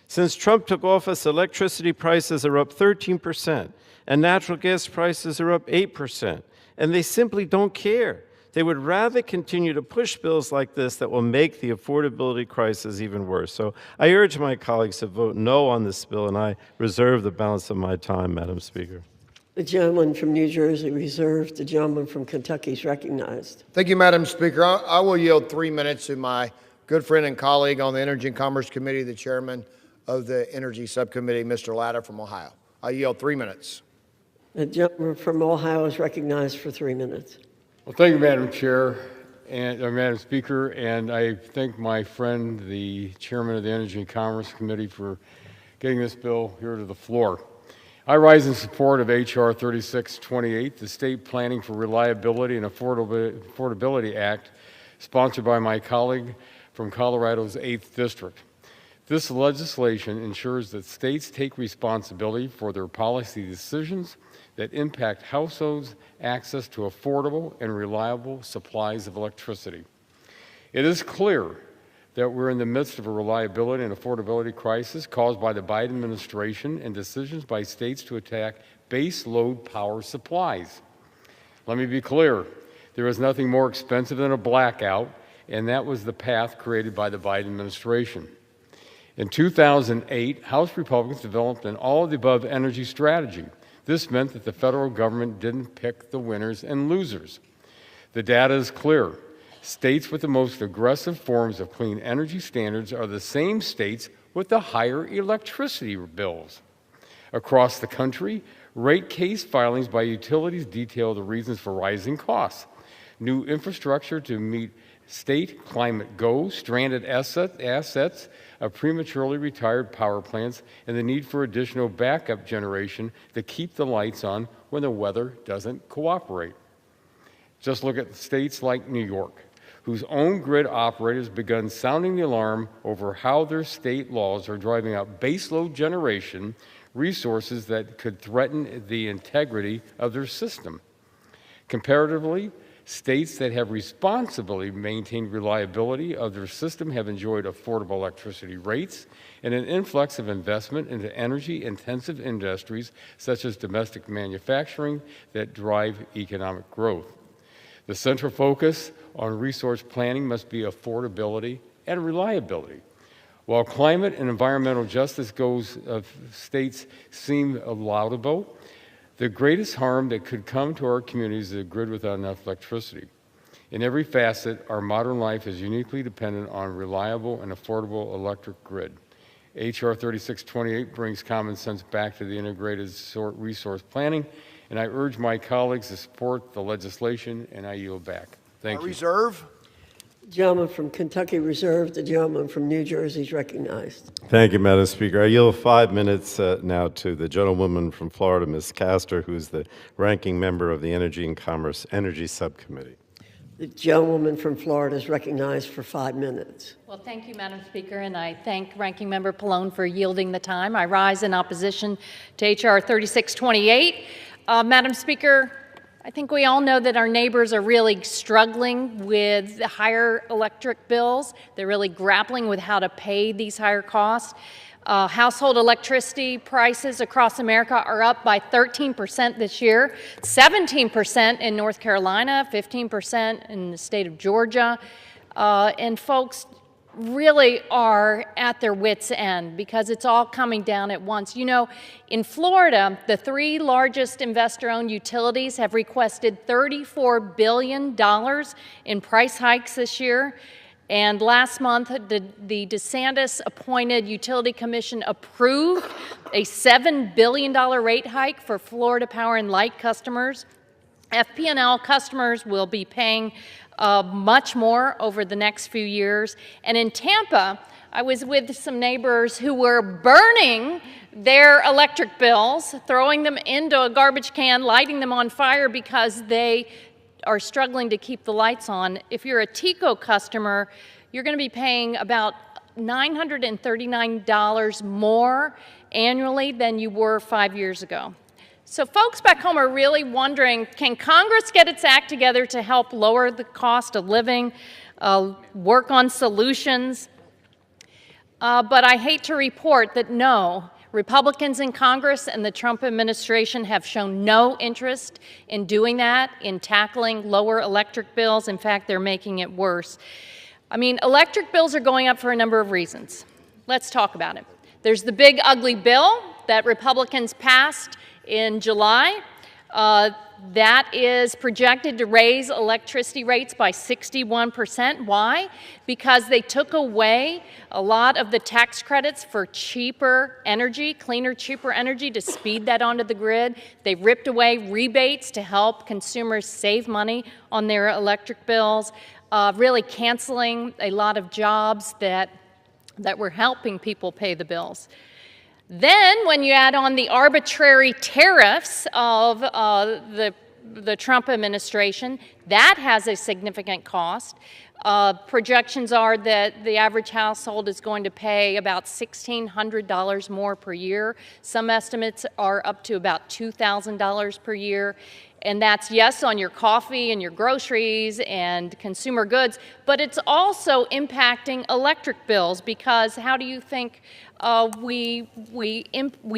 Since Trump took office, electricity prices are up 13%, and natural gas prices are up 8%, and they simply don't care. They would rather continue to push bills like this that will make the affordability crisis even worse. So I urge my colleagues to vote no on this bill, and I reserve the balance of my time, Madam Speaker. The gentleman from New Jersey reserved. The gentleman from Kentucky is recognized. Thank you, Madam Speaker. I will yield 3 minutes to my good friend and colleague on the Energy and Commerce Committee, the chairman of the Energy Subcommittee, Mr. Latta from Ohio. I yield 3 minutes. The gentleman from Ohio is recognized for 3 minutes. Well, thank you, Madam Chair and Madam Speaker, and I thank my friend, the chairman of the Energy and Commerce Committee, for getting this bill here to the floor. I rise in support of H.R. 3628, the State Planning for Reliability and Affordability Act, sponsored by my colleague from Colorado's 8th District. This legislation ensures that states take responsibility for their policy decisions that impact households' access to affordable and reliable supplies of electricity. It is clear that we're in the midst of a reliability and affordability crisis caused by the Biden administration and decisions by states to attack base load power supplies. Let me be clear, there is nothing more expensive than a blackout, and that was the path created by the Biden administration. In 2008, House Republicans developed an all-of-the-above energy strategy. This meant that the federal government didn't pick the winners and losers. The data is clear. States with the most aggressive forms of clean energy standards are the same states with the higher electricity bills. Across the country, rate case filings by utilities detail the reasons for rising costs. New infrastructure to meet state climate goals, stranded assets of prematurely retired power plants, and the need for additional backup generation to keep the lights on when the weather doesn't cooperate. Just look at states like New York, whose own grid operators begun sounding the alarm over how their state laws are driving up baseload generation resources that could threaten the integrity of their system. Comparatively, states that have responsibly maintained reliability of their system have enjoyed affordable electricity rates and an influx of investment into energy-intensive industries such as domestic manufacturing that drive economic growth. The central focus on resource planning must be affordability and reliability. While climate and environmental justice goals of states seem laudable, the greatest harm that could come to our communities is a grid without enough electricity. In every facet, our modern life is uniquely dependent on a reliable and affordable electric grid. H.R. 3628 brings common sense back to the integrated resource planning, and I urge my colleagues to support the legislation, and I yield back. Thank you. Reserve. The gentleman from Kentucky reserved. The gentleman from New Jersey is recognized. Thank you, Madam Speaker. I yield 5 minutes now to the gentlewoman from Florida, Ms. Castor, who's the ranking member of the Energy and Commerce Energy Subcommittee. The gentlewoman from Florida is recognized for 5 minutes. Well, thank you, Madam Speaker, and I thank Ranking Member Pallone for yielding the time. I rise in opposition to H.R. 3628. Madam Speaker, I think we all know that our neighbors are really struggling with the higher electric bills. They're really grappling with how to pay these higher costs. Household electricity prices across America are up by 13% this year, 17% in North Carolina, 15% in the state of Georgia. And folks really are at their wits' end because it's all coming down at once. You know, in Florida, the 3 largest investor-owned utilities have requested $34 billion in price hikes this year. And last month, the DeSantis-appointed Utility Commission approved a $7 billion rate hike for Florida Power and Light customers. FP&L customers will be paying much more over the next few years. And in Tampa, I was with some neighbors who were burning their electric bills, throwing them into a garbage can, lighting them on fire because they are struggling to keep the lights on. If you're a TECO customer, you're going to be paying about $939 more annually than you were 5 years ago. So folks back home are really wondering, can Congress get its act together to help lower the cost of living, work on solutions? But I hate to report that no, Republicans in Congress and the Trump administration have shown no interest in doing that, in tackling lower electric bills. In fact, they're making it worse. I mean, electric bills are going up for a number of reasons. Let's talk about it. There's the big, ugly bill that Republicans passed in July. That is projected to raise electricity rates by 61%. Why? Because they took away a lot of the tax credits for cheaper energy, cleaner, cheaper energy to speed that onto the grid. They ripped away rebates to help consumers save money on their electric bills, really canceling a lot of jobs that were helping people pay the bills. Then, when you add on the arbitrary tariffs of the Trump administration, that has a significant cost. Projections are that the average household is going to pay about $1,600 more per year. Some estimates are up to about $2,000 per year. And that's, yes, on your coffee and your groceries and consumer goods, but it's also impacting electric bills because how do you think we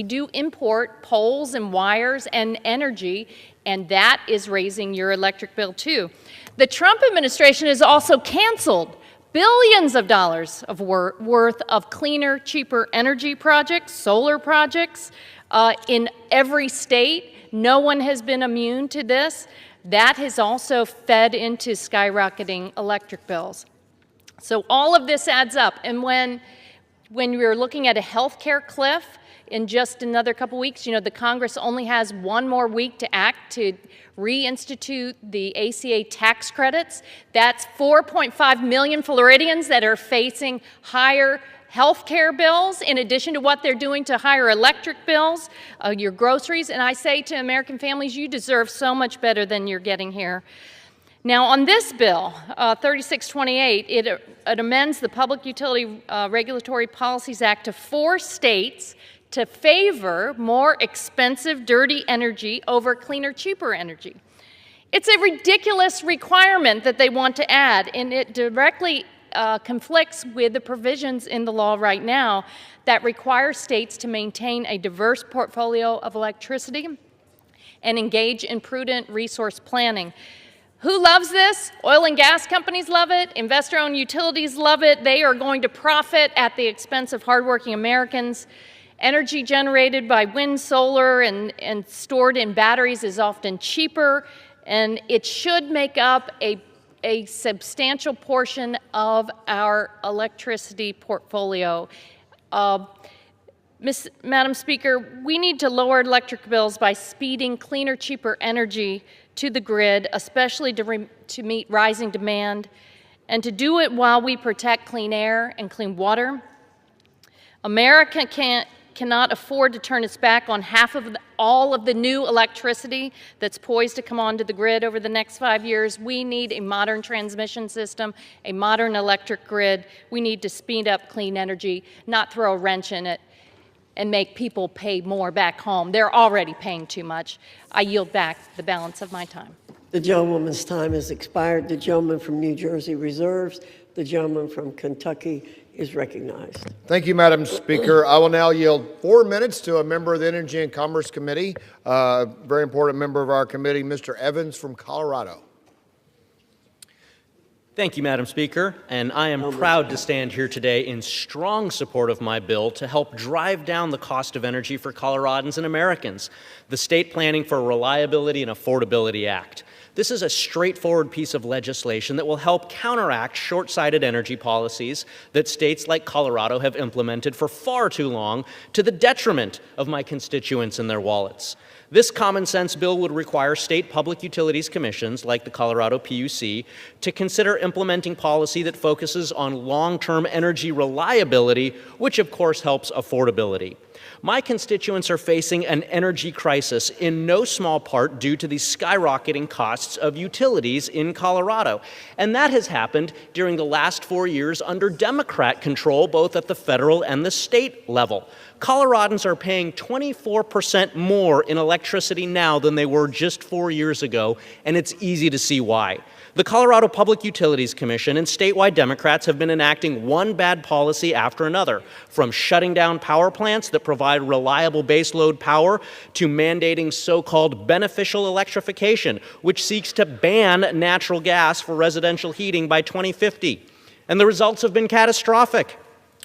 do import poles and wires and energy, and that is raising your electric bill too. The Trump administration has also canceled billions of dollars of worth of cleaner, cheaper energy projects, solar projects in every state. No one has been immune to this. That has also fed into skyrocketing electric bills. So all of this adds up. And when we're looking at a health care cliff in just another couple weeks, you know, the Congress only has 1 more week to act to reinstitute the ACA tax credits. That's 4.5 million Floridians that are facing higher health care bills, in addition to what they're doing to higher electric bills, your groceries. And I say to American families, you deserve so much better than you're getting here. Now, on this bill, 3628, it amends the Public Utility Regulatory Policies Act to force states to favor more expensive, dirty energy over cleaner, cheaper energy. It's a ridiculous requirement that they want to add, and it directly conflicts with the provisions in the law right now that require states to maintain a diverse portfolio of electricity and engage in prudent resource planning. Who loves this? Oil and gas companies love it. Investor-owned utilities love it. They are going to profit at the expense of hardworking Americans. Energy generated by wind, solar, and stored in batteries is often cheaper, and it should make up a substantial portion of our electricity portfolio. Madam Speaker, we need to lower electric bills by speeding cleaner, cheaper energy to the grid, especially to meet rising demand, and to do it while we protect clean air and clean water. America cannot afford to turn its back on all of the new electricity that's poised to come onto the grid over the next 5 years. We need a modern transmission system, a modern electric grid. We need to speed up clean energy, not throw a wrench in it and make people pay more back home. They're already paying too much. I yield back the balance of my time. The gentlewoman's time has expired. The gentleman from New Jersey reserves. The gentleman from Kentucky is recognized. Thank you, Madam Speaker. I will now yield 4 minutes to a member of the Energy and Commerce Committee, a very important member of our committee, Mr. Evans from Colorado. Thank you, Madam Speaker, and I am proud to stand here today in strong support of my bill to help drive down the cost of energy for Coloradans and Americans, the State Planning for Reliability and Affordability Act. This is a straightforward piece of legislation that will help counteract short-sighted energy policies that states like Colorado have implemented for far too long to the detriment of my constituents and their wallets. This common sense bill would require state public utilities commissions, like the Colorado PUC, to consider implementing policy that focuses on long-term energy reliability, which of course helps affordability. My constituents are facing an energy crisis in no small part due to the skyrocketing costs of utilities in Colorado. And that has happened during the last 4 years under Democrat control, both at the federal and the state level. Coloradans are paying 24% more in electricity now than they were just 4 years ago, and it's easy to see why. The Colorado Public Utilities Commission and statewide Democrats have been enacting one bad policy after another, from shutting down power plants that provide reliable baseload power to mandating so-called beneficial electrification, which seeks to ban natural gas for residential heating by 2050. And the results have been catastrophic.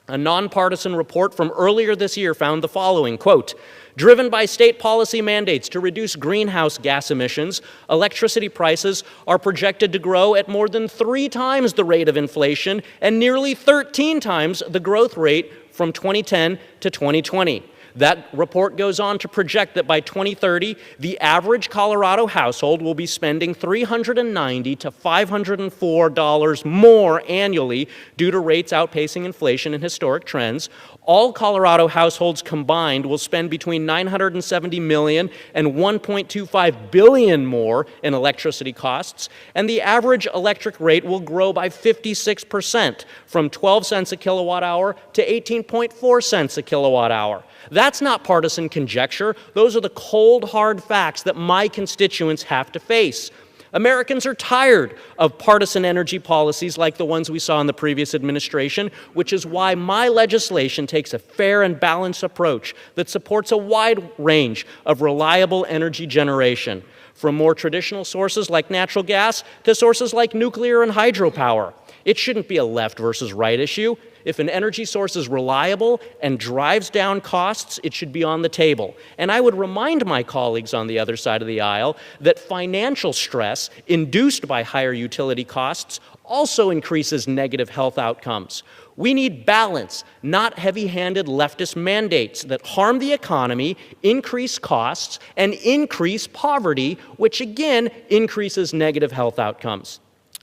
A nonpartisan report from earlier this year found the following, quote, "Driven by state policy mandates to reduce greenhouse gas emissions, electricity prices are projected to grow at more than 3 times the rate of inflation and nearly 13 times the growth rate from 2010 to 2020. That report goes on to project that by 2030, the average Colorado household will be spending $390 to $504 more annually due to rates outpacing inflation and historic trends. All Colorado households combined will spend between $970 million and $1.25 billion more in electricity costs, and the average electric rate will grow by 56%, from 12 cents a kilowatt hour to 18.4 cents a kilowatt hour. That's not partisan conjecture. Those are the cold, hard facts that my constituents have to face. Americans are tired of partisan energy policies like the ones we saw in the previous administration, which is why my legislation takes a fair and balanced approach that supports a wide range of reliable energy generation, from more traditional sources like natural gas to sources like nuclear and hydropower. It shouldn't be a left versus right issue. If an energy source is reliable and drives down costs, it should be on the table. And I would remind my colleagues on the other side of the aisle that financial stress induced by higher utility costs also increases negative health outcomes. We need balance, not heavy-handed leftist mandates that harm the economy, increase costs, and increase poverty, which again increases negative health outcomes.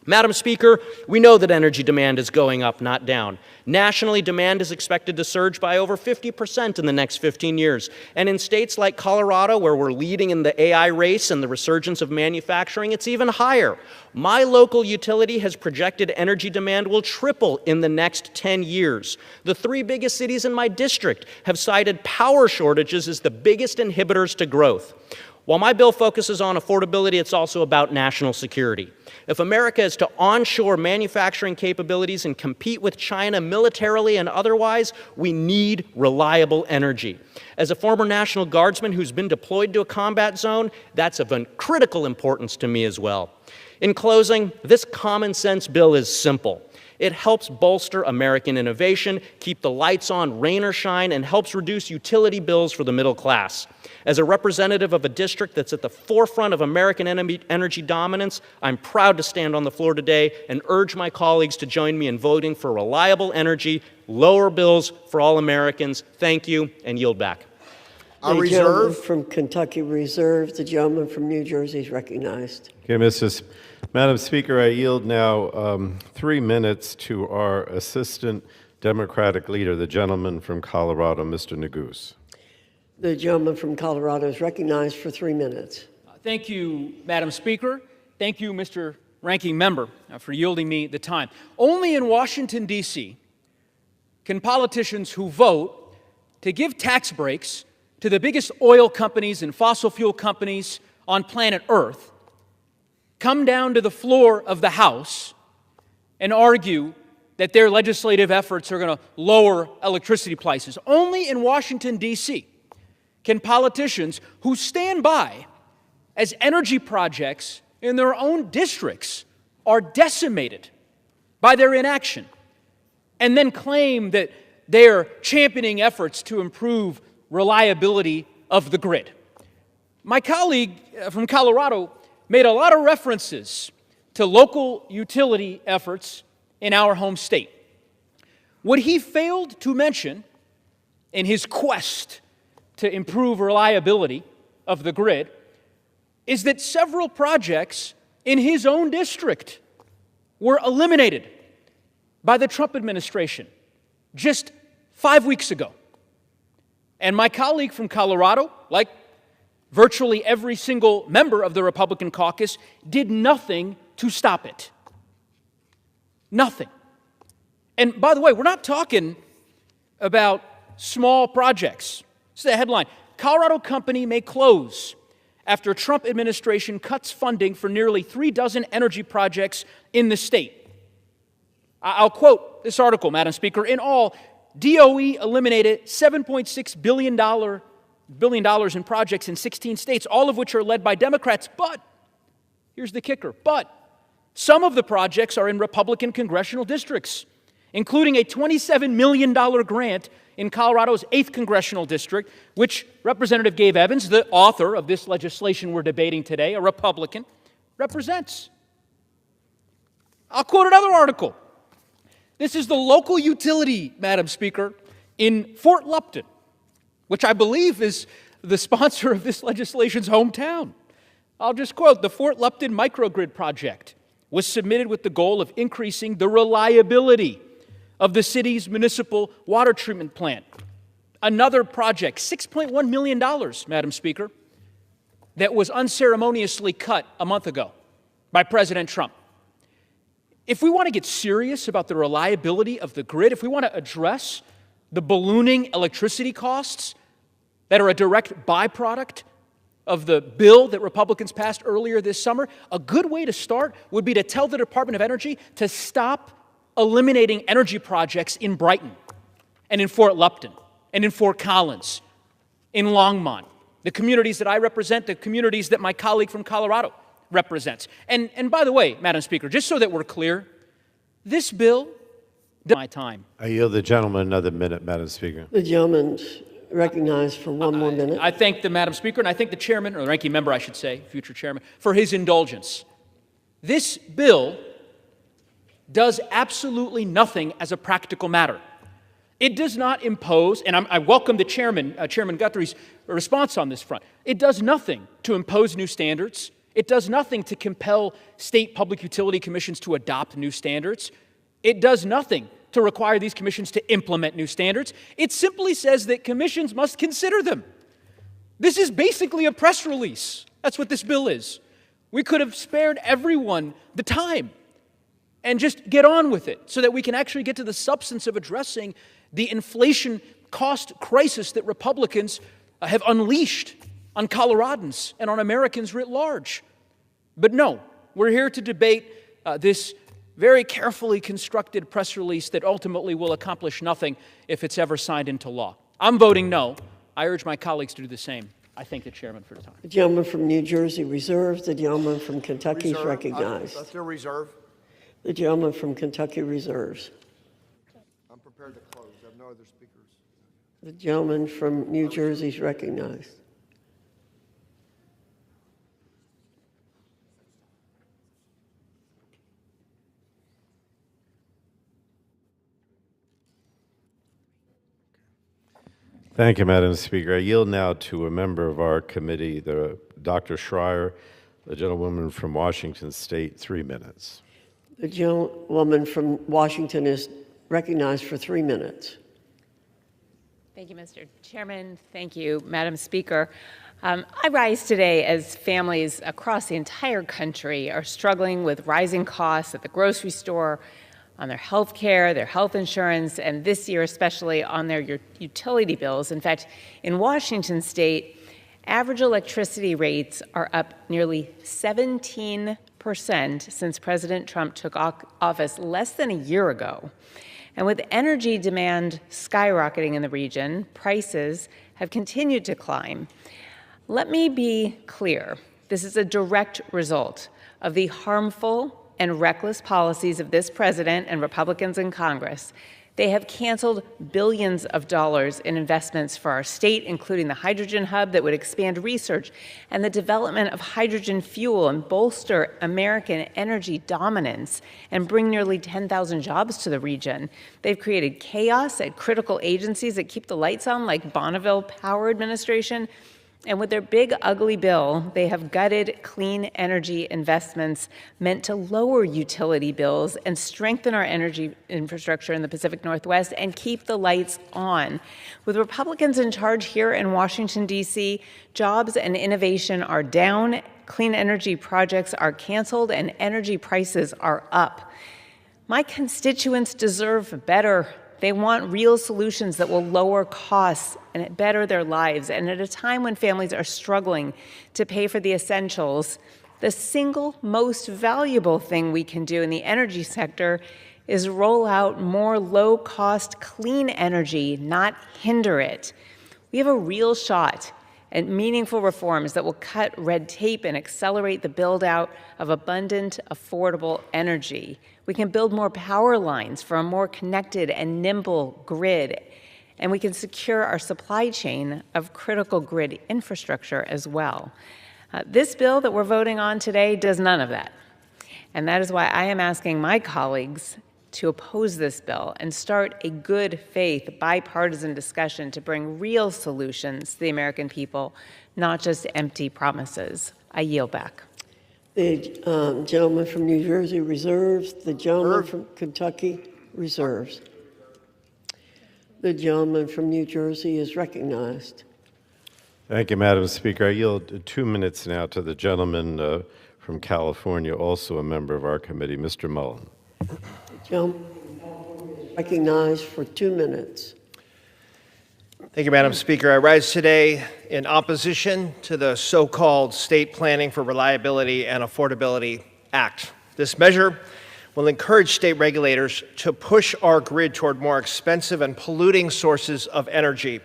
Madam Speaker, we know that energy demand is going up, not down. Nationally, demand is expected to surge by over 50% in the next 15 years. And in states like Colorado, where we're leading in the AI race and the resurgence of manufacturing, it's even higher. My local utility has projected energy demand will triple in the next 10 years. The 3 biggest cities in my district have cited power shortages as the biggest inhibitors to growth. While my bill focuses on affordability, it's also about national security. If America is to onshore manufacturing capabilities and compete with China militarily and otherwise, we need reliable energy. As a former National Guardsman who's been deployed to a combat zone, that's of critical importance to me as well. In closing, this common sense bill is simple. It helps bolster American innovation, keep the lights on, rain or shine, and helps reduce utility bills for the middle class. As a representative of a district that's at the forefront of American energy dominance, I'm proud to stand on the floor today and urge my colleagues to join me in voting for reliable energy, lower bills for all Americans. Thank you, and yield back. The gentleman from Kentucky reserved. The gentleman from New Jersey is recognized. Okay, Madam Speaker, I yield now 3 minutes to our Assistant Democratic Leader, the gentleman from Colorado, Mr. Neguse. The gentleman from Colorado is recognized for 3 minutes. Thank you, Madam Speaker. Thank you, Mr. Ranking Member, for yielding me the time. Only in Washington, D.C. can politicians who vote to give tax breaks to the biggest oil companies and fossil fuel companies on planet Earth come down to the floor of the House and argue that their legislative efforts are going to lower electricity prices. Only in Washington, D.C. can politicians who stand by as energy projects in their own districts are decimated by their inaction and then claim that they are championing efforts to improve reliability of the grid. My colleague from Colorado made a lot of references to local utility efforts in our home state. What he failed to mention in his quest to improve reliability of the grid is that several projects in his own district were eliminated by the Trump administration just 5 weeks ago. And my colleague from Colorado, like virtually every single member of the Republican caucus, did nothing to stop it. Nothing. And by the way, we're not talking about small projects. This is the headline. Colorado company may close after Trump administration cuts funding for nearly 36 energy projects in the state. I'll quote this article, Madam Speaker. In all, DOE eliminated $7.6 billion in projects in 16 states, all of which are led by Democrats. But, here's the kicker, but some of the projects are in Republican congressional districts, including a $27 million grant in Colorado's 8th congressional district, which Representative Gabe Evans, the author of this legislation we're debating today, a Republican, represents. I'll quote another article. This is the local utility, Madam Speaker, in Fort Lupton, which I believe is the sponsor of this legislation's hometown. I'll just quote, the Fort Lupton microgrid project was submitted with the goal of increasing the reliability of the city's municipal water treatment plant. Another project, $6.1 million, Madam Speaker, that was unceremoniously cut a month ago by President Trump. If we want to get serious about the reliability of the grid, if we want to address the ballooning electricity costs that are a direct byproduct of the bill that Republicans passed earlier this summer, a good way to start would be to tell the Department of Energy to stop eliminating energy projects in Brighton and in Fort Lupton and in Fort Collins, in Longmont, the communities that I represent, the communities that my colleague from Colorado represents. And by the way, Madam Speaker, just so that we're clear, this bill, my time. I yield the gentleman another minute, Madam Speaker. The gentleman's recognized for one more minute. I thank the Madam Speaker, and I thank the chairman, or the ranking member, I should say, future chairman, for his indulgence. This bill does absolutely nothing as a practical matter. It does not impose, and I welcome the Chairman Guthrie's response on this front. It does nothing to impose new standards. It does nothing to compel state public utility commissions to adopt new standards. It does nothing to require these commissions to implement new standards. It simply says that commissions must consider them. This is basically a press release. That's what this bill is. We could have spared everyone the time and just get on with it so that we can actually get to the substance of addressing the inflation cost crisis that Republicans have unleashed on Coloradans and on Americans writ large. But no, we're here to debate this very carefully constructed press release that ultimately will accomplish nothing if it's ever signed into law. I'm voting no. I urge my colleagues to do the same. I thank the chairman for the time. The gentleman from New Jersey reserved. The gentleman from Kentucky is recognized. Still reserved. The gentleman from Kentucky reserves. I'm prepared to close. I have no other speakers. The gentleman from New Jersey is recognized. Thank you, Madam Speaker. I yield now to a member of our committee, Dr. Schreier, the gentlewoman from Washington State, 3 minutes. The gentlewoman from Washington is recognized for 3 minutes. Thank you, Mr. Chairman. Thank you, Madam Speaker. I rise today as families across the entire country are struggling with rising costs at the grocery store, on their health care, their health insurance, and this year especially on their utility bills. In fact, in Washington State, average electricity rates are up nearly 17% since President Trump took office less than a year ago. And with energy demand skyrocketing in the region, prices have continued to climb. Let me be clear. This is a direct result of the harmful and reckless policies of this president and Republicans in Congress. They have canceled billions of dollars in investments for our state, including the hydrogen hub that would expand research and the development of hydrogen fuel and bolster American energy dominance and bring nearly 10,000 jobs to the region. They've created chaos at critical agencies that keep the lights on, like Bonneville Power Administration. And with their big, ugly bill, they have gutted clean energy investments meant to lower utility bills and strengthen our energy infrastructure in the Pacific Northwest and keep the lights on. With Republicans in charge here in Washington, D.C., jobs and innovation are down, clean energy projects are canceled, and energy prices are up. My constituents deserve better. They want real solutions that will lower costs and better their lives. And at a time when families are struggling to pay for the essentials, the single most valuable thing we can do in the energy sector is roll out more low-cost, clean energy, not hinder it. We have a real shot at meaningful reforms that will cut red tape and accelerate the build-out of abundant, affordable energy. We can build more power lines for a more connected and nimble grid, and we can secure our supply chain of critical grid infrastructure as well. This bill that we're voting on today does none of that, and that is why I am asking my colleagues to oppose this bill and start a good faith bipartisan discussion to bring real solutions to the American people, not just empty promises. I yield back. The gentleman from New Jersey reserves. The gentleman from Kentucky reserves. The gentleman from New Jersey is recognized. Thank you, Madam Speaker. I yield 2 minutes now to the gentleman from California, also a member of our committee, Mr. Mullen. The gentleman is recognized for 2 minutes. Thank you, Madam Speaker. I rise today in opposition to the so-called State Planning for Reliability and Affordability Act. This measure will encourage state regulators to push our grid toward more expensive and polluting sources of energy.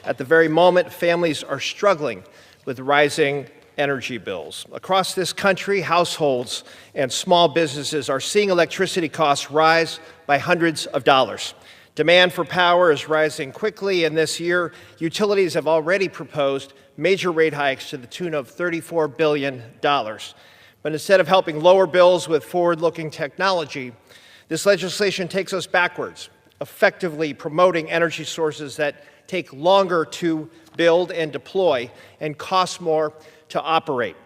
At the very moment, families are struggling with rising energy bills. Across this country, households and small businesses are seeing electricity costs rise by hundreds of dollars. Demand for power is rising quickly, and this year, utilities have already proposed major rate hikes to the tune of $34 billion. But instead of helping lower bills with forward-looking technology, this legislation takes us backwards, effectively promoting energy sources that take longer to build and deploy and cost more to operate.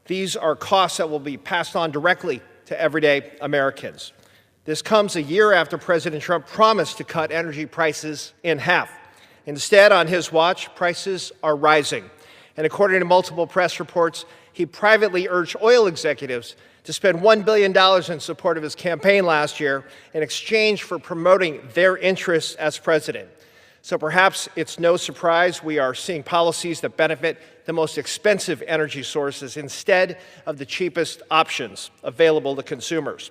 These are costs that will be passed on directly to everyday Americans. This comes a year after President Trump promised to cut energy prices in half. Instead, on his watch, prices are rising. And according to multiple press reports, he privately urged oil executives to spend $1 billion in support of his campaign last year in exchange for promoting their interests as president. So perhaps it's no surprise we are seeing policies that benefit the most expensive energy sources instead of the cheapest options available to consumers.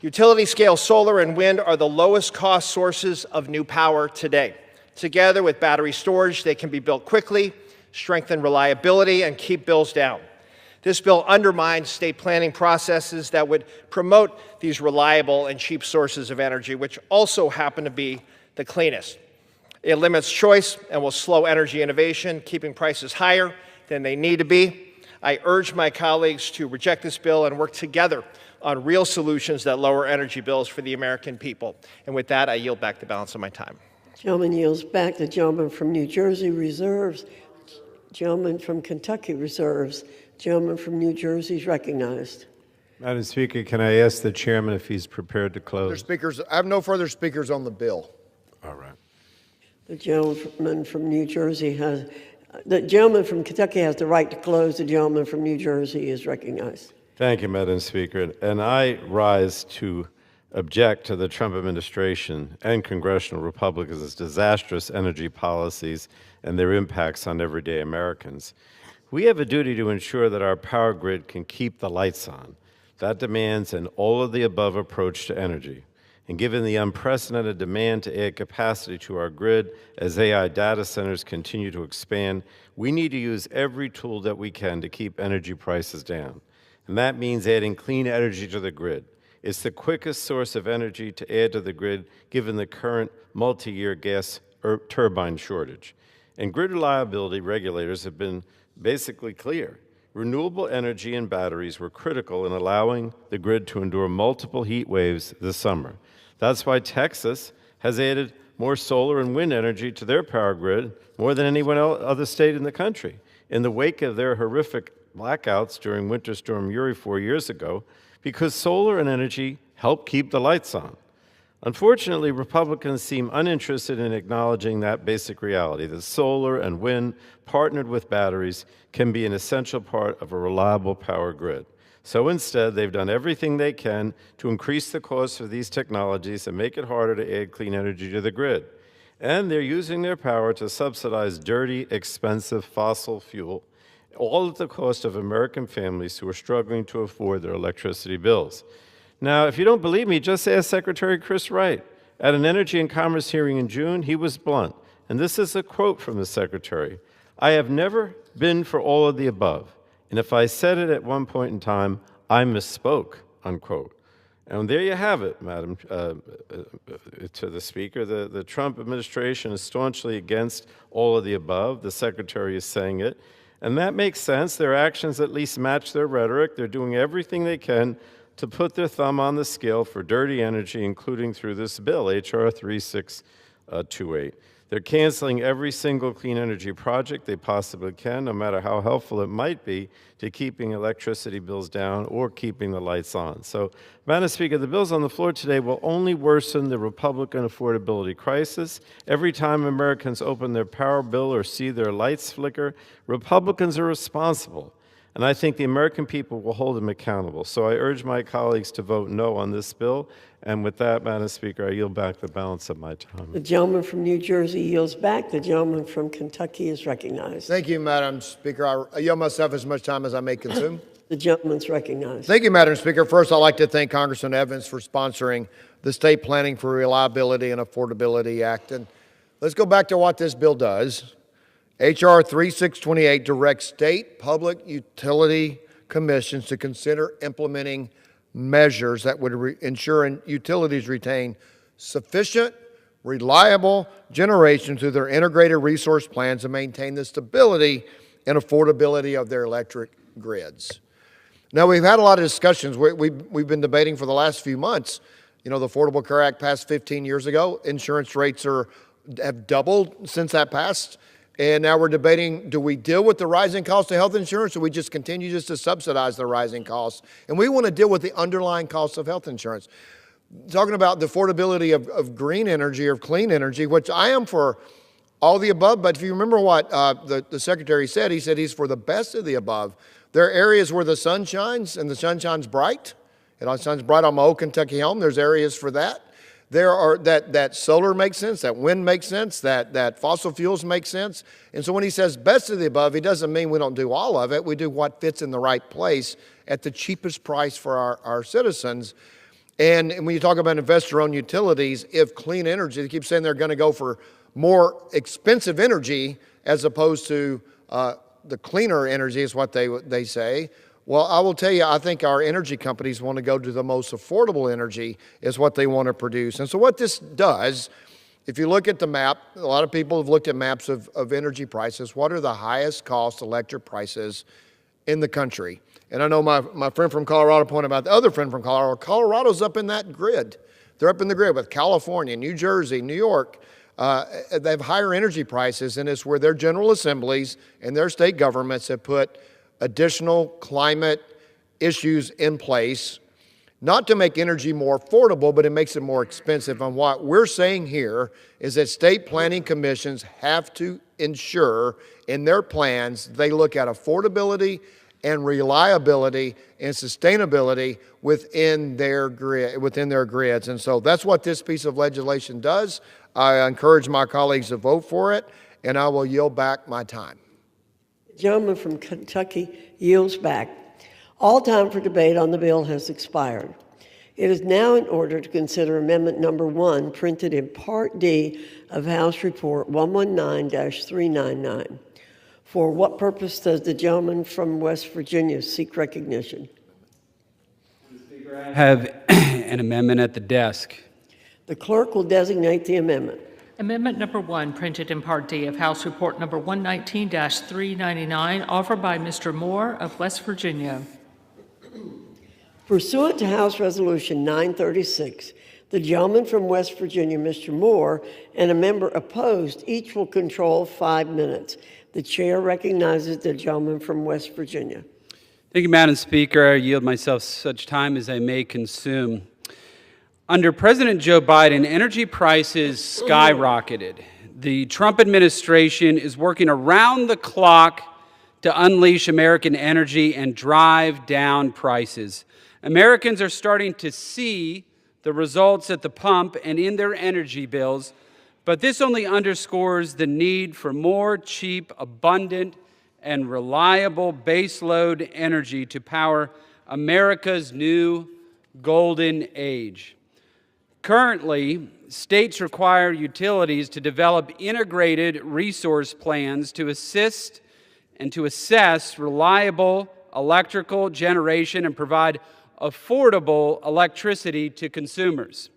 Utility-scale solar and wind are the lowest-cost sources of new power today. Together with battery storage, they can be built quickly, strengthen reliability, and keep bills down. This bill undermines state planning processes that would promote these reliable and cheap sources of energy, which also happen to be the cleanest. It limits choice and will slow energy innovation, keeping prices higher than they need to be. I urge my colleagues to reject this bill and work together on real solutions that lower energy bills for the American people. And with that, I yield back the balance of my time. Gentleman yields back. The gentleman from New Jersey reserves. Gentleman from Kentucky reserves. Gentleman from New Jersey is recognized. Madam Speaker, can I ask the chairman if he's prepared to close? Speakers, I have no further speakers on the bill. All right. The gentleman from New Jersey has, the gentleman from Kentucky has the right to close. The gentleman from New Jersey is recognized. Thank you, Madam Speaker. And I rise to object to the Trump administration and congressional Republicans' disastrous energy policies and their impacts on everyday Americans. We have a duty to ensure that our power grid can keep the lights on. That demands an all-of-the-above approach to energy. And given the unprecedented demand to add capacity to our grid as AI data centers continue to expand, we need to use every tool that we can to keep energy prices down. And that means adding clean energy to the grid. It's the quickest source of energy to add to the grid given the current multi-year gas turbine shortage. And grid reliability regulators have been basically clear. Renewable energy and batteries were critical in allowing the grid to endure multiple heat waves this summer. That's why Texas has added more solar and wind energy to their power grid more than any other state in the country. In the wake of their horrific blackouts during Winter Storm Uri 4 years ago, because solar and energy help keep the lights on. Unfortunately, Republicans seem uninterested in acknowledging that basic reality, that solar and wind, partnered with batteries, can be an essential part of a reliable power grid. So instead, they've done everything they can to increase the cost of these technologies and make it harder to add clean energy to the grid. And they're using their power to subsidize dirty, expensive fossil fuel, all at the cost of American families who are struggling to afford their electricity bills. Now, if you don't believe me, just ask Secretary Chris Wright. At an Energy and Commerce hearing in June, he was blunt. And this is a quote from the Secretary. "I have never been for all of the above. And if I said it at one point in time, I misspoke," unquote. And there you have it, Madam, to the Speaker. The Trump administration is staunchly against all of the above. The Secretary is saying it. And that makes sense. Their actions at least match their rhetoric. They're doing everything they can to put their thumb on the scale for dirty energy, including through this bill, H.R. 3628. They're canceling every single clean energy project they possibly can, no matter how helpful it might be to keeping electricity bills down or keeping the lights on. So, Madam Speaker, the bills on the floor today will only worsen the Republican affordability crisis. Every time Americans open their power bill or see their lights flicker, Republicans are responsible. And I think the American people will hold them accountable. So I urge my colleagues to vote no on this bill. And with that, Madam Speaker, I yield back the balance of my time. The gentleman from New Jersey yields back. The gentleman from Kentucky is recognized. Thank you, Madam Speaker. I yield myself as much time as I may consume. The gentleman's recognized. Thank you, Madam Speaker. First, I'd like to thank Congressman Evans for sponsoring the State Planning for Reliability and Affordability Act. And let's go back to what this bill does. H.R. 3628 directs state public utility commissions to consider implementing measures that would ensure utilities retain sufficient, reliable generation through their integrated resource plans and maintain the stability and affordability of their electric grids. Now, we've had a lot of discussions. We've been debating for the last few months. You know, the Affordable Care Act passed 15 years ago. Insurance rates have doubled since that passed. And now we're debating, do we deal with the rising cost of health insurance, or we just continue just to subsidize the rising costs? And we want to deal with the underlying cost of health insurance. Talking about the affordability of green energy or clean energy, which I am for all the above, but if you remember what the Secretary said, he said he's for the best of the above. There are areas where the sun shines, and the sun shines bright. And the sun's bright on my old Kentucky home. There's areas for that. There are that solar makes sense, that wind makes sense, that fossil fuels make sense. And so when he says best of the above, he doesn't mean we don't do all of it. We do what fits in the right place at the cheapest price for our citizens. And when you talk about investor-owned utilities, if clean energy, they keep saying they're going to go for more expensive energy as opposed to the cleaner energy is what they say. Well, I will tell you, I think our energy companies want to go to the most affordable energy is what they want to produce. And so what this does, if you look at the map, a lot of people have looked at maps of energy prices. What are the highest cost electric prices in the country? And I know my friend from Colorado pointed out the other friend from Colorado. Colorado's up in that grid. They're up in the grid with California, New Jersey, New York. They have higher energy prices, and it's where their general assemblies and their state governments have put additional climate issues in place, not to make energy more affordable, but it makes it more expensive. And what we're saying here is that state planning commissions have to ensure in their plans they look at affordability and reliability and sustainability within their grids. And so that's what this piece of legislation does. I encourage my colleagues to vote for it, and I will yield back my time. The gentleman from Kentucky yields back. All time for debate on the bill has expired. It is now in order to consider Amendment Number 1, printed in Part D of House Report 119-399. For what purpose does the gentleman from West Virginia seek recognition? I have an amendment at the desk. The clerk will designate the amendment. Amendment Number 1, printed in Part D of House Report Number 119-399, offered by Mr. Moore of West Virginia. Pursuant to House Resolution 936, the gentleman from West Virginia, Mr. Moore, and a member opposed, each will control 5 minutes. The chair recognizes the gentleman from West Virginia. Thank you, Madam Speaker. I yield myself such time as I may consume. Under President Joe Biden, energy prices skyrocketed. The Trump administration is working around the clock to unleash American energy and drive down prices. Americans are starting to see the results at the pump and in their energy bills, but this only underscores the need for more cheap, abundant, and reliable baseload energy to power America's new golden age. Currently, states require utilities to develop integrated resource plans to assist and to assess reliable electrical generation and provide affordable electricity to consumers.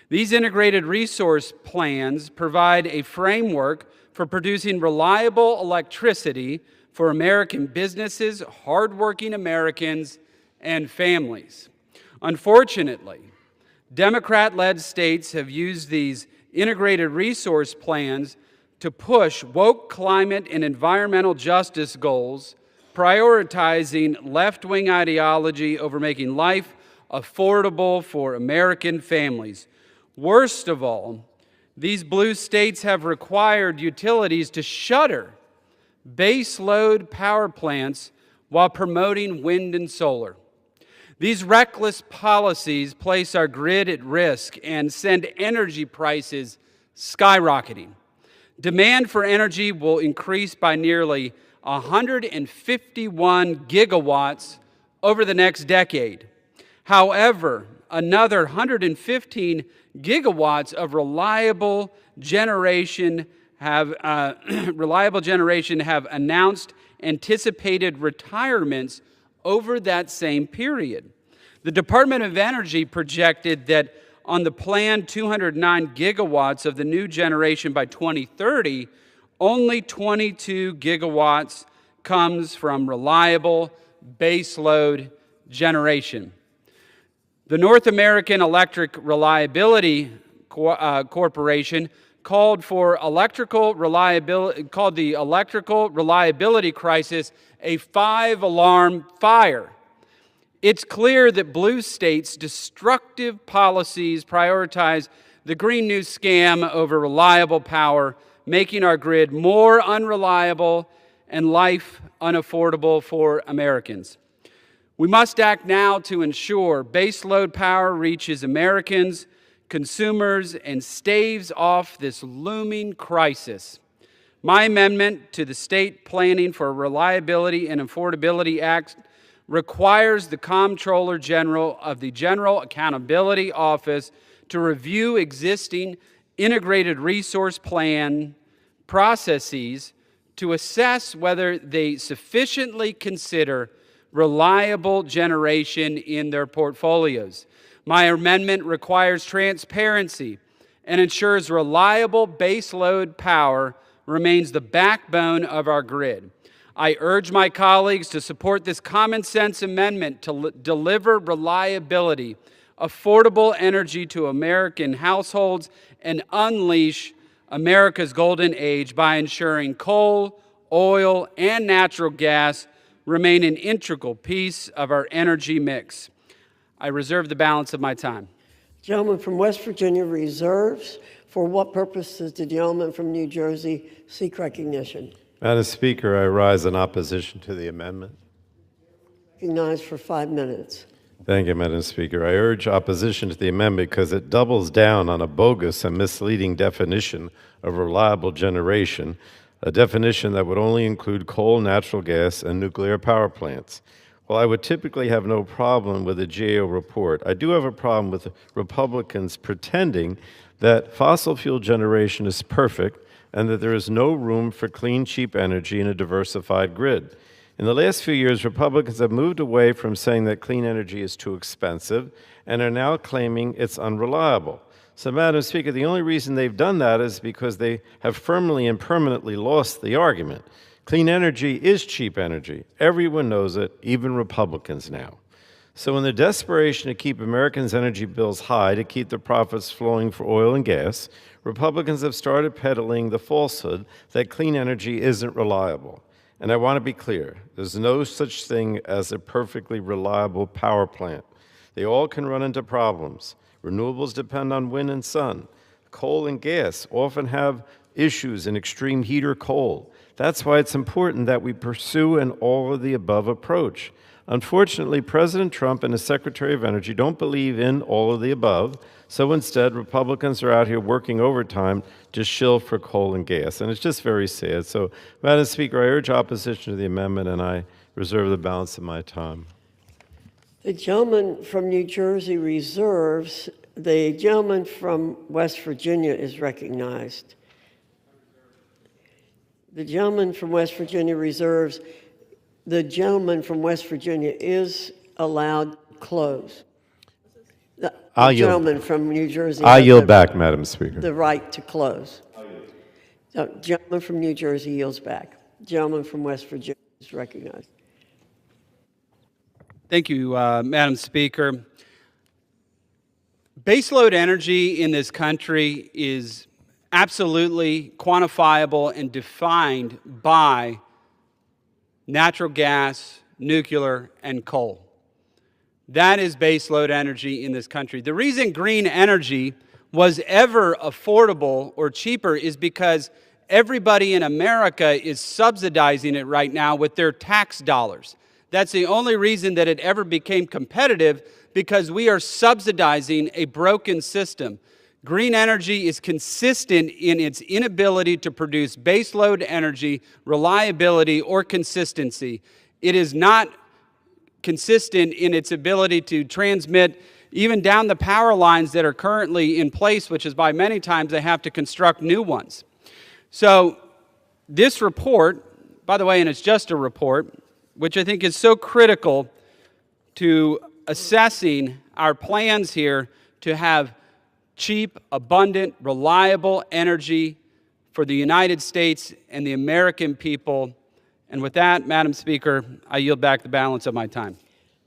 These integrated resource plans provide a framework for producing reliable electricity for American businesses, hardworking Americans, and families. Unfortunately, Democrat-led states have used these integrated resource plans to push woke climate and environmental justice goals, prioritizing left-wing ideology over making life affordable for American families. Worst of all, these blue states have required utilities to shutter base-load power plants while promoting wind and solar. These reckless policies place our grid at risk and send energy prices skyrocketing. Demand for energy will increase by nearly 151 gigawatts over the next decade. However, another 115 gigawatts of reliable generation have announced anticipated retirements over that same period. The Department of Energy projected that on the planned 209 gigawatts of the new generation by 2030, only 22 gigawatts comes from reliable baseload generation. The North American Electric Reliability Corporation called the electrical reliability crisis a 5-alarm fire. It's clear that blue states' destructive policies prioritize the Green New Scam over reliable power, making our grid more unreliable and life unaffordable for Americans. We must act now to ensure baseload power reaches Americans, consumers, and staves off this looming crisis. My amendment to the State Planning for Reliability and Affordability Act requires the Comptroller General of the General Accountability Office to review existing integrated resource plan processes to assess whether they sufficiently consider reliable generation in their portfolios. My amendment requires transparency and ensures reliable baseload power remains the backbone of our grid. I urge my colleagues to support this common sense amendment to deliver reliability, affordable energy to American households, and unleash America's golden age by ensuring coal, oil, and natural gas remain an integral piece of our energy mix. I reserve the balance of my time. Gentleman from West Virginia reserves. For what purpose does the gentleman from New Jersey seek recognition? Madam Speaker, I rise in opposition to the amendment. Recognized for 5 minutes. Thank you, Madam Speaker. I urge opposition to the amendment because it doubles down on a bogus and misleading definition of reliable generation, a definition that would only include coal, natural gas, and nuclear power plants. While I would typically have no problem with the GAO report, I do have a problem with Republicans pretending that fossil fuel generation is perfect and that there is no room for clean, cheap energy in a diversified grid. In the last few years, Republicans have moved away from saying that clean energy is too expensive and are now claiming it's unreliable. So, Madam Speaker, the only reason they've done that is because they have firmly and permanently lost the argument. Clean energy is cheap energy. Everyone knows it, even Republicans now. So in the desperation to keep Americans' energy bills high, to keep the profits flowing for oil and gas, Republicans have started peddling the falsehood that clean energy isn't reliable. And I want to be clear, there's no such thing as a perfectly reliable power plant. They all can run into problems. Renewables depend on wind and sun. Coal and gas often have issues in extreme heat or cold. That's why it's important that we pursue an all-of-the-above approach. Unfortunately, President Trump and his Secretary of Energy don't believe in all of the above, so instead, Republicans are out here working overtime to shill for coal and gas, and it's just very sad. So, Madam Speaker, I urge opposition to the amendment, and I reserve the balance of my time. The gentleman from New Jersey reserves. The gentleman from West Virginia is recognized. The gentleman from West Virginia reserves. The gentleman from West Virginia is allowed to close. The gentleman from New Jersey. I yield back, Madam Speaker. The right to close. So, gentleman from New Jersey yields back. Gentleman from West Virginia is recognized. Thank you, Madam Speaker. Baseload energy in this country is absolutely quantifiable and defined by natural gas, nuclear, and coal. That is baseload energy in this country. The reason green energy was ever affordable or cheaper is because everybody in America is subsidizing it right now with their tax dollars. That's the only reason that it ever became competitive, because we are subsidizing a broken system. Green energy is consistent in its inability to produce baseload energy, reliability, or consistency. It is not consistent in its ability to transmit even down the power lines that are currently in place, which is why many times they have to construct new ones. So this report, by the way, and it's just a report, which I think is so critical to assessing our plans here to have cheap, abundant, reliable energy for the United States and the American people. And with that, Madam Speaker, I yield back the balance of my time.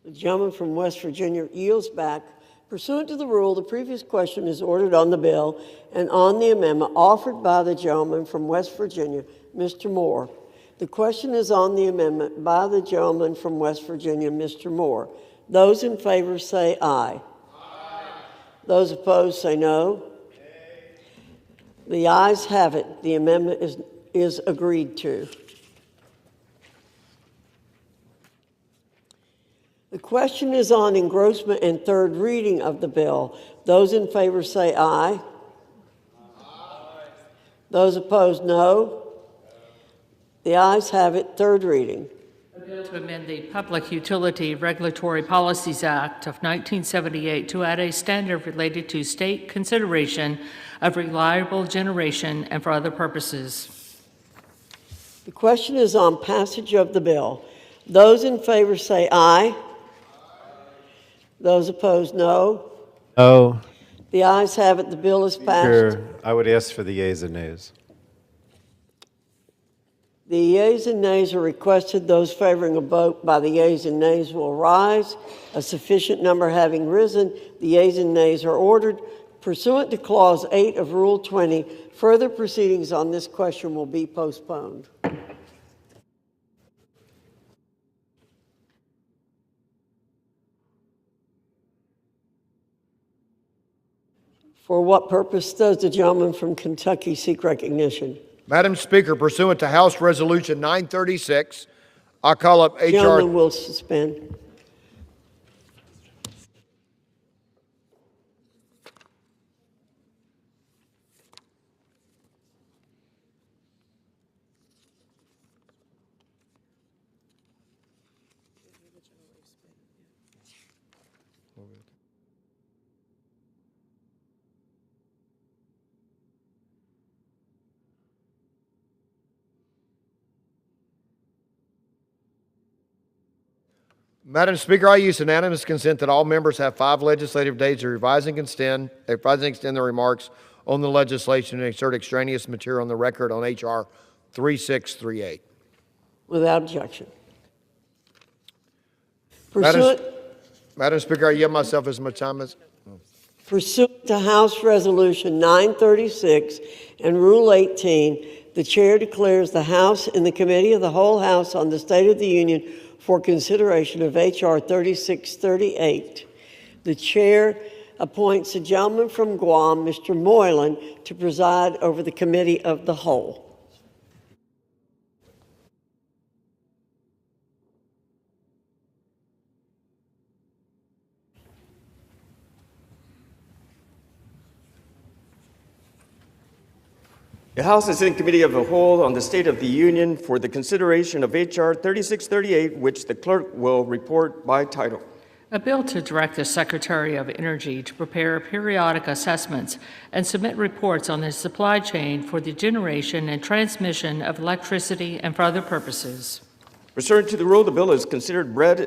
The gentleman from West Virginia yields back. Pursuant to the rule, the previous question is ordered on the bill and on the amendment offered by the gentleman from West Virginia, Mr. Moore. The question is on the amendment by the gentleman from West Virginia, Mr. Moore. Those in favor say aye. Those opposed say no. The ayes have it. The amendment is agreed to. The question is on engrossment and third reading of the bill. Those in favor say aye. Those opposed, no. The ayes have it. Third reading. To amend the Public Utility Regulatory Policies Act of 1978 to add a standard related to state consideration of reliable generation and for other purposes. The question is on passage of the bill. Those in favor say aye. Those opposed, no. No. The ayes have it. The bill is passed. Speaker, I would ask for the yeas and nays. The yeas and nays are requested. Those favoring a vote by the yeas and nays will rise. A sufficient number having risen, the yeas and nays are ordered. Pursuant to Clause 8 of Rule 20, further proceedings on this question will be postponed. For what purpose does the gentleman from Kentucky seek recognition? Madam Speaker, pursuant to House Resolution 936, I call up H.R. Gentleman will suspend. Madam Speaker, I use unanimous consent that all members have 5 legislative days to revise and extend their remarks on the legislation and insert extraneous material on the record on H.R. 3638. Without objection. Madam Speaker, I yield myself as much time as... Pursuant to House Resolution 936 and Rule 18, the Chair declares the House in the Committee of the Whole House on the State of the Union for consideration of H.R. 3638. The Chair appoints a gentleman from Guam, Mr. Moylan, to preside over the Committee of the Whole. The House is in Committee of the Whole on the State of the Union for the consideration of H.R. 3638, which the clerk will report by title. A bill to direct the Secretary of Energy to prepare periodic assessments and submit reports on the supply chain for the generation and transmission of electricity and for other purposes. Pursuant to the rule, the bill is considered read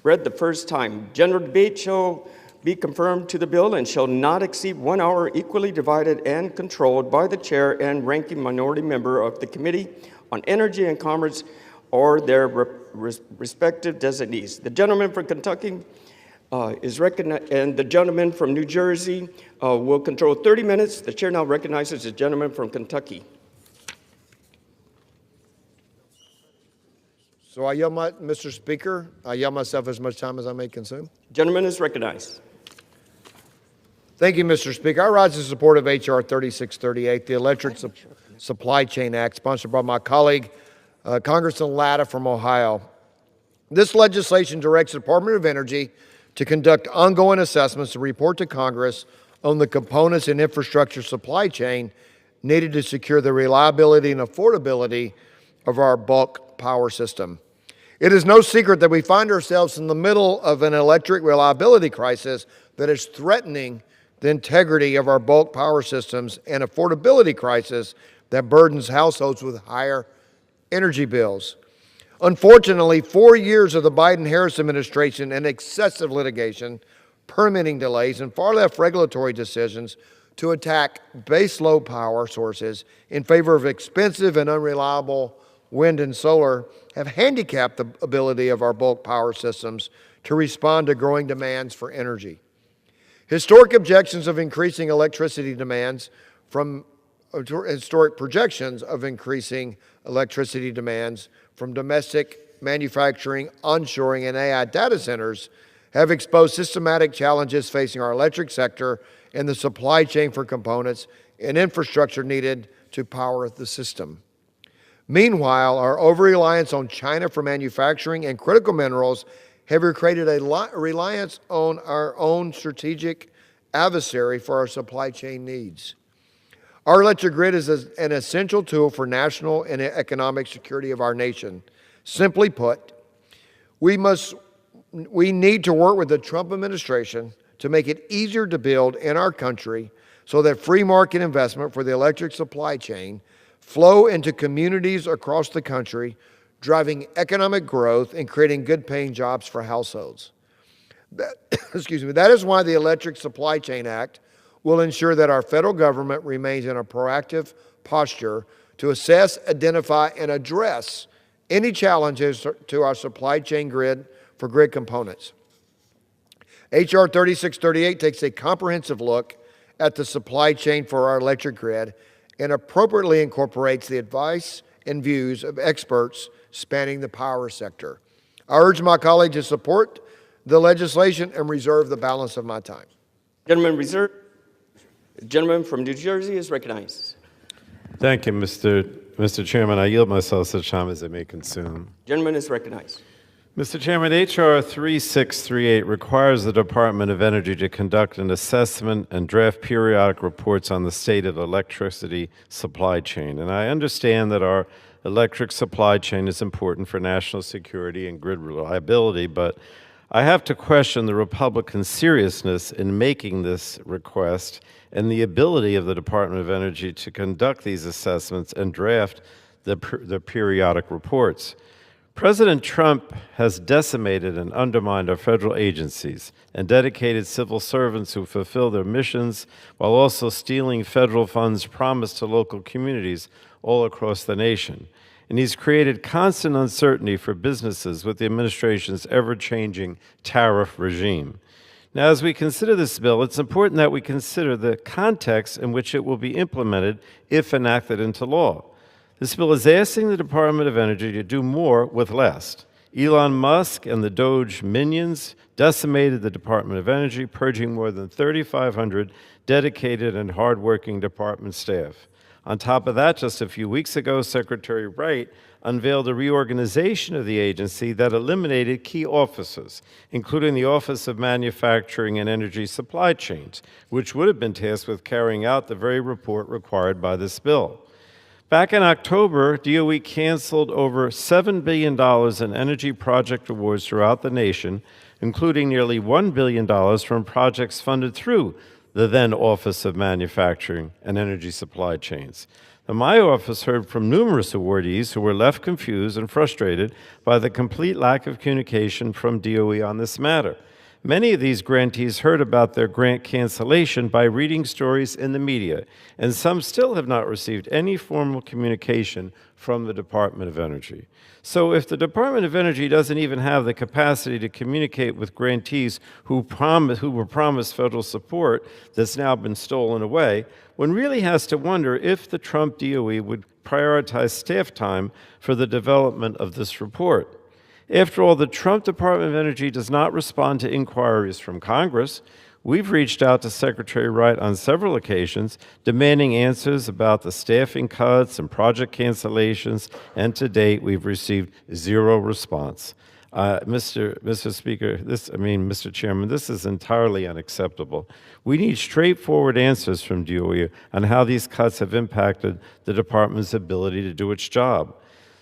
the first time. General debate shall be confirmed to the bill and shall not exceed 1 hour, equally divided and controlled by the chair and ranking minority member of the Committee on Energy and Commerce or their respective designees. The gentleman from Kentucky is recognized, and the gentleman from New Jersey will control 30 minutes. The chair now recognizes the gentleman from Kentucky. So I yield Mr. Speaker, I yield myself as much time as I may consume. Gentleman is recognized. Thank you, Mr. Speaker. I rise in support of H.R. 3638, the Electric Supply Chain Act, sponsored by my colleague, Congressman Latta from Ohio. This legislation directs the Department of Energy to conduct ongoing assessments and report to Congress on the components and infrastructure supply chain needed to secure the reliability and affordability of our bulk power system. It is no secret that we find ourselves in the middle of an electric reliability crisis that is threatening the integrity of our bulk power systems and affordability crisis that burdens households with higher energy bills. Unfortunately, 4 years of the Biden-Harris administration and excessive litigation, permitting delays, and far-left regulatory decisions to attack base load power sources in favor of expensive and unreliable wind and solar have handicapped the ability of our bulk power systems to respond to growing demands for energy. Historic objections of increasing electricity demands from historic projections of increasing electricity demands from domestic manufacturing, onshoring, and AI data centers have exposed systematic challenges facing our electric sector and the supply chain for components and infrastructure needed to power the system. Meanwhile, our over-reliance on China for manufacturing and critical minerals have created a reliance on our own strategic adversary for our supply chain needs. Our electric grid is an essential tool for national and economic security of our nation. Simply put, we need to work with the Trump administration to make it easier to build in our country so that free market investment for the electric supply chain flow into communities across the country, driving economic growth and creating good-paying jobs for households. That is why the Electric Supply Chain Act will ensure that our federal government remains in a proactive posture to assess, identify, and address any challenges to our supply chain grid for grid components. H.R. 3638 takes a comprehensive look at the supply chain for our electric grid and appropriately incorporates the advice and views of experts spanning the power sector. I urge my colleagues to support the legislation and reserve the balance of my time. Gentleman from New Jersey is recognized. Thank you, Mr. Chairman. I yield myself such time as I may consume. Gentleman is recognized. Mr. Chairman, H.R. 3638 requires the Department of Energy to conduct an assessment and draft periodic reports on the state of electricity supply chain. And I understand that our electric supply chain is important for national security and grid reliability, but I have to question the Republican seriousness in making this request and the ability of the Department of Energy to conduct these assessments and draft the periodic reports. President Trump has decimated and undermined our federal agencies and dedicated civil servants who fulfill their missions while also stealing federal funds promised to local communities all across the nation. And he's created constant uncertainty for businesses with the administration's ever-changing tariff regime. Now, as we consider this bill, it's important that we consider the context in which it will be implemented if enacted into law. This bill is asking the Department of Energy to do more with less. Elon Musk and the Doge minions decimated the Department of Energy, purging more than 3,500 dedicated and hardworking department staff. On top of that, just a few weeks ago, Secretary Wright unveiled a reorganization of the agency that eliminated key offices, including the Office of Manufacturing and Energy Supply Chains, which would have been tasked with carrying out the very report required by this bill. Back in October, DOE canceled over $7 billion in energy project awards throughout the nation, including nearly $1 billion from projects funded through the then Office of Manufacturing and Energy Supply Chains. Now, my office heard from numerous awardees who were left confused and frustrated by the complete lack of communication from DOE on this matter. Many of these grantees heard about their grant cancellation by reading stories in the media, and some still have not received any formal communication from the Department of Energy. So if the Department of Energy doesn't even have the capacity to communicate with grantees who were promised federal support that's now been stolen away, one really has to wonder if the Trump DOE would prioritize staff time for the development of this report. After all, the Trump Department of Energy does not respond to inquiries from Congress. We've reached out to Secretary Wright on several occasions, demanding answers about the staffing cuts and project cancellations, and to date, we've received zero response. Mr. Speaker, Mr. Chairman, this is entirely unacceptable. We need straightforward answers from DOE on how these cuts have impacted the department's ability to do its job.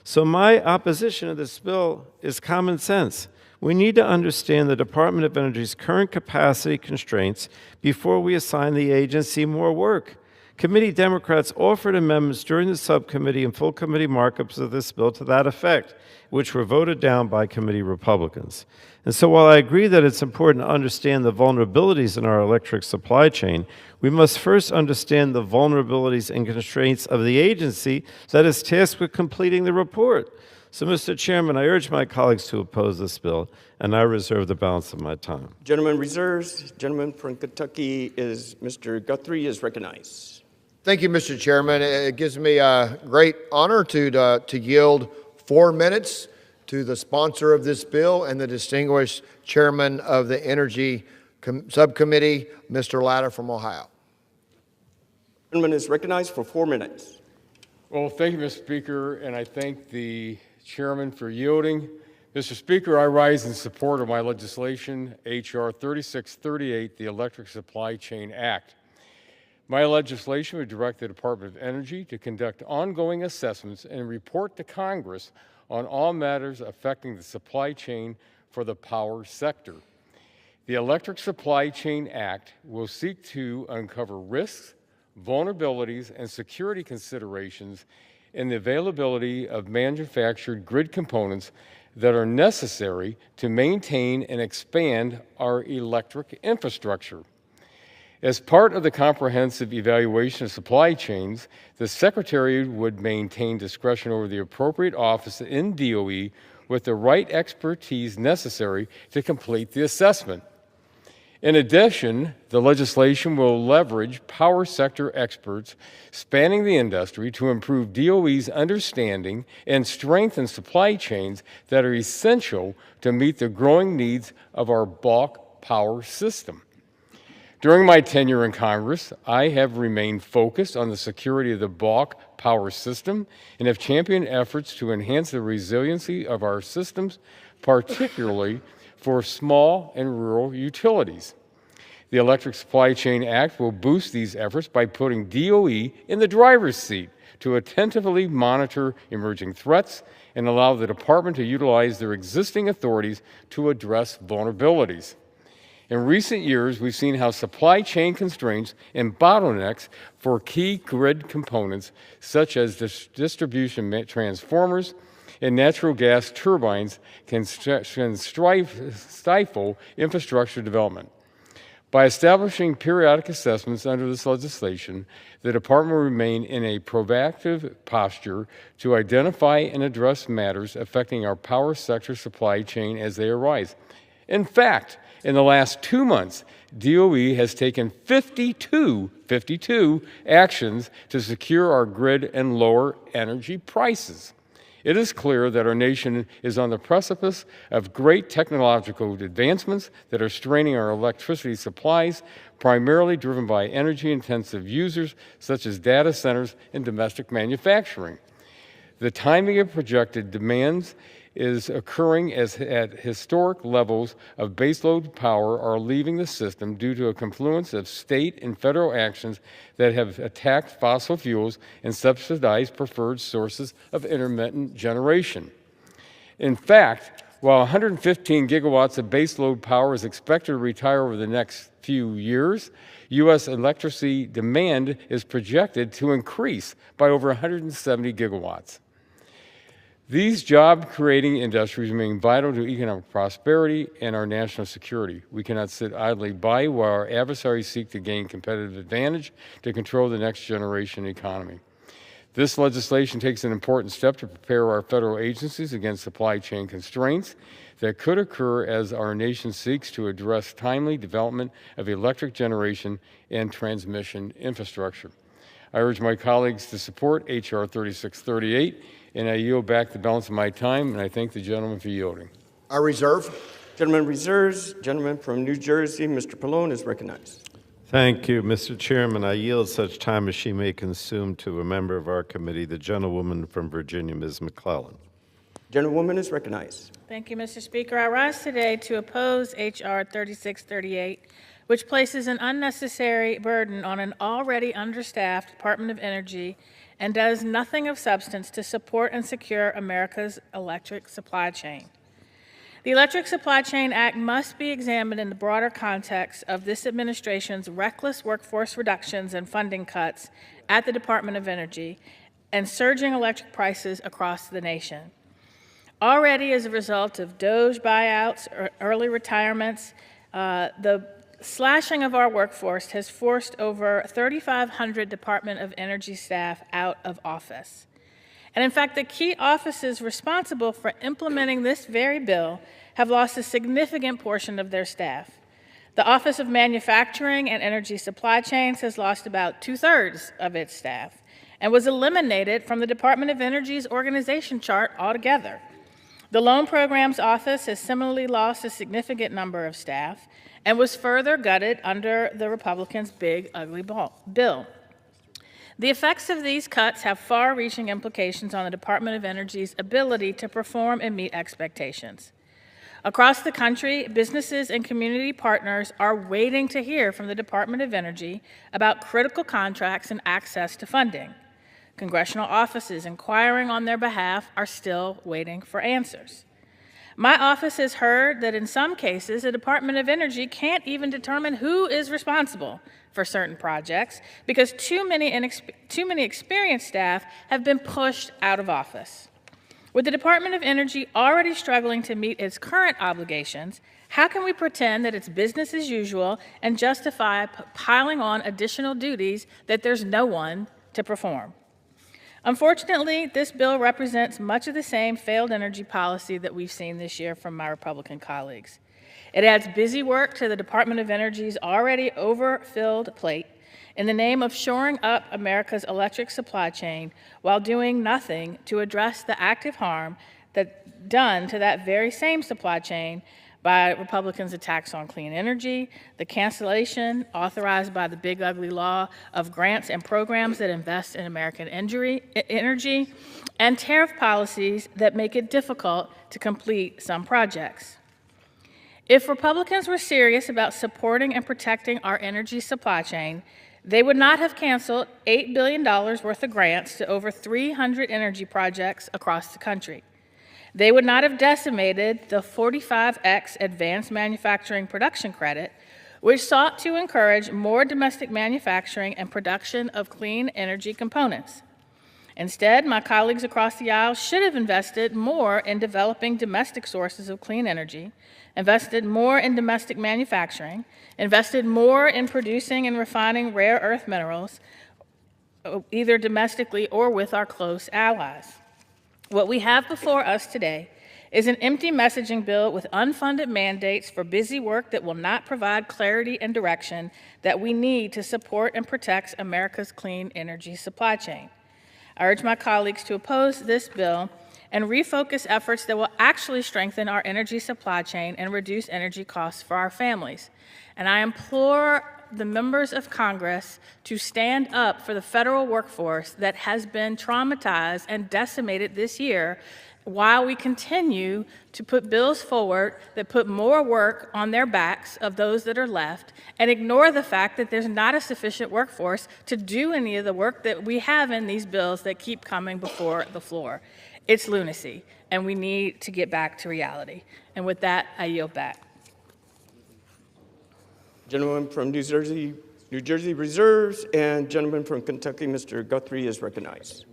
So my opposition to this bill is common sense. We need to understand the Department of Energy's current capacity constraints before we assign the agency more work. Committee Democrats offered amendments during the subcommittee and full committee markups of this bill to that effect, which were voted down by committee Republicans. And so while I agree that it's important to understand the vulnerabilities in our electric supply chain, we must first understand the vulnerabilities and constraints of the agency that is tasked with completing the report. So, Mr. Chairman, I urge my colleagues to oppose this bill, and I reserve the balance of my time. Gentleman reserves. Gentleman from Kentucky is Mr. Guthrie is recognized. Thank you, Mr. Chairman. It gives me a great honor to yield 4 minutes to the sponsor of this bill and the distinguished chairman of the Energy Subcommittee, Mr. Latta from Ohio. The gentleman is recognized for 4 minutes. Well, thank you, Mr. Speaker, and I thank the chairman for yielding. Mr. Speaker, I rise in support of my legislation, H.R. 3638, the Electric Supply Chain Act. My legislation would direct the Department of Energy to conduct ongoing assessments and report to Congress on all matters affecting the supply chain for the power sector. The Electric Supply Chain Act will seek to uncover risks, vulnerabilities, and security considerations and the availability of manufactured grid components that are necessary to maintain and expand our electric infrastructure. As part of the comprehensive evaluation of supply chains, the Secretary would maintain discretion over the appropriate office in DOE with the right expertise necessary to complete the assessment. In addition, the legislation will leverage power sector experts spanning the industry to improve DOE's understanding and strengthen supply chains that are essential to meet the growing needs of our bulk power system. During my tenure in Congress, I have remained focused on the security of the bulk power system and have championed efforts to enhance the resiliency of our systems, particularly for small and rural utilities. The Electric Supply Chain Act will boost these efforts by putting DOE in the driver's seat to attentively monitor emerging threats and allow the department to utilize their existing authorities to address vulnerabilities. In recent years, we've seen how supply chain constraints and bottlenecks for key grid components, such as distribution transformers and natural gas turbines, can stifle infrastructure development. By establishing periodic assessments under this legislation, the Department will remain in a proactive posture to identify and address matters affecting our power sector supply chain as they arise. In fact, in the last 2 months, DOE has taken 52 actions to secure our grid and lower energy prices. It is clear that our nation is on the precipice of great technological advancements that are straining our electricity supplies, primarily driven by energy-intensive users such as data centers and domestic manufacturing. The timing of projected demands is occurring as at historic levels of baseload power are leaving the system due to a confluence of state and federal actions that have attacked fossil fuels and subsidized preferred sources of intermittent generation. In fact, while 115 gigawatts of baseload power is expected to retire over the next few years, U.S. electricity demand is projected to increase by over 170 gigawatts. These job-creating industries remain vital to economic prosperity and our national security. We cannot sit idly by while our adversaries seek to gain competitive advantage to control the next generation economy. This legislation takes an important step to prepare our federal agencies against supply chain constraints that could occur as our nation seeks to address timely development of electric generation and transmission infrastructure. I urge my colleagues to support H.R. 3638, and I yield back the balance of my time, and I thank the gentleman for yielding. I reserve. Gentleman reserves. Gentleman from New Jersey, Mr. Pallone, is recognized. Thank you, Mr. Chairman. I yield such time as she may consume to a member of our committee, the gentlewoman from Virginia, Ms. McClellan. Gentlewoman is recognized. Thank you, Mr. Speaker. I rise today to oppose H.R. 3638, which places an unnecessary burden on an already understaffed Department of Energy and does nothing of substance to support and secure America's electric supply chain. The Electric Supply Chain Act must be examined in the broader context of this administration's reckless workforce reductions and funding cuts at the Department of Energy and surging electric prices across the nation. Already as a result of DOGE buyouts or early retirements, the slashing of our workforce has forced over 3,500 Department of Energy staff out of office. And in fact, the key offices responsible for implementing this very bill have lost a significant portion of their staff. The Office of Manufacturing and Energy Supply Chains has lost about 2/3 of its staff and was eliminated from the Department of Energy's organization chart altogether. The Loan Programs Office has similarly lost a significant number of staff and was further gutted under the Republicans' big, ugly bill. The effects of these cuts have far-reaching implications on the Department of Energy's ability to perform and meet expectations. Across the country, businesses and community partners are waiting to hear from the Department of Energy about critical contracts and access to funding. Congressional offices inquiring on their behalf are still waiting for answers. My office has heard that in some cases, the Department of Energy can't even determine who is responsible for certain projects because too many experienced staff have been pushed out of office. With the Department of Energy already struggling to meet its current obligations, how can we pretend that it's business as usual and justify piling on additional duties that there's no one to perform? Unfortunately, this bill represents much of the same failed energy policy that we've seen this year from my Republican colleagues. It adds busy work to the Department of Energy's already overfilled plate in the name of shoring up America's electric supply chain while doing nothing to address the active harm done to that very same supply chain by Republicans' attacks on clean energy, the cancellation authorized by the big ugly law of grants and programs that invest in American energy, and tariff policies that make it difficult to complete some projects. If Republicans were serious about supporting and protecting our energy supply chain, they would not have canceled $8 billion worth of grants to over 300 energy projects across the country. They would not have decimated the 45X Advanced Manufacturing Production Credit, which sought to encourage more domestic manufacturing and production of clean energy components. Instead, my colleagues across the aisle should have invested more in developing domestic sources of clean energy, invested more in domestic manufacturing, invested more in producing and refining rare earth minerals, either domestically or with our close allies. What we have before us today is an empty messaging bill with unfunded mandates for busy work that will not provide clarity and direction that we need to support and protect America's clean energy supply chain. I urge my colleagues to oppose this bill and refocus efforts that will actually strengthen our energy supply chain and reduce energy costs for our families. And I implore the members of Congress to stand up for the federal workforce that has been traumatized and decimated this year while we continue to put bills forward that put more work on their backs of those that are left and ignore the fact that there's not a sufficient workforce to do any of the work that we have in these bills that keep coming before the floor. It's lunacy, and we need to get back to reality. And with that, I yield back. Gentleman from New Jersey reserves, and gentleman from Kentucky, Mr. Guthrie, is recognized.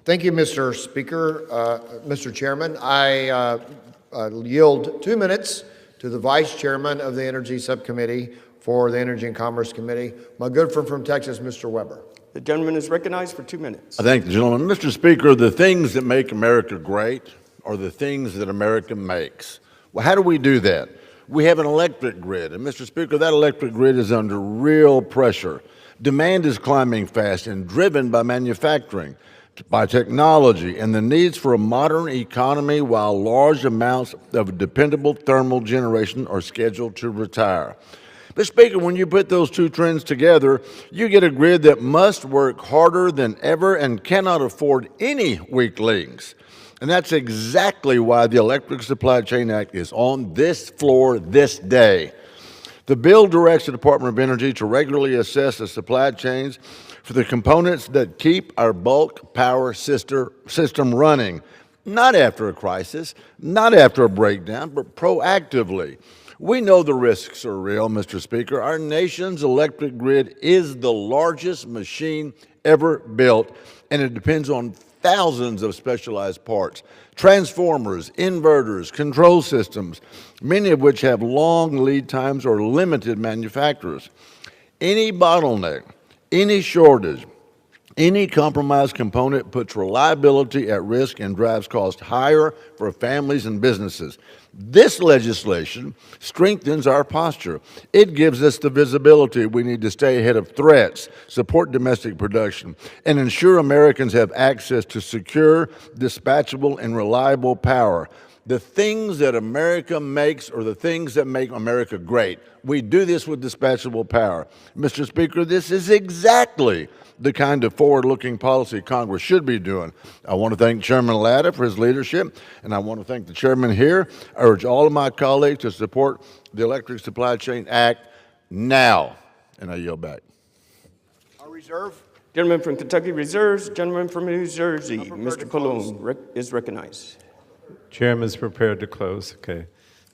Thank you, Mr. Speaker. Mr. Chairman, I yield 2 minutes to the Vice Chairman of the Energy Subcommittee for the Energy and Commerce Committee, my good friend from Texas, Mr. Weber. The gentleman is recognized for 2 minutes. I thank the gentleman. Mr. Speaker, the things that make America great are the things that America makes. Well, how do we do that? We have an electric grid, and Mr. Speaker, that electric grid is under real pressure. Demand is climbing fast and driven by manufacturing, by technology, and the needs for a modern economy, while large amounts of dependable thermal generation are scheduled to retire. Mr. Speaker, when you put those two trends together, you get a grid that must work harder than ever and cannot afford any weak links. And that's exactly why the Electric Supply Chain Act is on this floor this day. The bill directs the Department of Energy to regularly assess the supply chains for the components that keep our bulk power system running, not after a crisis, not after a breakdown, but proactively. We know the risks are real, Mr. Speaker. Our nation's electric grid is the largest machine ever built, and it depends on thousands of specialized parts, transformers, inverters, control systems, many of which have long lead times or limited manufacturers. Any bottleneck, any shortage, any compromised component puts reliability at risk and drives costs higher for families and businesses. This legislation strengthens our posture. It gives us the visibility we need to stay ahead of threats, support domestic production, and ensure Americans have access to secure, dispatchable, and reliable power. The things that America makes are the things that make America great. We do this with dispatchable power. Mr. Speaker, this is exactly the kind of forward-looking policy Congress should be doing. I want to thank Chairman Latta for his leadership, and I want to thank the chairman here. I urge all of my colleagues to support the Electric Supply Chain Act now, and I yield back. Our reserve. Gentleman from Kentucky reserves. Gentleman from New Jersey, Mr. Pallone, is recognized. Chairman's prepared to close. Okay.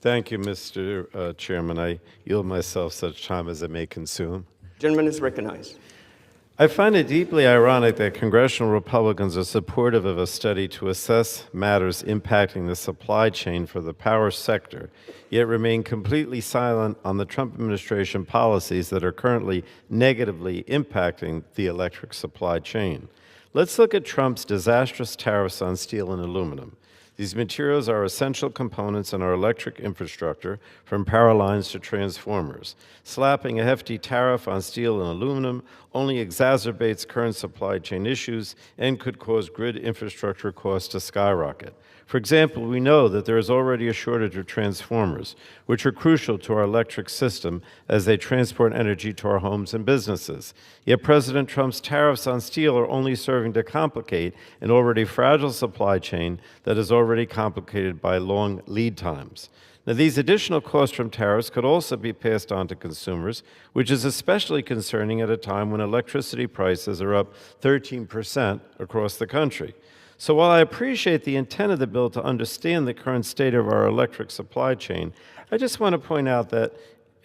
Thank you, Mr. Chairman. I yield myself such time as I may consume. Gentleman is recognized. I find it deeply ironic that congressional Republicans are supportive of a study to assess matters impacting the supply chain for the power sector, yet remain completely silent on the Trump administration policies that are currently negatively impacting the electric supply chain. Let's look at Trump's disastrous tariffs on steel and aluminum. These materials are essential components in our electric infrastructure, from power lines to transformers. Slapping a hefty tariff on steel and aluminum only exacerbates current supply chain issues and could cause grid infrastructure costs to skyrocket. For example, we know that there is already a shortage of transformers, which are crucial to our electric system as they transport energy to our homes and businesses. Yet President Trump's tariffs on steel are only serving to complicate an already fragile supply chain that is already complicated by long lead times. Now, these additional costs from tariffs could also be passed on to consumers, which is especially concerning at a time when electricity prices are up 13% across the country. So while I appreciate the intent of the bill to understand the current state of our electric supply chain, I just want to point out that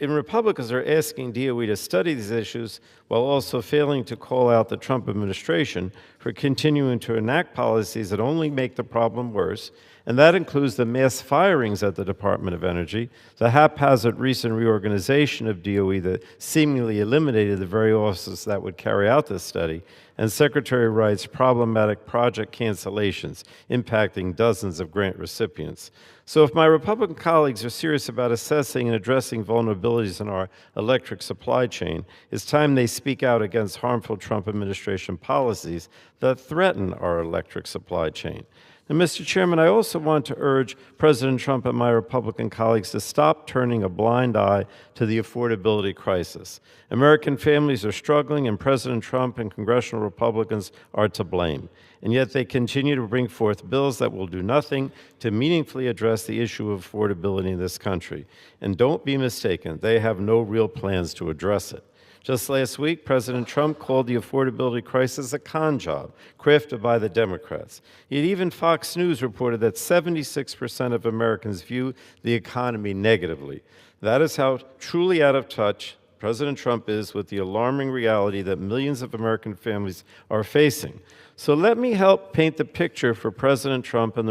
Republicans are asking DOE to study these issues while also failing to call out the Trump administration for continuing to enact policies that only make the problem worse, and that includes the mass firings at the Department of Energy, the haphazard recent reorganization of DOE that seemingly eliminated the very offices that would carry out this study, and Secretary Wright's problematic project cancellations impacting dozens of grant recipients. So if my Republican colleagues are serious about assessing and addressing vulnerabilities in our electric supply chain, it's time they speak out against harmful Trump administration policies that threaten our electric supply chain. And Mr. Chairman, I also want to urge President Trump and my Republican colleagues to stop turning a blind eye to the affordability crisis. American families are struggling, and President Trump and congressional Republicans are to blame. And yet they continue to bring forth bills that will do nothing to meaningfully address the issue of affordability in this country. And don't be mistaken, they have no real plans to address it. Just last week, President Trump called the affordability crisis a con job, crafted by the Democrats. Yet even Fox News reported that 76% of Americans view the economy negatively. That is how truly out of touch President Trump is with the alarming reality that millions of American families are facing. So let me help paint the picture for President Trump and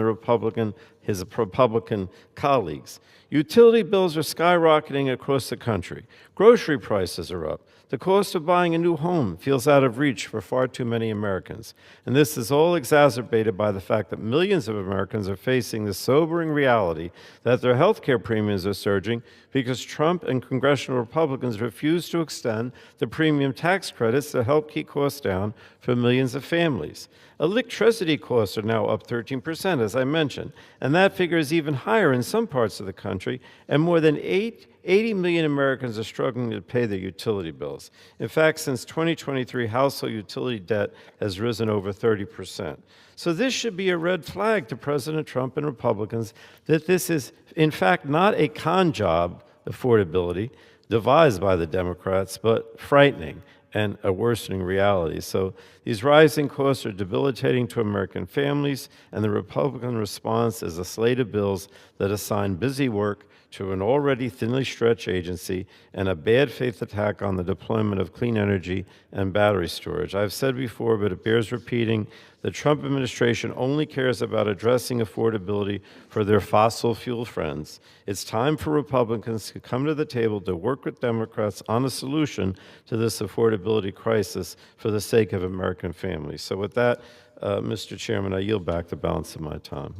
his Republican colleagues. Utility bills are skyrocketing across the country. Grocery prices are up. The cost of buying a new home feels out of reach for far too many Americans. And this is all exacerbated by the fact that millions of Americans are facing the sobering reality that their health care premiums are surging because Trump and congressional Republicans refuse to extend the premium tax credits that help keep costs down for millions of families. Electricity costs are now up 13%, as I mentioned, and that figure is even higher in some parts of the country, and more than 80 million Americans are struggling to pay their utility bills. In fact, since 2023, household utility debt has risen over 30%. So this should be a red flag to President Trump and Republicans that this is, in fact, not a con job affordability devised by the Democrats, but frightening and a worsening reality. So these rising costs are debilitating to American families, and the Republican response is a slate of bills that assign busy work to an already thinly stretched agency and a bad faith attack on the deployment of clean energy and battery storage. I've said before, but it bears repeating, the Trump administration only cares about addressing affordability for their fossil fuel friends. It's time for Republicans to come to the table to work with Democrats on a solution to this affordability crisis for the sake of American families. So with that, Mr. Chairman, I yield back the balance of my time.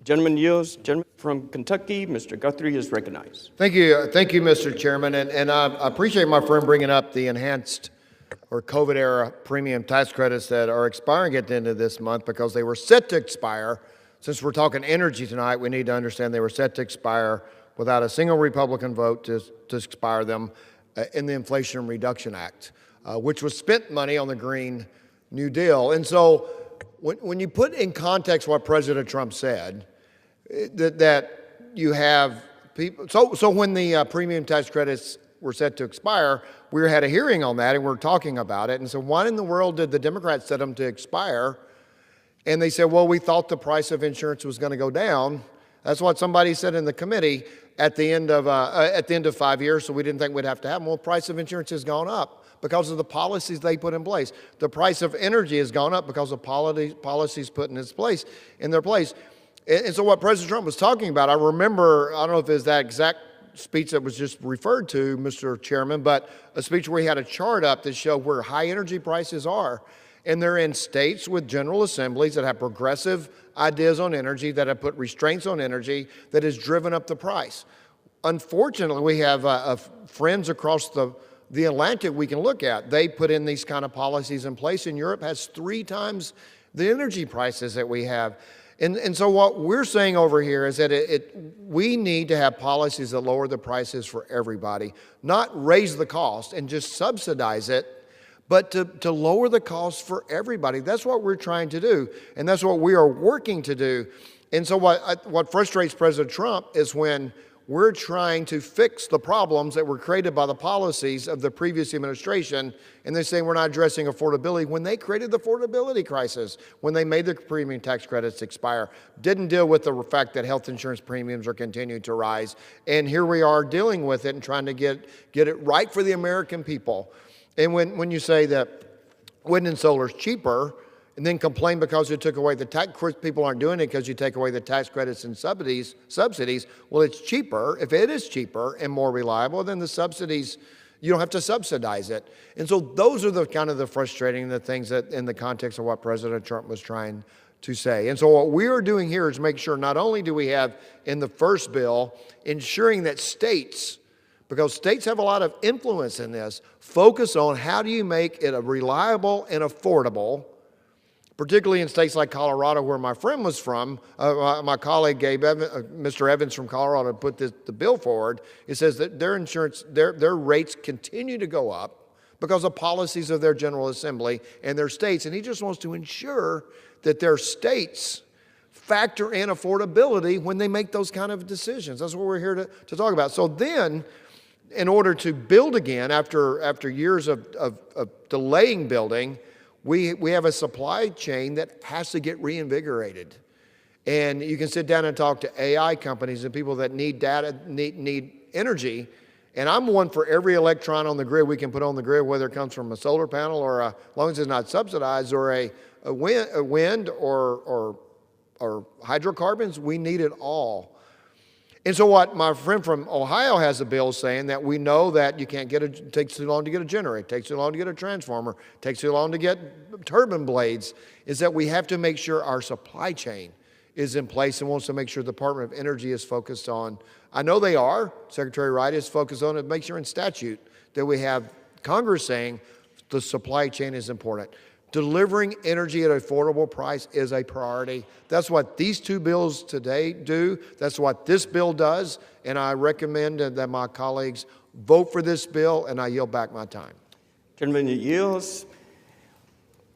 Gentleman yields. Gentleman from Kentucky, Mr. Guthrie is recognized. Thank you, Mr. Chairman, and I appreciate my friend bringing up the enhanced or COVID-era premium tax credits that are expiring at the end of this month because they were set to expire. Since we're talking energy tonight, we need to understand they were set to expire without a single Republican vote to expire them in the Inflation Reduction Act, which was spent money on the Green New Deal. And so when you put in context what President Trump said, that you have people, so when the premium tax credits were set to expire, we had a hearing on that and we're talking about it. And so why in the world did the Democrats set them to expire? And they said, well, we thought the price of insurance was going to go down. That's what somebody said in the committee at the end of 5 years, so we didn't think we'd have to have them. Well, the price of insurance has gone up because of the policies they put in place. The price of energy has gone up because of policies put in their place. And so what President Trump was talking about, I remember, I don't know if it's that exact speech that was just referred to, Mr. Chairman, but a speech where he had a chart up that showed where high energy prices are. And they're in states with general assemblies that have progressive ideas on energy, that have put restraints on energy, that has driven up the price. Unfortunately, we have friends across the Atlantic we can look at. They put in these kind of policies in place, and Europe has 3 times the energy prices that we have. And so what we're saying over here is that we need to have policies that lower the prices for everybody, not raise the cost and just subsidize it, but to lower the cost for everybody. That's what we're trying to do, and that's what we are working to do. And so what frustrates President Trump is when we're trying to fix the problems that were created by the policies of the previous administration, and they're saying we're not addressing affordability when they created the affordability crisis, when they made the premium tax credits expire, didn't deal with the fact that health insurance premiums are continuing to rise, and here we are dealing with it and trying to get it right for the American people. And when you say that wind and solar is cheaper, and then complain because you took away the tax, of course, people aren't doing it because you take away the tax credits and subsidies. Well, it's cheaper. If it is cheaper and more reliable, then the subsidies, you don't have to subsidize it. And so those are the kind of the frustrating things that in the context of what President Trump was trying to say. And so what we are doing here is make sure not only do we have in the first bill ensuring that states, because states have a lot of influence in this, focus on how do you make it a reliable and affordable, particularly in states like Colorado, where my friend was from. My colleague, Mr. Evans from Colorado, put the bill forward. It says that their insurance, their rates continue to go up because of policies of their General Assembly and their states. And he just wants to ensure that their states factor in affordability when they make those kind of decisions. That's what we're here to talk about. So then, in order to build again, after years of delaying building, we have a supply chain that has to get reinvigorated. And you can sit down and talk to AI companies and people that need data, need energy. And I'm one for every electron on the grid we can put on the grid, whether it comes from a solar panel or as long as it's not subsidized, or a wind or hydrocarbons, we need it all. And so what my friend from Ohio has a bill saying that we know that you can't it takes too long to get a generator, it takes too long to get a transformer, it takes too long to get turbine blades, is that we have to make sure our supply chain is in place, and wants to make sure the Department of Energy is focused on. I know they are. Secretary Wright is focused on it. Make sure in statute that we have Congress saying the supply chain is important. Delivering energy at an affordable price is a priority. That's what these 2 bills today do. That's what this bill does. And I recommend that my colleagues vote for this bill, and I yield back my time. Gentleman yields.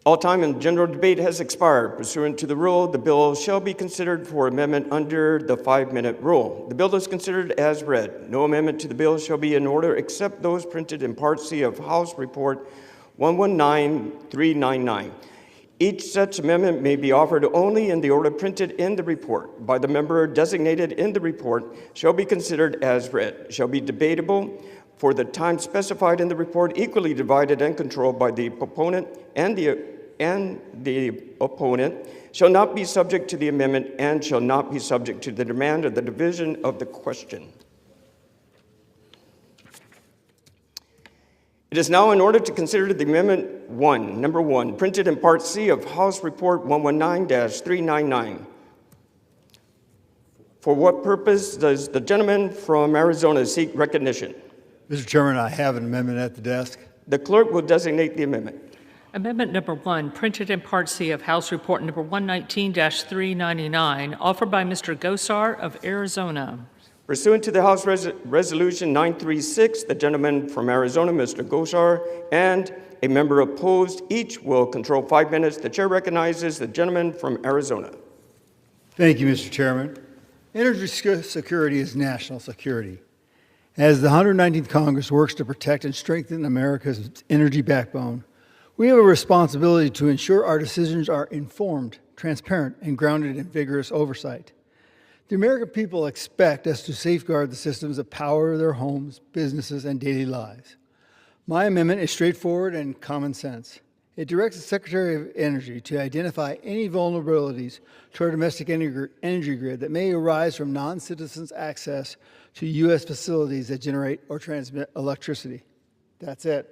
All time in general debate has expired. Pursuant to the rule, the bill shall be considered for amendment under the 5-minute rule. The bill is considered as read. No amendment to the bill shall be in order except those printed in Part C of House Report 119399. Each such amendment may be offered only in the order printed in the report by the member designated in the report, shall be considered as read, shall be debatable for the time specified in the report, equally divided and controlled by the proponent and the opponent, shall not be subject to the amendment, and shall not be subject to the demand of the division of the question. It is now in order to consider the Amendment 1, number 1, printed in Part C of House Report 119-399. For what purpose does the gentleman from Arizona seek recognition? Mr. Chairman, I have an amendment at the desk. The clerk will designate the amendment. Amendment number 1, printed in Part C of House Report number 119-399, offered by Mr. Gosar of Arizona. Pursuant to the House Resolution 936, the gentleman from Arizona, Mr. Gosar, and a member opposed, each will control 5 minutes. The chair recognizes the gentleman from Arizona. Thank you, Mr. Chairman. Energy security is national security. As the 119th Congress works to protect and strengthen America's energy backbone, we have a responsibility to ensure our decisions are informed, transparent, and grounded in vigorous oversight. The American people expect us to safeguard the systems that power their homes, businesses, and daily lives. My amendment is straightforward and common sense. It directs the Secretary of Energy to identify any vulnerabilities to our domestic energy grid that may arise from non-citizens' access to U.S. facilities that generate or transmit electricity. That's it.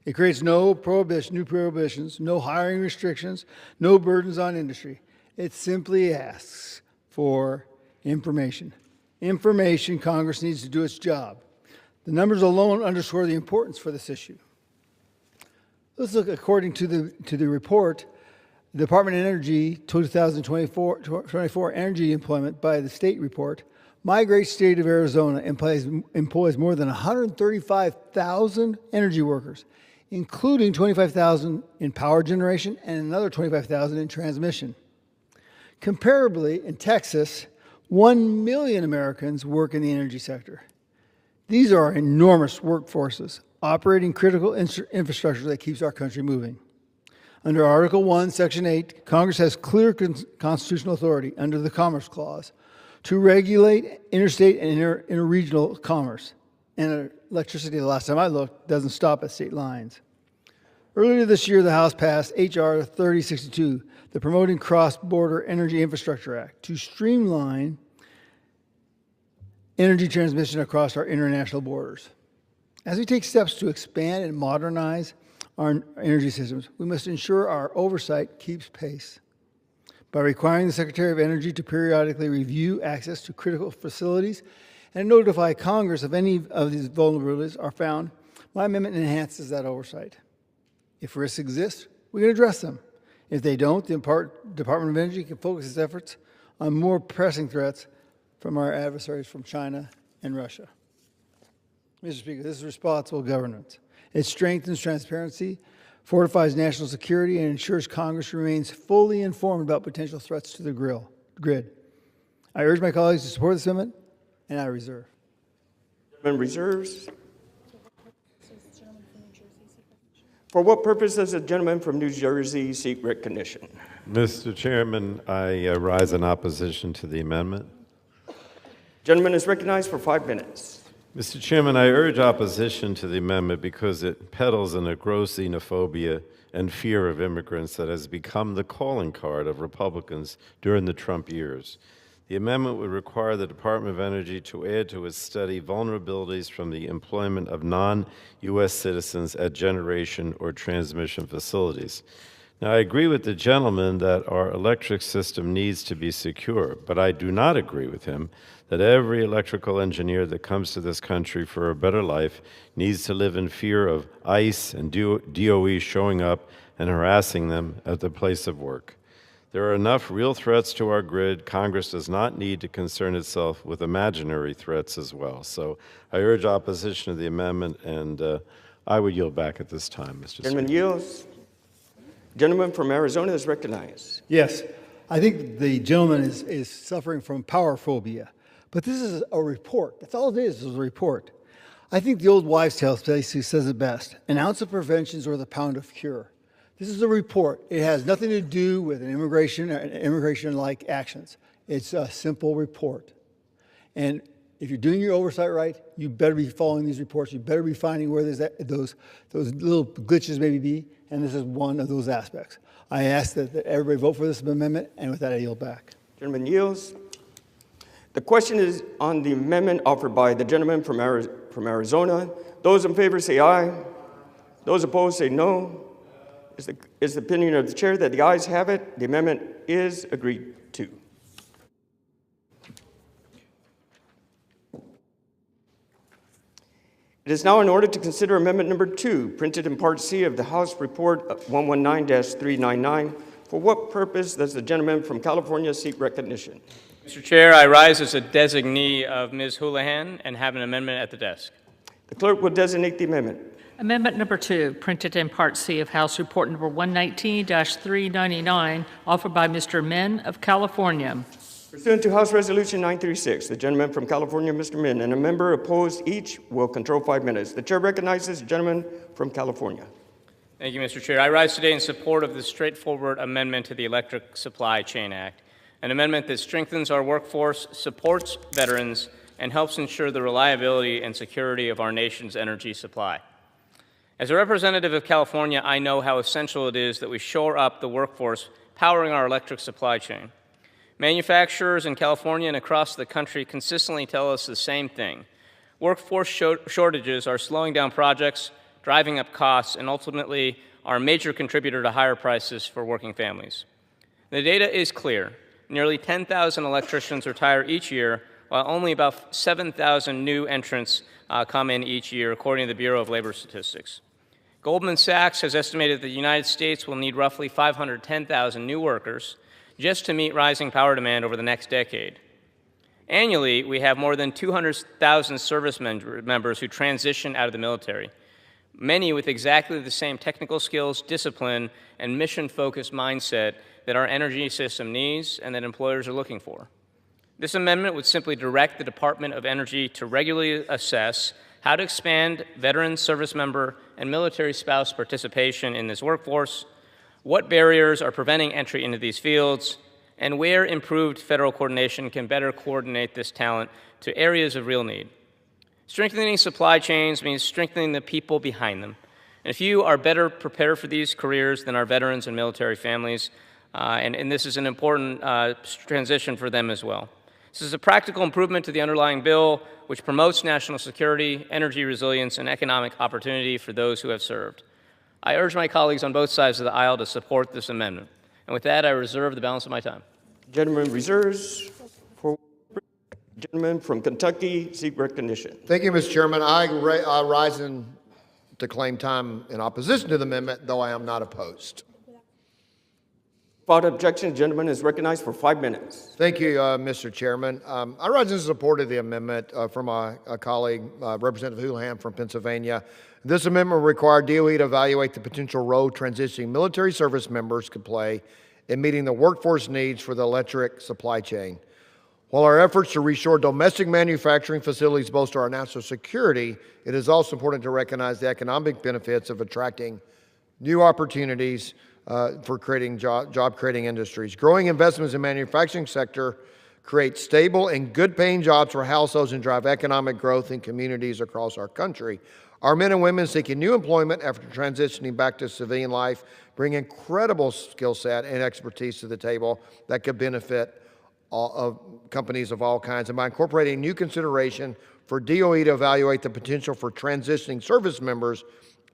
It creates no new prohibitions, no hiring restrictions, no burdens on industry. It simply asks for information. Information. Congress needs to do its job. The numbers alone underscore the importance for this issue. Let's look, according to the report, the Department of Energy 2024 energy employment by the state report. My great state of Arizona employs more than 135,000 energy workers, including 25,000 in power generation and another 25,000 in transmission. Comparably, in Texas, 1 million Americans work in the energy sector. These are enormous workforces, operating critical infrastructure that keeps our country moving. Under Article 1, Section 8, Congress has clear constitutional authority under the Commerce Clause to regulate interstate and interregional commerce. And electricity, the last time I looked, doesn't stop at state lines. Earlier this year, the House passed H.R. 3062, the Promoting Cross-Border Energy Infrastructure Act, to streamline energy transmission across our international borders. As we take steps to expand and modernize our energy systems, we must ensure our oversight keeps pace. By requiring the Secretary of Energy to periodically review access to critical facilities and notify Congress if any of these vulnerabilities are found, my amendment enhances that oversight. If risks exist, we can address them. If they don't, the Department of Energy can focus its efforts on more pressing threats from our adversaries from China and Russia. Mr. Speaker, this is responsible governance. It strengthens transparency, fortifies national security, and ensures Congress remains fully informed about potential threats to the grid. I urge my colleagues to support this amendment, and I reserve. Gentleman reserves. For what purpose does the gentleman from New Jersey seek recognition? Mr. Chairman, I rise in opposition to the amendment. Gentleman is recognized for 5 minutes. Mr. Chairman, I urge opposition to the amendment because it peddles in a gross xenophobia and fear of immigrants that has become the calling card of Republicans during the Trump years. The amendment would require the Department of Energy to add to its study vulnerabilities from the employment of non-U.S. citizens at generation or transmission facilities. Now, I agree with the gentleman that our electric system needs to be secure, but I do not agree with him that every electrical engineer that comes to this country for a better life needs to live in fear of ICE and DOE showing up and harassing them at the place of work. There are enough real threats to our grid. Congress does not need to concern itself with imaginary threats as well. So I urge opposition to the amendment, and I would yield back at this time, Mr. Gentleman Speaker. yields. Gentleman from Arizona is recognized. Yes, I think the gentleman is suffering from power phobia. But this is a report. That's all it is a report. I think the old wives' tale basically says it best. An ounce of prevention is worth a pound of cure. This is a report. It has nothing to do with an immigration-like actions. It's a simple report. And if you're doing your oversight right, you better be following these reports. You better be finding where those little glitches maybe be, and this is one of those aspects. I ask that everybody vote for this amendment, and with that, I yield back. Gentleman yields. The question is on the amendment offered by the gentleman from Arizona. Those in favor say aye. Those opposed say no. Is the opinion of the chair that the ayes have it? The amendment is agreed to. It is now in order to consider amendment number 2, printed in Part C of the House Report 119-399. For what purpose does the gentleman from California seek recognition? Mr. Chair, I rise as a designee of Ms. Houlihan and have an amendment at the desk. The clerk will designate the amendment. Amendment number 2, printed in Part C of House Report number 119-399, offered by Mr. Min of California. Pursuant to House Resolution 936, the gentleman from California, Mr. Min, and a member opposed each will control 5 minutes. The chair recognizes the gentleman from California. Thank you, Mr. Chair. I rise today in support of the straightforward amendment to the Electric Supply Chain Act. an amendment that strengthens our workforce, supports veterans, and helps ensure the reliability and security of our nation's energy supply. As a representative of California, I know how essential it is that we shore up the workforce powering our electric supply chain. Manufacturers in California and across the country consistently tell us the same thing. Workforce shortages are slowing down projects, driving up costs, and ultimately are a major contributor to higher prices for working families. The data is clear. Nearly 10,000 electricians retire each year, while only about 7,000 new entrants come in each year, according to the Bureau of Labor Statistics. Goldman Sachs has estimated that the United States will need roughly 510,000 new workers just to meet rising power demand over the next decade. Annually, we have more than 200,000 service members who transition out of the military, many with exactly the same technical skills, discipline, and mission-focused mindset that our energy system needs and that employers are looking for. This amendment would simply direct the Department of Energy to regularly assess how to expand veteran service member and military spouse participation in this workforce, what barriers are preventing entry into these fields, and where improved federal coordination can better coordinate this talent to areas of real need. Strengthening supply chains means strengthening the people behind them. And few are better prepared for these careers than our veterans and military families, and this is an important transition for them as well. This is a practical improvement to the underlying bill, which promotes national security, energy resilience, and economic opportunity for those who have served. I urge my colleagues on both sides of the aisle to support this amendment. And with that, I reserve the balance of my time. Gentleman reserves for gentleman from Kentucky seek recognition. Thank you, Mr. Chairman. I rise to claim time in opposition to the amendment, though I am not opposed. Without objection, the gentleman is recognized for 5 minutes. Thank you, Mr. Chairman. I rise in support of the amendment from a colleague, Representative Houlihan from Pennsylvania. This amendment will require DOE to evaluate the potential role transitioning military service members could play in meeting the workforce needs for the electric supply chain. While our efforts to reshore domestic manufacturing facilities bolster our national security, it is also important to recognize the economic benefits of attracting new opportunities for creating job-creating industries. Growing investments in the manufacturing sector create stable and good-paying jobs for households and drive economic growth in communities across our country. Our men and women seeking new employment after transitioning back to civilian life bring incredible skill set and expertise to the table that could benefit companies of all kinds. And by incorporating new consideration for DOE to evaluate the potential for transitioning service members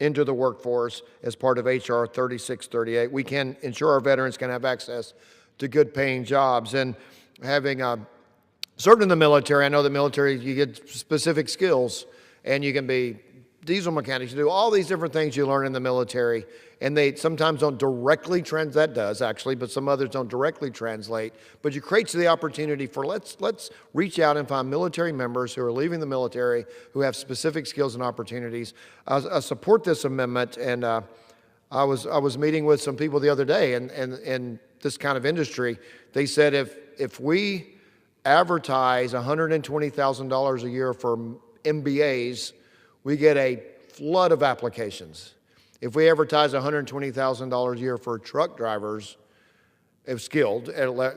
into the workforce as part of H.R. 3638, we can ensure our veterans can have access to good-paying jobs. And having served in the military, I know the military, you get specific skills, and you can be diesel mechanics, you do all these different things you learn in the military, and they sometimes don't directly that does actually, but some others don't directly translate. But it creates the opportunity for let's reach out and find military members who are leaving the military who have specific skills and opportunities. I support this amendment, and I was meeting with some people the other day, and this kind of industry, they said if we advertise $120,000 a year for MBAs, we get a flood of applications. If we advertise $120,000 a year for truck drivers, if skilled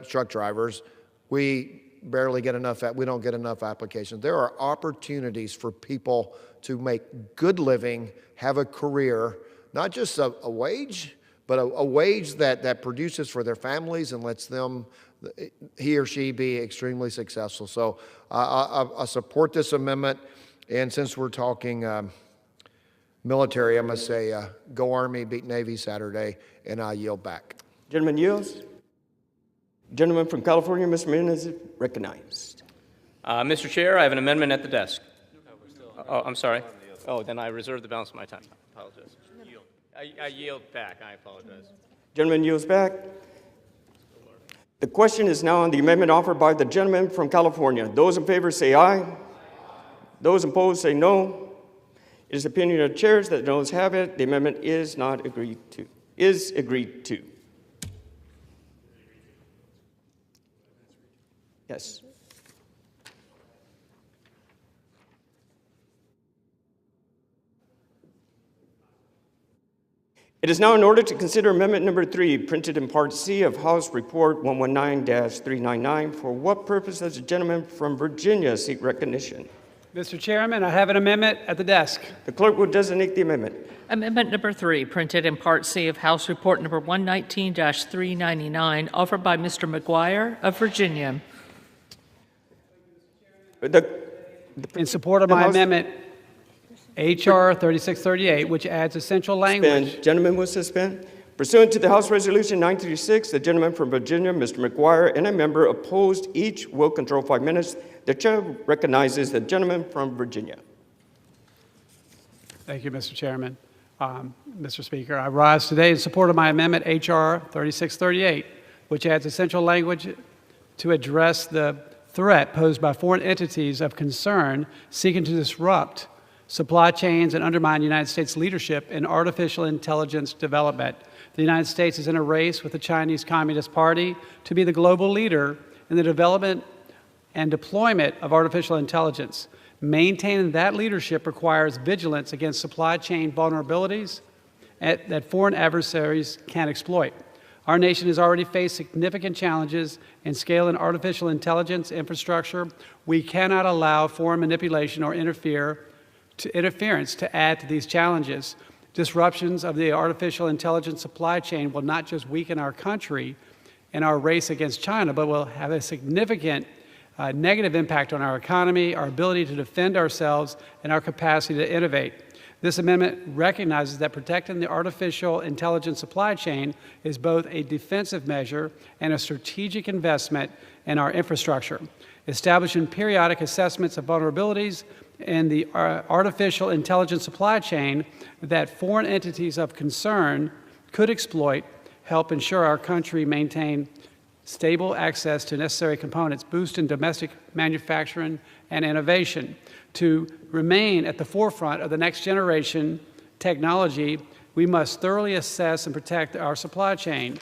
truck drivers, we barely get enough, we don't get enough applications. There are opportunities for people to make good living, have a career, not just a wage, but a wage that produces for their families and lets them, he or she, be extremely successful. So I support this amendment. And since we're talking military, I must say, go Army, beat Navy Saturday, and I yield back. Gentleman yields. Gentleman from California, Mr. Menendez, is recognized. Mr. Chair, I have an amendment at the desk. Oh, I'm sorry. Oh, then I reserve the balance of my time. I apologize. I yield back. I apologize. Gentleman yields back. The question is now on the amendment offered by the gentleman from California. Those in favor say aye. Those opposed say no. It is the opinion of the chairs that the noes have it. The amendment is not agreed to. Is agreed to. Yes. It It is now in order to consider Amendment Number 3, printed in Part C of House Report 119-399. For what purpose does the gentleman from Virginia seek recognition? Mr. Chairman, I have an amendment at the desk. The clerk will designate the amendment. Amendment number 3, printed in Part C of House Report number 119-399, offered by Mr. McGuire of Virginia. In support of my amendment, H.R. 3638, which adds essential language. Gentleman will suspend. Pursuant to the House Resolution 936, the gentleman from Virginia, Mr. McGuire, and a member opposed. Each will control 5 minutes. The chair recognizes the gentleman from Virginia. Thank you, Mr. Chairman. Mr. Speaker, I rise today in support of my amendment, H.R. 3638, which adds essential language to address the threat posed by foreign entities of concern seeking to disrupt supply chains and undermine United States leadership in artificial intelligence development. The United States is in a race with the Chinese Communist Party to be the global leader in the development and deployment of artificial intelligence. Maintaining that leadership requires vigilance against supply chain vulnerabilities that foreign adversaries can exploit. Our nation has already faced significant challenges in scaling artificial intelligence infrastructure. We cannot allow foreign manipulation or interference to add to these challenges. Disruptions of the artificial intelligence supply chain will not just weaken our country in our race against China, but will have a significant negative impact on our economy, our ability to defend ourselves, and our capacity to innovate. This amendment recognizes that protecting the artificial intelligence supply chain is both a defensive measure and a strategic investment in our infrastructure. Establishing periodic assessments of vulnerabilities in the artificial intelligence supply chain that foreign entities of concern could exploit help ensure our country maintain stable access to necessary components, boosting domestic manufacturing and innovation. To remain at the forefront of the next generation technology, we must thoroughly assess and protect our supply chain.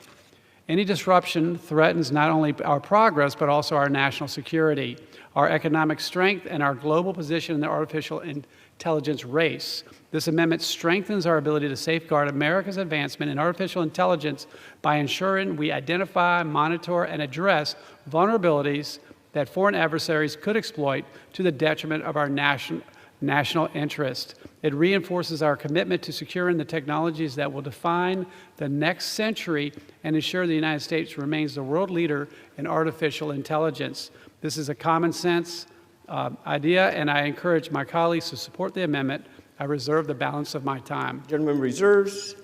Any disruption threatens not only our progress, but also our national security, our economic strength, and our global position in the artificial intelligence race. This amendment strengthens our ability to safeguard America's advancement in artificial intelligence by ensuring we identify, monitor, and address vulnerabilities that foreign adversaries could exploit to the detriment of our national interest. It reinforces our commitment to securing the technologies that will define the next century and ensure the United States remains the world leader in artificial intelligence. This is a common sense idea, and I encourage my colleagues to support the amendment. I reserve the balance of my time. Gentleman reserves.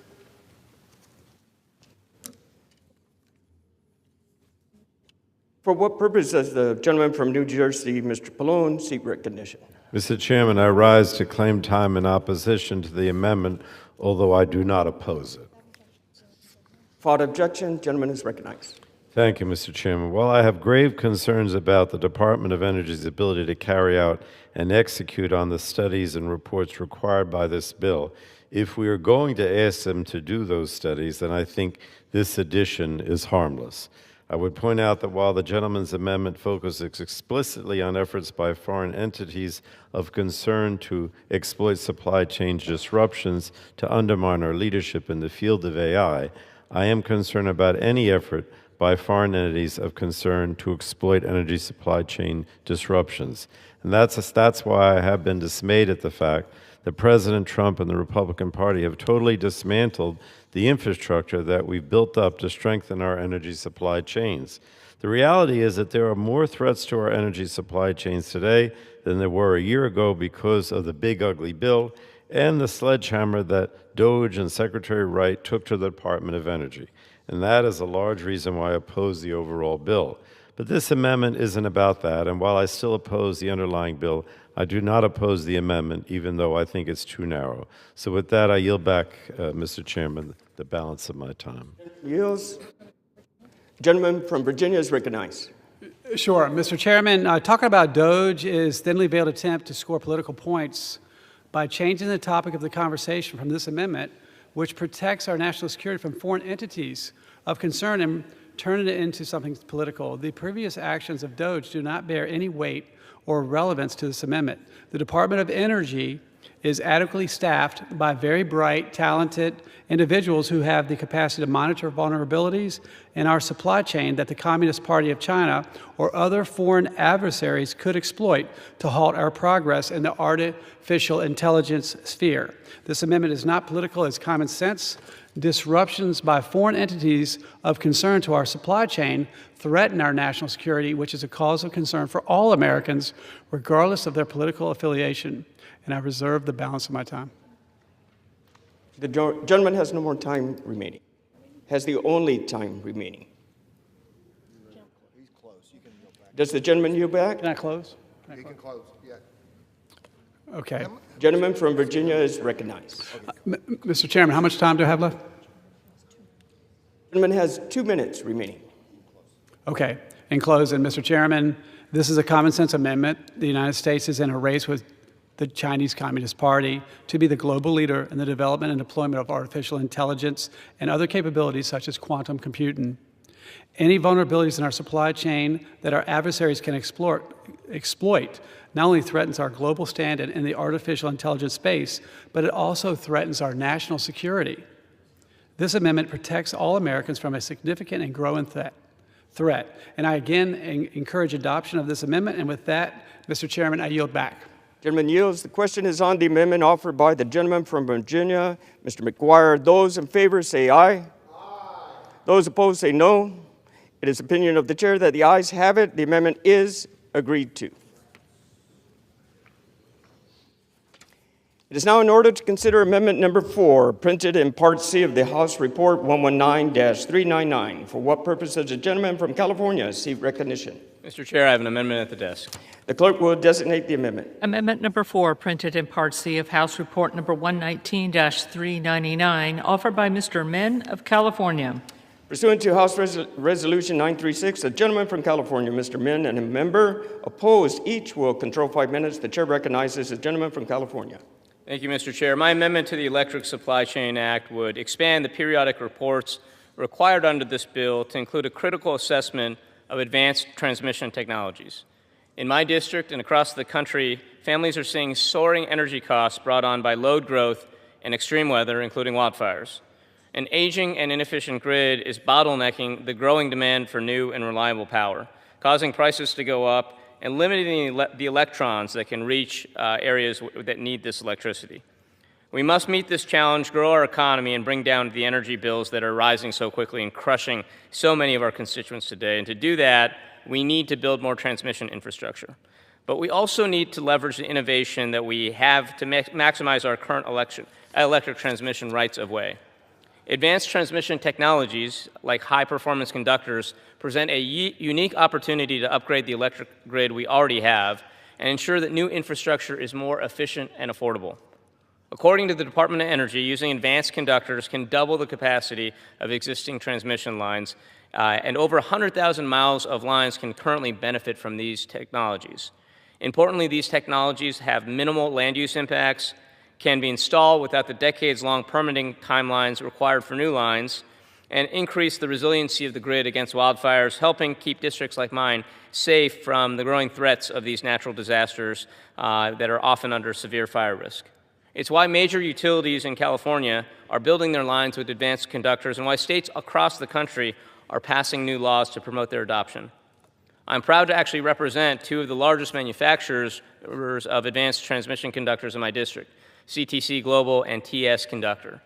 For what purpose does the gentleman from New Jersey, Mr. Pallone, seek recognition? Mr. Chairman, I rise to claim time in opposition to the amendment, although I do not oppose it. Without objection, gentleman is recognized. Thank you, Mr. Chairman. While I have grave concerns about the Department of Energy's ability to carry out and execute on the studies and reports required by this bill, if we are going to ask them to do those studies, then I think this addition is harmless. I would point out that while the gentleman's amendment focuses explicitly on efforts by foreign entities of concern to exploit supply chain disruptions to undermine our leadership in the field of AI, I am concerned about any effort by foreign entities of concern to exploit energy supply chain disruptions. And that's why I have been dismayed at the fact that President Trump and the Republican Party have totally dismantled the infrastructure that we've built up to strengthen our energy supply chains. The reality is that there are more threats to our energy supply chains today than there were a year ago because of the big ugly bill and the sledgehammer that DOGE and Secretary Wright took to the Department of Energy. And that is a large reason why I oppose the overall bill. But this amendment isn't about that, and while I still oppose the underlying bill, I do not oppose the amendment, even though I think it's too narrow. So with that, I yield back, Mr. Chairman, the balance of my time. Yields. Gentleman from Virginia is recognized. Sure. Mr. Chairman, talking about DOGE is thinly veiled attempt to score political points by changing the topic of the conversation from this amendment, which protects our national security from foreign entities of concern, and turning it into something political. The previous actions of DOGE do not bear any weight or relevance to this amendment. The Department of Energy is adequately staffed by very bright, talented individuals who have the capacity to monitor vulnerabilities in our supply chain that the Communist Party of China or other foreign adversaries could exploit to halt our progress in the artificial intelligence sphere. This amendment is not political, it's common sense. Disruptions by foreign entities of concern to our supply chain threaten our national security, which is a cause of concern for all Americans, regardless of their political affiliation. And I reserve the balance of my time. The gentleman has no more time remaining. Has the only time remaining. Does the gentleman yield back? Can I close? You can close, yeah. Okay. Gentleman from Virginia is recognized. Mr. Chairman, how much time do I have left? Gentleman has 2 minutes remaining. Okay. In closing, Mr. Chairman, this is a common sense amendment. The United States is in a race with the Chinese Communist Party to be the global leader in the development and deployment of artificial intelligence and other capabilities such as quantum computing. Any vulnerabilities in our supply chain that our adversaries can exploit not only threatens our global stand in the artificial intelligence space, but it also threatens our national security. This amendment protects all Americans from a significant and growing threat. And I again encourage adoption of this amendment. And with that, Mr. Chairman, I yield back. Gentleman yields. The question is on the amendment offered by the gentleman from Virginia, Mr. McGuire. Those in favor say aye. Aye. Those opposed say no. It is the opinion of the chair that the ayes have it. The amendment is agreed to. It is now in order to consider Amendment Number 4, printed in Part C of the House Report 119-399. For what purpose does the gentleman from California seek recognition? Mr. Chair, I have an amendment at the desk. The clerk will designate the amendment. Amendment number 4, printed in Part C of House Report number 119-399, offered by Mr. Min of California. Pursuant to House Resolution 936, the gentleman from California, Mr. Min, and a member opposed, each will control 5 minutes. The chair recognizes the gentleman from California. Thank you, Mr. Chair. My amendment to the Electric Supply Chain Act would expand the periodic reports required under this bill to include a critical assessment of advanced transmission technologies. In my district and across the country, families are seeing soaring energy costs brought on by load growth and extreme weather, including wildfires. An aging and inefficient grid is bottlenecking the growing demand for new and reliable power, causing prices to go up and limiting the electrons that can reach areas that need this electricity. We must meet this challenge, grow our economy, and bring down the energy bills that are rising so quickly and crushing so many of our constituents today. And to do that, we need to build more transmission infrastructure. But we also need to leverage the innovation that we have to maximize our current electric transmission rights of way. Advanced transmission technologies, like high-performance conductors, present a unique opportunity to upgrade the electric grid we already have and ensure that new infrastructure is more efficient and affordable. According to the Department of Energy, using advanced conductors can double the capacity of existing transmission lines, and over 100,000 miles of lines can currently benefit from these technologies. Importantly, these technologies have minimal land use impacts, can be installed without the decades-long permitting timelines required for new lines, and increase the resiliency of the grid against wildfires, helping keep districts like mine safe from the growing threats of these natural disasters that are often under severe fire risk. It's why major utilities in California are building their lines with advanced conductors and why states across the country are passing new laws to promote their adoption. I'm proud to actually represent two of the largest manufacturers of advanced transmission conductors in my district, CTC Global and TS Conductor.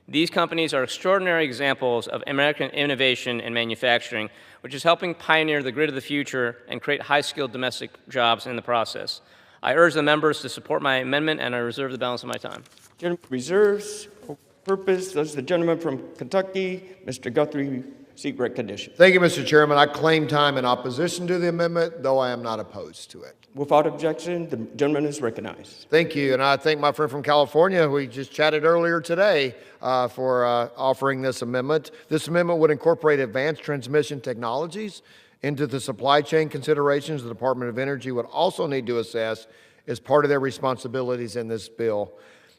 These companies are extraordinary examples of American innovation and manufacturing, which is helping pioneer the grid of the future and create high-skilled domestic jobs in the process. I urge the members to support my amendment, and I reserve the balance of my time. Reserves for purpose. Does the gentleman from Kentucky, Mr. Guthrie, seek recognition? Thank you, Mr. Chairman. I claim time in opposition to the amendment, though I am not opposed to it. Without objection, the gentleman is recognized. Thank you, and I thank my friend from California, who we just chatted earlier today, for offering this amendment. This amendment would incorporate advanced transmission technologies into the supply chain considerations the Department of Energy would also need to assess as part of their responsibilities in this bill.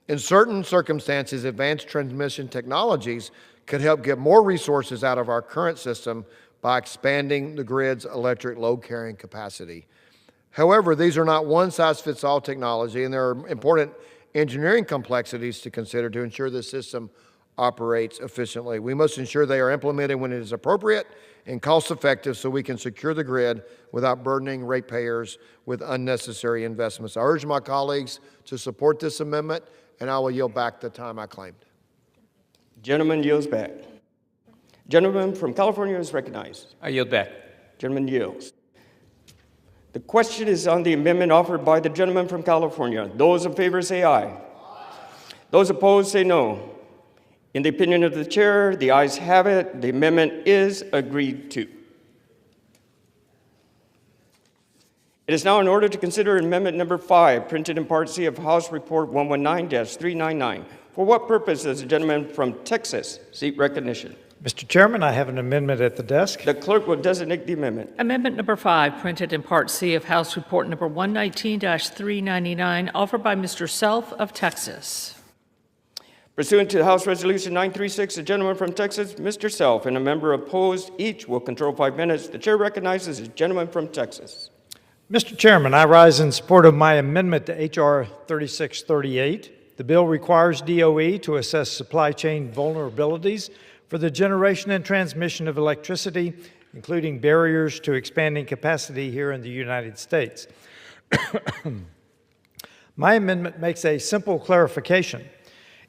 In certain circumstances, advanced transmission technologies could help get more resources out of our current system by expanding the grid's electric load carrying capacity. However, these are not one-size-fits-all technology, and there are important engineering complexities to consider to ensure the system operates efficiently. We must ensure they are implemented when it is appropriate and cost-effective so we can secure the grid without burdening ratepayers with unnecessary investments. I urge my colleagues to support this amendment, and I will yield back the time I claimed. Gentleman yields back. Gentleman from California is recognized. I yield back. Gentleman yields. The question is on the amendment offered by the gentleman from California. Those in favor say aye. Those opposed say no. In the opinion of the chair, the ayes have it. The amendment is agreed to. It is now in order to consider amendment number 5, printed in Part C of House Report 119-399. For what purpose does the gentleman from Texas seek recognition? Mr. Chairman, I have an amendment at the desk. The clerk will designate the amendment. Amendment number 5, printed in Part C of House Report number 119-399, offered by Mr. Self of Texas. Pursuant to House Resolution 936, the gentleman from Texas, Mr. Self, and a member opposed, each will control 5 minutes. The chair recognizes the gentleman from Texas. Mr. Chairman, I rise in support of my amendment to H.R. 3638. The bill requires DOE to assess supply chain vulnerabilities for the generation and transmission of electricity, including barriers to expanding capacity here in the United States. My amendment makes a simple clarification.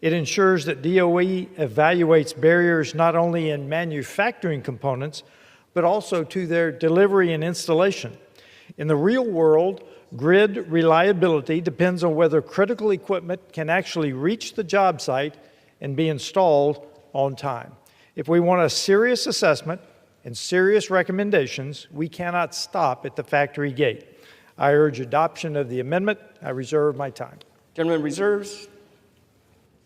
It ensures that DOE evaluates barriers not only in manufacturing components, but also to their delivery and installation. In the real world, grid reliability depends on whether critical equipment can actually reach the job site and be installed on time. If we want a serious assessment and serious recommendations, we cannot stop at the factory gate. I urge adoption of the amendment. I reserve my time. Gentleman reserves.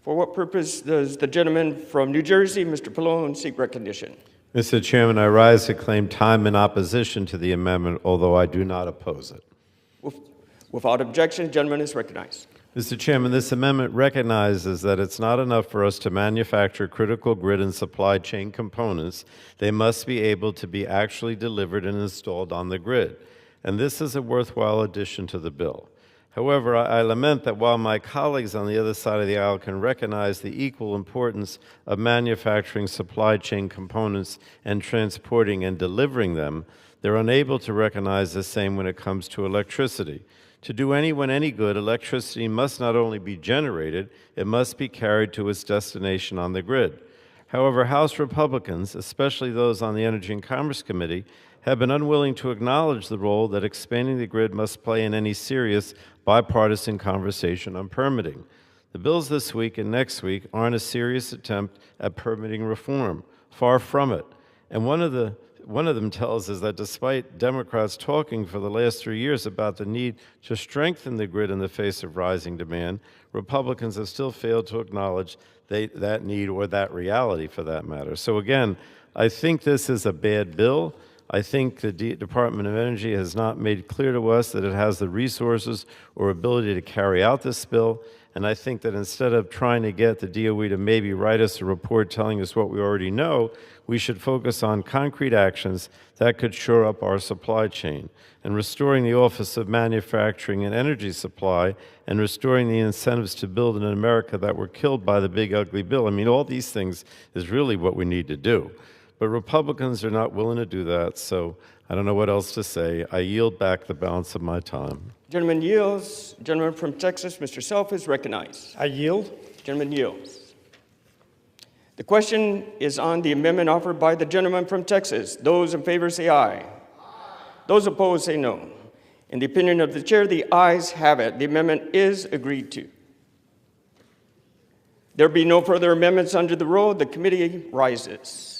For what purpose does the gentleman from New Jersey, Mr. Pallone, seek recognition? Mr. Chairman, I rise to claim time in opposition to the amendment, although I do not oppose it. Without objection, the gentleman is recognized. Mr. Chairman, this amendment recognizes that it's not enough for us to manufacture critical grid and supply chain components. They must be able to be actually delivered and installed on the grid. And this is a worthwhile addition to the bill. However, I lament that while my colleagues on the other side of the aisle can recognize the equal importance of manufacturing supply chain components and transporting and delivering them, they're unable to recognize the same when it comes to electricity. To do anyone any good, electricity must not only be generated, it must be carried to its destination on the grid. However, House Republicans, especially those on the Energy and Commerce Committee, have been unwilling to acknowledge the role that expanding the grid must play in any serious bipartisan conversation on permitting. The bills this week and next week aren't a serious attempt at permitting reform. Far from it. And one of them tells us that despite Democrats talking for the last 3 years about the need to strengthen the grid in the face of rising demand, Republicans have still failed to acknowledge that need or that reality for that matter. So again, I think this is a bad bill. I think the Department of Energy has not made clear to us that it has the resources or ability to carry out this bill. And I think that instead of trying to get the DOE to maybe write us a report telling us what we already know, we should focus on concrete actions that could shore up our supply chain and restoring the Office of Manufacturing and Energy Supply and restoring the incentives to build in America that were killed by the big ugly bill. I mean, all these things is really what we need to do. But Republicans are not willing to do that, so I don't know what else to say. I yield back the balance of my time. Gentleman yields. Gentleman from Texas, Mr. Self, is recognized. I yield. Gentleman yields. The question is on the amendment offered by the gentleman from Texas. Those in favor say aye. Those opposed say no. In the opinion of the chair, the ayes have it. The amendment is agreed to. There be no further amendments under the rule. The committee rises.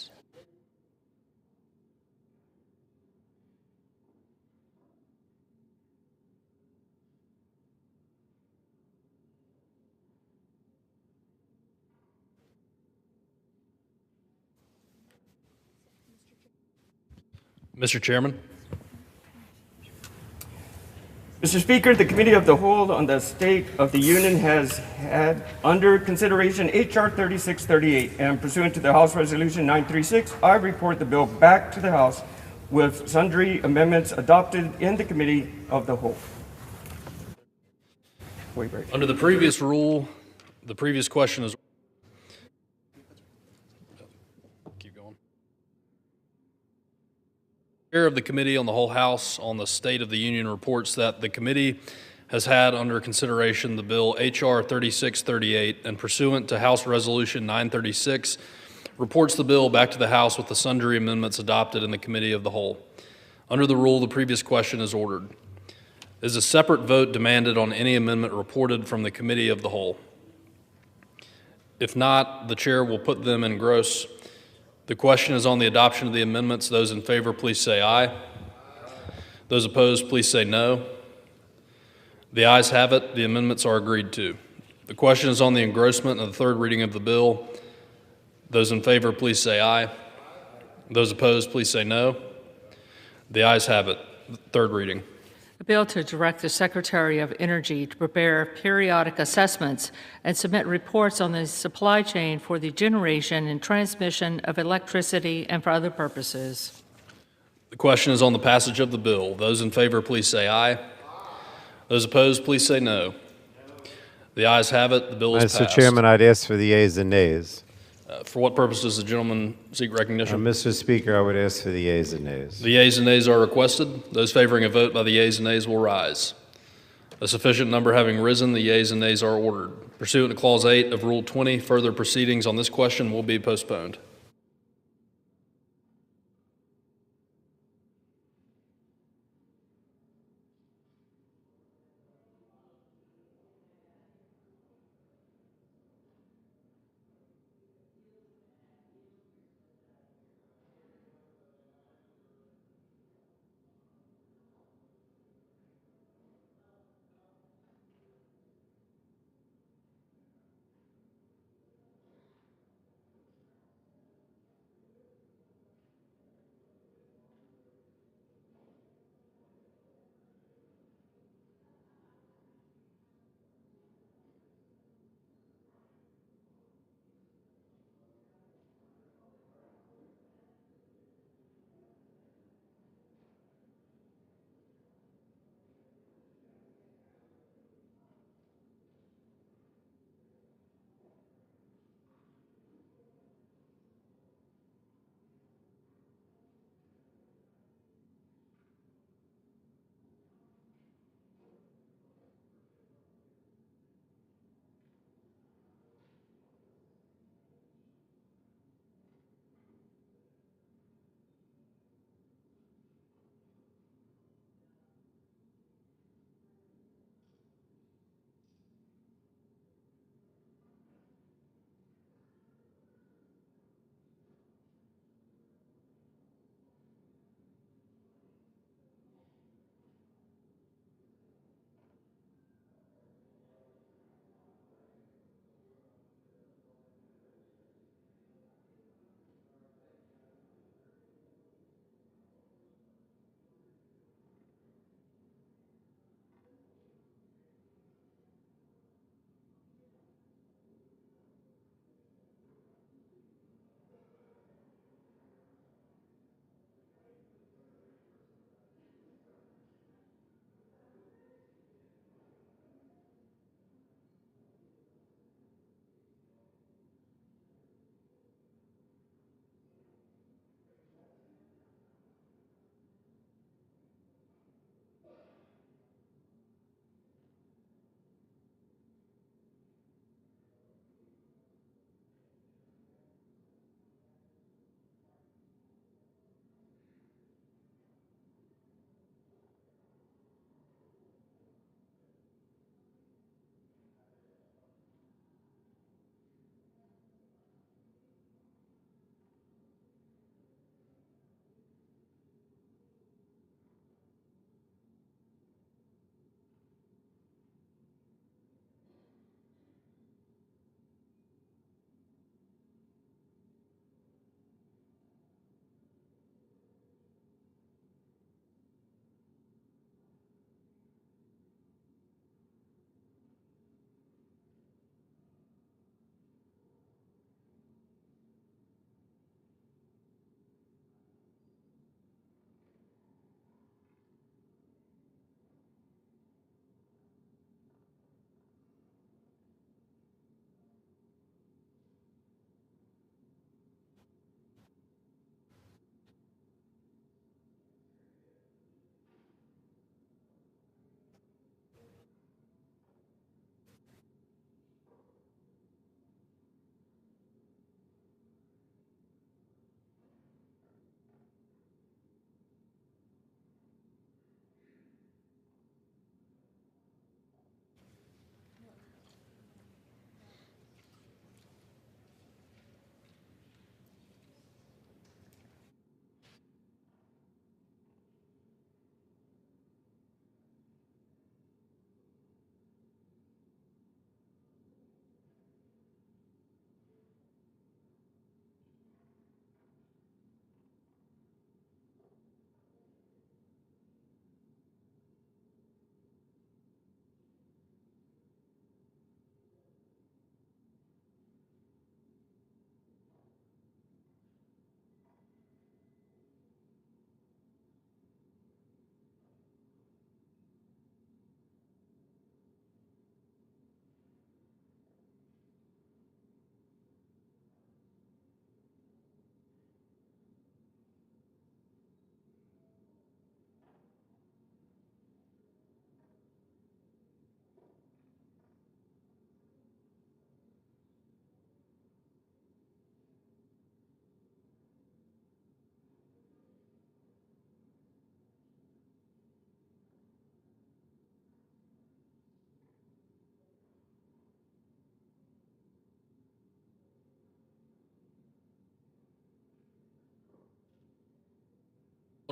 Mr. Chairman. Mr. Speaker, the Committee of the Whole on the State of the Union has had under consideration H.R. 3638, and pursuant to the House Resolution 936, I report the bill back to the House with sundry amendments adopted in the Committee of the Whole. before we break. Under the previous rule, the previous question is. Keep going. Chair of the Committee on the Whole House on the State of the Union reports that the committee has had under consideration the bill H.R. 3638 and pursuant to House Resolution 936, reports the bill back to the House with the sundry amendments adopted in the Committee of the Whole. Under the rule, the previous question is ordered. Is a separate vote demanded on any amendment reported from the Committee of the Whole? If not, the chair will put them in gross. The question is on the adoption of the amendments. Those in favor, please say aye. Those opposed, please say no. The ayes have it. The amendments are agreed to. The question is on the engrossment of the third reading of the bill. Those in favor, please say aye. Those opposed, please say no. The ayes have it. Third reading. A bill to direct the Secretary of Energy to prepare periodic assessments and submit reports on the supply chain for the generation and transmission of electricity and for other purposes. The question is on the passage of the bill. Those in favor, please say aye. Those opposed, please say no. The ayes have it. The bill is passed. Mr. Chairman, I'd ask for the yeas and nays. For what purpose does the gentleman seek recognition? Mr. Speaker, I would ask for the yeas and nays. The yeas and nays are requested. Those favoring a vote by the yeas and nays will rise. A sufficient number having risen, the yeas and nays are ordered. Pursuant to Clause 8 of Rule 20, further proceedings on this question will be postponed.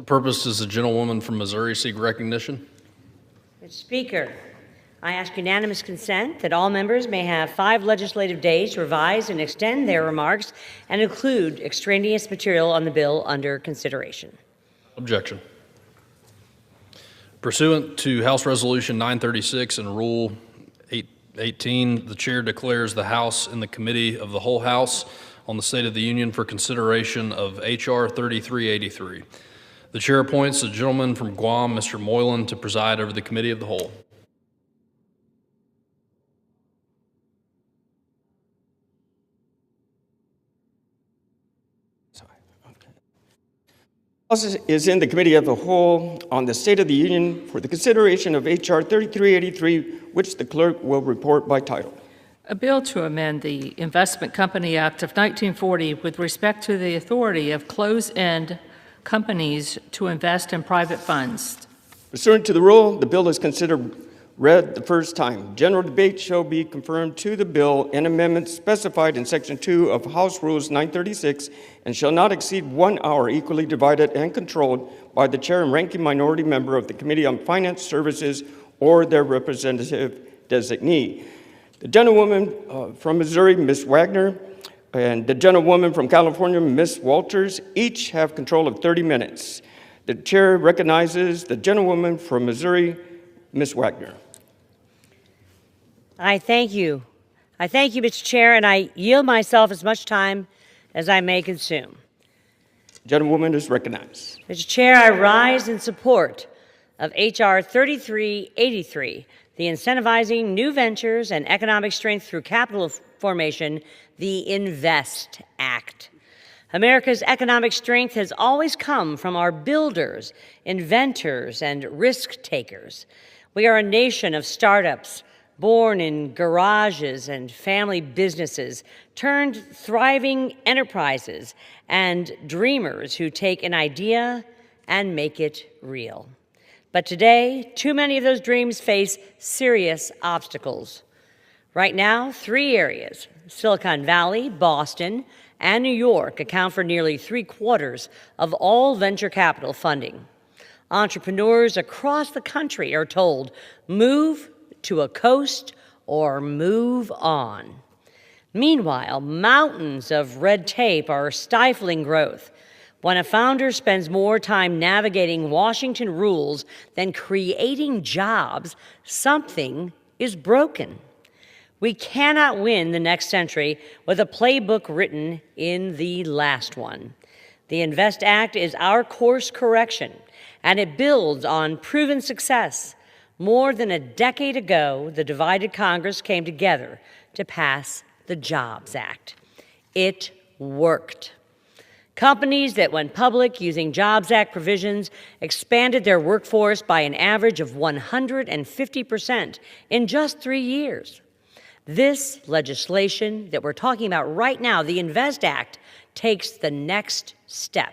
purpose does the gentlewoman from Missouri seek recognition? Mr. Speaker, I ask unanimous consent that all members may have 5 legislative days to revise and extend their remarks and include extraneous material on the bill under consideration. Objection. Pursuant to House Resolution 936 and Rule 18, the chair declares the House in the Committee of the Whole House on the State of the Union for consideration of H.R. 3383. The chair appoints the gentleman from Guam, Mr. Moylan, to preside over the Committee of the Whole. House is in the Committee of the Whole on the State of the Union for the consideration of H.R. 3383, which the clerk will report by title. A bill to amend the Investment Company Act of 1940 with respect to the authority of closed-end companies to invest in private funds. Pursuant to the rule, the bill is considered read the first time. General debate shall be confirmed to the bill and amendments specified in Section 2 of House Rules 936 and shall not exceed 1 hour, equally divided and controlled by the chair and ranking minority member of the Committee on Finance Services or their representative designee. The gentlewoman from Missouri, Ms. Wagner, and the gentlewoman from California, Ms. Walters, each have control of 30 minutes. The chair recognizes the gentlewoman from Missouri, Ms. Wagner. I thank you. I thank you, Mr. Chair, and I yield myself as much time as I may consume. Gentlewoman is recognized. Mr. Chair, I rise in support of H.R. 3383, the Incentivizing New Ventures and Economic Strength Through Capital Formation, the INVEST Act. America's economic strength has always come from our builders, inventors, and risk takers. We are a nation of startups, born in garages and family businesses, turned thriving enterprises and dreamers who take an idea and make it real. But today, too many of those dreams face serious obstacles. Right now, 3 areas, Silicon Valley, Boston, and New York, account for nearly 3/4 of all venture capital funding. Entrepreneurs across the country are told, move to a coast or move on. Meanwhile, mountains of red tape are stifling growth. When a founder spends more time navigating Washington rules than creating jobs, something is broken. We cannot win the next century with a playbook written in the last one. The INVEST Act is our course correction, and it builds on proven success. More than a decade ago, the divided Congress came together to pass the Jobs Act. It worked. Companies that went public using Jobs Act provisions expanded their workforce by an average of 150% in just 3 years. This legislation that we're talking about right now, the INVEST Act, takes the next step.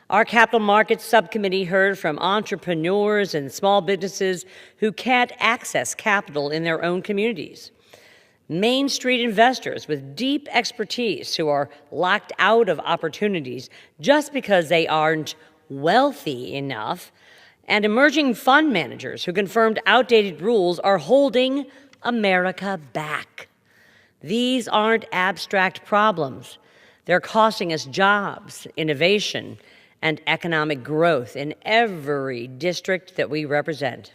Our Capital Markets Subcommittee heard from entrepreneurs and small businesses who can't access capital in their own communities. Main Street investors with deep expertise who are locked out of opportunities just because they aren't wealthy enough, and emerging fund managers who confirmed outdated rules are holding America back. These aren't abstract problems. They're costing us jobs, innovation, and economic growth in every district that we represent.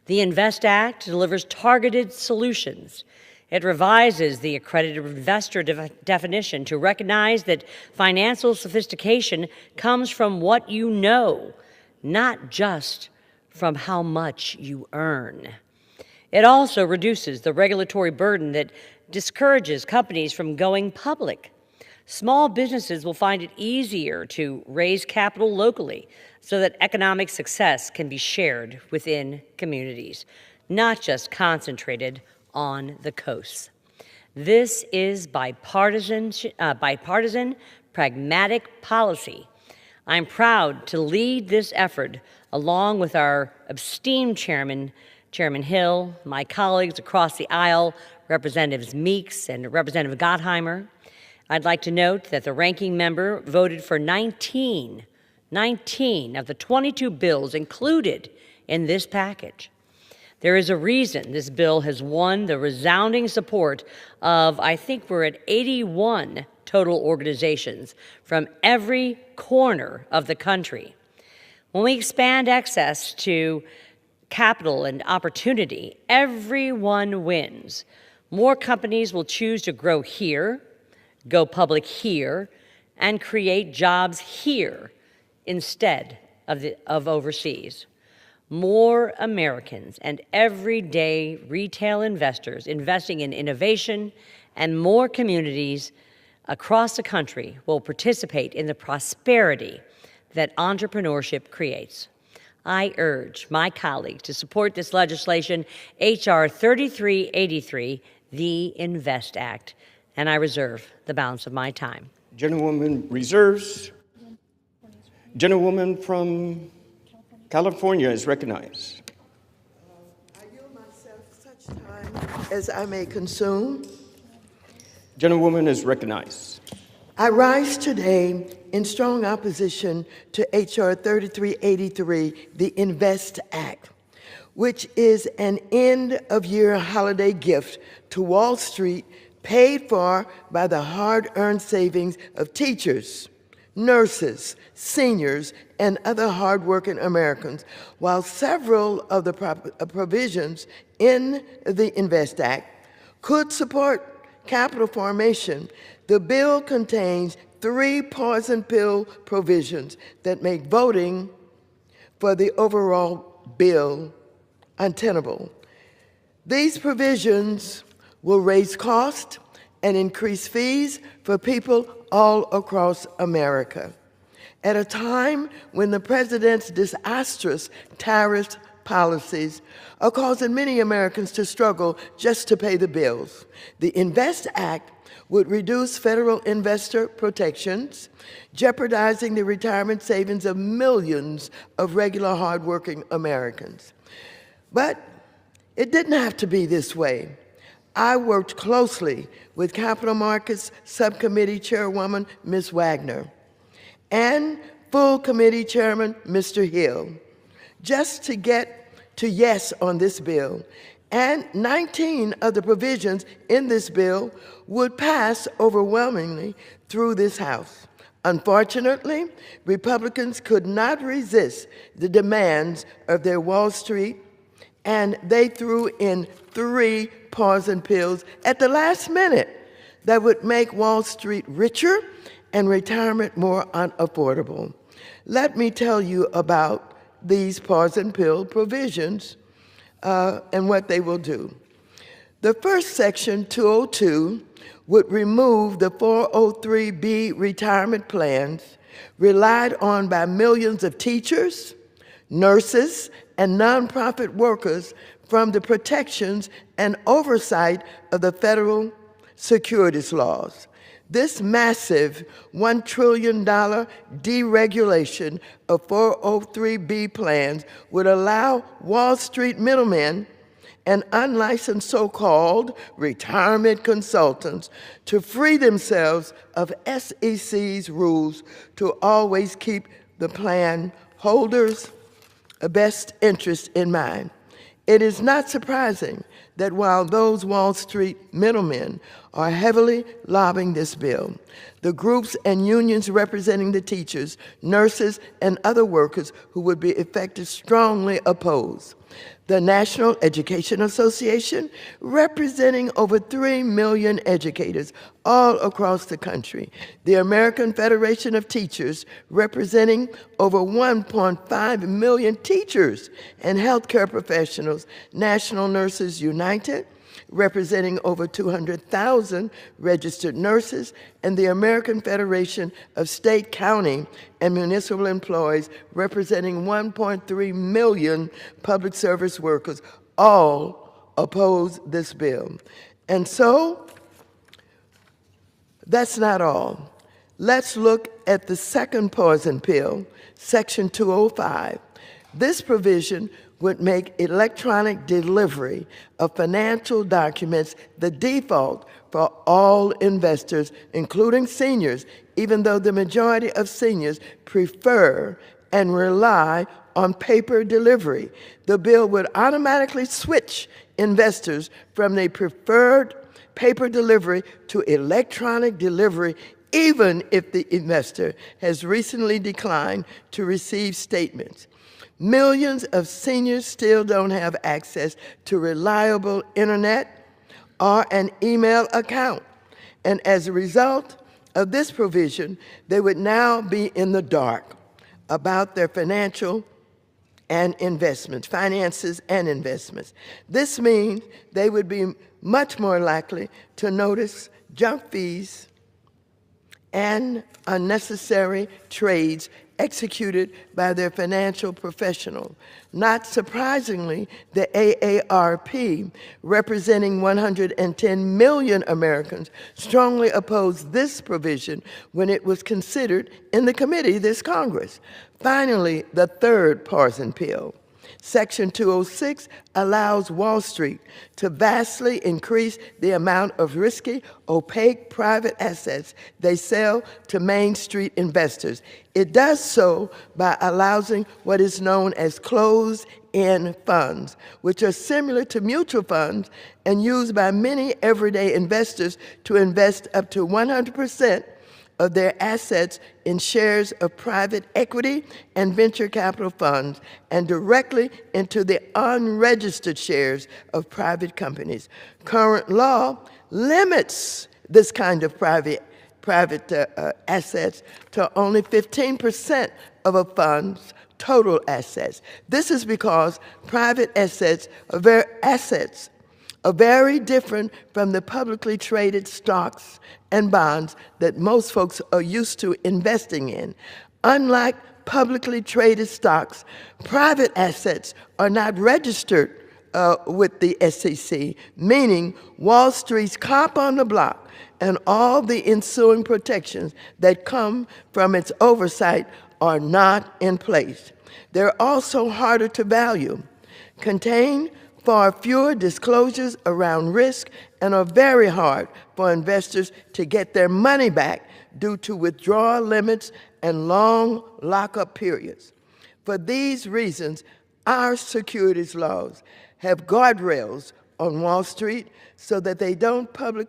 The INVEST Act delivers targeted solutions. It revises the accredited investor definition to recognize that financial sophistication comes from what you know, not just from how much you earn. It also reduces the regulatory burden that discourages companies from going public. Small businesses will find it easier to raise capital locally so that economic success can be shared within communities, not just concentrated on the coasts. This is bipartisan, pragmatic policy. I'm proud to lead this effort along with our esteemed Chairman Hill, my colleagues across the aisle, Representatives Meeks and Representative Gottheimer. I'd like to note that the ranking member voted for 19 19 of the 22 bills included in this package. There is a reason this bill has won the resounding support of, I think we're at 81 total organizations from every corner of the country. When we expand access to capital and opportunity, everyone wins. More companies will choose to grow here, go public here, and create jobs here instead of overseas. More Americans and everyday retail investors investing in innovation, and more communities across the country will participate in the prosperity that entrepreneurship creates. I urge my colleagues to support this legislation, H.R. 3383, the INVEST Act, and I reserve the balance of my time. Gentlewoman reserves. Gentlewoman from California is recognized. I yield myself such time as I may consume. Gentlewoman is recognized. I rise today in strong opposition to H.R. 3383, the INVEST Act, which is an end-of-year holiday gift to Wall Street paid for by the hard-earned savings of teachers, nurses, seniors, and other hardworking Americans. While several of the provisions in the INVEST Act could support capital formation, the bill contains 3 poison pill provisions that make voting for the overall bill untenable. These provisions will raise costs and increase fees for people all across America. At a time when the president's disastrous tariff policies are causing many Americans to struggle just to pay the bills, the INVEST Act would reduce federal investor protections, jeopardizing the retirement savings of millions of regular hardworking Americans. But it didn't have to be this way. I worked closely with Capital Markets Subcommittee Chairwoman Ms. Wagner and full committee chairman Mr. Hill just to get to yes on this bill. And 19 of the provisions in this bill would pass overwhelmingly through this House. Unfortunately, Republicans could not resist the demands of their Wall Street, and they threw in 3 poison pills at the last minute that would make Wall Street richer and retirement more unaffordable. Let me tell you about these poison pill provisions and what they will do. The first section, 202, would remove the 403B retirement plans relied on by millions of teachers, nurses, and nonprofit workers from the protections and oversight of the federal securities laws. This massive $1 trillion deregulation of 403B plans would allow Wall Street middlemen and unlicensed so-called retirement consultants to free themselves of SEC's rules to always keep the plan holders' best interest in mind. It is not surprising that while those Wall Street middlemen are heavily lobbying this bill, the groups and unions representing the teachers, nurses, and other workers who would be affected strongly oppose. The National Education Association, representing over 3 million educators all across the country. The American Federation of Teachers, representing over 1.5 million teachers and healthcare professionals. National Nurses United, representing over 200,000 registered nurses, and the American Federation of State, County, and Municipal Employees, representing 1.3 million public service workers, all oppose this bill. And so, that's not all. Let's look at the second poison pill, Section 205. This provision would make electronic delivery of financial documents the default for all investors, including seniors, even though the majority of seniors prefer and rely on paper delivery. The bill would automatically switch investors from their preferred paper delivery to electronic delivery, even if the investor has recently declined to receive statements. Millions of seniors still don't have access to reliable internet or an email account. And as a result of this provision, they would now be in the dark about their finances and investments. This means they would be much more likely to notice junk fees and unnecessary trades executed by their financial professional. Not surprisingly, the AARP, representing 110 million Americans, strongly opposed this provision when it was considered in the committee this Congress. Finally, the third partisan pill. Section 206 allows Wall Street to vastly increase the amount of risky, opaque private assets they sell to Main Street investors. It does so by allowing what is known as closed-end funds, which are similar to mutual funds and used by many everyday investors to invest up to 100% of their assets in shares of private equity and venture capital funds and directly into the unregistered shares of private companies. Current law limits this kind of private assets to only 15% of a fund's total assets. This is because private assets are very different from the publicly traded stocks and bonds that most folks are used to investing in. Unlike publicly traded stocks, private assets are not registered with the SEC, meaning Wall Street's cop on the block and all the ensuing protections that come from its oversight are not in place. They're also harder to value, contain far fewer disclosures around risk, and are very hard for investors to get their money back due to withdrawal limits and long lockup periods. For these reasons, our securities laws have guardrails on Wall Street so that they don't peddle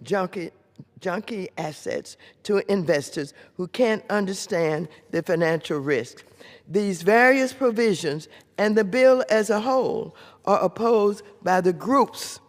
junky assets to investors who can't understand the financial risks. These various provisions and the bill as a whole are opposed by the groups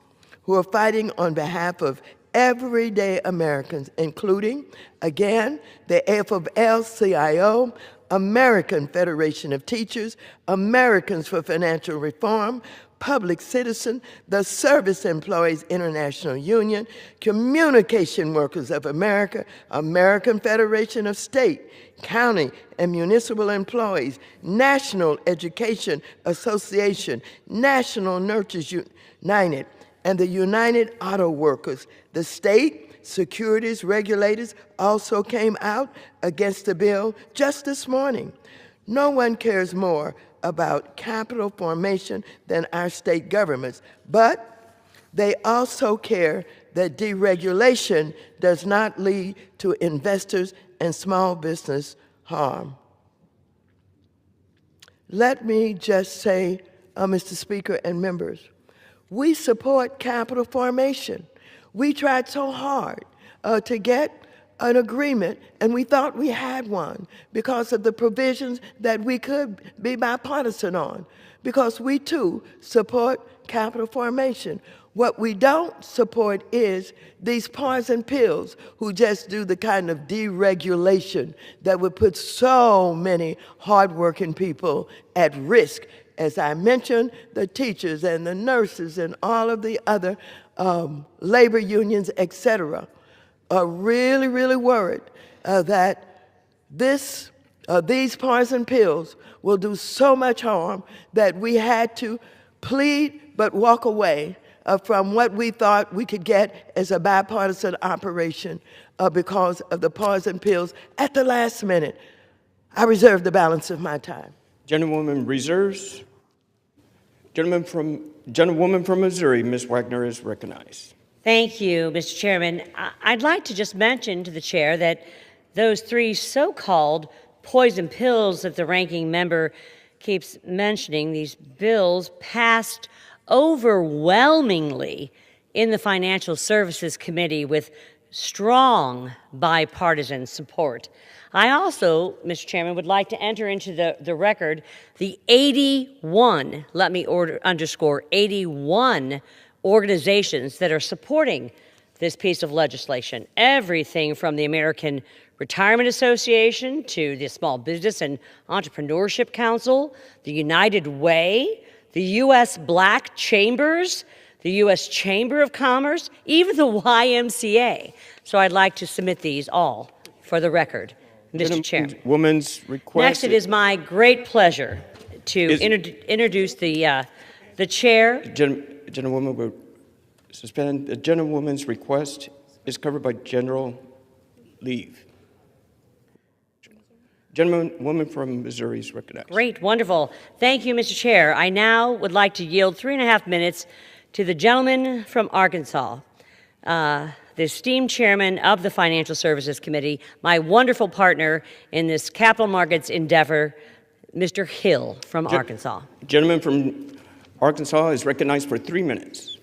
who are fighting on behalf of everyday Americans, including, again, the AFL-CIO, American Federation of Teachers, Americans for Financial Reform, Public Citizen, the Service Employees International Union, Communication Workers of America, American Federation of State, County, and Municipal Employees, National Education Association, National Nurses United, and the United Auto Workers. The state securities regulators also came out against the bill just this morning. No one cares more about capital formation than our state governments, but they also care that deregulation does not lead to investors and small business harm. Let me just say, Mr. Speaker and members, we support capital formation. We tried so hard to get an agreement, and we thought we had one because of the provisions that we could be bipartisan on, because we too support capital formation. What we don't support is these partisan pills who just do the kind of deregulation that would put so many hardworking people at risk. As I mentioned, the teachers and the nurses and all of the other labor unions, etc., are really, really worried that these partisan pills will do so much harm that we had to plead but walk away from what we thought we could get as a bipartisan operation because of the partisan pills at the last minute. I reserve the balance of my time. Gentlewoman reserves. Gentlewoman from Missouri, Ms. Wagner is recognized. Thank you, Mr. Chairman. I'd like to just mention to the chair that those three so-called poison pills that the ranking member keeps mentioning, these bills passed overwhelmingly in the Financial Services Committee with strong bipartisan support. I also, Mr. Chairman, would like to enter into the record the 81, let me underscore, 81 organizations that are supporting this piece of legislation. Everything from the American Retirement Association to the Small Business and Entrepreneurship Council, the United Way, the U.S. Black Chambers, the U.S. Chamber of Commerce, even the YMCA. So I'd like to submit these all for the record, Mr. Chairman. Woman's request. Next, it is my great pleasure to introduce the chair. Gentlewoman will suspend. The gentlewoman's request is covered by general leave. Gentlewoman from Missouri is recognized. Great, wonderful. Thank you, Mr. Chair. I now would like to yield 3.5 minutes to the gentleman from Arkansas, the esteemed chairman of the Financial Services Committee, my wonderful partner in this capital markets endeavor, Mr. Hill from Arkansas. Gentleman from Arkansas is recognized for 3 minutes.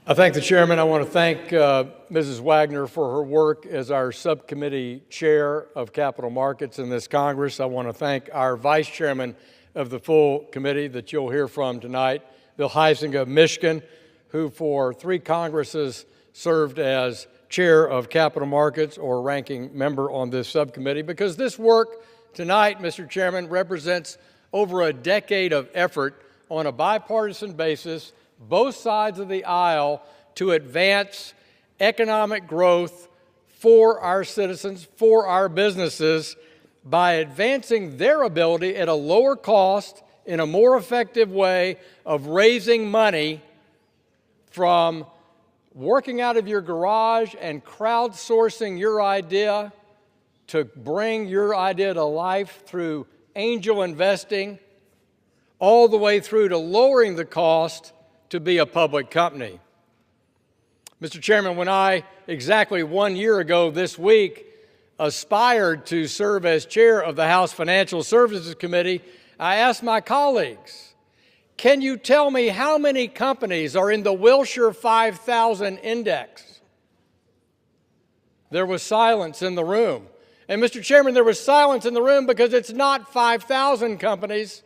I thank the chairman. I want to thank Mrs. Wagner for her work as our subcommittee chair of capital markets in this Congress. I want to thank our vice chairman of the full committee that you'll hear from tonight, Bill Heisinger of Michigan, who for 3 Congresses served as chair of capital markets or ranking member on this subcommittee, because this work tonight, Mr. Chairman, represents over a decade of effort on a bipartisan basis, both sides of the aisle, to advance economic growth for our citizens, for our businesses, by advancing their ability at a lower cost, in a more effective way of raising money from working out of your garage and crowdsourcing your idea to bring your idea to life through angel investing, all the way through to lowering the cost to be a public company. Mr. Chairman, when I, exactly 1 year ago this week, aspired to serve as chair of the House Financial Services Committee, I asked my colleagues, can you tell me how many companies are in the Wilshire 5000 index? There was silence in the room. And Mr. Chairman, there was silence in the room because it's not 5,000 companies,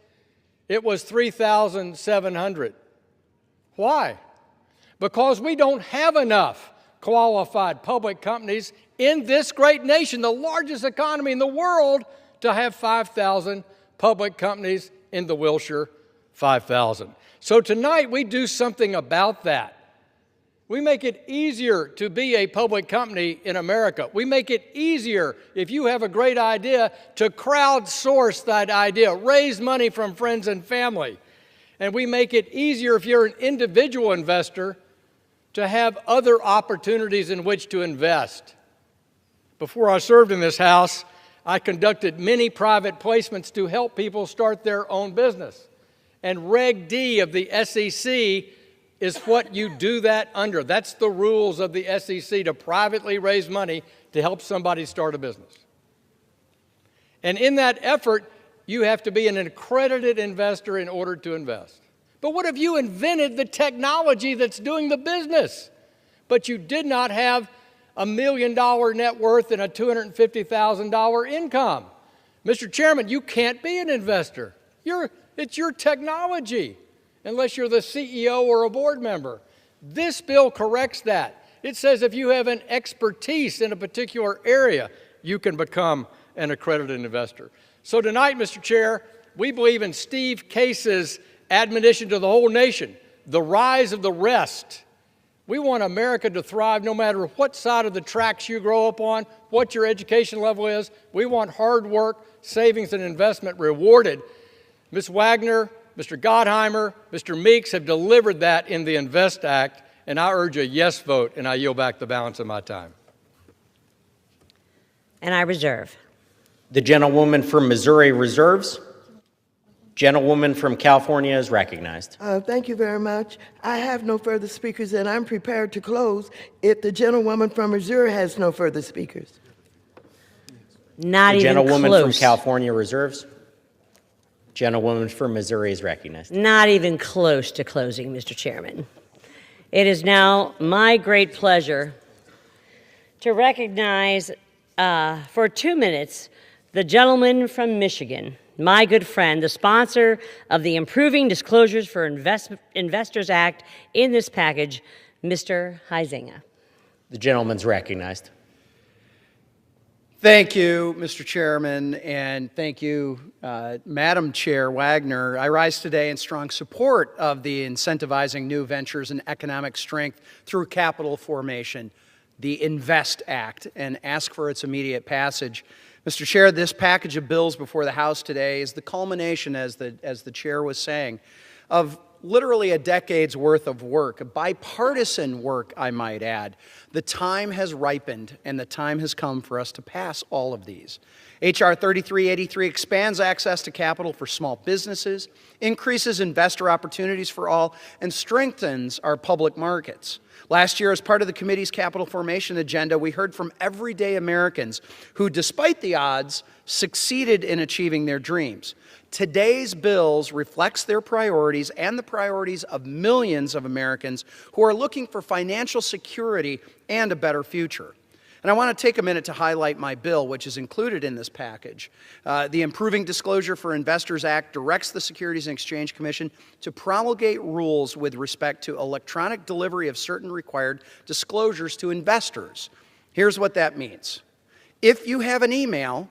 it was 3,700. Why? Because we don't have enough qualified public companies in this great nation, the largest economy in the world, to have 5,000 public companies in the Wilshire 5,000. So tonight we do something about that. We make it easier to be a public company in America. We make it easier, if you have a great idea, to crowdsource that idea, raise money from friends and family. And we make it easier, if you're an individual investor, to have other opportunities in which to invest. Before I served in this House, I conducted many private placements to help people start their own business. And Reg D of the SEC is what you do that under. That's the rules of the SEC, to privately raise money to help somebody start a business. And in that effort, you have to be an accredited investor in order to invest. But what if you invented the technology that's doing the business, but you did not have $1 million net worth and a $250,000 income? Mr. Chairman, you can't be an investor. It's your technology, unless you're the CEO or a board member. This bill corrects that. It says if you have an expertise in a particular area, you can become an accredited investor. So tonight, Mr. Chair, we believe in Steve Case's admonition to the whole nation, the rise of the rest. We want America to thrive no matter what side of the tracks you grow up on, what your education level is. We want hard work, savings, and investment rewarded. Ms. Wagner, Mr. Gottheimer, Mr. Meeks have delivered that in the INVEST Act, and I urge a yes vote, and I yield back the balance of my time. And I reserve. The gentlewoman from Missouri reserves. Gentlewoman from California is recognized. Thank you very much. I have no further speakers, and I'm prepared to close if the gentlewoman from Missouri has no further speakers. Not The even gentlewoman close. from California reserves. Gentlewoman from Missouri is recognized. Not even close to closing, Mr. Chairman. It is now my great pleasure to recognize for 2 minutes the gentleman from Michigan, my good friend, the sponsor of the Improving Disclosures for Investors Act in this package, Mr. Huizenga. The gentleman's recognized. Thank you, Mr. Chairman, and thank you, Madam Chair Wagner. I rise today in strong support of the Incentivizing New Ventures and Economic Strength Through Capital Formation, the INVEST Act, and ask for its immediate passage. Mr. Chair, this package of bills before the House today is the culmination, as the Chair was saying, of literally a decade's worth of work, a bipartisan work, I might add. The time has ripened, and the time has come for us to pass all of these. H.R. 3383 expands access to capital for small businesses, increases investor opportunities for all, and strengthens our public markets. Last year, as part of the committee's capital formation agenda, we heard from everyday Americans who, despite the odds, succeeded in achieving their dreams. Today's bills reflects their priorities and the priorities of millions of Americans who are looking for financial security and a better future. And I want to take a minute to highlight my bill, which is included in this package. The Improving Disclosure for Investors Act directs the Securities and Exchange Commission to promulgate rules with respect to electronic delivery of certain required disclosures to investors. Here's what that means. If you have an email,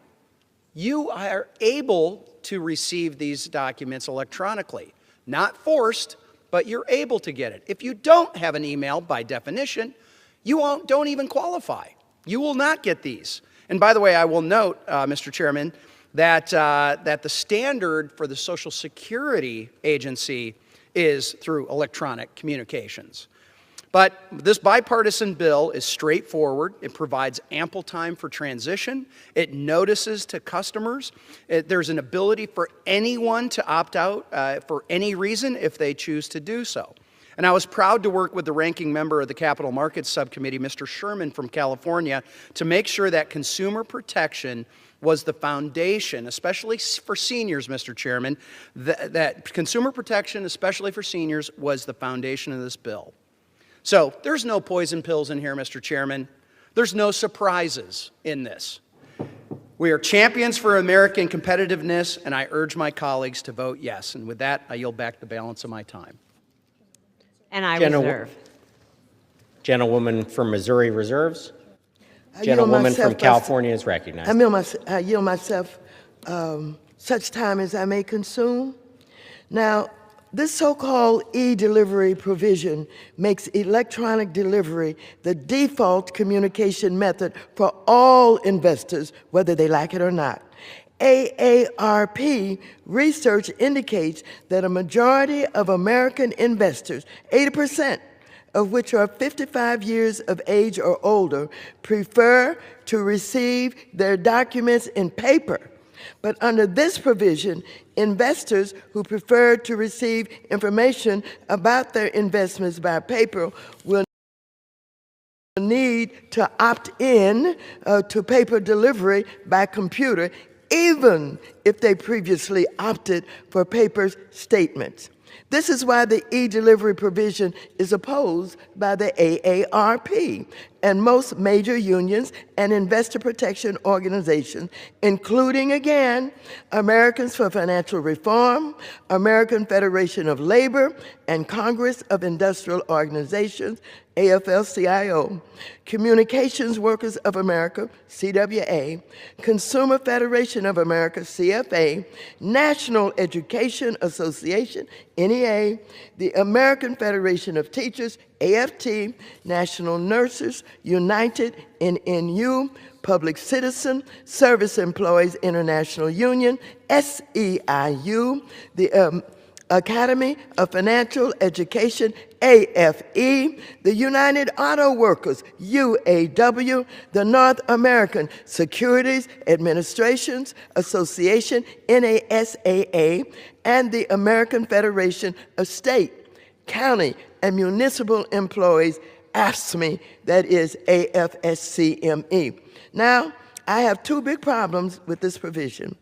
you are able to receive these documents electronically. Not forced, but you're able to get it. If you don't have an email, by definition, you don't even qualify. You will not get these. And by the way, I will note, Mr. Chairman, that the standard for the Social Security Agency is through electronic communications. But this bipartisan bill is straightforward. It provides ample time for transition. It notices to customers. There's an ability for anyone to opt out for any reason if they choose to do so. And I was proud to work with the ranking member of the Capital Markets Subcommittee, Mr. Sherman from California, to make sure that consumer protection was the foundation, especially for seniors, Mr. Chairman, that consumer protection, especially for seniors, was the foundation of this bill. So there's no poison pills in here, Mr. Chairman. There's no surprises in this. We are champions for American competitiveness, and I urge my colleagues to vote yes. And with that, I yield back the balance of my time. And I reserve. Gentlewoman from Missouri reserves. Gentlewoman from California is recognized. I yield myself such time as I may consume. Now, this so-called e-delivery provision makes electronic delivery the default communication method for all investors, whether they like it or not. AARP research indicates that a majority of American investors, 80%, of which are 55 years of age or older, prefer to receive their documents in paper. But under this provision, investors who prefer to receive information about their investments by paper will need to opt in to paper delivery by computer, even if they previously opted for paper statements. This is why the e-delivery provision is opposed by the AARP and most major unions and investor protection organizations, including, again, Americans for Financial Reform, American Federation of Labor, and Congress of Industrial Organizations, AFL-CIO, Communications Workers of America, CWA, Consumer Federation of America, CFA, National Education Association, NEA, the American Federation of Teachers, AFT, National Nurses United, NNU, Public Citizen Service Employees International Union, SEIU, the Academy of Financial Education, AFE, the United Auto Workers, UAW, the North American Securities Administrations Association, NASAA, and the American Federation of State, County, and Municipal Employees, AFSCME, that is AFSCME. Now, I have two big problems with this provision.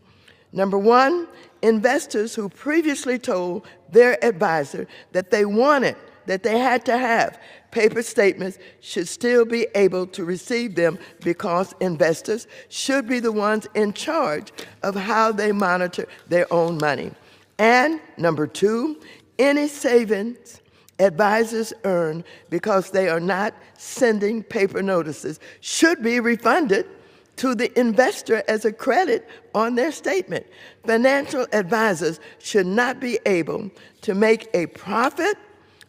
Number one, investors who previously told their advisor that they had to have paper statements should still be able to receive them because investors should be the ones in charge of how they monitor their own money. And number two, any savings advisors earn because they are not sending paper notices should be refunded to the investor as a credit on their statement. Financial advisors should not be able to make a profit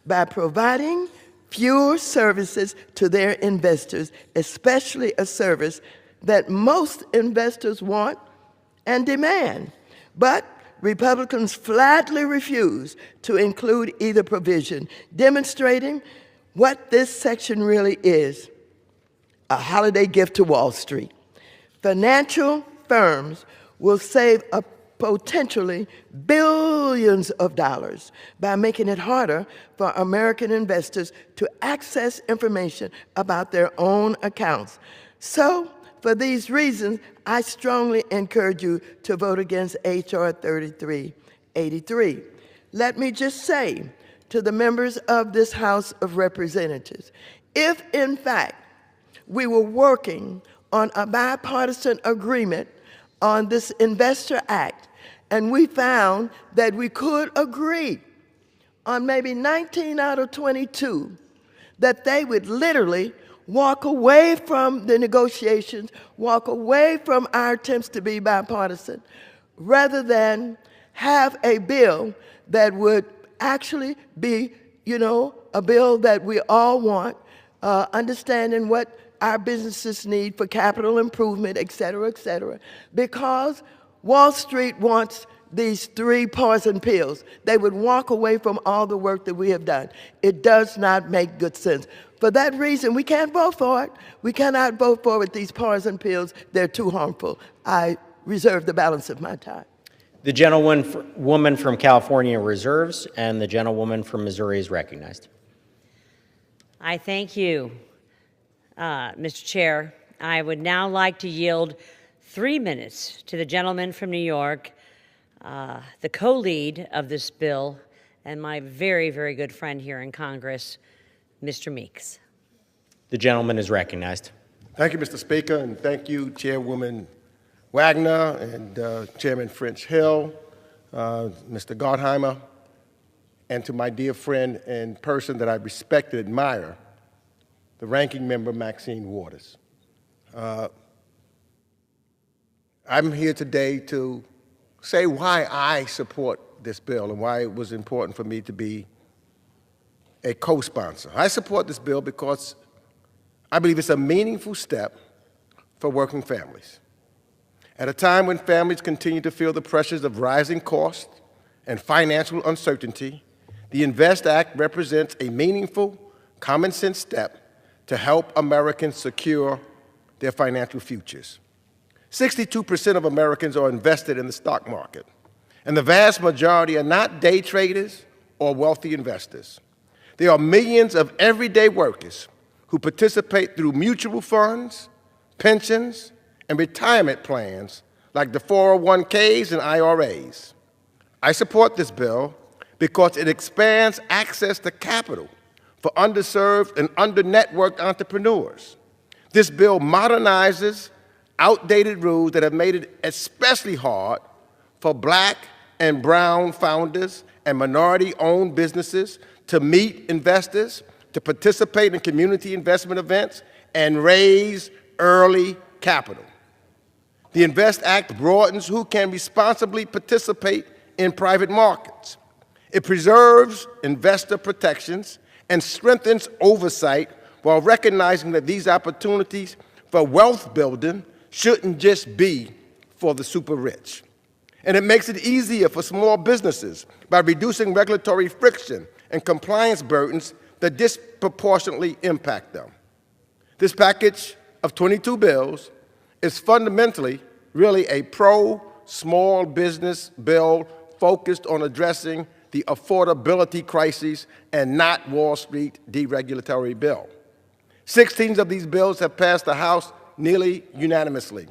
by providing fewer services to their investors, especially a service that most investors want and demand. But Republicans flatly refuse to include either provision, demonstrating what this section really is: a holiday gift to Wall Street. Financial firms will save potentially billions of dollars by making it harder for American investors to access information about their own accounts. So, for these reasons, I strongly encourage you to vote against H.R. 3383. Let me just say to the members of this House of Representatives, if in fact we were working on a bipartisan agreement on this Investor Act, and we found that we could agree on maybe 19 out of 22, that they would literally walk away from the negotiations, walk away from our attempts to be bipartisan, rather than have a bill that would actually be, a bill that we all want, understanding what our businesses need for capital improvement, et cetera, because Wall Street wants these three poison pills. They would walk away from all the work that we have done. It does not make good sense. For that reason, we can't vote for it. We cannot vote for it with these poison pills. They're too harmful. I reserve the balance of my time. The gentlewoman from California reserves, and the gentlewoman from Missouri is recognized. I thank you, Mr. Chair. I would now like to yield 3 minutes to the gentleman from New York, the co-lead of this bill, and my very, very good friend here in Congress, Mr. Meeks. The gentleman is recognized. Thank you, Mr. Speaker, and thank you, Chairwoman Wagner and Chairman French Hill, Mr. Gottheimer, and to my dear friend and person that I respect and admire, the ranking member, Maxine Waters. I'm here today to say why I support this bill and why it was important for me to be a co-sponsor. I support this bill because I believe it's a meaningful step for working families. At a time when families continue to feel the pressures of rising costs and financial uncertainty, the INVEST Act represents a meaningful, common-sense step to help Americans secure their financial futures. 62% of Americans are invested in the stock market, and the vast majority are not day traders or wealthy investors. There are millions of everyday workers who participate through mutual funds, pensions, and retirement plans like the 401ks and IRAs. I support this bill because it expands access to capital for underserved and under-networked entrepreneurs. This bill modernizes outdated rules that have made it especially hard for Black and brown founders and minority-owned businesses to meet investors, to participate in community investment events, and raise early capital. The INVEST Act broadens who can responsibly participate in private markets. It preserves investor protections and strengthens oversight while recognizing that these opportunities for wealth building shouldn't just be for the super rich. And it makes it easier for small businesses by reducing regulatory friction and compliance burdens that disproportionately impact them. This package of 22 bills is fundamentally really a pro-small business bill focused on addressing the affordability crisis and not Wall Street deregulatory bill. 16 of these bills have passed the House nearly unanimously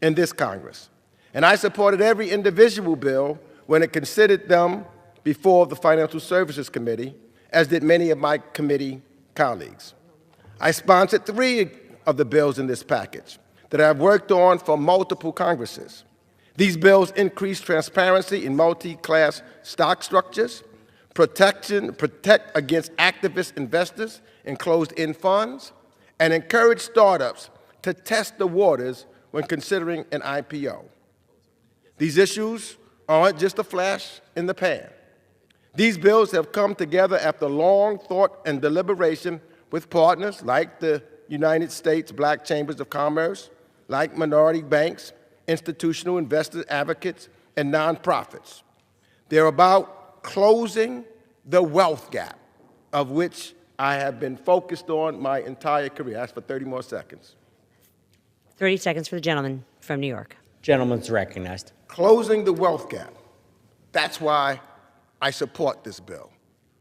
in this Congress. And I supported every individual bill when it considered them before the Financial Services Committee, as did many of my committee colleagues. I sponsored 3 of the bills in this package that I've worked on for multiple Congresses. These bills increase transparency in multi-class stock structures, protect against activist investors in closed-end funds, and encourage startups to test the waters when considering an IPO. These issues aren't just a flash in the pan. These bills have come together after long thought and deliberation with partners like the United States Black Chambers of Commerce, like minority banks, institutional investor advocates, and nonprofits. They're about closing the wealth gap, of which I have been focused on my entire career. Ask for 30 more seconds. 30 seconds for the gentleman from New York. Gentleman's recognized. Closing the wealth gap. That's why I support this bill.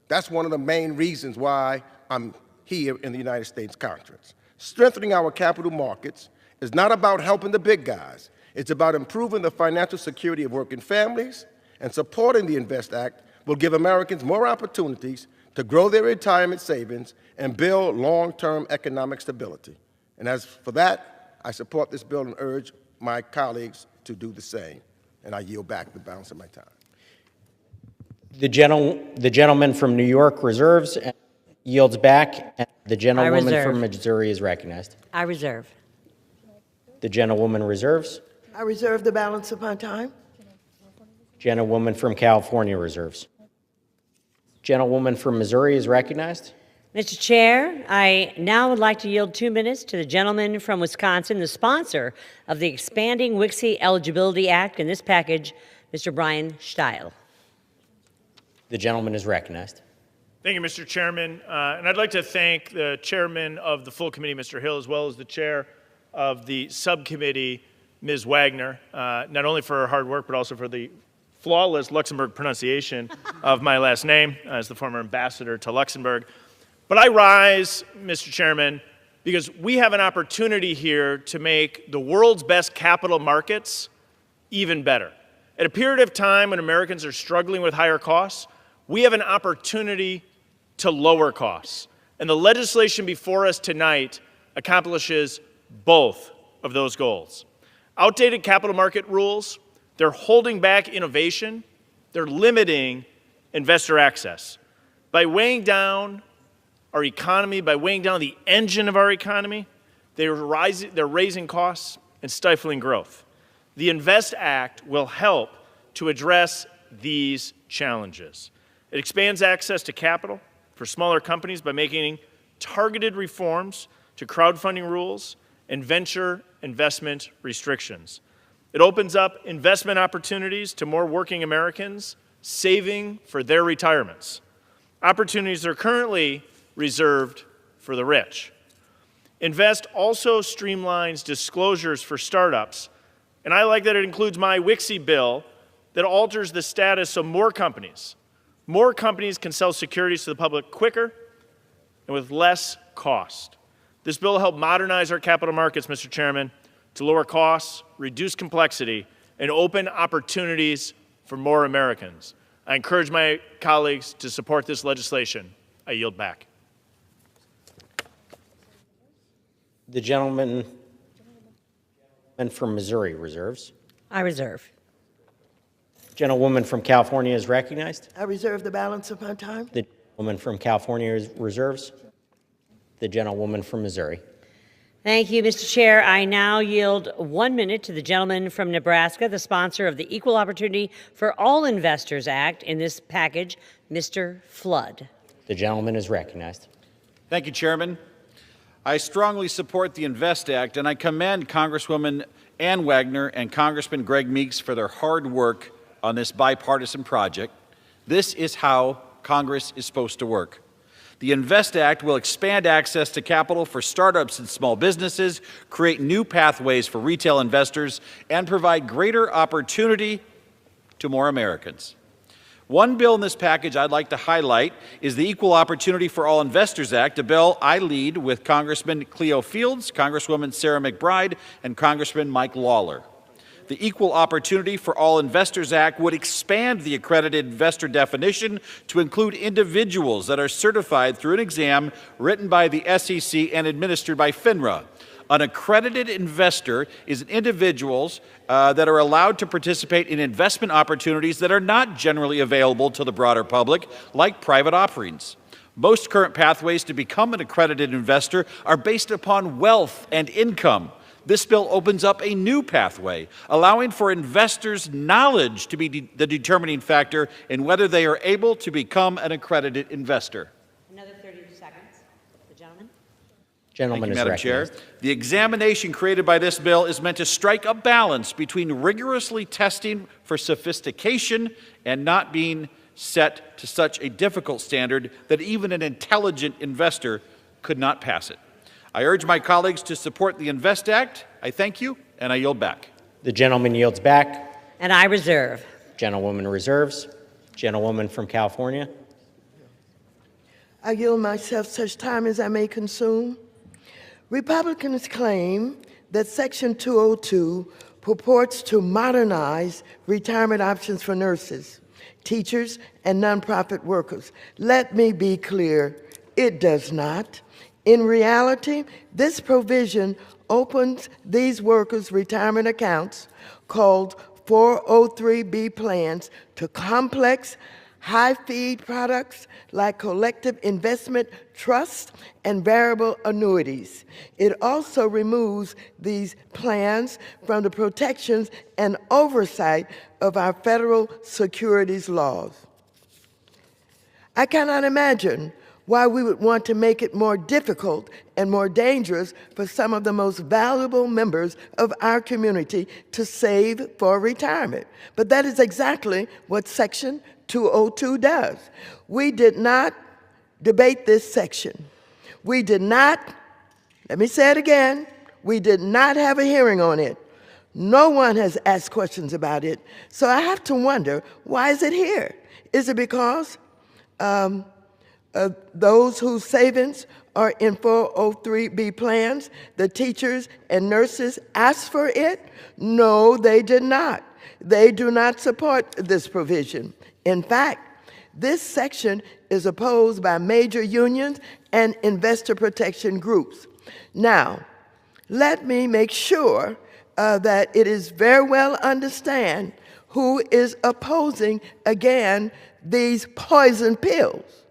That's one of the main reasons why I'm here in the United States Congress. Strengthening our capital markets is not about helping the big guys. It's about improving the financial security of working families, and supporting the INVEST Act will give Americans more opportunities to grow their retirement savings and build long-term economic stability. And as for that, I support this bill and urge my colleagues to do the same. And I yield back the balance of my time. The gentleman from New York reserves and yields back. And the gentlewoman from Missouri is recognized. I reserve. The gentlewoman reserves. I reserve the balance of my time. Gentlewoman from California reserves. Gentlewoman from Missouri is recognized. Mr. Chair, I now would like to yield 2 minutes to the gentleman from Wisconsin, the sponsor of the Expanding WICSE Eligibility Act in this package, Mr. Brian Steil. The gentleman is recognized. Thank you, Mr. Chairman. And I'd like to thank the chairman of the full committee, Mr. Hill, as well as the chair of the subcommittee, Ms. Wagner, not only for her hard work, but also for the flawless Luxembourg pronunciation of my last name as the former ambassador to Luxembourg. But I rise, Mr. Chairman, because we have an opportunity here to make the world's best capital markets even better. At a period of time when Americans are struggling with higher costs, we have an opportunity to lower costs. And the legislation before us tonight accomplishes both of those goals. Outdated capital market rules, they're holding back innovation, they're limiting investor access. By weighing down our economy, by weighing down the engine of our economy, they're raising costs and stifling growth. The INVEST Act will help to address these challenges. It expands access to capital for smaller companies by making targeted reforms to crowdfunding rules and venture investment restrictions. It opens up investment opportunities to more working Americans saving for their retirements. Opportunities are currently reserved for the rich. INVEST also streamlines disclosures for startups, and I like that it includes my WICSE bill that alters the status so more companies can sell securities to the public quicker and with less cost. This bill will help modernize our capital markets, Mr. Chairman, to lower costs, reduce complexity, and open opportunities for more Americans. I encourage my colleagues to support this legislation. I yield back. The gentleman from Missouri reserves. I reserve. Gentlewoman from California is recognized. I reserve the balance of my time. The gentleman from California reserves. The gentlewoman from Missouri. Thank you, Mr. Chair. I now yield 1 minute to the gentleman from Nebraska, the sponsor of the Equal Opportunity for All Investors Act in this package, Mr. Flood. The gentleman is recognized. Thank you, Chairman. I strongly support the INVEST Act, and I commend Congresswoman Ann Wagner and Congressman Greg Meeks for their hard work on this bipartisan project. This is how Congress is supposed to work. The INVEST Act will expand access to capital for startups and small businesses, create new pathways for retail investors, and provide greater opportunity to more Americans. One bill in this package I'd like to highlight is the Equal Opportunity for All Investors Act, a bill I lead with Congressman Cleo Fields, Congresswoman Sarah McBride, and Congressman Mike Lawler. The Equal Opportunity for All Investors Act would expand the accredited investor definition to include individuals that are certified through an exam written by the SEC and administered by FINRA. An accredited investor is individuals that are allowed to participate in investment opportunities that are not generally available to the broader public, like private offerings. Most current pathways to become an accredited investor are based upon wealth and income. This bill opens up a new pathway, allowing for investors' knowledge to be the determining factor in whether they are able to become an accredited investor. Another 30 seconds. The gentleman. Thank you, Madam Chair. The examination created by this bill is meant to strike a balance between rigorously testing for sophistication and not being set to such a difficult standard that even an intelligent investor could not pass it. I urge my colleagues to support the INVEST Act. I thank you, and I yield back. The gentleman yields back. And I reserve. Gentlewoman reserves. Gentlewoman from California. I yield myself such time as I may consume. Republicans claim that Section 202 purports to modernize retirement options for nurses, teachers, and nonprofit workers. Let me be clear, it does not. In reality, this provision opens these workers' retirement accounts, called 403B plans, to complex, high-fee products like collective investment trusts and variable annuities. It also removes these plans from the protections and oversight of our federal securities laws. I cannot imagine why we would want to make it more difficult and more dangerous for some of the most valuable members of our community to save for retirement. But that is exactly what Section 202 does. We did not debate this section. We did not, let me say it again, we did not have a hearing on it. No one has asked questions about it. So I have to wonder, why is it here? Is it because those whose savings are in 403B plans, the teachers and nurses asked for it? No, they did not. They do not support this provision. In fact, this section is opposed by major unions and investor protection groups. Now, let me make sure that it is very well understand who is opposing, again, these poison pills.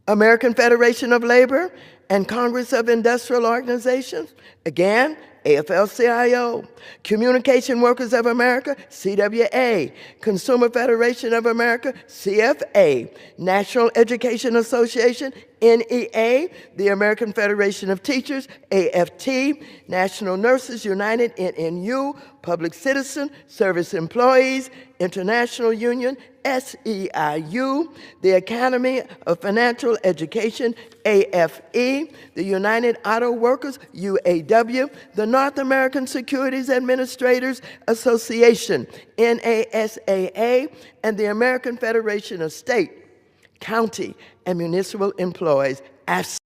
American Federation of Labor and Congress of Industrial Organizations, again, AFL-CIO, Communication Workers of America, CWA, Consumer Federation of America, CFA, National Education Association, NEA, the American Federation of Teachers, AFT, National Nurses United, NNU, Public Citizen Service Employees, International Union, SEIU, the Academy of Financial Education, AFE, the United Auto Workers, UAW, the North American Securities Administrators Association, NASAA, and the American Federation of State, County, and Municipal Employees, AFSCE.